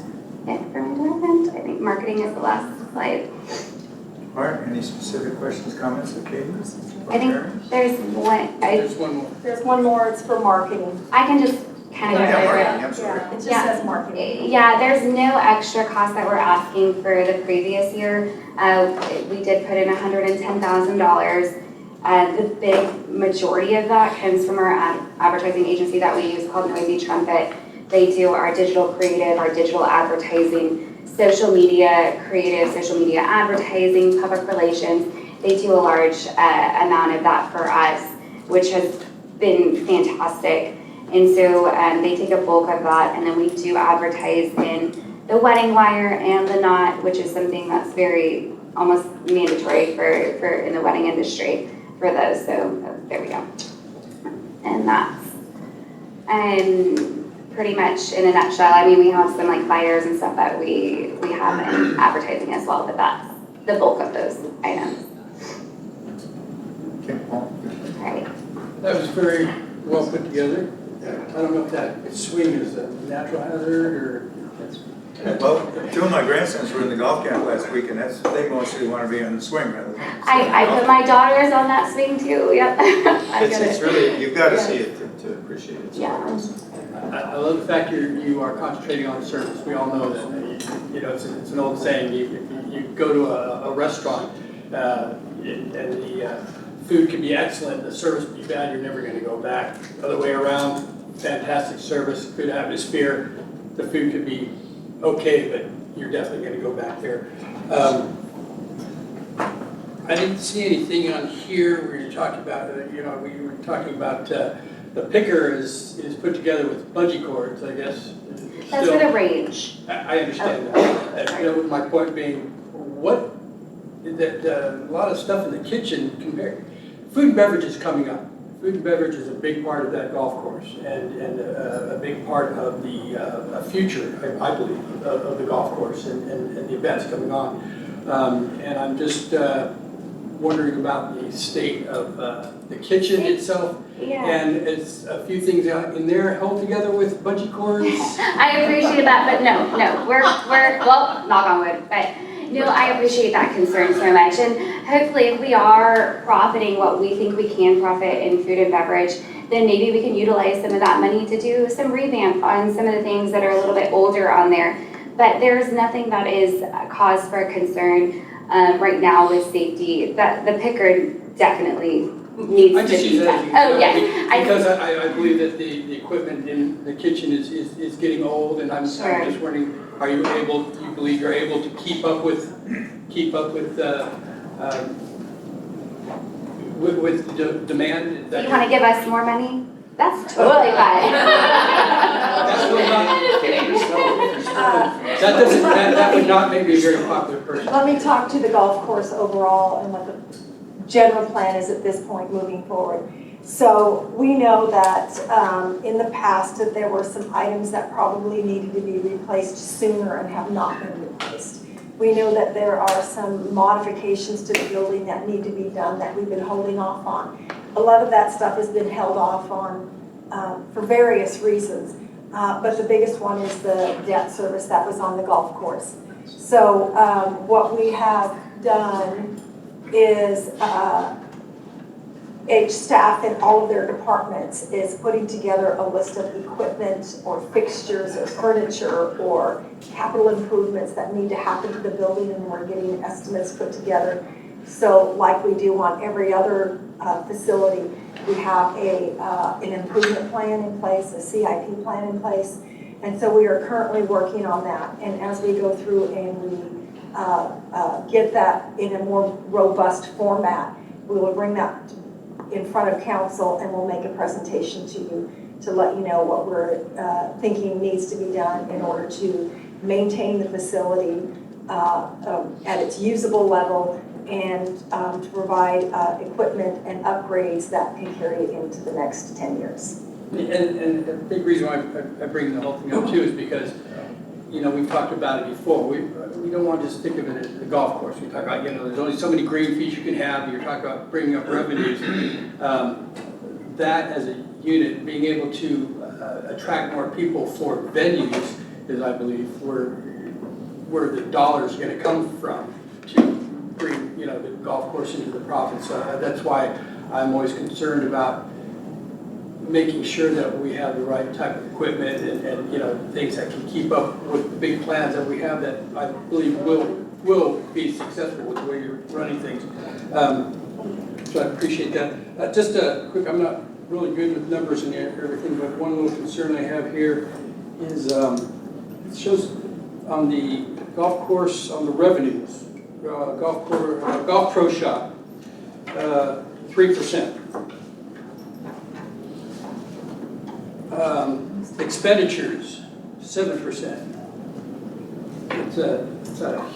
it for my development. I think marketing is the last slide. All right, any specific questions, comments, occasions? I think there's one. There's one more. There's one more, it's for marketing. I can just kind of go over it. Yeah, it just says marketing. Yeah, there's no extra cost that we're asking for the previous year. We did put in $110,000. The big majority of that comes from our advertising agency that we use called Noisy Trumpet. They do our digital creative, our digital advertising, social media creative, social media advertising, public relations. They do a large amount of that for us, which has been fantastic. And so they take a bulk of that, and then we do advertise in the wedding wire and the knot, which is something that's very almost mandatory for in the wedding industry for those. So there we go. And that's pretty much in a nutshell. I mean, we have some like flyers and stuff that we have in advertising as well, but that's the bulk of those items. Right. That was very well put together. I don't know if that swing is a natural hazard or. Well, two of my grandsons were in the golf camp last week, and they mostly want to be on the swing rather than. I put my daughters on that swing too. Yep. It's really, you've got to see it to appreciate it. Yeah. I love the fact you are concentrating on service. We all know that, you know, it's an old saying, you go to a restaurant and the food can be excellent, the service be bad, you're never going to go back. Other way around, fantastic service, good atmosphere, the food could be okay, but you're definitely going to go back there. I didn't see anything on here where you're talking about, you know, we were talking about the picker is put together with bungee cords, I guess. That's for the range. I understand that. You know, my point being, a lot of stuff in the kitchen compared. Food and beverage is coming up. Food and beverage is a big part of that golf course and a big part of the future, I believe, of the golf course and the events coming on. And I'm just wondering about the state of the kitchen itself. Yeah. And it's a few things out in there held together with bungee cords. I appreciate that, but no, we're well, knock on wood, but no, I appreciate that concern so much. And hopefully if we are profiting what we think we can profit in food and beverage, then maybe we can utilize some of that money to do some revamp on some of the things that are a little bit older on there. But there's nothing that is cause for concern right now with safety. That the picker definitely needs to be done. Oh yeah, because I believe that the equipment in the kitchen is getting old, and I'm just wondering, are you able? Do you believe you're able to keep up with the demand? You want to give us more money? That's totally fine. That would not make me a very popular person. Let me talk to the golf course overall and what the general plan is at this point moving forward. So we know that in the past that there were some items that probably needed to be replaced sooner and have not been replaced. We know that there are some modifications to the building that need to be done that we've been holding off on. A lot of that stuff has been held off on for various reasons, but the biggest one is the debt service that was on the golf course. So what we have done is each staff in all of their departments is putting together a list of equipment or fixtures or furniture or capital improvements that need to happen to the building, and we're getting estimates put together. So like we do on every other facility, we have an improvement plan in place, a CIP plan in place, and so we are currently working on that. And as we go through and we get that in a more robust format, we will bring that in front of council and we'll make a presentation to you to let you know what we're thinking needs to be done in order to maintain the facility at its usable level and to provide equipment and upgrades that can carry it into the next 10 years. And a big reason why I bring the whole thing up too is because, you know, we've talked about it before. We don't want to just think of it as the golf course. We talk about, you know, there's only so many green fees you can have. You're talking about bringing up revenues. That as a unit, being able to attract more people for venues is, I believe, where the dollar's going to come from to bring, you know, the golf course into the profit. So that's why I'm always concerned about making sure that we have the right type of equipment and you know, things that can keep up with the big plans that we have that I believe will be successful with the way you're running things. So I appreciate that. Just a quick, I'm not really good with numbers and everything, but one little concern I have here is it shows on the golf course, on the revenues, golf pro shop, 3%. Expenditures, 7%. It's a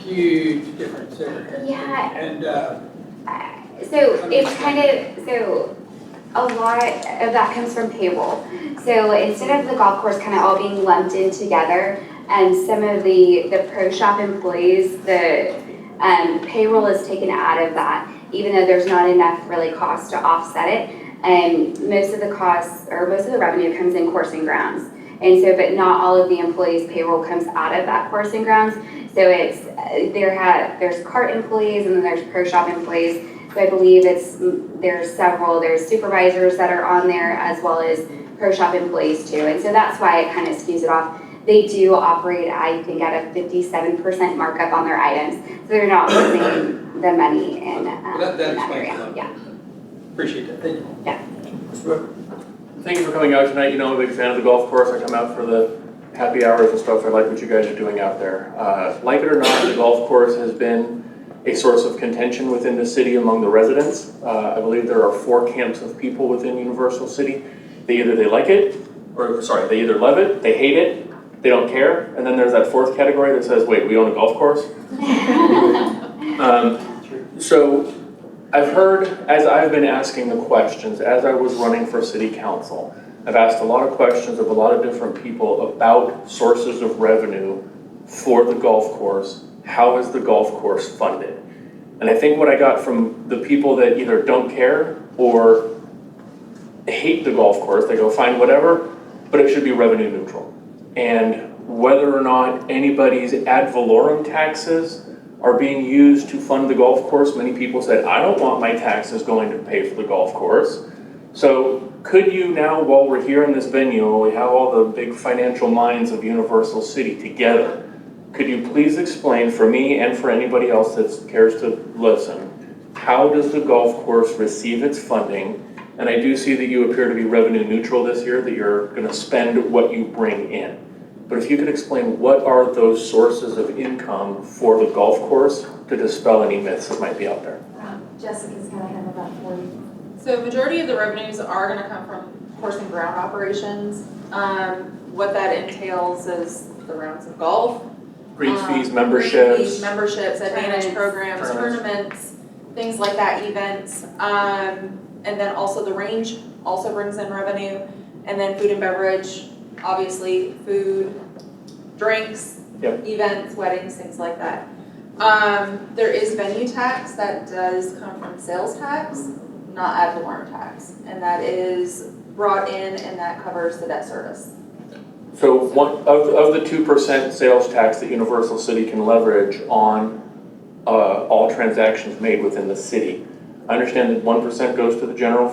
huge difference there. Yeah. And, So it's kind of, so a lot of that comes from payroll. So instead of the golf course kind of all being lumped in together, and some of the pro shop employees, the payroll is taken out of that, even though there's not enough really cost to offset it. And most of the costs, or most of the revenue comes in course and grounds. And so, but not all of the employees' payroll comes out of that course and grounds. So it's, there's cart employees and then there's pro shop employees. So I believe there's supervisors that are on there as well as pro shop employees too. And so that's why it kind of skews it off. They do operate, I think, at a 57% markup on their items. So they're not losing the money in that that area. explains it. Yeah. Appreciate that, thank you. Yeah. Thank you for coming out tonight. You know, I'm a big fan of the golf course. I come out for the happy hours and stuff. I like what you guys are doing out there. Like it or not, the golf course has been a source of contention within the city among the residents. I believe there are 4 camps of people within Universal City. They either like it, or sorry, they either love it, they hate it, they don't care, and then there's that 4th category that says, wait, we own a golf course? So I've heard, as I've been asking the questions, as I was running for city council, I've asked a lot of questions of a lot of different people about sources of revenue for the golf course. How is the golf course funded? And I think what I got from the people that either don't care or hate the golf course, they go, fine, whatever, but it should be revenue neutral. And whether or not anybody's ad valorem taxes are being used to fund the golf course, many people said, I don't want my taxes going to pay for the golf course. So could you now, while we're here in this venue, we have all the big financial minds of Universal City together, could you please explain for me and for anybody else that cares to listen, how does the golf course receive its funding? And I do see that you appear to be revenue neutral this year, that you're going to spend what you bring in. But if you could explain what are those sources of income for the golf course to dispel any myths that might be out there. Jessica's going to handle that for you. So majority of the revenues are going to come from course and ground operations. What that entails is the rounds of golf. Greens fees, memberships. Greens fees, memberships, advantage programs, tournaments, things like that, events. And then also the range also brings in revenue. And then food and beverage, obviously food, drinks, events, weddings, things like that. There is venue tax that does come from sales tax, not ad valorem tax. And that is brought in and that covers the debt service. So one of the 2% sales tax that Universal City can leverage on all transactions made within the city. I understand that 1% goes to the general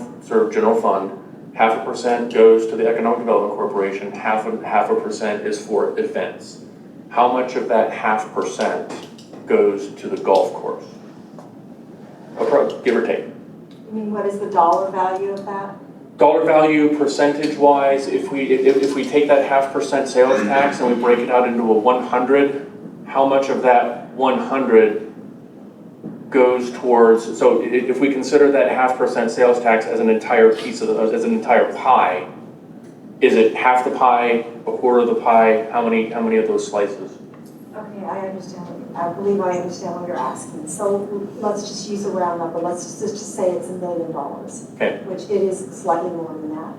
fund, 0.5% goes to the Economic Development Corporation, half a percent is for events. How much of that 0.5% goes to the golf course? Give or take. You mean, what is the dollar value of that? Dollar value, percentage-wise, if we take that 0.5% sales tax and we break it out into a 100, how much of that 100 goes towards? So if we consider that 0.5% sales tax as an entire piece of as an entire pie, is it half the pie, a quarter of the pie? How many of those slices? Okay, I understand. I believe I understand what you're asking. So let's just use a round number. Let's just say it's $1 million, okay. Which it is slightly more than that,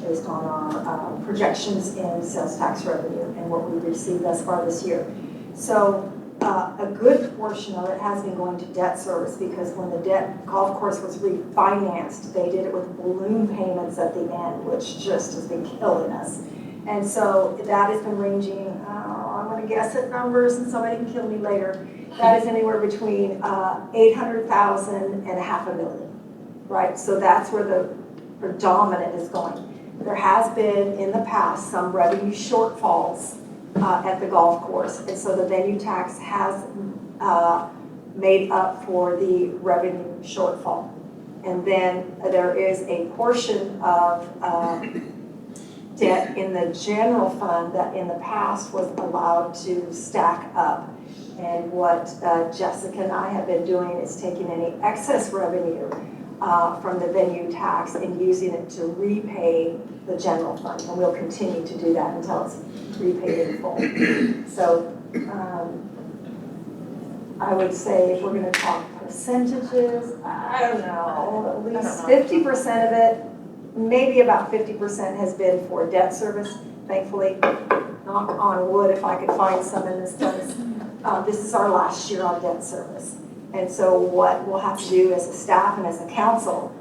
based on our projections in sales tax revenue and what we've received thus far this year. So a good portion of it has been going to debt service, because when the golf course was refinanced, they did it with balloon payments at the end, which just has been killing us. And so that has been ranging, I'm going to guess at numbers and somebody can kill me later. That is anywhere between 800,000 and $500,000, right? So that's where the predominant is going. There has been in the past some revenue shortfalls at the golf course, and so the venue tax has made up for the revenue shortfall. And then there is a portion of debt in the general fund that in the past was allowed to stack up. And what Jessica and I have been doing is taking any excess revenue from the venue tax and using it to repay the general fund. And we'll continue to do that until it's repaid in full. So I would say if we're going to talk percentages, I don't know, at least 50% of it, maybe about 50% has been for debt service, thankfully. Knock on wood if I could find some in this place. This is our last year on debt service. And so what we'll have to do as a staff and as a council,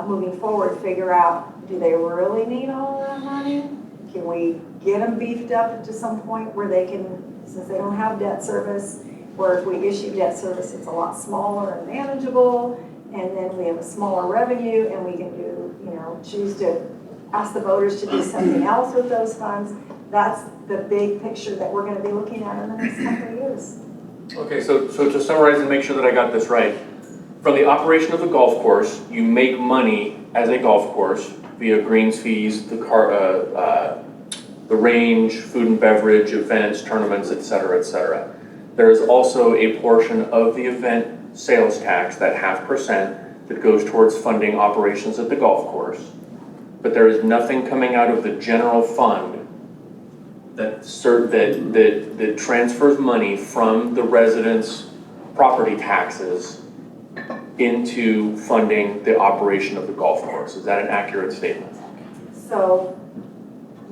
moving forward, figure out, do they really need all of that money? Can we get them beefed up to some point where they can, since they don't have debt service, where if we issue debt service, it's a lot smaller and manageable, and then we have a smaller revenue, and we can do, choose to ask the voters to do something else with those funds. That's the big picture that we're going to be looking at in the next couple of years. Okay, so to summarize and make sure that I got this right, from the operation of the golf course, you make money as a golf course via greens fees, the range, food and beverage, events, tournaments, et cetera, et cetera. There is also a portion of the event sales tax, that 0.5%, that goes towards funding operations at the golf course. But there is nothing coming out of the general fund that transfers money from the residents' property taxes into funding the operation of the golf course. Is that an accurate statement? So,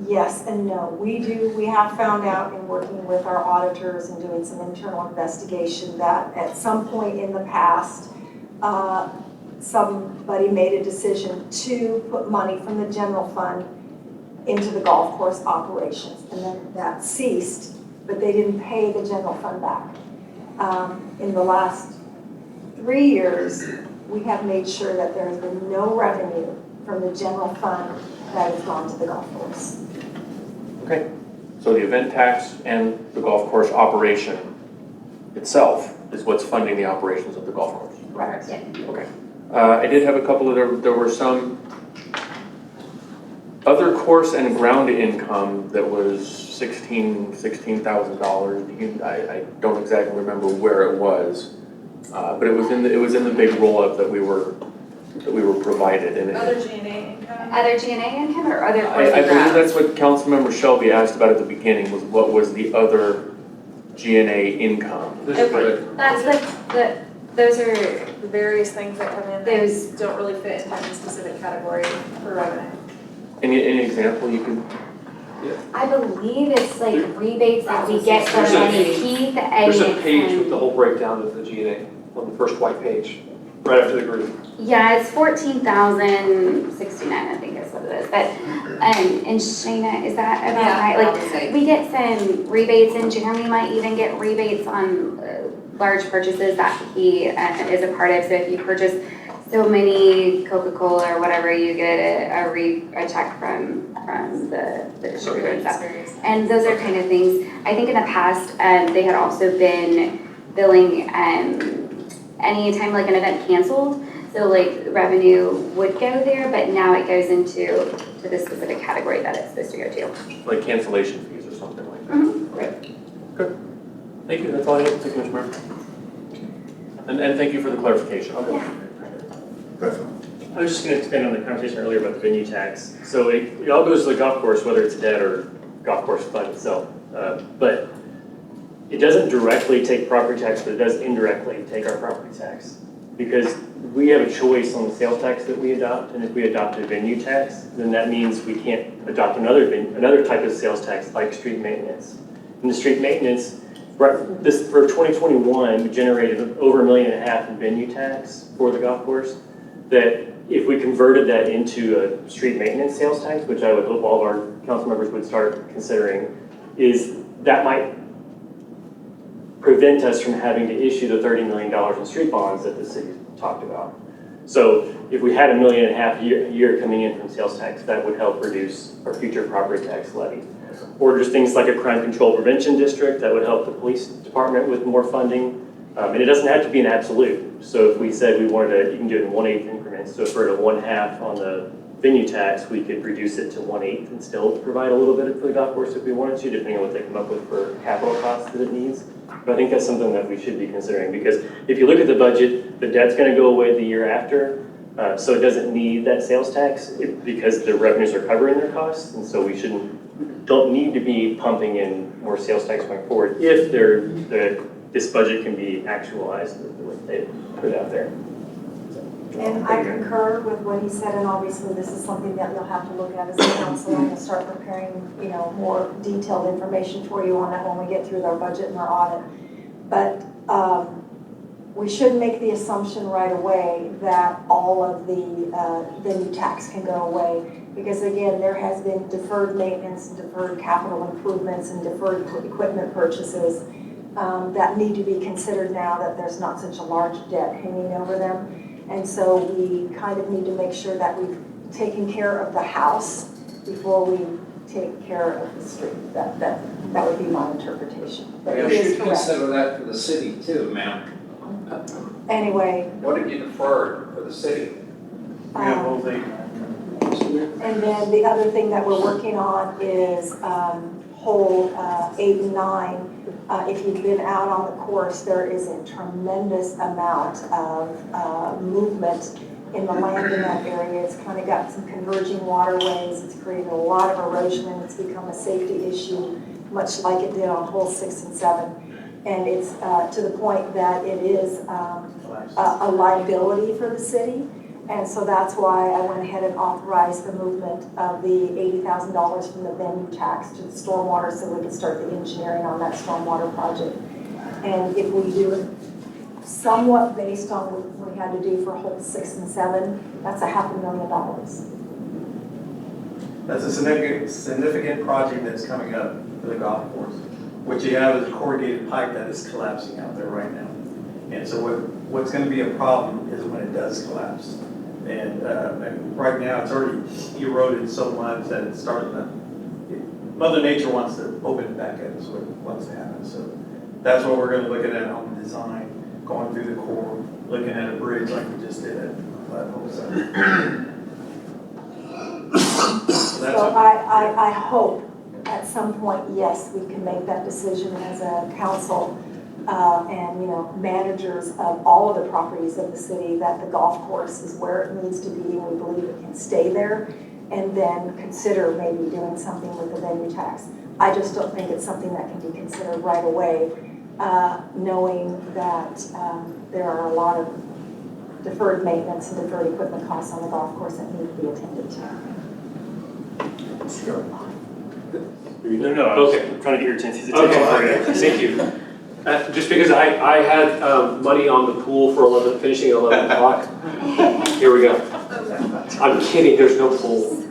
yes and no. We have found out in working with our auditors and doing some internal investigation that at some point in the past, somebody made a decision to put money from the general fund into the golf course operations, and then that ceased, but they didn't pay the general fund back. In the last 3 years, we have made sure that there has been no revenue from the general fund that has gone to the golf course. Okay, so the event tax and the golf course operation itself is what's funding the operations of the golf course. Right. Yeah. Okay. I did have a couple of, there were some other course and ground income that was $16,000. I don't exactly remember where it was, but it was in the big roll-up that we were provided. And Other G&A income? Other G&A income or other course I and believe ground? that's what Councilmember Shelby asked about at the beginning, was what was the other G&A income? Okay. That's those are The various things that come in Those- that don't really fit into any specific category for revenue. Any example you could? I believe it's like rebates that we get from There's a page. Keith and. There's a page with the whole breakdown of the G&A on the first white page, right after the group. Yeah, it's 14,069, I think is what it is. But and Shayna, is that about right? Like we get some rebates, and Jeremy might even get rebates on large purchases that he is a part of. So if you purchase so many Coca-Cola or whatever, you get a check from the distributor and stuff. And those are kind of things. I think in the past they had also been billing anytime like an event canceled. So like revenue would go there, but now it goes into the specific category that it's supposed to go to. Like cancellation fees or something like that? Mm-hmm. Right. Good. Thank you, that's all I have. Thank you, Mr. Mayor. And thank you for the clarification. Okay. I was just going to expand on the conversation earlier about the venue tax. So it all goes to the golf course, whether it's debt or golf course fund itself. But it doesn't directly take property tax, but it does indirectly take our property tax. Because we have a choice on the sales tax that we adopt, and if we adopt a venue tax, then that means we can't adopt another type of sales tax like street maintenance. And the street maintenance, for 2021, we generated over $1.5 million in venue tax for the golf course. That if we converted that into a street maintenance sales tax, which I would hope all of our council members would start considering, is that might prevent us from having to issue the $30 million in street bonds that the city talked about. So if we had $1.5 million a year coming in from sales tax, that would help reduce our future property tax levy. Or just things like a crime control prevention district that would help the police department with more funding. And it doesn't have to be an absolute. So if we said we wanted to, you can do it in 1/8 increments. So if we're at a 1/2 on the venue tax, we could reduce it to 1/8 and still provide a little bit for the golf course if we wanted to, depending on what they come up with for capital costs that it needs. But I think that's something that we should be considering, because if you look at the budget, the debt's going to go away the year after. So it doesn't need that sales tax because the revenues are covering their costs, and so we don't need to be pumping in more sales tax going forward if this budget can be actualized with what they put out there. And I concur with what he said, and obviously this is something that you'll have to look at as a council, and we'll start preparing, more detailed information for you on that when we get through our budget and our audit. But we shouldn't make the assumption right away that all of the new tax can go away. Because again, there has been deferred maintenance, and deferred capital improvements, and deferred equipment purchases that need to be considered now that there's not such a large debt hanging over them. And so we kind of need to make sure that we've taken care of the house before we take care of the street. That would be my interpretation. But You it is should correct. consider that for the city too, ma'am. Anyway. What have you deferred for the city? And then the other thing that we're working on is hole 8 and 9. If you've been out on the course, there is a tremendous amount of movement in the land in that area. It's kind of got some converging waterways. It's created a lot of erosion, and it's become a safety issue, much like it did on hole 6 and 7. And it's to the point that it is a liability for the city. And so that's why I went ahead and authorized the movement of the $80,000 from the venue tax to the stormwater so we can start the engineering on that stormwater project. And if we do it somewhat based on what we had to do for holes 6 and 7, that's $500,000. That's a significant project that's coming up for the golf course. What you have is a corrugated pipe that is collapsing out there right now. And so what's going to be a problem is when it does collapse. And right now it's already eroded so much that it's starting to, Mother Nature wants to open it back up, is what wants to happen. So that's what we're going to look at on the design, going through the core, looking at a bridge like we just did at Level 7. So I hope at some point, yes, we can make that decision as a council and managers of all of the properties of the city that the golf course is where it needs to be, and we believe it can stay there, and then consider maybe doing something with the venue tax. I just don't think it's something that can be considered right away, knowing that there are a lot of deferred maintenance and deferred equipment costs on the golf course that need to be attended to. No, I was trying to get your attention for you. Thank you. Just because I had money on the pool for finishing at 11 o'clock. Here we go. I'm kidding, there's no pool.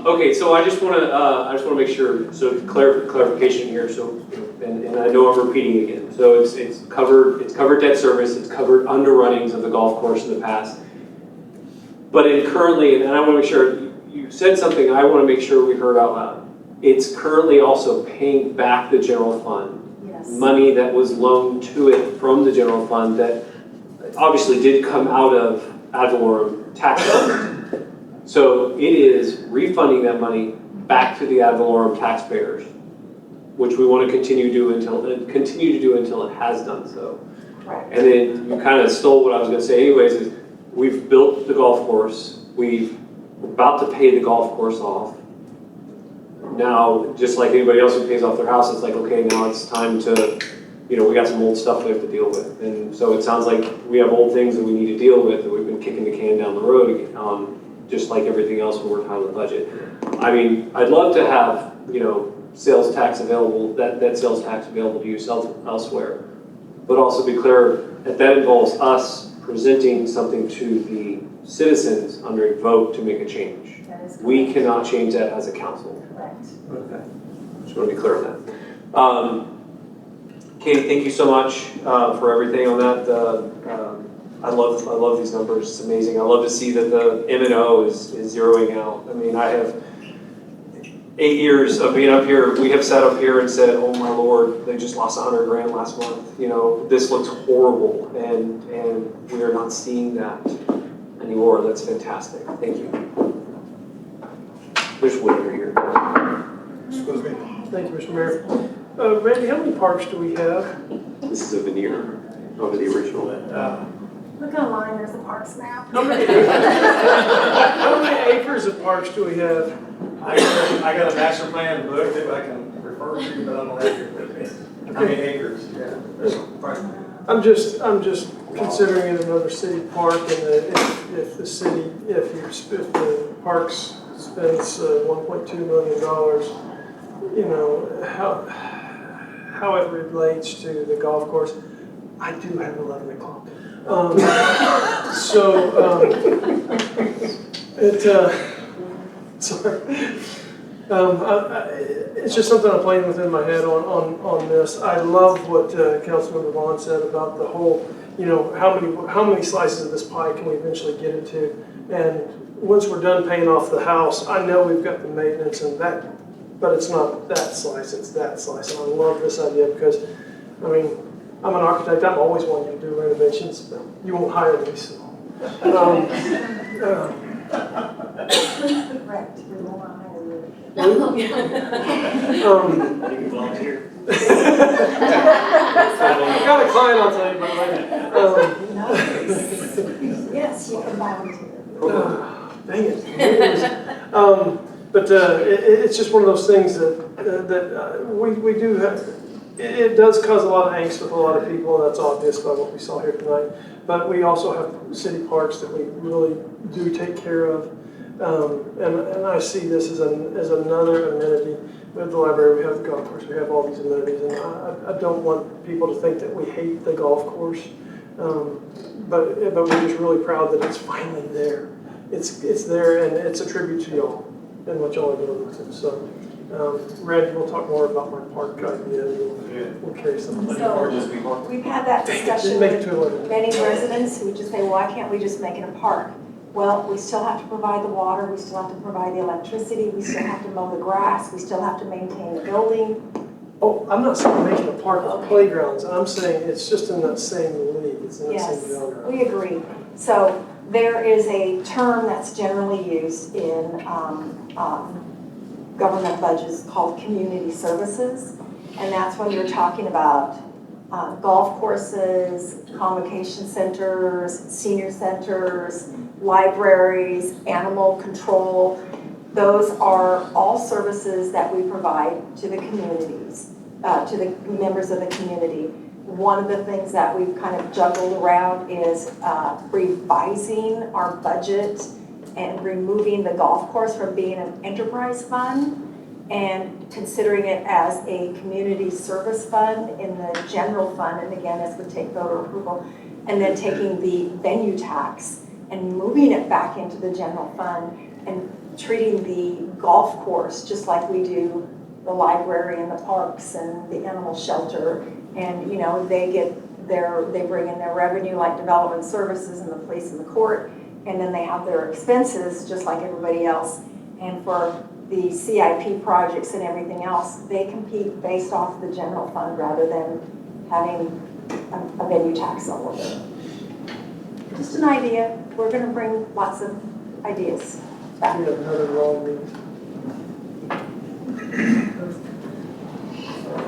Okay, so I just want to make sure, so clarification here, so, and I know I'm repeating again. So it's covered debt service, it's covered underrunnings of the golf course in the past. But currently, and I want to make sure, you said something I want to make sure we heard out loud. It's currently also paying back the general fund. Yes. Money that was loaned to it from the general fund that obviously did come out of ad valorem tax dollars. So it is refunding that money back to the ad valorem taxpayers, which we want to continue to do until it has done so. Right. And then you kind of stole what I was going to say anyways, is we've built the golf course, we're about to pay the golf course off. Now, just like anybody else who pays off their house, it's like, okay, now it's time to, we got some old stuff we have to deal with. And so it sounds like we have old things that we need to deal with, and we've been kicking the can down the road, just like everything else when we're talking the budget. I mean, I'd love to have, sales tax available, that sales tax available to use elsewhere. But also be clear, that involves us presenting something to the citizens under a vote to make a change. We cannot change that as a council. Correct. Okay. Just want to be clear on that. Katie, thank you so much for everything on that. I love these numbers. It's amazing. I love to see that the M&O is zeroing out. I mean, I have 8 years of being up here. We have sat up here and said, "Oh my Lord, they just lost $100,000 last month. This looks horrible," and we are not seeing that anymore. That's fantastic. Thank you. There's Whitaker here. Excuse me. Thank you, Mr. Mayor. Randy, how many parks do we have? This is a veneer of the original. Look online, there's a parks map. How many acres of parks do we have? I got a master plan book that I can refer to, but I don't have it with me. How many acres? Yeah. I'm just considering it another city park, and if the parks spends $1.2 million, you know, how it relates to the golf course. I do have 11 o'clock. Sorry. It's just something I'm playing with in my head on this. I love what Councilmember Vaughn said about the whole, you know, how many slices of this pie can we eventually get into? And once we're done paying off the house, I know we've got the maintenance and that, but it's not that slice, it's that slice. And I love this idea because, I mean, I'm an architect, I'm always wanting to do renovations, but you won't hire me, so. Correct, we won't hire you. You can volunteer. I've got a client I'll tell you about later. Yes, you can volunteer. Dang it. But it's just one of those things that we do have. It does cause a lot of angst with a lot of people, and that's obvious by what we saw here tonight. But we also have city parks that we really do take care of. And I see this as another amenity. We have the library, we have the golf course, we have all these amenities, and I don't want people to think that we hate the golf course. But we're just really proud that it's finally there. It's there, and it's a tribute to y'all and what y'all are doing with it. So, Randy, we'll talk more about my park idea. We'll carry something. So, we've had that discussion with many residents who just say, why can't we just make it a park? Well, we still have to provide the water, we still have to provide the electricity, we still have to mow the grass, we still have to maintain the building. Oh, I'm not saying making a park of playgrounds. I'm saying it's just in that same league. It's in that same genre. We agree. So there is a term that's generally used in government budgets called community services. And that's when you're talking about golf courses, convocation centers, senior centers, libraries, animal control. Those are all services that we provide to the communities, to the members of the community. One of the things that we've kind of juggled around is revising our budget and removing the golf course from being an enterprise fund and considering it as a community service fund in the general fund, and again, this would take voter approval, and then taking the venue tax and moving it back into the general fund and treating the golf course just like we do the library and the parks and the animal shelter. And, you know, they bring in their revenue like development services and the police and the court, and then they have their expenses just like everybody else. And for the CIP projects and everything else, they compete based off the general fund rather than having a venue tax all over it. Just an idea. We're going to bring lots of ideas back. We have another wrong meeting.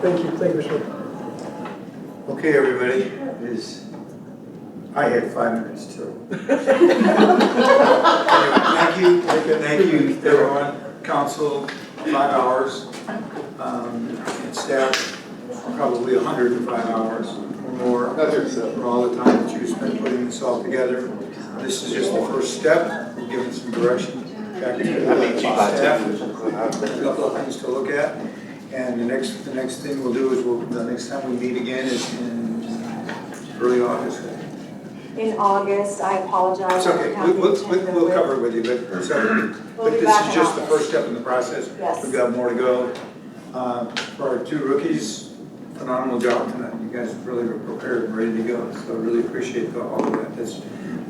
Thank you, Mr. Okay, everybody, I had 5 minutes too. Anyway, thank you, everyone, council, 5 hours, and staff, probably 105 hours or more for all the time that you spent putting this all together. This is just the first step. We're giving some direction back to the staff. There's a couple of things to look at. And the next thing we'll do is the next time we meet again is in early August. In August, I apologize. It's okay, we'll cover it with you, but it's okay. But this is just the first step in the process. Yes. We've got more to go. For our 2 rookies, phenomenal job tonight. You guys really were prepared and ready to go. So I really appreciate all of that.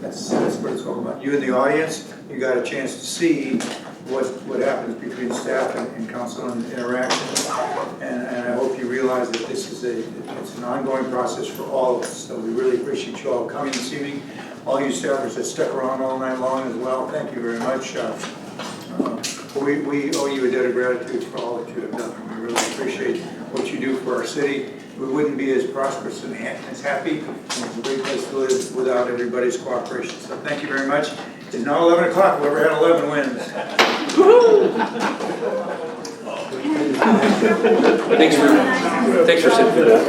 That's what it's all about. You in the audience, you got a chance to see what happens between staff and council and interaction. And I hope you realize that this is it's an ongoing process for all of us. So we really appreciate you all coming this evening. All you staffers that stuck around all night long as well, thank you very much. We owe you a debt of gratitude for all that you have done. We really appreciate what you do for our city. we wouldn't be as prosperous and as happy, and it's a great place to live without everybody's cooperation. So thank you very much. It's now 11 o'clock, whoever had 11 wins. Thanks for sitting for that.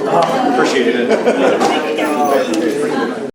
Appreciate it.